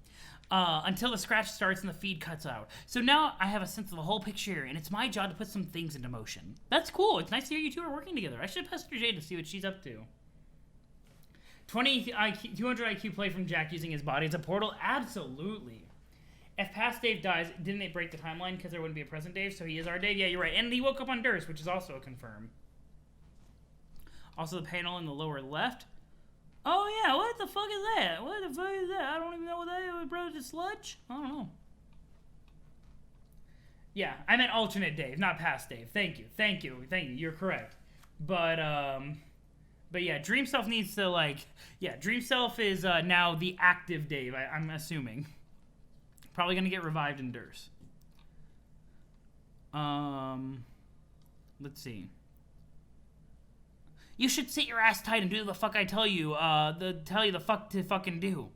until the scratch starts and the feed cuts out. So now I have a sense of the whole picture, and it's my job to put some things into motion. That's cool. It's nice to hear you two are working together. I should pester Jade to see what she's up to. 200 IQ play from Jack using his body as a portal? Absolutely. If past Dave dies, didn't they break the timeline because there wouldn't be a present Dave? So he is our Dave? Yeah, you're right. And he woke up on Durst, which is also a confirm. Also the panel in the lower left. Oh yeah, what the fuck is that? What the fuck is that? I don't even know what that is. Bro, just sludge? I don't know. Yeah, I meant alternate Dave, not past Dave. Thank you. You're correct. But yeah, Dream Self needs to, like... Yeah, Dream Self is now the active Dave, I'm assuming. Probably gonna get revived in Durst. Let's see. You should sit your ass tight and do the fuck I tell you, the fuck to fucking do.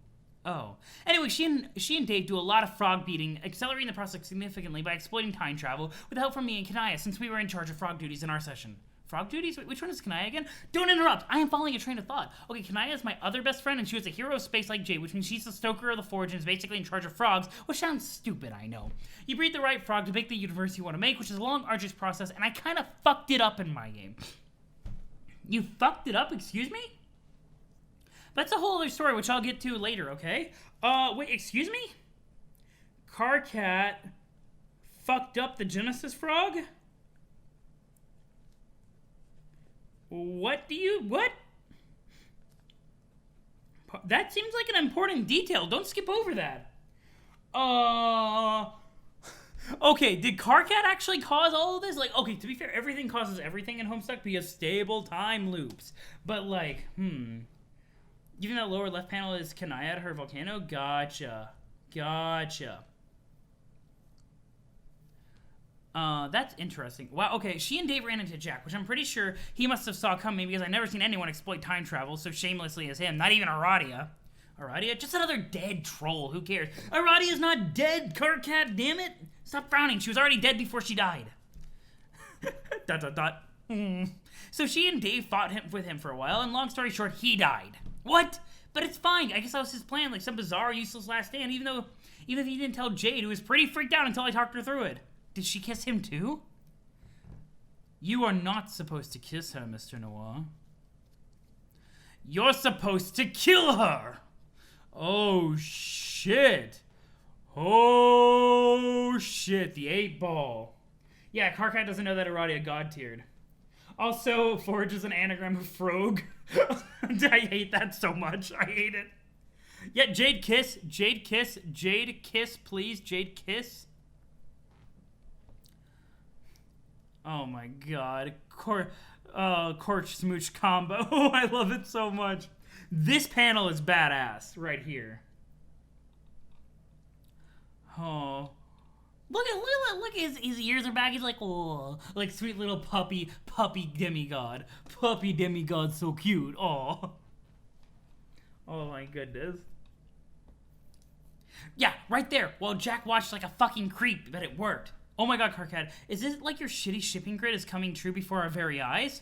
Oh. Anyway, she and Dave do a lot of frog beating, accelerating the process significantly by exploiting time travel with help from me and Kanaya since we were in charge of frog duties in our session. Frog duties? Wait, which one is Kanaya again? Don't interrupt! I am following a train of thought. Okay, Kanaya is my other best friend and she was a hero of space like Jade, which means she's the stoker of the forge and is basically in charge of frogs, which sounds stupid, I know. You breed the right frog to make the universe you want to make, which is a long, arduous process, and I kind of fucked it up in my game. You fucked it up? Excuse me? That's a whole other story, which I'll get to later, okay? Wait, excuse me? Carcat fucked up the Genesis frog? What? That seems like an important detail. Don't skip over that. Okay, did Carcat actually cause all of this? Like, okay, to be fair, everything causes everything in Homestuck because stable time loops. But, like, Even that lower left panel is Kanaya at her volcano? Gotcha. That's interesting. Wow, okay, she and Dave ran into Jack, which I'm pretty sure he must have saw coming because I've never seen anyone exploit time travel so shamelessly as him. Not even Aradia. Aradia? Just another dead troll. Who cares? Aradia's not dead, Carcat, damn it! Stop frowning. She was already dead before she died. ... So she and Dave fought with him for a while, and long story short, he died. What? But it's fine. I guess that was his plan, like some bizarre, useless last stand, even if he didn't tell Jade, who was pretty freaked out until I talked her through it. Did she kiss him too? You are not supposed to kiss her, Mr. Noir. You're supposed to kill her! Oh, shit. Oh, shit. The 8-ball. Yeah, Carcat doesn't know that Aradia god-tiered. Also, Forge is an anagram of Frog. I hate that so much. I hate it. Yeah, Jade kiss, please, Jade kiss. Oh my god. Corch Smooch combo. Oh, I love it so much. This panel is badass right here. Oh. Look at his ears are back. He's like, oh, like sweet little puppy demigod. Puppy demigod, so cute. Oh. Oh my goodness. Yeah, right there. Well, Jack watched like a fucking creep, but it worked. Oh my god, Carcat, is this like your shitty shipping grid is coming true before our very eyes?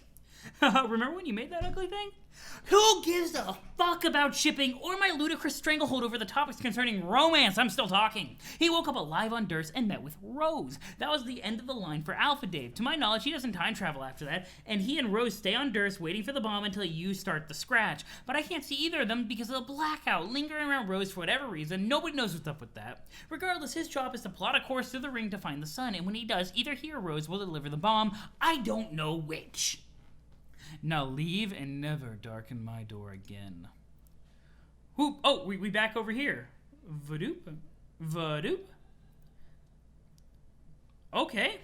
Remember when you made that ugly thing? Who gives a fuck about shipping or my ludicrous stranglehold over the topics concerning romance? I'm still talking. He woke up alive on Durst and met with Rose. That was the end of the line for Alpha Dave. To my knowledge, he doesn't time travel after that, and he and Rose stay on Durst waiting for the bomb until you start the scratch. But I can't see either of them because of the blackout lingering around Rose for whatever reason. Nobody knows what's up with that. Regardless, his job is to plot a course through the ring to find the sun, and when he does, either he or Rose will deliver the bomb. I don't know which. Now leave and never darken my door again. Whoop. Oh, we back over here. Vadoop. Okay.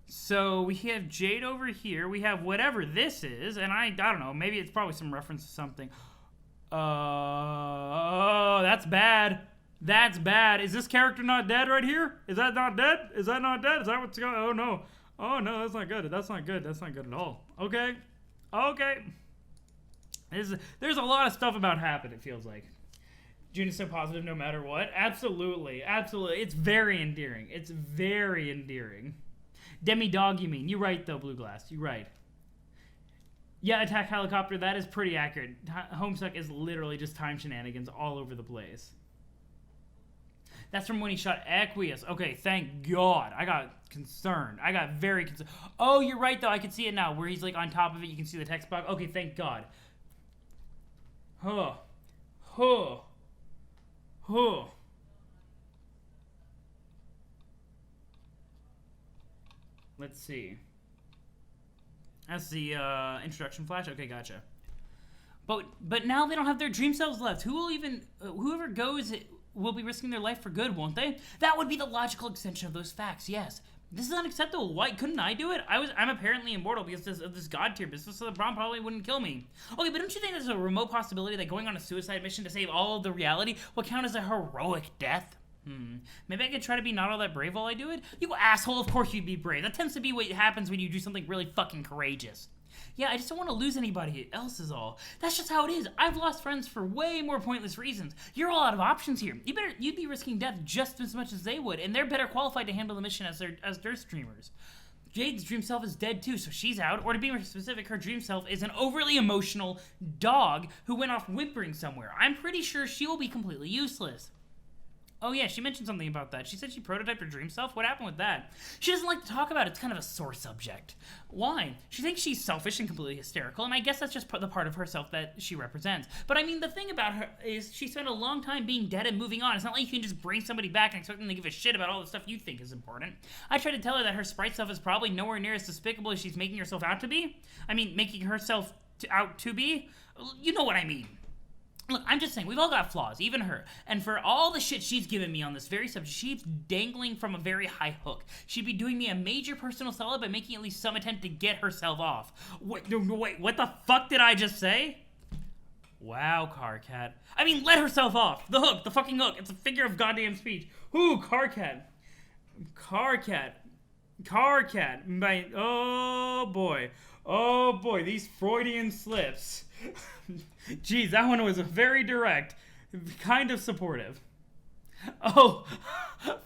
So we have Jade over here. We have whatever this is, and I don't know. Maybe it's probably some reference to something. Oh, that's bad. That's bad. Is this character not dead right here? Is that not dead? Is that not dead? Is that what's going on? Oh, no. Oh, no, that's not good. That's not good. That's not good at all. Okay. There's a lot of stuff about happen, it feels like. June is so positive no matter what. Absolutely. It's very endearing. Demi-dog, you mean. You're right, though, Blue Glass. You're right. Yeah, attack helicopter, that is pretty accurate. Homestuck is literally just time shenanigans all over the place. That's from when he shot Equius. Okay, thank God. I got concerned. I got very concerned. Oh, you're right, though. I can see it now. Where he's, like, on top of it. You can see the text box. Okay, thank God. Huh. Huh. Huh. Let's see. That's the introduction flash. Okay, gotcha. But now they don't have their dream selves left. Who will even... whoever goes will be risking their life for good, won't they? That would be the logical extension of those facts, yes. This is unacceptable. Why couldn't I do it? I'm apparently immortal because of this god tier business, so the Braun probably wouldn't kill me. Okay, but don't you think there's a remote possibility that going on a suicide mission to save all of the reality will count as a heroic death? Maybe I could try to be not all that brave while I do it? You asshole, of course you'd be brave. That tends to be what happens when you do something really fucking courageous. Yeah, I just don't want to lose anybody else is all. That's just how it is. I've lost friends for way more pointless reasons. You're all out of options here. You'd be risking death just as much as they would, and they're better qualified to handle the mission as their streamers. Jade's dream self is dead too, so she's out. Or to be more specific, her dream self is an overly emotional dog who went off whimpering somewhere. I'm pretty sure she will be completely useless. Oh yeah, she mentioned something about that. She said she prototyped her dream self. What happened with that? She doesn't like to talk about it. It's kind of a sore subject. Why? She thinks she's selfish and completely hysterical, and I guess that's just the part of herself that she represents. But I mean, the thing about her is she spent a long time being dead and moving on. It's not like you can just bring somebody back and expect them to give a shit about all the stuff you think is important. I tried to tell her that her sprite self is probably nowhere near as despicable as she's making herself out to be. I mean, making herself out to be? You know what I mean. Look, I'm just saying, we've all got flaws, even her. And for all the shit she's given me on this very subject, she's dangling from a very high hook. She'd be doing me a major personal solid by making at least some attempt to get herself off. Wait, what the fuck did I just say? Wow, Carcat. I mean, let herself off. The hook, the fucking hook. It's a figure of goddamn speech. Ooh, Carcat. Carcat. Oh boy, these Freudian slips. Geez, that one was very direct, kind of supportive. Oh,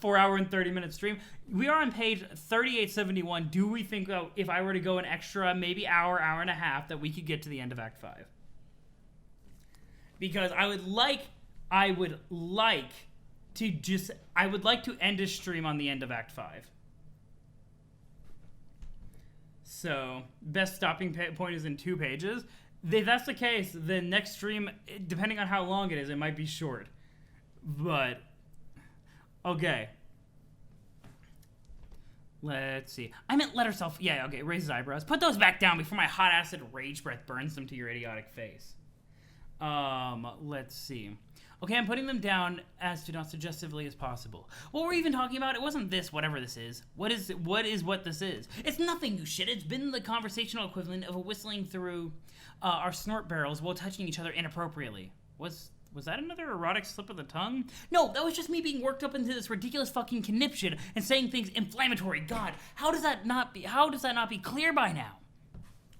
4 hour and 30 minute stream. We are on page 3871. Do we think if I were to go an extra maybe hour and a half that we could get to the end of Act 5? Because I would like to end a stream on the end of Act 5. So, best stopping point is in 2 pages. If that's the case, the next stream, depending on how long it is, it might be short. But, okay. Let's see. I meant let herself, yeah, okay, raise his eyebrows. Put those back down before my hot acid rage breath burns them to your idiotic face. Let's see. Okay, I'm putting them down as to not suggestively as possible. What were we even talking about? It wasn't this, whatever this is. What is what this is? It's nothing, you shit. It's been the conversational equivalent of a whistling through our snort barrels while touching each other inappropriately. Was that another erotic slip of the tongue? No, that was just me being worked up into this ridiculous fucking conniption and saying things inflammatory. God, how does that not be clear by now?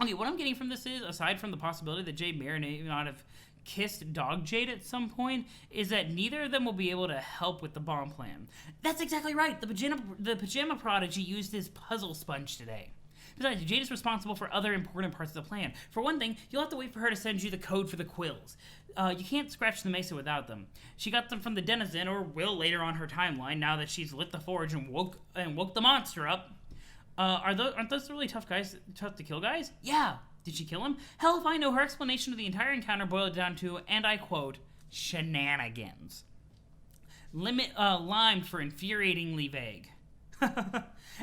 Okay, what I'm getting from this is, aside from the possibility that Jade may or may not have kissed Dog Jade at some point, is that neither of them will be able to help with the bomb plan. That's exactly right. The pajama prodigy used his puzzle sponge today. Besides, Jade is responsible for other important parts of the plan. For one thing, you'll have to wait for her to send you the code for the quills. You can't scratch the mesa without them. She got them from the denizen, or will later on her timeline, now that she's lit the forge and woke the monster up. Aren't those really tough to kill guys? Yeah. Did she kill him? Hell if I know. Her explanation of the entire encounter boiled down to, and I quote, shenanigans. Limed for infuriatingly vague.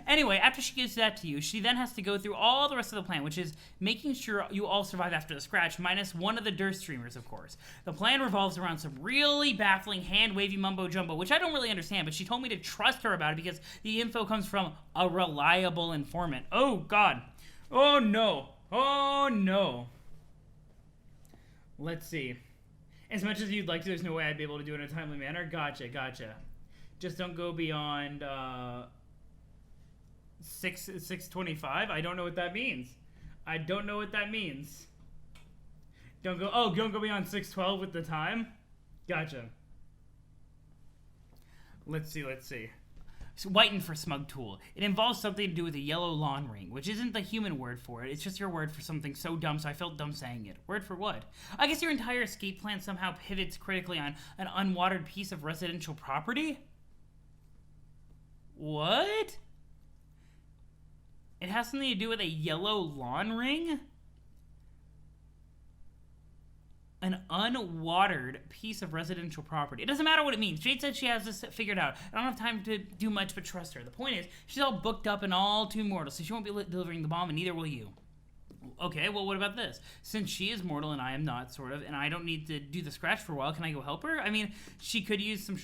Anyway, after she gives that to you, she then has to go through all the rest of the plan, which is making sure you all survive after the scratch, minus one of the Durst streamers, of course. The plan revolves around some really baffling hand-wavy mumbo-jumbo, which I don't really understand, but she told me to trust her about it because the info comes from a reliable informant. Oh, God. Oh, no. Oh, no. Let's see. As much as you'd like to, there's no way I'd be able to do it in a timely manner. Gotcha. Just don't go beyond 6:25. I don't know what that means. Don't go beyond 6:12 with the time. Gotcha. Let's see. Whiten for smug tool. It involves something to do with a yellow lawn ring, which isn't the human word for it. It's just your word for something so dumb, so I felt dumb saying it. Word for what? I guess your entire escape plan somehow pivots critically on an unwatered piece of residential property? What? It has something to do with a yellow lawn ring? An unwatered piece of residential property. It doesn't matter what it means. Jade said she has this figured out. I don't have time to do much but trust her. The point is, she's all booked up and all too mortal, so she won't be delivering the bomb, and neither will you. Okay, well, what about this? Since she is mortal and I am not, sort of, and I don't need to do the scratch for a while, can I go help her? I mean, she could use some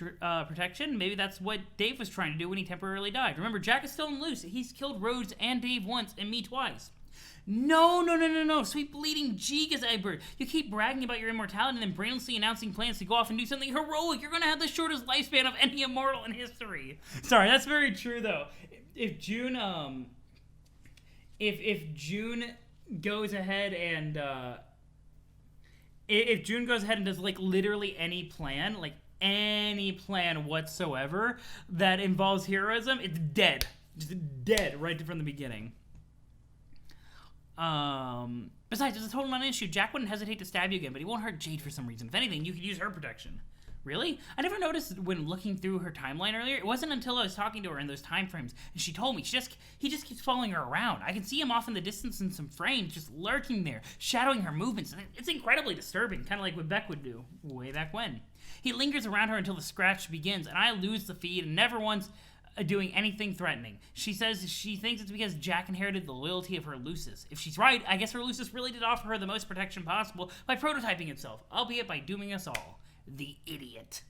protection. Maybe that's what Dave was trying to do when he temporarily died. Remember, Jack is still on loose. He's killed Rhodes and Dave once, and me twice. No. Sweet bleeding Gigas, Egbert. You keep bragging about your immortality and then brainlessly announcing plans to go off and do something heroic. You're going to have the shortest lifespan of any immortal in history. Sorry, that's very true, though. If June goes ahead and, if June goes ahead and does, like, literally any plan whatsoever that involves heroism, it's dead. Just dead right from the beginning. Besides, it's a total non-issue. Jack wouldn't hesitate to stab you again, but he won't hurt Jade for some reason. If anything, you could use her protection. Really? I never noticed when looking through her timeline earlier. It wasn't until I was talking to her in those time frames, and she told me he just keeps following her around. I can see him off in the distance in some frames, just lurking there, shadowing her movements. It's incredibly disturbing, kind of like what Beck would do way back when. He lingers around her until the scratch begins, and I lose the feed and never once doing anything threatening. She says she thinks it's because Jack inherited the loyalty of her Lucis. If she's right, I guess her Lucis really did offer her the most protection possible by prototyping itself, albeit by dooming us all. The idiot.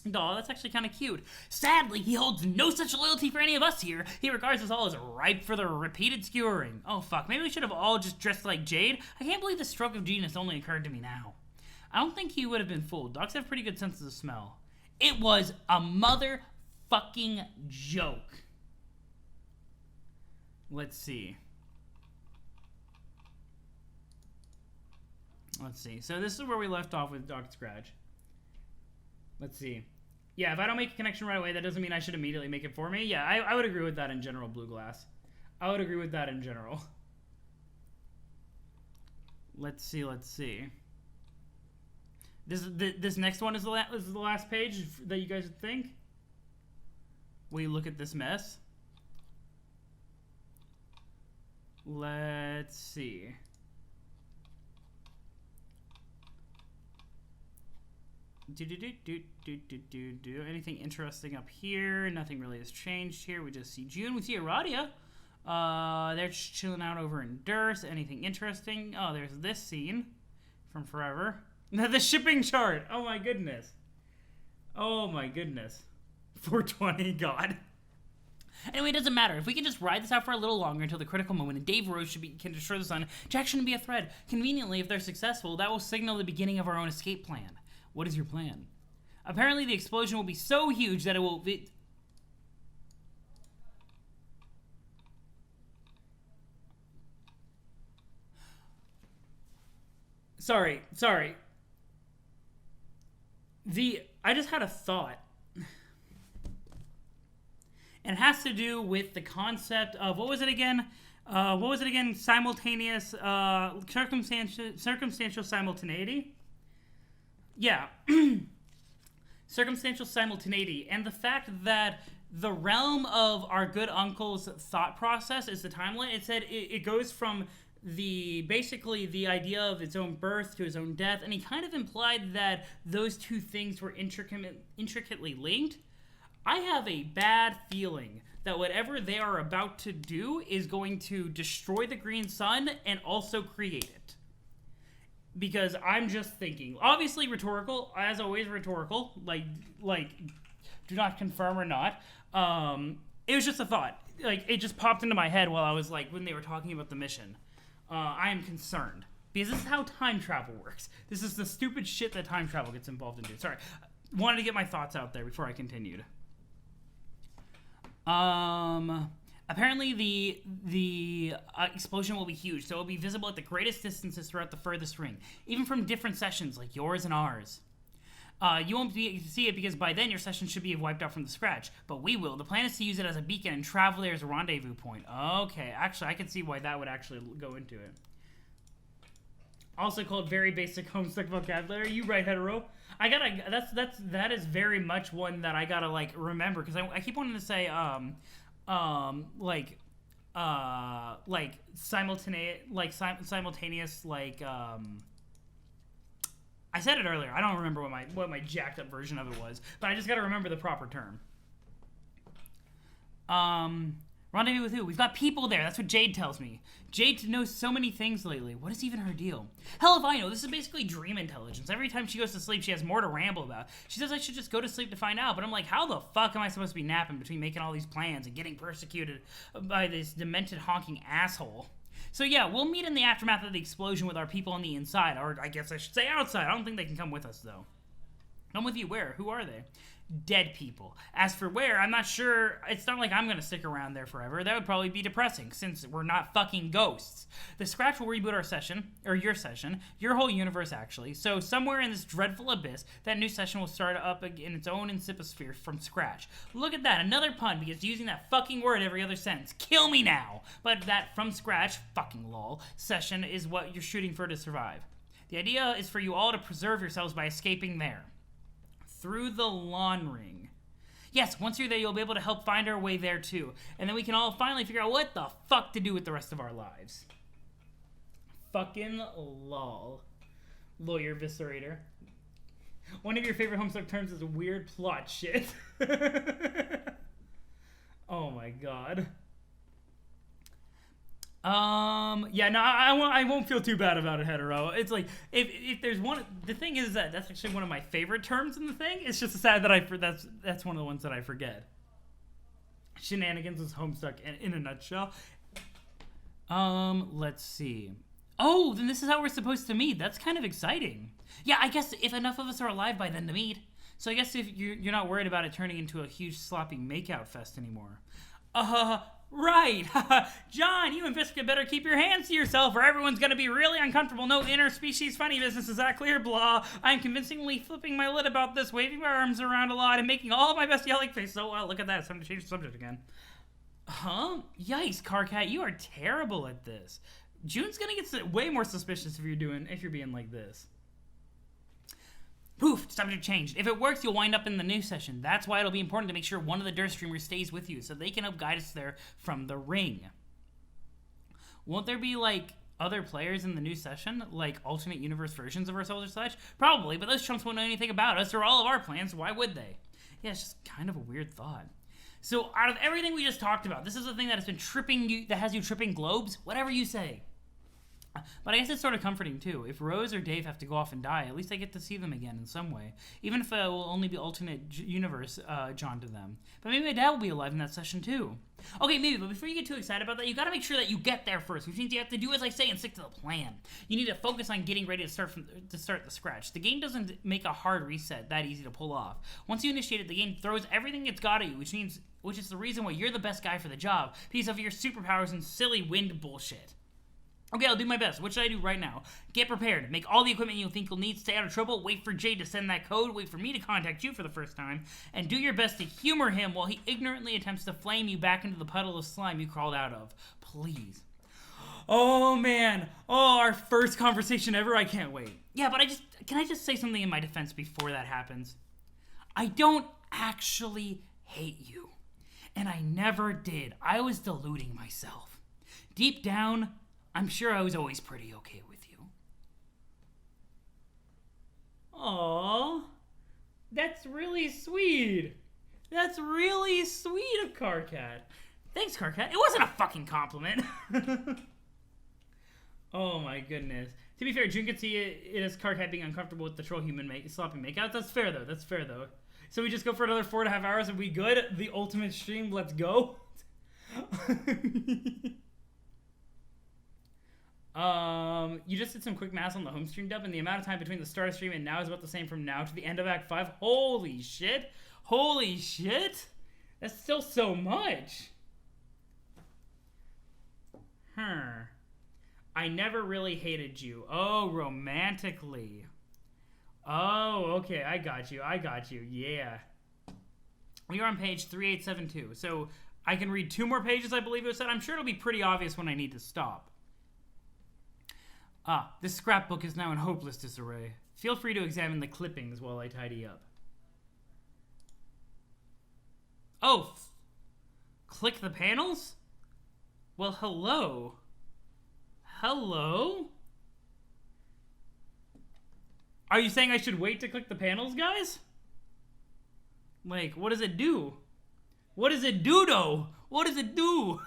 Aw, that's actually kind of cute. Sadly, he holds no such loyalty for any of us here. He regards us all as ripe for the repeated skewering. Oh fuck, maybe we should have all just dressed like Jade? I can't believe the stroke of genius only occurred to me now. I don't think he would have been fooled. Dogs have pretty good senses of smell. It was a motherfucking joke. Let's see. So this is where we left off with Doc Scratch. Let's see. Yeah, if I don't make a connection right away, that doesn't mean I should immediately make it for me. Yeah, I would agree with that in general, Blue Glass. I would agree with that in general. Let's see. This next one is the last page that you guys would think. We look at this mess. Let's see. Anything interesting up here? Nothing really has changed here. We just see June. We see Aradia. They're just chilling out over in Durst. Anything interesting? Oh, there's this scene from Forever. The shipping chart. Oh my goodness. 420, God. Anyway, it doesn't matter. If we can just ride this out for a little longer until the critical moment and Dave Rose can destroy the sun, Jack shouldn't be a threat. Conveniently, if they're successful, that will signal the beginning of our own escape plan. What is your plan? Apparently, the explosion will be so huge that it will be... Sorry. I just had a thought. And it has to do with the concept of, what was it again? Simultaneous, circumstantial simultaneity? Yeah. Circumstantial simultaneity. And the fact that the realm of our good uncle's thought process is the timeline. It said it goes from basically the idea of its own birth to his own death, and he kind of implied that those two things were intricately linked. I have a bad feeling that whatever they are about to do is going to destroy the green sun and also create it. Because I'm just thinking, obviously rhetorical, as always rhetorical, like do not confirm or not. It was just a thought. Like, it just popped into my head while I was when they were talking about the mission. I am concerned. Because this is how time travel works. This is the stupid shit that time travel gets involved into. Sorry. Wanted to get my thoughts out there before I continued. Apparently the explosion will be huge, so it will be visible at the greatest distances throughout the furthest ring, even from different sessions like yours and ours. You won't be able to see it because by then your session should be wiped out from the scratch, but we will. The plan is to use it as a beacon and travel there as a rendezvous point. Okay, actually, I can see why that would actually go into it. Also called very basic Homestuck vocabulary. You right, hetero. That is very much one that I gotta like remember because I keep wanting to say simultaneous I said it earlier. I don't remember what my jacked up version of it was, but I just gotta remember the proper term. Rendezvous with who? We've got people there. That's what Jade tells me. Jade knows so many things lately. What is even her deal? Hell if I know. This is basically dream intelligence. Every time she goes to sleep, she has more to ramble about. She says I should just go to sleep to find out, but I'm like, how the fuck am I supposed to be napping between making all these plans and getting persecuted by this demented honking asshole? So yeah, we'll meet in the aftermath of the explosion with our people on the inside, or I guess I should say outside. I don't think they can come with us, though. Come with you where? Who are they? Dead people. As for where, I'm not sure. It's not like I'm gonna stick around there forever. That would probably be depressing, since we're not fucking ghosts. The Scratch will reboot our session, or your whole universe actually. So somewhere in this dreadful abyss, that new session will start up in its own insiposphere from scratch. Look at that, another pun, because using that fucking word every other sentence. Kill me now! But that from scratch, fucking lol, session is what you're shooting for to survive. The idea is for you all to preserve yourselves by escaping there. Through the lawn ring. Yes, once you're there, you'll be able to help find our way there too. And then we can all finally figure out what the fuck to do with the rest of our lives. Fucking lol. Lawyer Viscerator. One of your favorite Homestuck terms is weird plot shit. Oh my god. Yeah, no, I won't feel too bad about it, hetero. It's like, if there's one, the thing is that that's actually one of my favorite terms in the thing. It's just sad that that's one of the ones that I forget. Shenanigans is Homestuck in a nutshell. Let's see. Oh, then this is how we're supposed to meet. That's kind of exciting. Yeah, I guess if enough of us are alive by then to meet. So I guess if you're not worried about it turning into a huge sloppy makeout fest anymore. Right. John, you and Visca better keep your hands to yourself or everyone's gonna be really uncomfortable. No interspecies funny business, is that clear? Blah. I'm convincingly flipping my lid about this, waving my arms around a lot and making all my best yelling face. So, look at that. It's time to change the subject again. Huh? Yikes, Carcat, you are terrible at this. June's gonna get way more suspicious if you're being like this. Poof, subject changed. If it works, you'll wind up in the new session. That's why it'll be important to make sure one of the Dirt streamers stays with you, so they can help guide us there from the ring. Won't there be, like, other players in the new session? Like, alternate universe versions of ourselves or such? Probably, but those chumps won't know anything about us or all of our plans. Why would they? Yeah, it's just kind of a weird thought. So, out of everything we just talked about, this is the thing that has been tripping you, that has you tripping globes? Whatever you say. But I guess it's sort of comforting, too. If Rose or Dave have to go off and die, at least I get to see them again in some way. Even if it will only be alternate universe John to them. But maybe my dad will be alive in that session, too. Okay, maybe, but before you get too excited about that, you gotta make sure that you get there first, which means you have to do as I say and stick to the plan. You need to focus on getting ready to start the scratch. The game doesn't make a hard reset that easy to pull off. Once you initiate it, the game throws everything it's got at you, which is the reason why you're the best guy for the job, because of your superpowers and silly wind bullshit. Okay, I'll do my best. What should I do right now? Get prepared. Make all the equipment you think you'll need. Stay out of trouble. Wait for Jade to send that code. Wait for me to contact you for the first time. And do your best to humor him while he ignorantly attempts to flame you back into the puddle of slime you crawled out of. Please. Oh, man. Oh, our first conversation ever. I can't wait. Yeah, but can I just say something in my defense before that happens? I don't actually hate you. And I never did. I was deluding myself. Deep down, I'm sure I was always pretty okay with you. Aww. That's really sweet. That's really sweet of Carcat. Thanks, Carcat. It wasn't a fucking compliment. Oh my goodness. To be fair, June could see it as Carcat being uncomfortable with the troll human sloppy makeout. That's fair though. So we just go for another 4.5 hours and we good? The ultimate stream, let's go. You just did some quick math on the home stream dub, and the amount of time between the start of stream and now is about the same from now to the end of Act 5. Holy shit! Holy shit! That's still so much! I never really hated you. Oh, romantically. Oh, okay. I got you. Yeah. We are on page 3872. So I can read 2 more pages, I believe it said. I'm sure it'll be pretty obvious when I need to stop. This scrapbook is now in hopeless disarray. Feel free to examine the clippings while I tidy up. Oh, click the panels? Well, hello. Hello? Are you saying I should wait to click the panels, guys? Like, what does it do? What does it do, though? What does it do?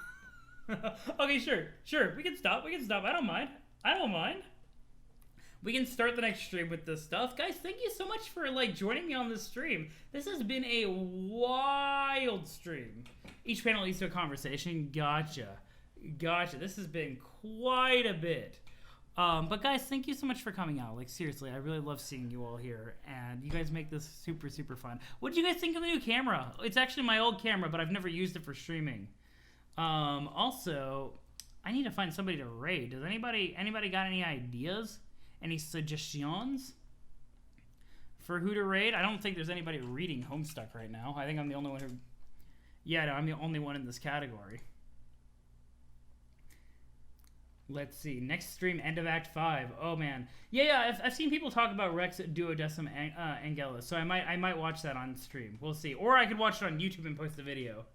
Okay, sure. We can stop. I don't mind. We can start the next stream with this stuff. Guys, thank you so much for, like, joining me on this stream. This has been a wild stream. Each panel leads to a conversation. Gotcha. This has been quite a bit. But guys, thank you so much for coming out. Like, seriously, I really love seeing you all here. And you guys make this super, super fun. What did you guys think of the new camera? It's actually my old camera, but I've never used it for streaming. Also, I need to find somebody to raid. Does anybody got any ideas? Any suggestions for who to raid? I don't think there's anybody reading Homestuck right now. I think I'm the only one who... Yeah, no, I'm the only one in this category. Let's see. Next stream, end of Act 5. Oh, man. Yeah, I've seen people talk about Rex Duodecim Angelus, so I might watch that on stream. We'll see. Or I could watch it on YouTube and post the video.